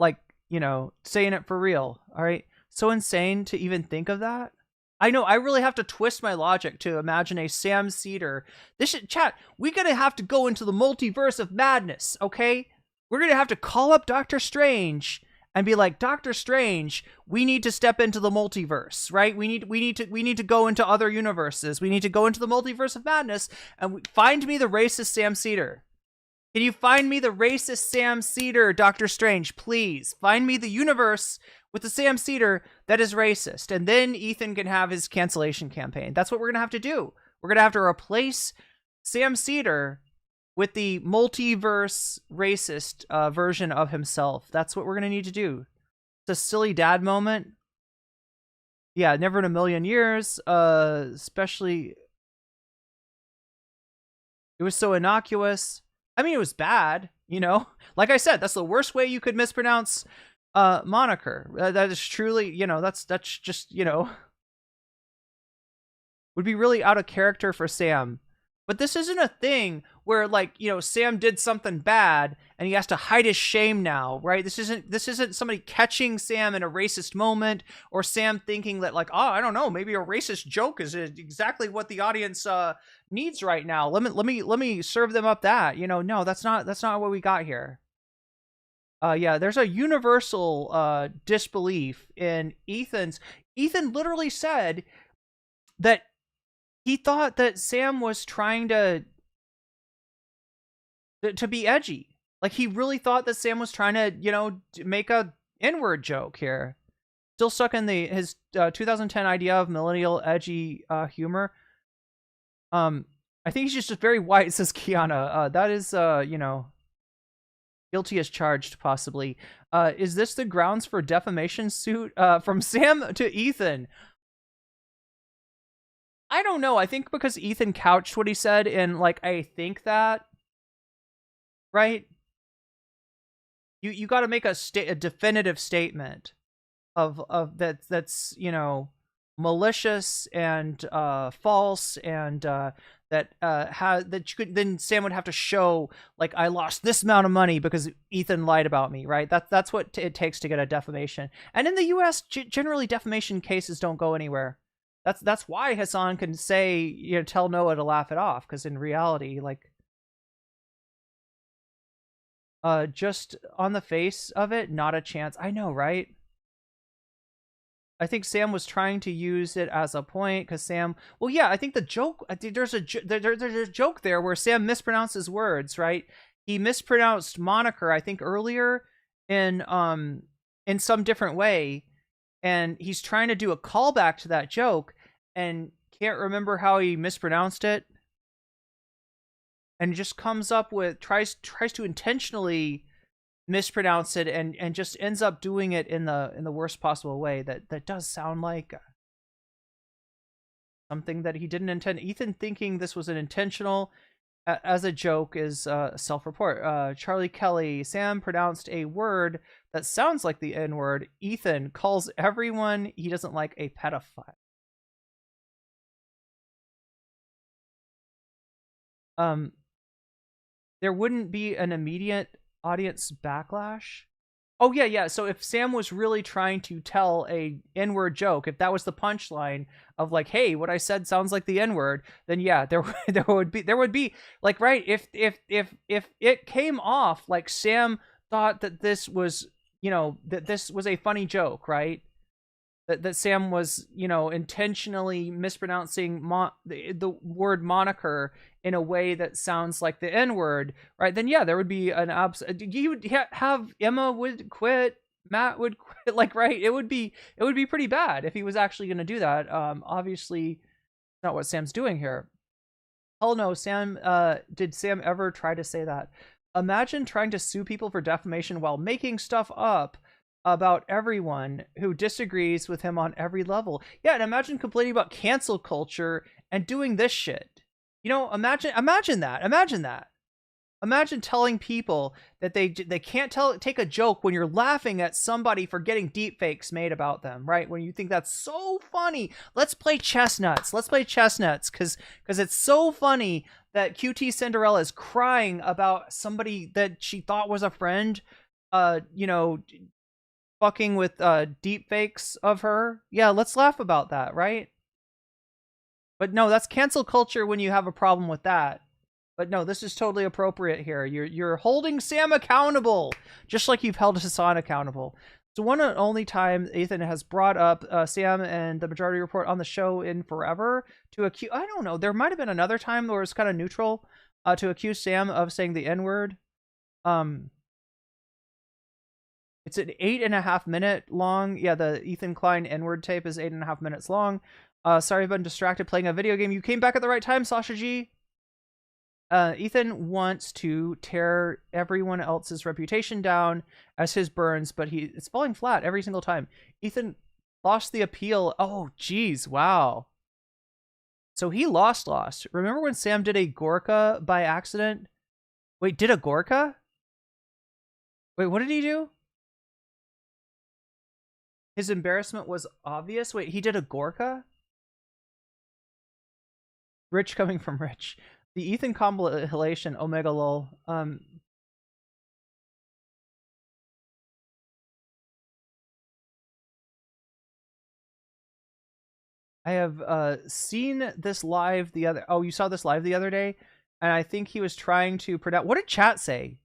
like, saying it for real, all right? So insane to even think of that. I know, I really have to twist my logic to imagine a Sam Seder. Chat, we're gonna have to go into the multiverse of madness, okay? We're going to have to call up Doctor Strange and be like, Doctor Strange, we need to step into the multiverse, right? We need to go into other universes. We need to go into the multiverse of madness and find me the racist Sam Seder. Can you find me the racist Sam Seder, Doctor Strange, please? Find me the universe with the Sam Seder that is racist. And then Ethan can have his cancellation campaign. That's what we're going to have to do. We're going to have to replace Sam Seder with the multiverse racist version of himself. That's what we're going to need to do. It's a silly dad moment. Yeah, never in a million years. Especially, it was so innocuous. I mean, it was bad, you know? Like I said, that's the worst way you could mispronounce moniker. That is truly, you know, that's just, you know, would be really out of character for Sam. But this isn't a thing where, like, you know, Sam did something bad and he has to hide his shame now, right? This isn't somebody catching Sam in a racist moment, or Sam thinking that, like, oh, I don't know, maybe a racist joke is exactly what the audience needs right now. Let me serve them up that, you know. No, that's not what we got here. Yeah, there's a universal disbelief in Ethan's. Ethan literally said that he thought that Sam was trying to be edgy. Like, he really thought that Sam was trying to, you know, make a N-word joke here. Still stuck in his 2010 idea of millennial edgy humor. I think he's just very white, says Kiana. That is, you know, guilty as charged, possibly. Is this the grounds for defamation suit from Sam to Ethan? I don't know. I think because Ethan couched what he said in, like, I think that, right? You got to make a definitive statement of that's, you know, malicious and false, and that you could, then Sam would have to show, like, I lost this amount of money because Ethan lied about me, right? That's what it takes to get a defamation. And in the U.S., generally defamation cases don't go anywhere. That's why Hasan can say, you know, tell Noah to laugh it off, because in reality, like, just on the face of it, not a chance. I know, right? I think Sam was trying to use it as a point, because Sam, well, yeah, I think the joke, there's a joke there where Sam mispronounces words, right? He mispronounced moniker, I think, earlier in some different way, and he's trying to do a callback to that joke and can't remember how he mispronounced it, and just comes up with, tries to intentionally mispronounce it, and just ends up doing it in the worst possible way. That does sound like something that he didn't intend. Ethan thinking this was an intentional as a joke is self-report. Charlie Kelly, Sam pronounced a word that sounds like the N-word. Ethan calls everyone he doesn't like a pedophile. There wouldn't be an immediate audience backlash. Oh yeah. So if Sam was really trying to tell a N-word joke, if that was the punchline of, like, hey, what I said sounds like the N-word, then yeah, there would be like, right, if it came off like Sam thought that this was, you know, that this was a funny joke, right? That Sam was, you know, intentionally mispronouncing the word moniker in a way that sounds like the N-word, right? Then yeah, there would be an you would have Emma would quit, Matt would quit, like, right? It would be pretty bad if he was actually going to do that. Obviously, not what Sam's doing here. Hell no, Sam. Did Sam ever try to say that? Imagine trying to sue people for defamation while making stuff up about everyone who disagrees with him on every level. Yeah, and imagine complaining about cancel culture and doing this shit. You know, imagine that. Imagine telling people that they can't take a joke when you're laughing at somebody for getting deepfakes made about them, right? When you think that's so funny. Let's play chestnuts because it's so funny that QT Cinderella is crying about somebody that she thought was a friend, you know, fucking with deepfakes of her. Yeah, let's laugh about that, right? But no, that's cancel culture when you have a problem with that. But no, this is totally appropriate here. You're holding Sam accountable, just like you've held Hasan accountable. So one and only time Ethan has brought up Sam and the Majority Report on the show in forever to accuse. I don't know. There might have been another time where it's kind of neutral to accuse Sam of saying the N-word. It's an 8.5 minute long. Yeah, the Ethan Klein N-word tape is 8.5 minutes long. Sorry, I've been distracted playing a video game. You came back at the right time, Sasha G. Ethan wants to tear everyone else's reputation down as his burns, but it's falling flat every single time. Ethan lost the appeal. Oh, geez, wow. So he lost. Remember when Sam did a Gorka by accident? Wait, did a Gorka? Wait, what did he do? His embarrassment was obvious. Wait, he did a Gorka? Rich coming from Rich. The Ethan compilation, Omega Lol. I have seen this live the other. Oh, you saw this live the other day, and I think he was trying to pronounce. What did chat say?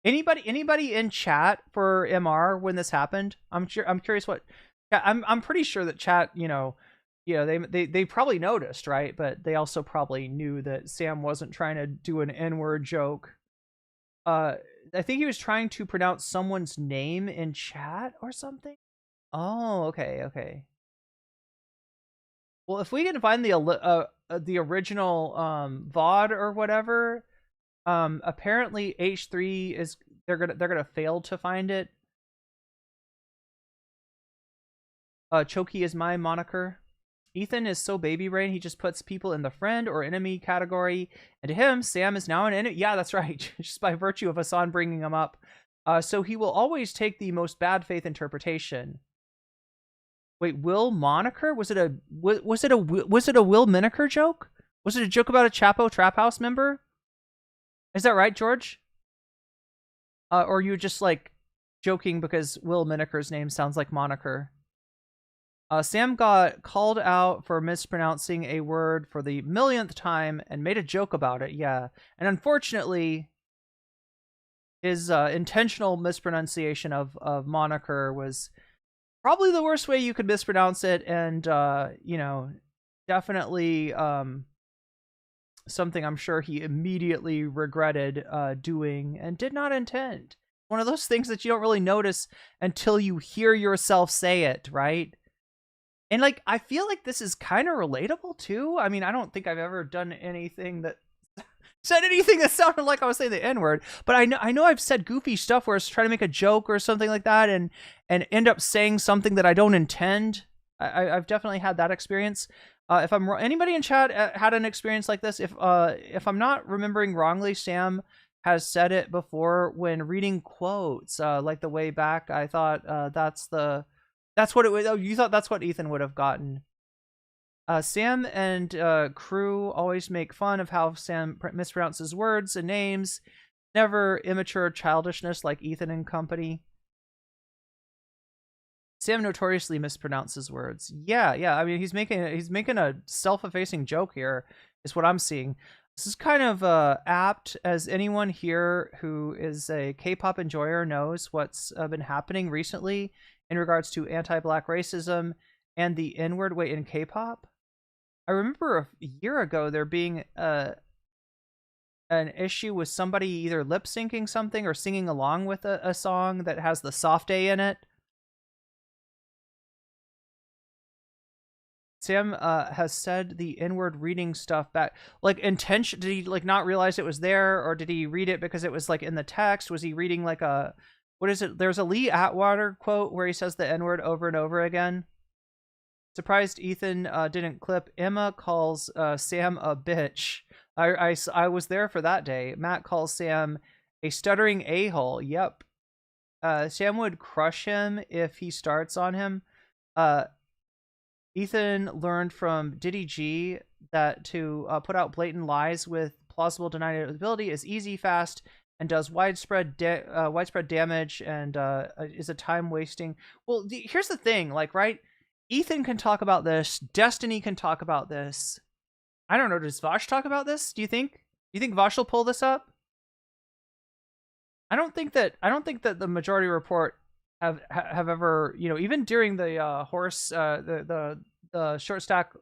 Anybody in chat for MR when this happened? I'm curious what. I'm pretty sure that chat, they probably noticed, right? But they also probably knew that Sam wasn't trying to do an N-word joke. I think he was trying to pronounce someone's name in chat or something. Oh, okay. Well, if we can find the original VOD or whatever, apparently H3 is they're gonna fail to find it. Choky is my moniker. Ethan is so baby brain, he just puts people in the friend or enemy category, and to him, Sam is now an enemy. Yeah, that's right, just by virtue of Hasan bringing him up. So he will always take the most bad faith interpretation. Wait, Will Moniker? Was it a Will Miniker joke? Was it a joke about a Chapo Trap House member? Is that right, George? Or you just like joking because Will Miniker's name sounds like Moniker? Sam got called out for mispronouncing a word for the millionth time and made a joke about it, yeah. And unfortunately, his intentional mispronunciation of moniker was probably the worst way you could mispronounce it, and, definitely something I'm sure he immediately regretted doing and did not intend. One of those things that you don't really notice until you hear yourself say it, right? And, like, I feel like this is kind of relatable, too. I mean, I don't think I've ever done anything that said anything that sounded like I was saying the N-word, but I know I've said goofy stuff where I was trying to make a joke or something like that and end up saying something that I don't intend. I've definitely had that experience. If I'm anybody in chat had an experience like this, if I'm not remembering wrongly, Sam has said it before when reading quotes, like the way back. I thought that's what it was. Oh, you thought that's what Ethan would have gotten. Sam and crew always make fun of how Sam mispronounces words and names. Never immature childishness like Ethan and company. Sam notoriously mispronounces words. Yeah. I mean, he's making a self-effacing joke here, is what I'm seeing. This is kind of apt, as anyone here who is a K-pop enjoyer knows what's been happening recently in regards to anti-black racism and the N-word way in K-pop. I remember a year ago there being an issue with somebody either lip-syncing something or singing along with a song that has the soft A in it. Sam has said the N-word reading stuff back. Like, did he like not realize it was there, or did he read it because it was like in the text? Was he reading like a, what is it? There's a Lee Atwater quote where he says the N-word over and over again. Surprised Ethan didn't clip. Emma calls Sam a bitch. I was there for that day. Matt calls Sam a stuttering a-hole. Yep. Sam would crush him if he starts on him. Ethan learned from Diddy G that to put out blatant lies with plausible deniability is easy, fast, and does widespread damage, and is a time wasting. Well, here's the thing, like, right? Ethan can talk about this. Destiny can talk about this. I don't know. Does Vash talk about this? Do you think? You think Vosh will pull this up? I don't think that the majority report have ever, you know, even during the horse the short stack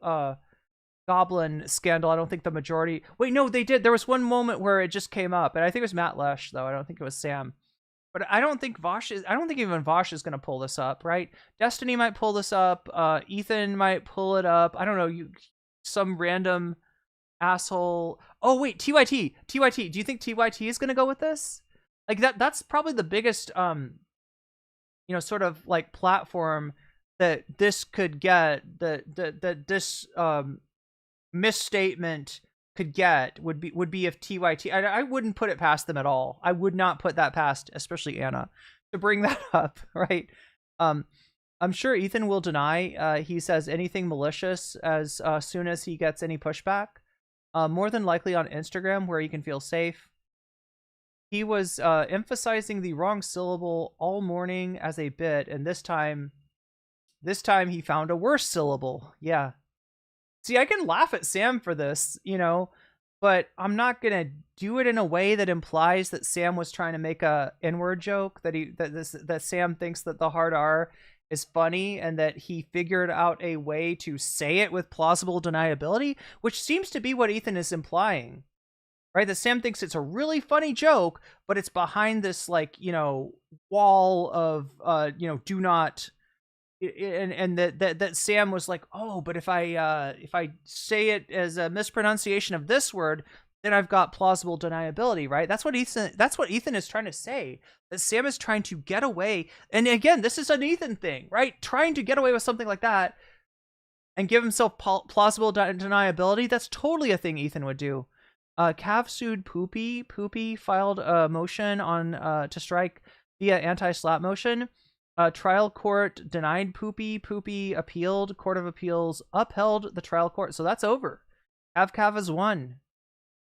goblin scandal, I don't think the majority. Wait, no, they did. There was one moment where it just came up, and I think it was Matt Lesh, though. I don't think it was Sam. But I don't think even Vosh is going to pull this up, right? Destiny might pull this up. Ethan might pull it up. I don't know. Some random asshole. Oh wait, TYT. Do you think TYT is going to go with this? Like that's probably the biggest you know, sort of like platform that this could get, that this misstatement could get would be if TYT. I wouldn't put it past them at all. I would not put that past, especially Anna, to bring that up, right? I'm sure Ethan will deny he says anything malicious as soon as he gets any pushback. More than likely on Instagram, where he can feel safe. He was emphasizing the wrong syllable all morning as a bit, and this time he found a worse syllable. Yeah. See, I can laugh at Sam for this, you know, but I'm not gonna do it in a way that implies that Sam was trying to make a N-word joke, that Sam thinks that the hard R is funny and that he figured out a way to say it with plausible deniability, which seems to be what Ethan is implying. Right, that Sam thinks it's a really funny joke, but it's behind this, like, you know, wall of you know, do not, and that Sam was like, oh, but if I say it as a mispronunciation of this word, then I've got plausible deniability, right? That's what Ethan is trying to say. That Sam is trying to get away, and again, this is an Ethan thing, right? Trying to get away with something like that and give himself plausible deniability. That's totally a thing Ethan would do. Cav sued Poopy. Poopy filed a motion on to strike via anti-slap motion. Trial court denied Poopy. Poopy appealed. Court of Appeals upheld the trial court. So that's over. Cav has won.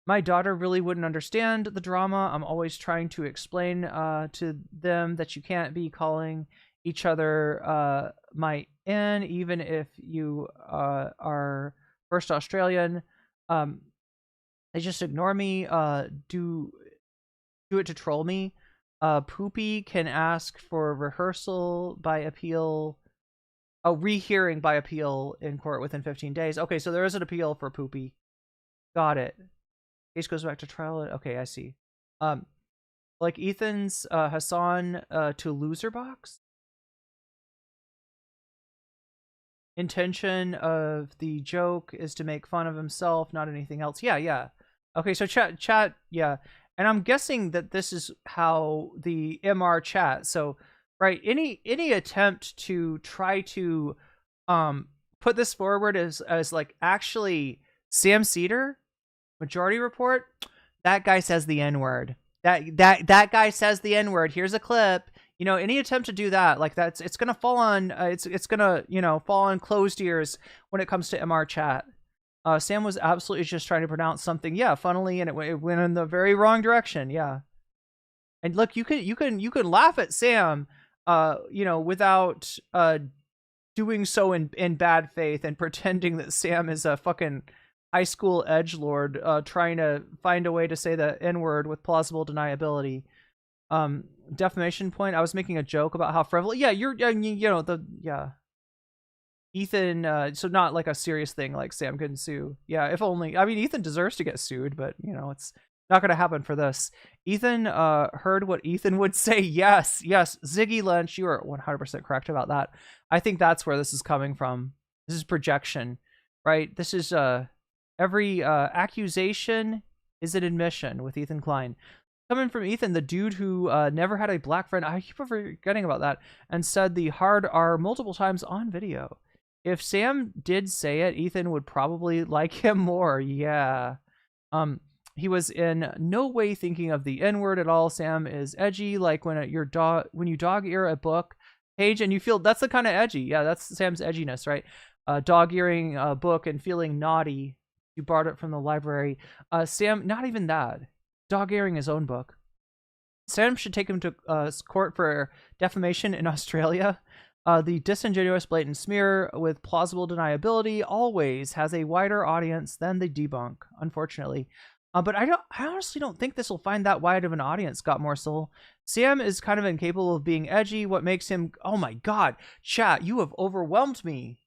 My daughter really wouldn't understand the drama. I'm always trying to explain to them that you can't be calling each other my N, even if you are first Australian. They just ignore me, do it to troll me. Poopy can ask for rehearsal by appeal, rehearing by appeal in court within 15 days. Okay, so there is an appeal for Poopy. Got it. Case goes back to trial. Okay, I see. Like Ethan's Hasan to loser box. Intention of the joke is to make fun of himself, not anything else. Yeah. Okay, so chat, yeah. And I'm guessing that this is how the MR chat. So, right, any attempt to try to put this forward as like actually Sam Seder, majority report, that guy says the N-word. That guy says the N-word. Here's a clip. You know, any attempt to do that, like it's gonna fall on it's gonna, you know, fall on closed ears when it comes to MR chat. Sam was absolutely just trying to pronounce something, yeah, funnily, and it went in the very wrong direction, yeah. And look, you can laugh at Sam, you know, without doing so in bad faith and pretending that Sam is a fucking high school edgelord trying to find a way to say the N-word with plausible deniability. Defamation point, I was making a joke about how frivolous. Yeah, you know, yeah. Ethan, so not like a serious thing like Sam couldn't sue. Yeah, if only. I mean, Ethan deserves to get sued, but, you know, it's not going to happen for this. Ethan heard what Ethan would say. Yes. Ziggy Lynch, you are 100% correct about that. I think that's where this is coming from. This is projection, right? This is every accusation is an admission with Ethan Klein. Coming from Ethan, the dude who never had a black friend. I keep forgetting about that. And said the hard R multiple times on video. If Sam did say it, Ethan would probably like him more. Yeah. He was in no way thinking of the N-word at all. Sam is edgy, like when you dog ear a book page and you feel that's the kind of edgy. Yeah, that's Sam's edginess, right? Dog earing a book and feeling naughty. You borrowed it from the library. Sam, not even that. Dog earing his own book. Sam should take him to court for defamation in Australia. The disingenuous blatant smear with plausible deniability always has a wider audience than the debunk, unfortunately. But I honestly don't think this will find that wide of an audience, Got Morsel. Sam is kind of incapable of being edgy. What makes him, oh my God, chat, you have overwhelmed me.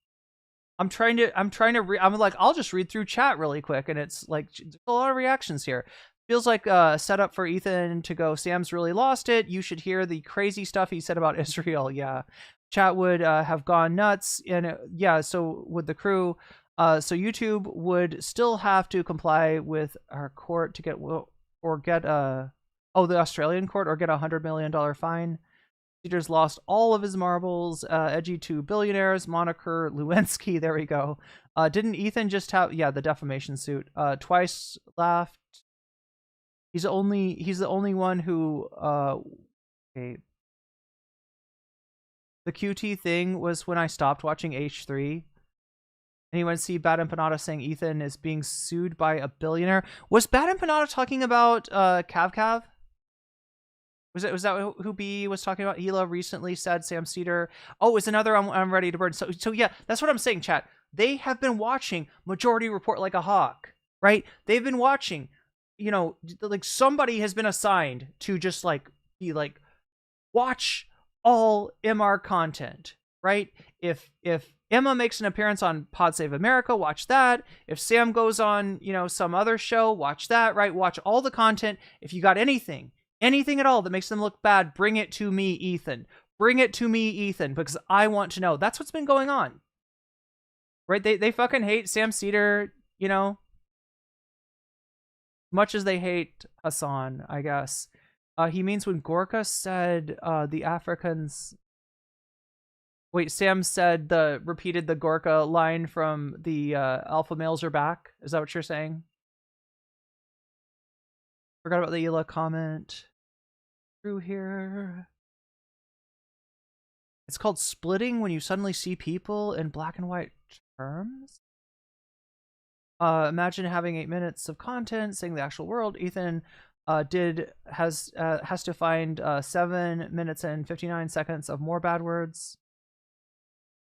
I'm like, I'll just read through chat really quick. And it's like, there's a lot of reactions here. Feels like a setup for Ethan to go, Sam's really lost it. You should hear the crazy stuff he said about Israel. Yeah. Chat would have gone nuts. And yeah, so would the crew. So YouTube would still have to comply with our court to get the Australian court, or get $100 million fine. Seder's lost all of his marbles. Edgy to billionaires, moniker Lewinsky. There we go. Didn't Ethan just have, yeah, the defamation suit? Twice laughed. He's the only one who okay. The QT thing was when I stopped watching H3. Anyone see Bad Empanada saying Ethan is being sued by a billionaire? Was Bad Empanada talking about Cav? Was that who B was talking about? Hila recently said Sam Seder. Oh, it's another I'm ready to burn. So yeah, that's what I'm saying, chat. They have been watching Majority Report like a hawk, right? They've been watching, you know, like somebody has been assigned to just like be like, watch all MR content, right? If Emma makes an appearance on Pod Save America, watch that. If Sam goes on, you know, some other show, watch that, right? Watch all the content. If you got anything at all that makes them look bad, bring it to me, Ethan. Bring it to me, Ethan, because I want to know. That's what's been going on. Right? They fucking hate Sam Seder, you know, much as they hate Hasan, I guess. He means when Gorka said the Africans... Wait, Sam said repeated the Gorka line from the alpha males are back. Is that what you're saying? Forgot about the Hila comment. Through here. It's called splitting when you suddenly see people in black and white terms. Imagine having 8 minutes of content saying the actual world. Ethan has to find 7 minutes and 59 seconds of more bad words.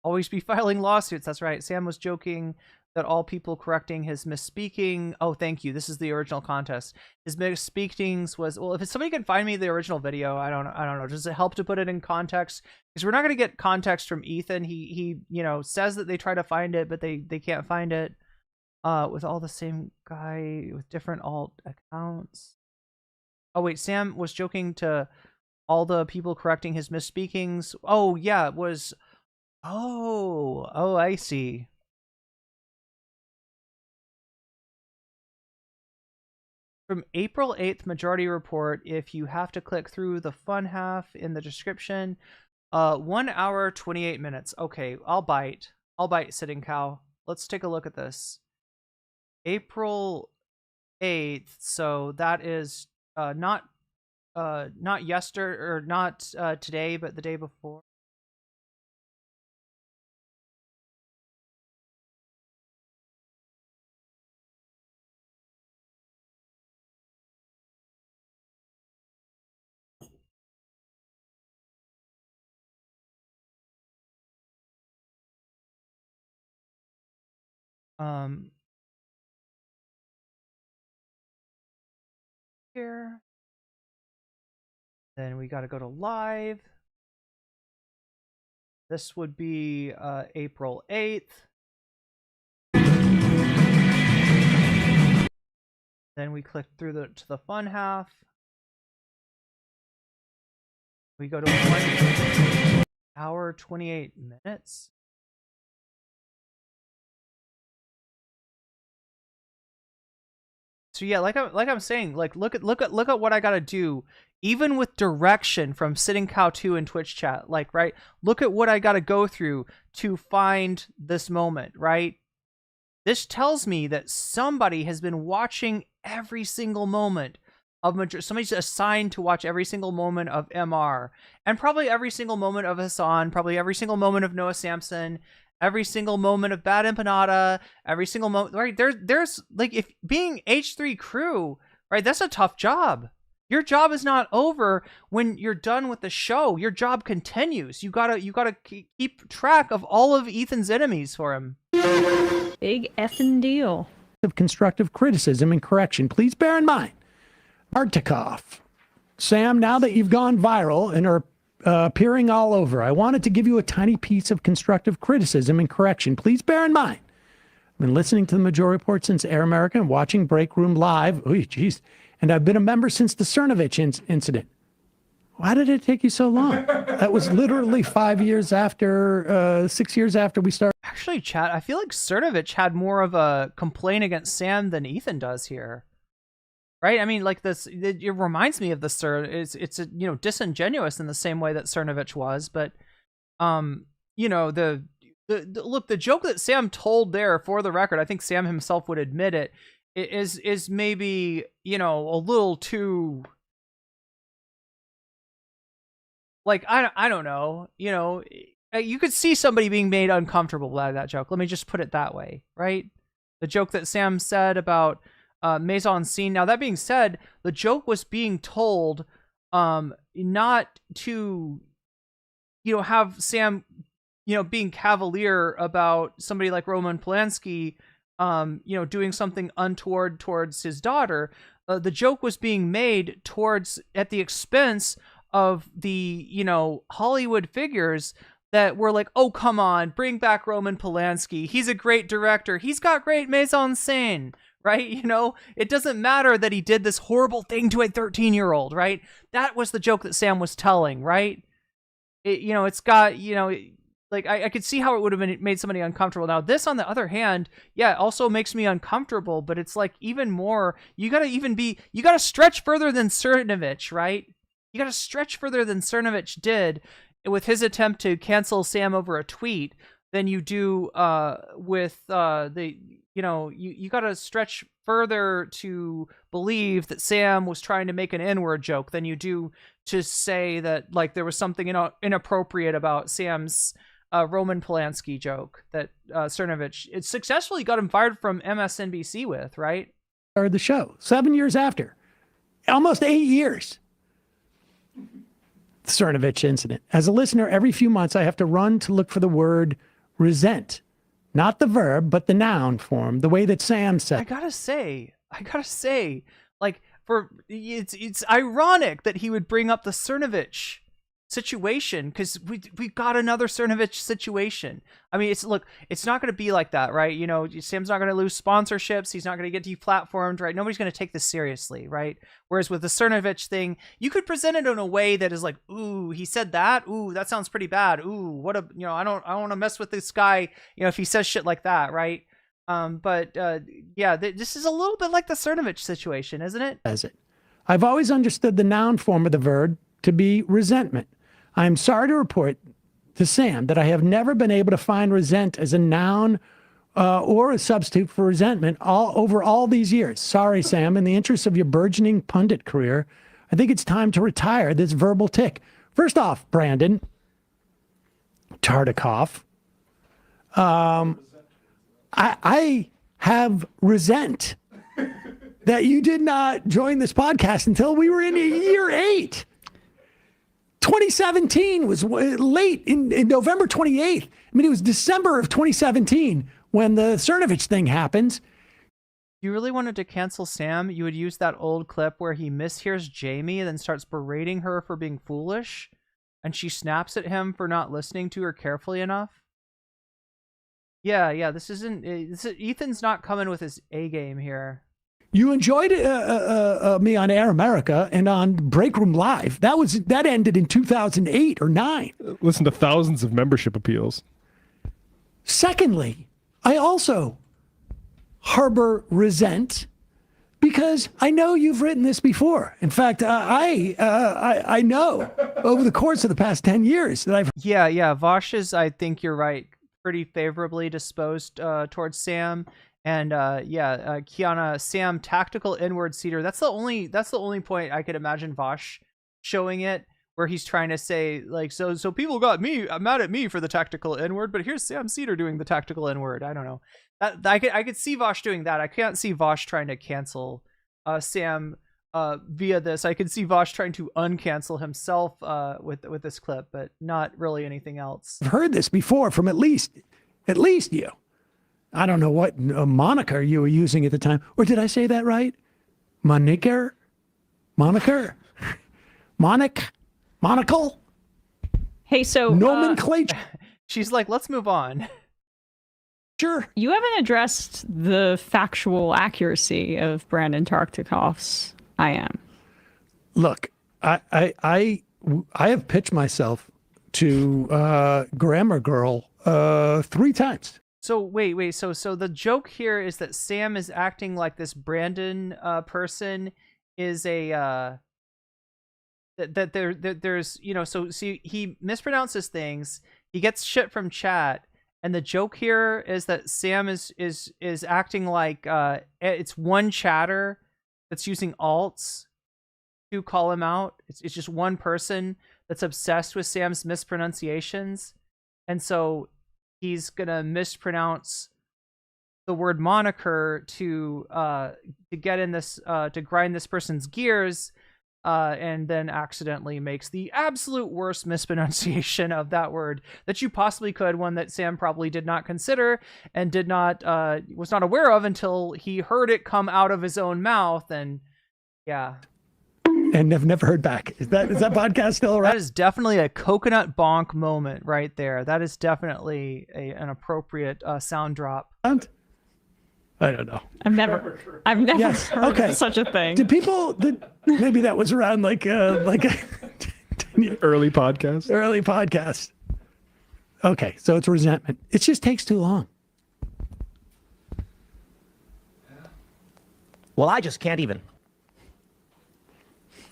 Always be filing lawsuits. That's right. Sam was joking that all people correcting his misspeaking. Oh, thank you. This is the original contest. His misspeakings was, well, if somebody can find me the original video, I don't know. Does it help to put it in context? Because we're not going to get context from Ethan. He you know, says that they try to find it, but they can't find it. With all the same guy with different alt accounts. Oh wait, Sam was joking to all the people correcting his misspeakings. Oh yeah, it was. Oh, I see. From April 8th Majority Report, if you have to click through the fun half in the description, 1 hour, 28 minutes. Okay, I'll bite, Sitting Cow. Let's take a look at this. April 8th, so that is not yesterday, or not today, but the day before. Here. Then we got to go to live. This would be April 8th. Then we click through to the fun half. We go to 1 hour 28 minutes. So yeah, like I'm saying, like look at what I gotta do, even with direction from Sitting Cow 2 in Twitch chat. Like, right, look at what I gotta go through to find this moment, right? This tells me that somebody has been watching every single moment of somebody's assigned to watch every single moment of MR, and probably every single moment of Hasan, probably every single moment of Noah Samson, every single moment of Bad Empanada, every single moment, right? There's like, if being H3 crew, right, that's a tough job. Your job is not over when you're done with the show. Your job continues. You gotta keep track of all of Ethan's enemies for him. Big effing deal. of constructive criticism and correction. Please bear in mind, Artikov. Sam, now that you've gone viral and are appearing all over, I wanted to give you a tiny piece of constructive criticism and correction. Please bear in mind, I've been listening to the Major Report since Air America and watching Break Room Live. Oh, geez. And I've been a member since the Cernovich incident. Why did it take you so long? That was literally 5 years after, 6 years after we started. Actually, chat, I feel like Cernovich had more of a complaint against Sam than Ethan does here. Right? I mean, like this, it reminds me of the it's disingenuous in the same way that Cernovich was, but, look, the joke that Sam told there, for the record, I think Sam himself would admit it, is maybe, a little too, like, I don't know, you could see somebody being made uncomfortable by that joke. Let me just put it that way, right? The joke that Sam said about Maison Scene. Now, that being said, the joke was being told not to, have Sam, being cavalier about somebody like Roman Polanski, doing something untoward towards his daughter. The joke was being made at the expense of the, Hollywood figures that were like, oh, come on, bring back Roman Polanski. He's a great director. He's got great mise en scène, right? It doesn't matter that he did this horrible thing to a 13-year-old, right? That was the joke that Sam was telling, right? It's got, like, I could see how it would have made somebody uncomfortable. Now, this, on the other hand, yeah, also makes me uncomfortable, but it's like even more, you gotta stretch further than Cernovich, right? You gotta stretch further than Cernovich did with his attempt to cancel Sam over a tweet than you do with you gotta stretch further to believe that Sam was trying to make an N-word joke than you do to say that, like, there was something inappropriate about Sam's Roman Polanski joke that Cernovich successfully got him fired from MSNBC with, right? Started the show 7 years after, almost 8 years. Cernovich incident. As a listener, every few months I have to run to look for the word resent, not the verb, but the noun form, the way that Sam said. I gotta say, like, it's ironic that he would bring up the Cernovich situation, because we got another Cernovich situation. I mean, it's not going to be like that, right? Sam's not going to lose sponsorships. He's not going to get deplatformed, right? Nobody's going to take this seriously, right? Whereas with the Cernovich thing, you could present it in a way that is like, ooh, he said that. Ooh, that sounds pretty bad. Ooh, what a, I don't want to mess with this guy, if he says shit like that, right? Yeah, this is a little bit like the Cernovich situation, isn't it? As it. I've always understood the noun form of the verb to be resentment. I am sorry to report to Sam that I have never been able to find resent as a noun or a substitute for resentment over all these years. Sorry, Sam. In the interest of your burgeoning pundit career, I think it's time to retire this verbal tick. First off, Brandon Tartikoff, I have resent that you did not join this podcast until we were in year 8. 2017 was late in November 28th. I mean, it was December of 2017 when the Cernovich thing happened. You really wanted to cancel Sam, you would use that old clip where he mishears Jamie and then starts berating her for being foolish, and she snaps at him for not listening to her carefully enough. Yeah, this isn't... Ethan's not coming with his A game here. You enjoyed me on Air America and on Break Room Live. That ended in 2008 or 9. Listen to thousands of membership appeals. Secondly, I also harbor resent because I know you've written this before. In fact, I know over the course of the past 10 years that I've... Yeah, Vosh is, I think you're right, pretty favorably disposed towards Sam. And Kiana, Sam, tactical inward cedar. That's the only point I could imagine Vosh showing it, where he's trying to say, like, so people got mad at me for the tactical inward, but here's Sam Seder doing the tactical inward. I don't know. I could see Vosh doing that. I can't see Vosh trying to cancel Sam via this. I could see Vosh trying to uncancel himself with this clip, but not really anything else. I've heard this before from at least you. I don't know what moniker you were using at the time. Or did I say that right? Moniker? Monacle? Hey, so nomenclature. She's like, let's move on. Sure. You haven't addressed the factual accuracy of Brandon Tartikoff's I am. Look, I have pitched myself to Grammar Girl 3 times. So wait. So the joke here is that Sam is acting like this Brandon person is a that there's so see he mispronounces things. He gets shit from chat. And the joke here is that Sam is acting like it's one chatter that's using alts to call him out. It's just one person that's obsessed with Sam's mispronunciations, and so he's gonna mispronounce the word moniker to get in this to grind this person's gears. And then accidentally makes the absolute worst mispronunciation of that word that you possibly could, one that Sam probably did not consider and was not aware of until he heard it come out of his own mouth. And yeah. And I've never heard back. Is that podcast still around? That is definitely a coconut bonk moment right there. That is definitely an appropriate sound drop. I don't know. I've never heard of such a thing. Did people? Maybe that was around like a early podcast. Early podcast. Okay, so it's resentment. It just takes too long. Well, I just can't even.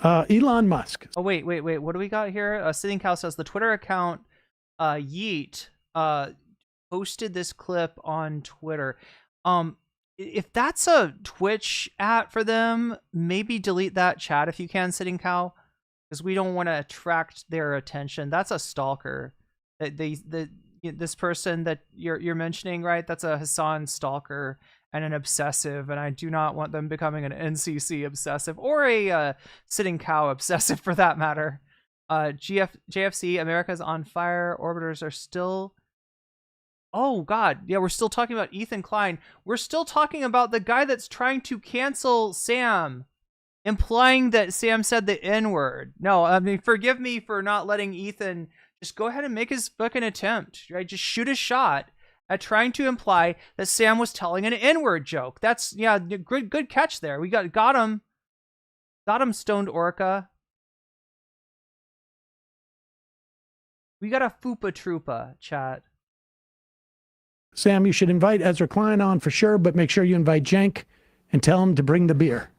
Elon Musk. Oh wait. What do we got here? Sitting Cow says the Twitter account Yeet posted this clip on Twitter. If that's a Twitch at for them, maybe delete that chat if you can, Sitting Cow, because we don't want to attract their attention. That's a stalker. This person that you're mentioning, right? That's a Hasan stalker and an obsessive, and I do not want them becoming an NCC obsessive or a Sitting Cow obsessive for that matter. JFC, America's on fire. Orbiters are still... Oh, God. Yeah, we're still talking about Ethan Klein. We're still talking about the guy that's trying to cancel Sam, implying that Sam said the N-word. No, I mean, forgive me for not letting Ethan just go ahead and make his fucking attempt, right? Just shoot a shot at trying to imply that Sam was telling an N-word joke. That's, yeah, good catch there. We got him. Got him, Stoned Orca. We got a Fupa Troopa, chat. Sam, you should invite Ezra Klein on for sure, but make sure you invite Jenk and tell him to bring the beer.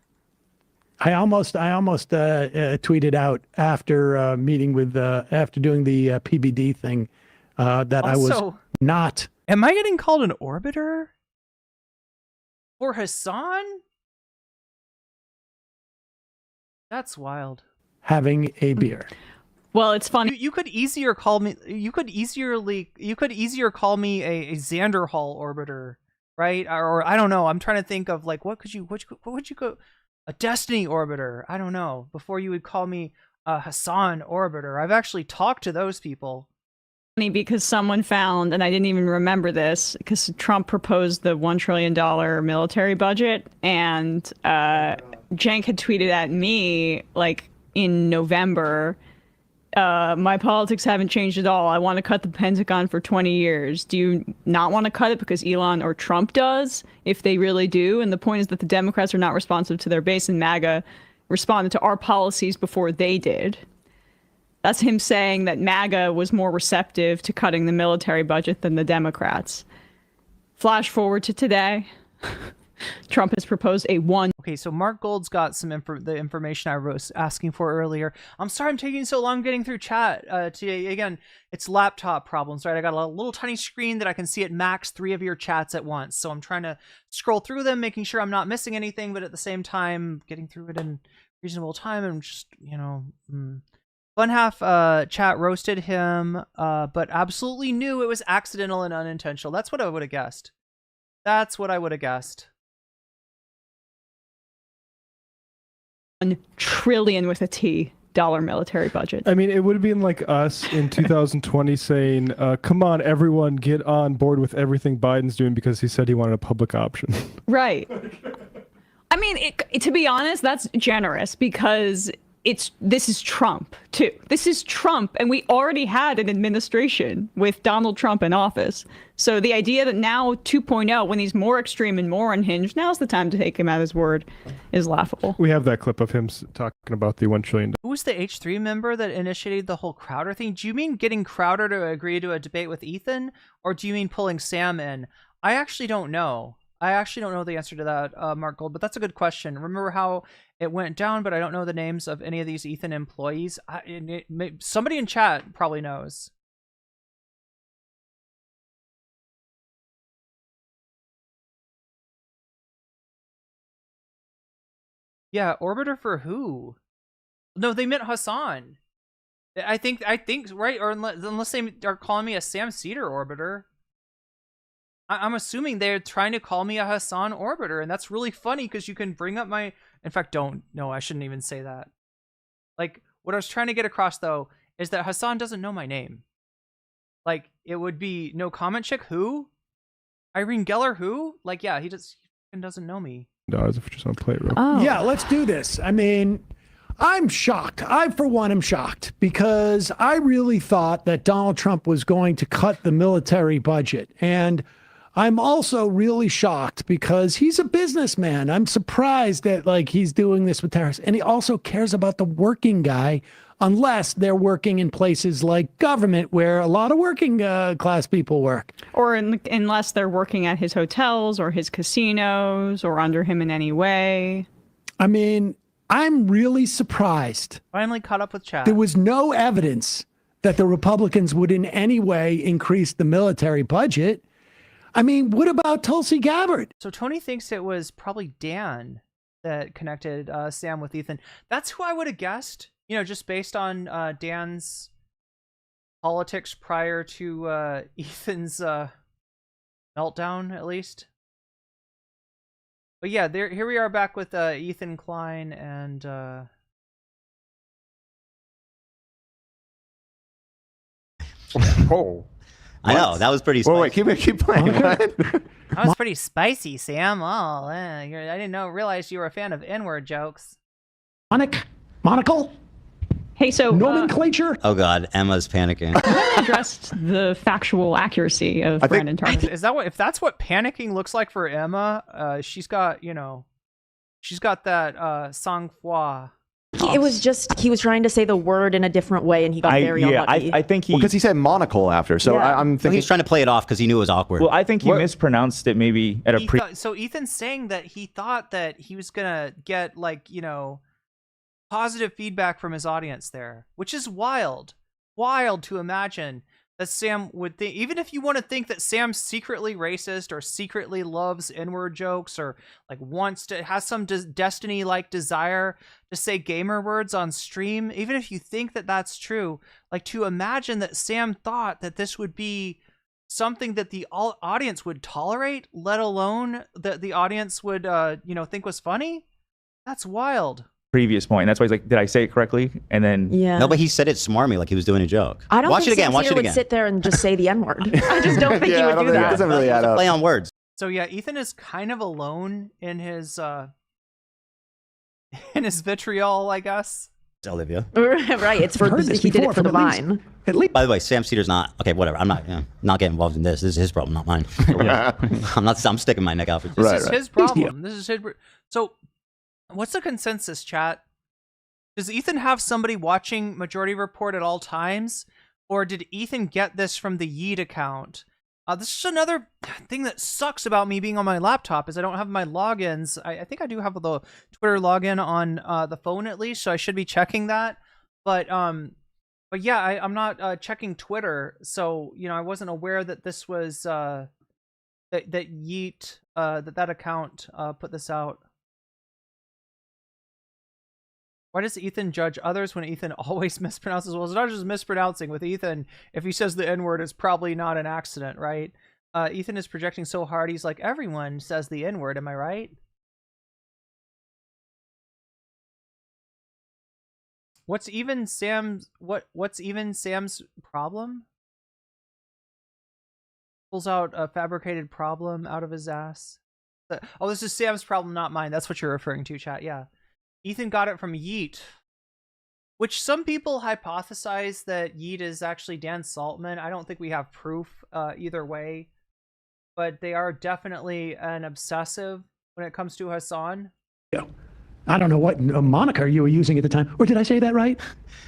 I almost tweeted out after meeting with after doing the PBD thing that I was not. Am I getting called an orbiter for Hasan? That's wild. Having a beer. Well, it's funny. You could easier call me. You could easier call me a Xander Hall orbiter, right? Or I don't know. I'm trying to think of like what would you go? A Destiny orbiter. I don't know. Before you would call me a Hasan orbiter. I've actually talked to those people. Funny because someone found, and I didn't even remember this, because Trump proposed the $1 trillion military budget, and Jenk had tweeted at me like in November. My politics haven't changed at all. I want to cut the Pentagon for 20 years. Do you not want to cut it because Elon or Trump does, if they really do? And the point is that the Democrats are not responsive to their base, and MAGA responded to our policies before they did. That's him saying that MAGA was more receptive to cutting the military budget than the Democrats. Flash forward to today. Trump has proposed a one. Okay, so Mark Gold's got some the information I was asking for earlier. I'm sorry I'm taking so long getting through chat today. Again, it's laptop problems, right? I got a little tiny screen that I can see at max 3 of your chats at once. So I'm trying to scroll through them, making sure I'm not missing anything, but at the same time, getting through it in reasonable time. And just, Fun Half chat roasted him, but absolutely knew it was accidental and unintentional. That's what I would have guessed. That's what I would have guessed. $1 trillion with a T military budget. I mean, it would have been like us in 2020 saying, come on, everyone, get on board with everything Biden's doing because he said he wanted a public option. Right. I mean, to be honest, that's generous because this is Trump, too. This is Trump, and we already had an administration with Donald Trump in office. So the idea that now 2.0, when he's more extreme and more unhinged, now's the time to take him at his word, is laughable. We have that clip of him talking about the $1 trillion. Who was the H3 member that initiated the whole Crowder thing? Do you mean getting Crowder to agree to a debate with Ethan, or do you mean pulling Sam in? I actually don't know. I actually don't know the answer to that, Mark Gold, but that's a good question. Remember how it went down, but I don't know the names of any of these Ethan employees. Somebody in chat probably knows. Yeah, orbiter for who? No, they meant Hasan. I think right, or unless they are calling me a Sam Seder orbiter. I'm assuming they're trying to call me a Hasan orbiter, and that's really funny because you can bring up my... In fact, no, I shouldn't even say that. Like, what I was trying to get across, though, is that Hasan doesn't know my name. Like, it would be nocommentchick who? Irene Geller who? Like, yeah, he doesn't know me. No, as if you just want to play it real quick. Yeah, let's do this. I mean, I'm shocked. I, for one, am shocked because I really thought that Donald Trump was going to cut the military budget. And I'm also really shocked because he's a businessman. I'm surprised that he's doing this with tariffs. And he also cares about the working guy, unless they're working in places like government where a lot of working class people work. Or unless they're working at his hotels or his casinos or under him in any way. I mean, I'm really surprised. Finally caught up with chat. There was no evidence that the Republicans would in any way increase the military budget. I mean, what about Tulsi Gabbard? So Tony thinks it was probably Dan that connected Sam with Ethan. That's who I would have guessed, just based on Dan's politics prior to Ethan's meltdown, at least. But yeah, here we are back with Ethan Klein and... Oh. I know, that was pretty spicy. Wait, keep playing. That was pretty spicy, Sam. Oh, I didn't realize you were a fan of N-word jokes. Monocle? Hey, so... Nomenclature? Oh, God, Emma's panicking. Addressed the factual accuracy of Brandon Target. Is that if that's what panicking looks like for Emma, she's got, she's got that sang-froid. It was just, he was trying to say the word in a different way, and he got very unlucky. I think he... because he said monocle after, so Yeah. I'm thinking... He's trying to play it off because he knew it was awkward. Well, I think he mispronounced it maybe at a So Ethan's saying that he thought that he was gonna get positive feedback from his audience there, which is wild to imagine that Sam would think, even if you want to think that Sam's secretly racist or secretly loves N-word jokes or has some destiny-like desire to say gamer words on stream, even if you think that that's true, to imagine that Sam thought that this would be something that the audience would tolerate, let alone that the audience would, think was funny, that's wild. previous point. And that's why he's like, did I say it correctly? And then... Yeah. No, but he said it smarmy like he was doing a joke. I don't watch think it again. Sam Watch Seder it would again. sit there and just say the N-word. I just don't think he would do that. It doesn't really add up. Play on words. So yeah, Ethan is kind of alone in his vitriol, I guess. It's Olivia. Right. It's for he did it for the vine. By the way, Sam Seder's not okay. Whatever. I'm not getting involved in this. This is his problem, not mine. I'm sticking my neck out for this. This is his problem. This is his. So, what's the consensus, chat? Does Ethan have somebody watching Majority Report at all times, or did Ethan get this from the Yeet account? This is another thing that sucks about me being on my laptop is I don't have my logins. I think I do have the Twitter login on the phone at least, so I should be checking that. But yeah, I'm not checking Twitter, so I wasn't aware that this was that Yeet that account put this out. Why does Ethan judge others when Ethan always mispronounces? Well, it's not just mispronouncing. With Ethan, if he says the N-word, it's probably not an accident, right? Ethan is projecting so hard, he's like, everyone says the N-word, am I right? What's even Sam's problem? Pulls out a fabricated problem out of his ass. Oh, this is Sam's problem, not mine. That's what you're referring to, chat. Yeah. Ethan got it from Yeet. Which some people hypothesize that Yeet is actually Dan Saltman. I don't think we have proof either way. But they are definitely an obsessive when it comes to Hasan. Yeah. I don't know what moniker you were using at the time. Or did I say that right?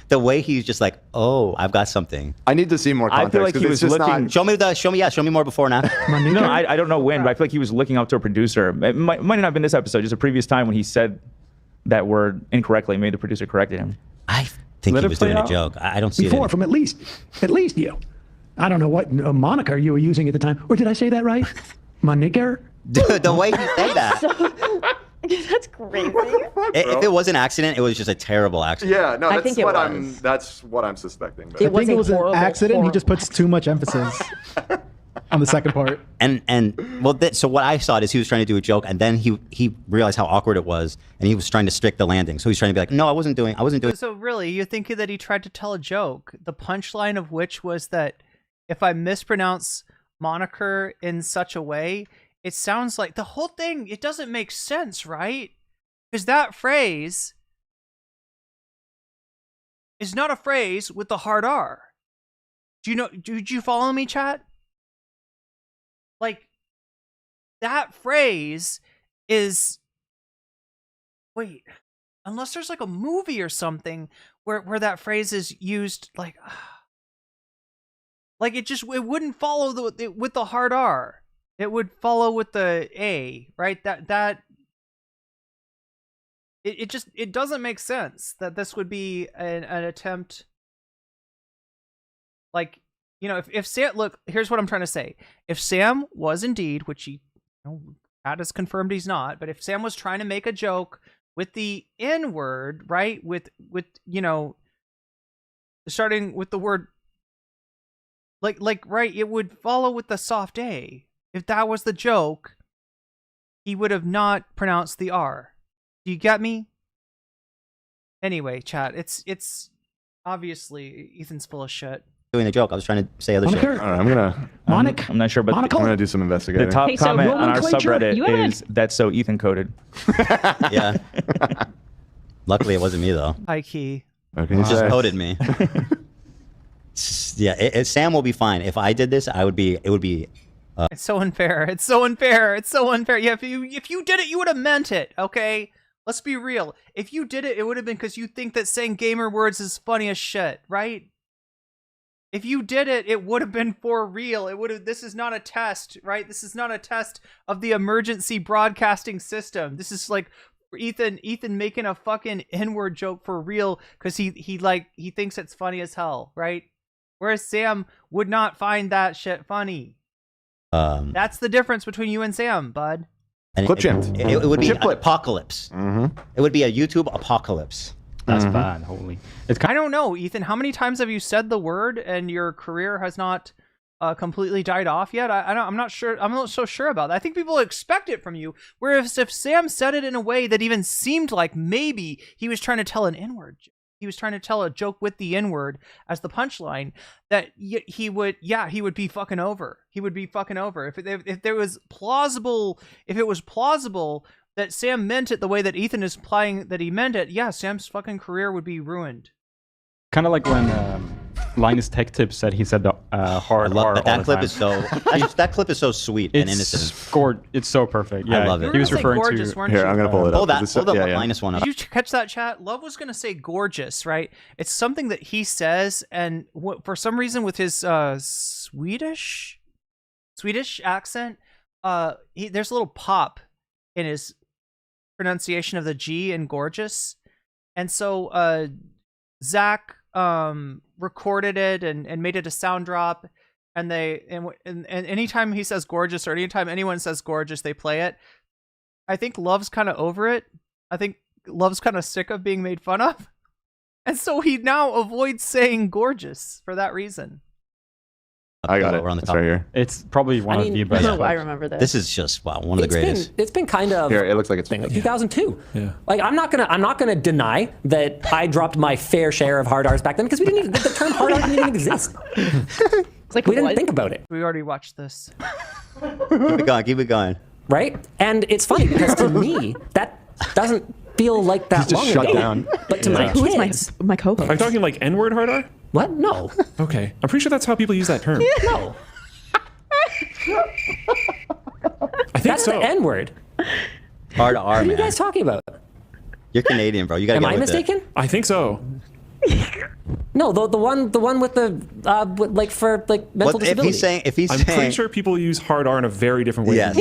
The way he's just like, oh, I've got something. I need to see more context. I feel like he was looking. Show me more before now. No, I don't know when, but I feel like he was looking up to a producer. It might not have been this episode, just a previous time when he said that word incorrectly. Maybe the producer corrected him. I think he was doing a joke. I don't see Before, it. from at least you. I don't know what moniker you were using at the time. Or did I say that right? Moniker? Dude, the way he said that. That's crazy. If it was an accident, it was just a terrible accident. Yeah, no, I that's think it what was. that's what I'm suspecting. But I think it was an accident. He just puts too much emphasis on the second part. So what I saw is he was trying to do a joke, and then he realized how awkward it was, and he was trying to stick the landing. So he's trying to be like, no, I wasn't doing. So really, you think that he tried to tell a joke, the punchline of which was that if I mispronounce moniker in such a way, it sounds like the whole thing, it doesn't make sense, right? Because that phrase is not a phrase with the hard R. Did you follow me, chat? Like, that phrase is, wait, unless there's like a movie or something where that phrase is used, like it wouldn't follow with the hard R. It would follow with the A, right? It doesn't make sense that this would be an attempt. Like, if Sam, look, here's what I'm trying to say. If Sam was indeed, which he, Pat has confirmed he's not, but if Sam was trying to make a joke with the N word, right? With starting with the word, like, right, it would follow with the soft A. If that was the joke, he would have not pronounced the R. Do you get me? Anyway, chat, it's obviously Ethan's full of shit. Doing a joke. I was trying to say other shit. All right, I'm not sure, but I'm gonna do some investigating. The top comment on our subreddit is that's so Ethan coded. Yeah. Luckily, it wasn't me though. High key. Okay. He just coded me. Yeah, Sam will be fine. If I did this, it would be. It's so unfair. It's so unfair. It's so unfair. Yeah, if you did it, you would have meant it. Okay, let's be real. If you did it, it would have been because you think that saying gamer words is funny as shit, right? If you did it, it would have been for real. It would have. This is not a test, right? This is not a test of the emergency broadcasting system. This is like Ethan making a fucking N-word joke for real because he thinks it's funny as hell, right? Whereas Sam would not find that shit funny. That's the difference between you and Sam, bud. Clip chimp. It would be an apocalypse. Mm-hmm. It would be a YouTube apocalypse. That's bad. Holy. I don't know, Ethan. How many times have you said the word and your career has not completely died off yet? I'm not sure. I'm not so sure about that. I think people expect it from you. Whereas if Sam said it in a way that even seemed like maybe he was trying to tell an N-word, he was trying to tell a joke with the N-word as the punchline, that he would be fucking over. He would be fucking over. If it was plausible that Sam meant it the way that Ethan is implying that he meant it, yeah, Sam's fucking career would be ruined. Kind of like when Linus Tech Tips said he said the hard R. That clip is so. That clip is so sweet and innocent. It's so perfect. Yeah, I love it. He was referring gorgeous, to. Here, I'm gonna pull it up. Pull the Linus one up. Did you catch that, chat? Love was gonna say gorgeous, right? It's something that he says, and for some reason with his Swedish accent, there's a little pop in his pronunciation of the G in gorgeous, and so Zach recorded it and made it a sound drop, and anytime he says gorgeous or anytime anyone says gorgeous, they play it. I think Love's kind of over it. I think Love's kind of sick of being made fun of, and so he now avoids saying gorgeous for that reason. I got it. We're on the It's top. right here. It's probably one of the best. I remember this. This is just one of the greatest. It's been kind of Here, it looks like it's like 2002. Yeah. Like I'm not gonna deny that I dropped my fair share of hard R's back then because we didn't even the term hard R didn't even exist. It's like we didn't think about it. We already watched this. Keep it going. Right? And it's funny because to me that doesn't feel like that He's just long shut ago. down. But to my Who is kids, my co-host? Are you talking like N-word hard R? what? No. Okay. I'm pretty sure that's how people use that term. No. I think That's so. the N-word. Hard R, What are you man. guys talking about? You're Canadian, bro. You gotta Am get I with mistaken? I think so. No, the one with the like for like mental What, if disability. he's I'm saying, pretty sure people use hard R in a very different way. Yes.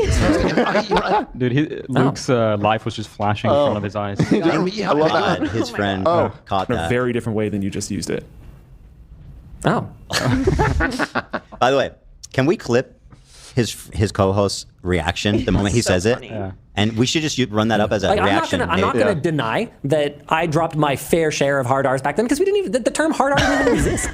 Dude, Luke's life was just flashing in front of his eyes. I love that. his friend caught In a that. very different way than you just used it. Oh. By the way, can we clip his co-host's reaction the moment he says it? Yeah. And we should just run that up as a Like, reaction. I'm not gonna deny that I dropped my fair share of hard R's back then because we didn't even the term hard R didn't even exist.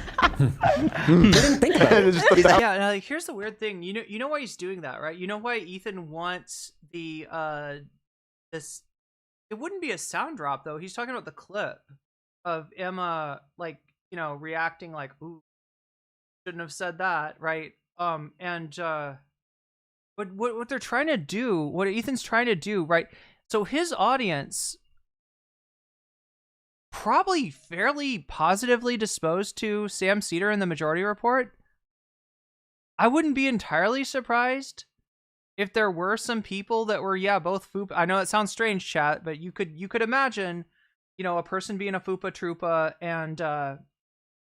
We didn't think about it. Yeah, and like, here's the weird thing. You know why he's doing that, right? You know why Ethan wants the this. It wouldn't be a sound drop though. He's talking about the clip of Emma, like, you know, reacting like, "Ooh, shouldn't have said that," right? But what they're trying to do, what Ethan's trying to do, right? So his audience probably fairly positively disposed to Sam Seder in the Majority Report. I wouldn't be entirely surprised if there were some people that were, both FUPA. I know it sounds strange, chat, but you could imagine, you know, a person being a FUPA Troopa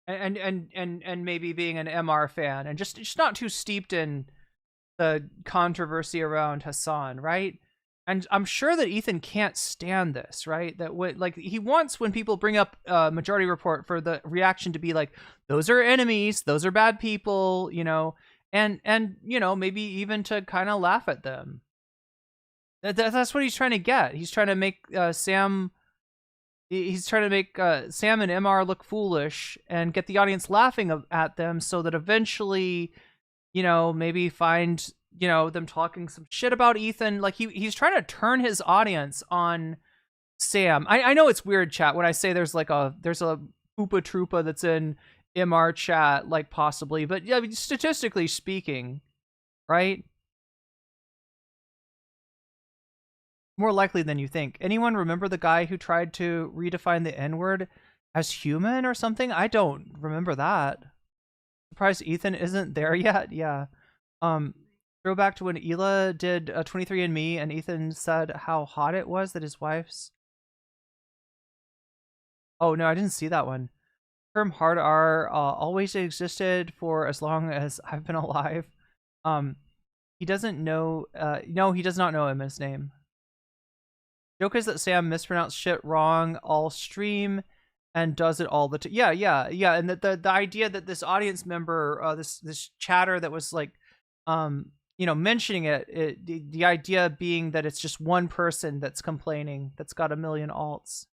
and maybe being an MR fan and just not too steeped in the controversy around Hasan, right? And I'm sure that Ethan can't stand this, right? That like he wants when people bring up Majority Report for the reaction to be like, those are enemies, those are bad people, you know, and you know, maybe even to kind of laugh at them. That's what he's trying to get. He's trying to make Sam. He's trying to make Sam and MR look foolish and get the audience laughing at them, so that eventually, you know, maybe find, you know, them talking some shit about Ethan. Like he's trying to turn his audience on Sam. I know it's weird, chat, when I say there's a Poopa Troopa that's in MR chat, like possibly, but yeah, I mean, statistically speaking, right? More likely than you think. Anyone remember the guy who tried to redefine the N-word as human or something? I don't remember that. Surprised Ethan isn't there yet. Yeah. Throwback to when Ela did 23andMe and Ethan said how hot it was that his wife's. Oh no, I didn't see that one. Term hard R always existed for as long as I've been alive. He doesn't know. No, he does not know Emma's name. Joke is that Sam mispronounced shit wrong all stream and does it all the time. Yeah. And the idea that this audience member, this chatter that was like, you know, mentioning it, the idea being that it's just one person that's complaining, that's got a million alts.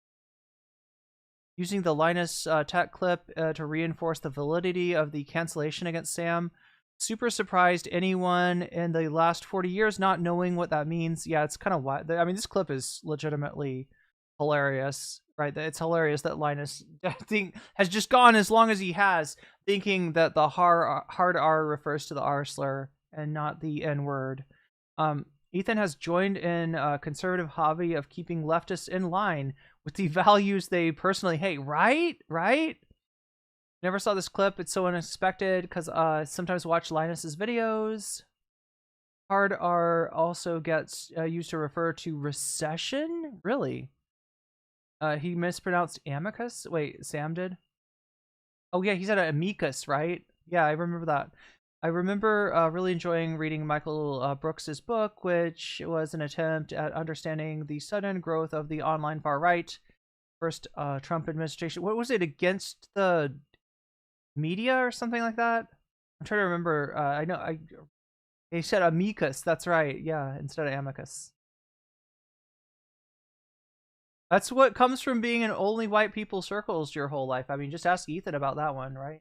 Using the Linus Tech clip to reinforce the validity of the cancellation against Sam. Super surprised anyone in the last 40 years not knowing what that means. Yeah, it's kind of wild. I mean, this clip is legitimately hilarious, right? It's hilarious that Linus has just gone as long as he has, thinking that the hard R refers to the R slur and not the N word. Ethan has joined in a conservative hobby of keeping leftists in line with the values they personally hate. Right? Never saw this clip. It's so unexpected because sometimes watch Linus's videos. Hard R also gets used to refer to recession. Really? He mispronounced amicus. Wait, Sam did? Oh yeah, he said amicus, right? Yeah, I remember that. I remember really enjoying reading Michael Brooks's book, which was an attempt at understanding the sudden growth of the online far right. First Trump administration. What was it, against the media or something like that? I'm trying to remember. I know he said amicus. That's right. Yeah, instead of amicus. That's what comes from being in only white people circles your whole life. I mean, just ask Ethan about that one, right?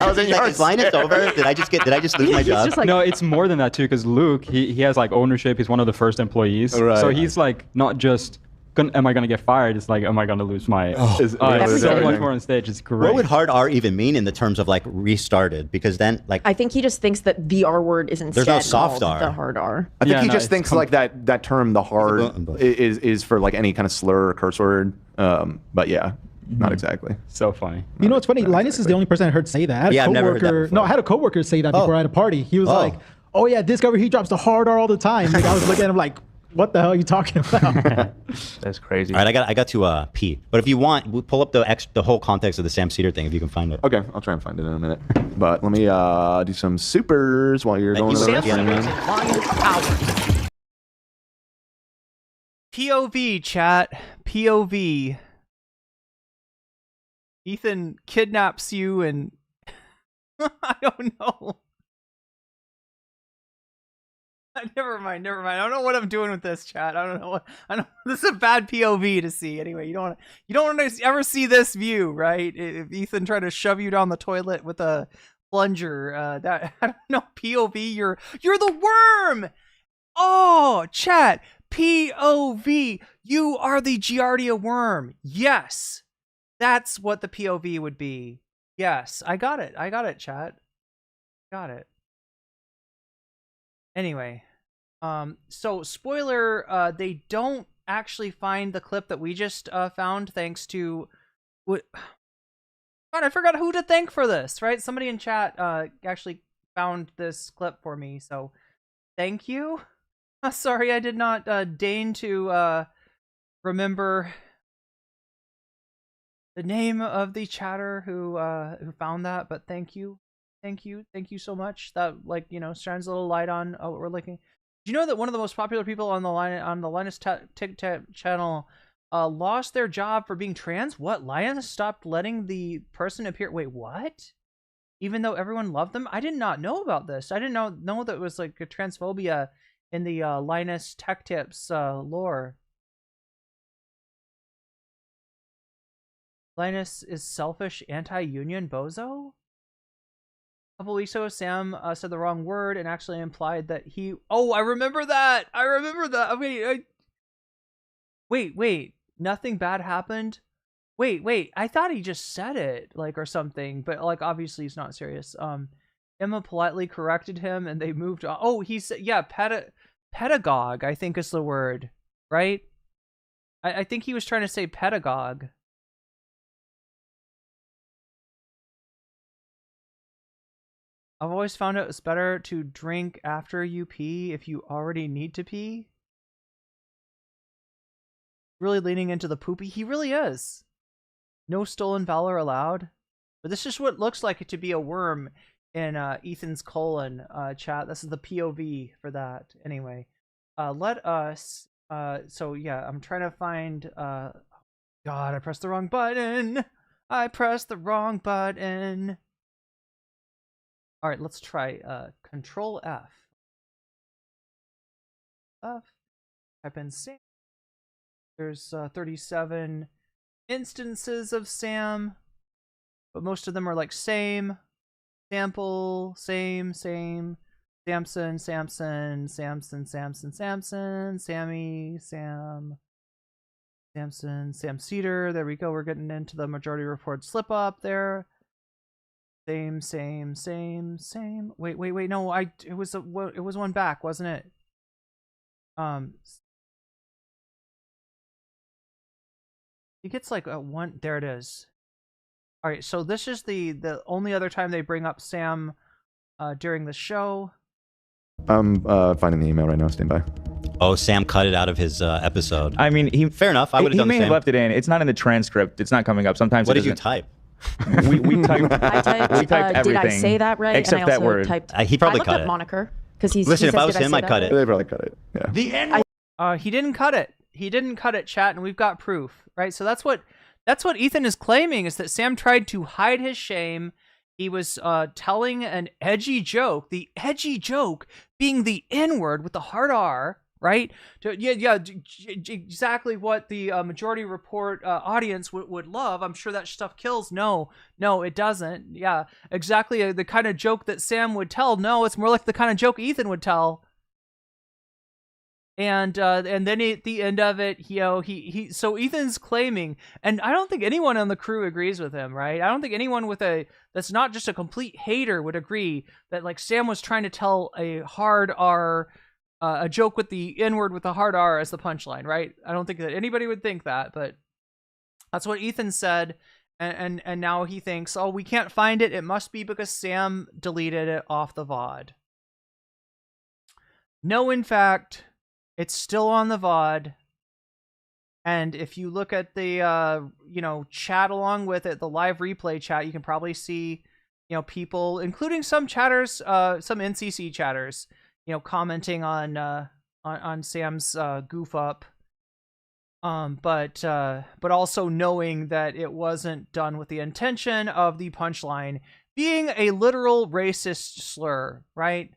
I was in Like, your is Linus over? Did I just lose my job? No, it's more than that too, because Luke, he has like ownership. He's one of the first employees. Right. So he's like not just, am I going to get fired? It's like, am I going to lose my... so everything. much more on stage. It's great. What would hard R even mean in the terms of like restarted? Because then like I think he just thinks that the R word is instead There's no soft called R. the hard R. I think Yeah, he no, just it's thinks like that term, the hard, is for like any kind of slur or curse word. But yeah, not exactly. So funny. You know what's funny? Linus is the only person I heard say that. I had Yeah, a I've never heard that coworker. before. No, I had a coworker say that before at a party. He was like, "Oh yeah, this guy he drops the hard R all the time." Like I was looking at him like, "What the hell are you talking about?" That's crazy. All right, I got to pee. But if you want, we'll pull up the whole context of the Sam Seder thing if you can find it. Okay, I'll try and find it in a minute. But let me do some supers while you're going to the rest. POV, chat. POV. Ethan kidnaps you and... I don't know. Never mind. I don't know what I'm doing with this, chat. I don't know. This is a bad POV to see. Anyway, you don't want to ever see this view, right? If Ethan tried to shove you down the toilet with a plunger, that I don't know. POV, you're the worm. Oh, chat. POV, you are the Giardia worm. Yes, that's what the POV would be. Yes, I got it, chat. Got it. Anyway, so spoiler, they don't actually find the clip that we just found thanks to what... God, I forgot who to thank for this, right? Somebody in chat actually found this clip for me, so thank you. Sorry, I did not deign to remember the name of the chatter who found that, but thank you so much. That, like, you know, shines a little light on what we're looking. Do you know that one of the most popular people on the Linus Tech channel lost their job for being trans? What? Linus stopped letting the person appear. Wait, what? Even though everyone loved them? I did not know about this. I didn't know that it was like a transphobia in the Linus Tech Tips lore. Linus is selfish, anti-union bozo? A couple weeks ago, Sam said the wrong word and actually implied that he... Oh, I remember that! Okay, wait. Nothing bad happened? Wait. I thought he just said it, like, or something. But, like, obviously he's not serious. Emma politely corrected him and they moved on. Oh, he said... Yeah, pedagogue, I think is the word. Right? I think he was trying to say pedagogue. I've always found it was better to drink after you pee if you already need to pee. Really leaning into the poopy. He really is. No stolen valor allowed. But this is what it looks like to be a worm in Ethan's colon, chat. This is the POV for that. Anyway, let us... so yeah, I'm trying to find... God, I pressed the wrong button. All right, let's try Control F. Type in Sam. There's 37 instances of Sam, but most of them are like same, sample, same, Samson, Sammy, Sam, Samson, Sam Seder. There we go. We're getting into the majority report slip up there. Same. Wait. No, it was one back, wasn't it? He gets like a one. There it is. All right, so this is the only other time they bring up Sam during the show. I'm finding the email right now. Stand by. Oh, Sam cut it out of his episode. I mean, fair enough. I would have done the He may same. have left it in. It's not in the transcript. It's not coming up. Sometimes. What it did you doesn't. type? We typed. I typed, we typed everything. did I say that right? Except and I also that word. Typed, He probably I looked cut up it. moniker because he's. Listen, he if said, I was did him, say I'd that cut right? it. They probably cut it. Yeah. The N. He didn't cut it. He didn't cut it, chat, and we've got proof, right? So that's what Ethan is claiming, is that Sam tried to hide his shame. He was telling an edgy joke. The edgy joke being the N-word with the hard R, right? Exactly what the Majority Report audience would love. I'm sure that stuff kills. No, it doesn't. Yeah, exactly the kind of joke that Sam would tell. No, it's more like the kind of joke Ethan would tell. And then at the end of it, so Ethan's claiming, and I don't think anyone on the crew agrees with him, right? I don't think anyone that's not just a complete hater would agree that like Sam was trying to tell a hard R, a joke with the N-word with a hard R as the punchline, right? I don't think that anybody would think that, but that's what Ethan said, and now he thinks, oh, we can't find it. It must be because Sam deleted it off the VOD. No, in fact, it's still on the VOD, and if you look at the chat along with it, the live replay chat, you can probably see people, including some chatters, some NCC chatters, commenting on Sam's goof up, but also knowing that it wasn't done with the intention of the punchline being a literal racist slur, right?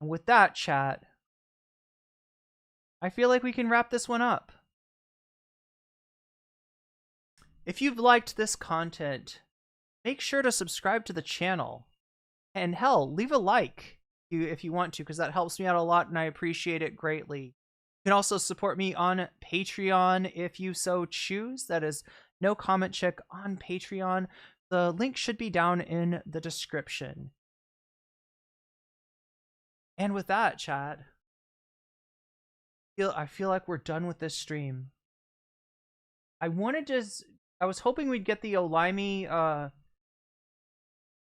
And with that, chat, I feel like we can wrap this one up. If you've liked this content, make sure to subscribe to the channel. And hell, leave a like if you want to, because that helps me out a lot and I appreciate it greatly. You can also support me on Patreon if you so choose. That is nocommentchick on Patreon. The link should be down in the description. And with that, chat, I feel like we're done with this stream. I was hoping we'd get the Olimey, I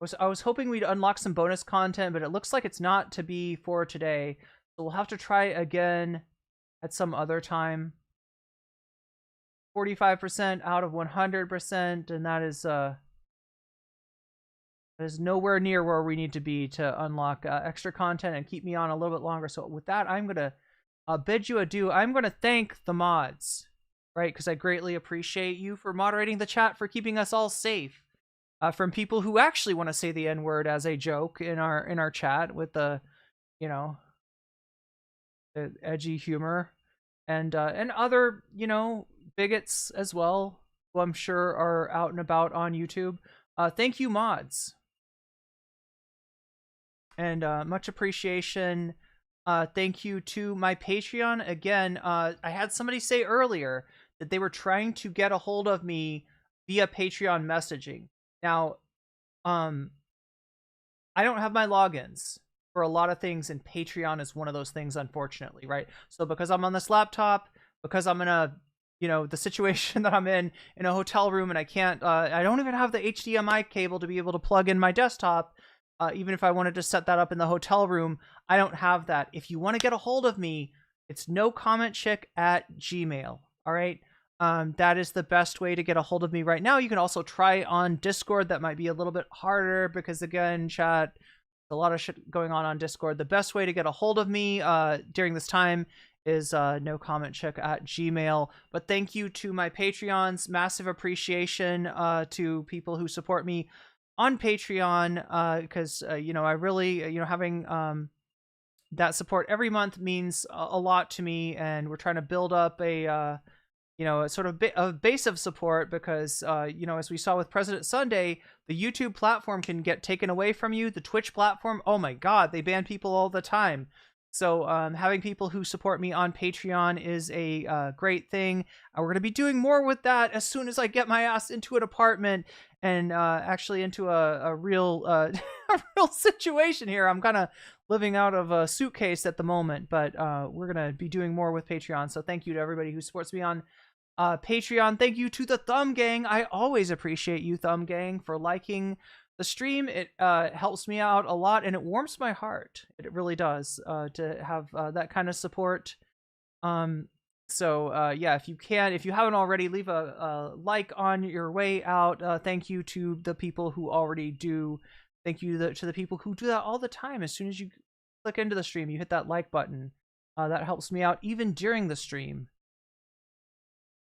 was hoping we'd unlock some bonus content, but it looks like it's not to be for today. So we'll have to try again at some other time. 45% out of 100%, and that is nowhere near where we need to be to unlock extra content and keep me on a little bit longer. So with that, I'm going to bid you adieu. I'm going to thank the mods, right? Because I greatly appreciate you for moderating the chat, for keeping us all safe from people who actually want to say the N-word as a joke in our chat with the edgy humor, and other bigots as well, who I'm sure are out and about on YouTube. Thank you, mods, and much appreciation. Thank you to my Patreon. Again, I had somebody say earlier that they were trying to get a hold of me via Patreon messaging. Now, I don't have my logins for a lot of things, and Patreon is one of those things, unfortunately, right? So because I'm on this laptop, because I'm in the situation that I'm in a hotel room, and I don't even have the HDMI cable to be able to plug in my desktop. Even if I wanted to set that up in the hotel room, I don't have that. If you want to get a hold of me, it's nocommentchick@gmail.com. All right. That is the best way to get a hold of me right now. You can also try on Discord. That might be a little bit harder because, again, chat, a lot of shit going on Discord. The best way to get a hold of me during this time is nocommentchick@gmail.com. But thank you to my Patreons. Massive appreciation to people who support me on Patreon, because I really having that support every month means a lot to me, and we're trying to build up a sort of a base of support, because as we saw with President Sunday, the YouTube platform can get taken away from you. The Twitch platform, oh my god, they ban people all the time. So having people who support me on Patreon is a great thing. We're going to be doing more with that as soon as I get my ass into an apartment and actually into a real a real situation here. I'm kind of living out of a suitcase at the moment, but we're going to be doing more with Patreon. So thank you to everybody who supports me on Patreon. Thank you to the Thumb Gang. I always appreciate you, Thumb Gang, for liking the stream. It helps me out a lot, and it warms my heart. It really does to have that kind of support. So yeah, if you haven't already, leave a like on your way out. Thank you to the people who already do. Thank you to the people who do that all the time. As soon as you click into the stream, you hit that like button. That helps me out even during the stream.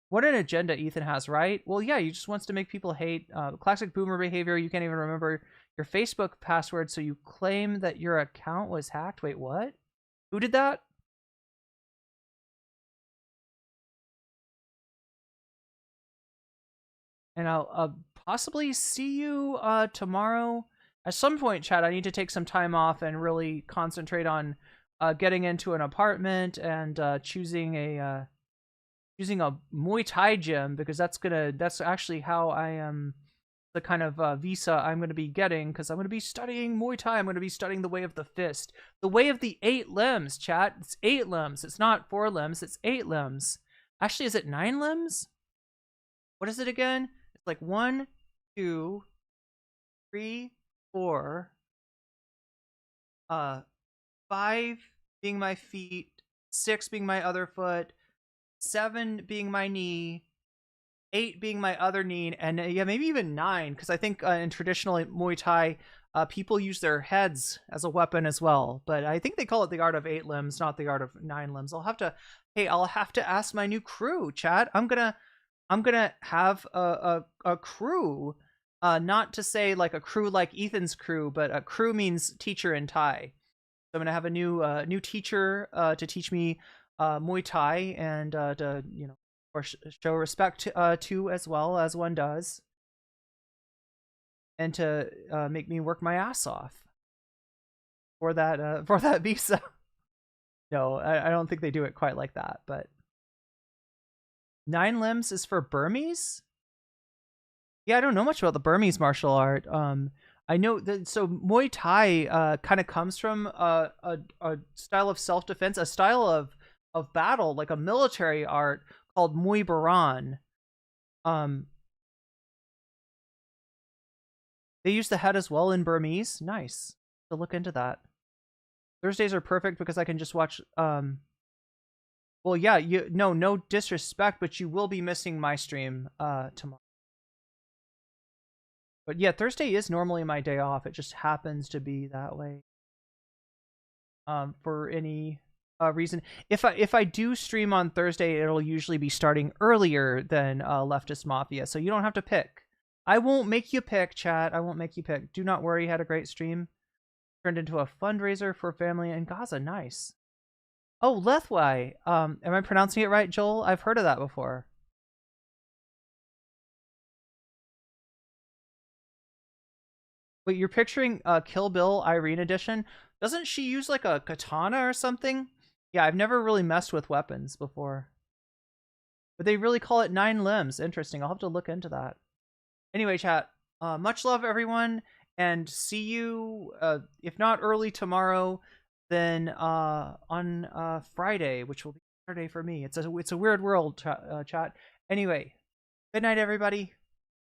What an agenda Ethan has, right? Well, yeah, he just wants to make people hate. Classic boomer behavior. You can't even remember your Facebook password, so you claim that your account was hacked. Wait, what? Who did that? And I'll possibly see you tomorrow at some point, chat. I need to take some time off and really concentrate on getting into an apartment and choosing a Muay Thai gym, because that's actually how I am, the kind of visa I'm going to be getting, because I'm going to be studying Muay Thai. I'm going to be studying the way of the fist, the way of the 8 limbs, chat. It's 8 limbs. It's not 4 limbs. It's 8 limbs. Actually, is it 9 limbs? What is it again? It's like 1, 2, 3, 4, 5 being my feet, 6 being my other foot, 7 being my knee, 8 being my other knee, and yeah, maybe even 9, because I think in traditional Muay Thai, people use their heads as a weapon as well. But I think they call it the art of 8 limbs, not the art of 9 limbs. I'll have to ask my new crew, chat. I'm gonna have a crew, not to say like a crew like Ethan's crew, but a crew means teacher in Thai. So I'm gonna have a new teacher to teach me Muay Thai, and to or show respect to as well as one does, and to make me work my ass off for that visa. No, I don't think they do it quite like that, but 9 limbs is for Burmese? Yeah, I don't know much about the Burmese martial art. I know that, so Muay Thai kind of comes from a style of self-defense, a style of battle, like a military art called Muay Baran. They use the head as well in Burmese. Nice. So look into that. Thursdays are perfect because I can just watch well, yeah, no disrespect, but you will be missing my stream tomorrow. But yeah, Thursday is normally my day off. It just happens to be that way. For any reason, if I do stream on Thursday, it'll usually be starting earlier than Leftist Mafia, so you don't have to pick. I won't make you pick, chat. I won't make you pick. Do not worry. Had a great stream. Turned into a fundraiser for family in Gaza. Nice. Oh, Lethwai. Am I pronouncing it right, Joel? I've heard of that before. Wait, you're picturing Kill Bill Irene edition? Doesn't she use like a katana or something? Yeah, I've never really messed with weapons before. But they really call it 9 limbs. Interesting. I'll have to look into that. Anyway, chat. Much love, everyone. And see you, if not early tomorrow, then on Friday, which will be Saturday for me. It's a weird world, chat. Anyway, good night, everybody.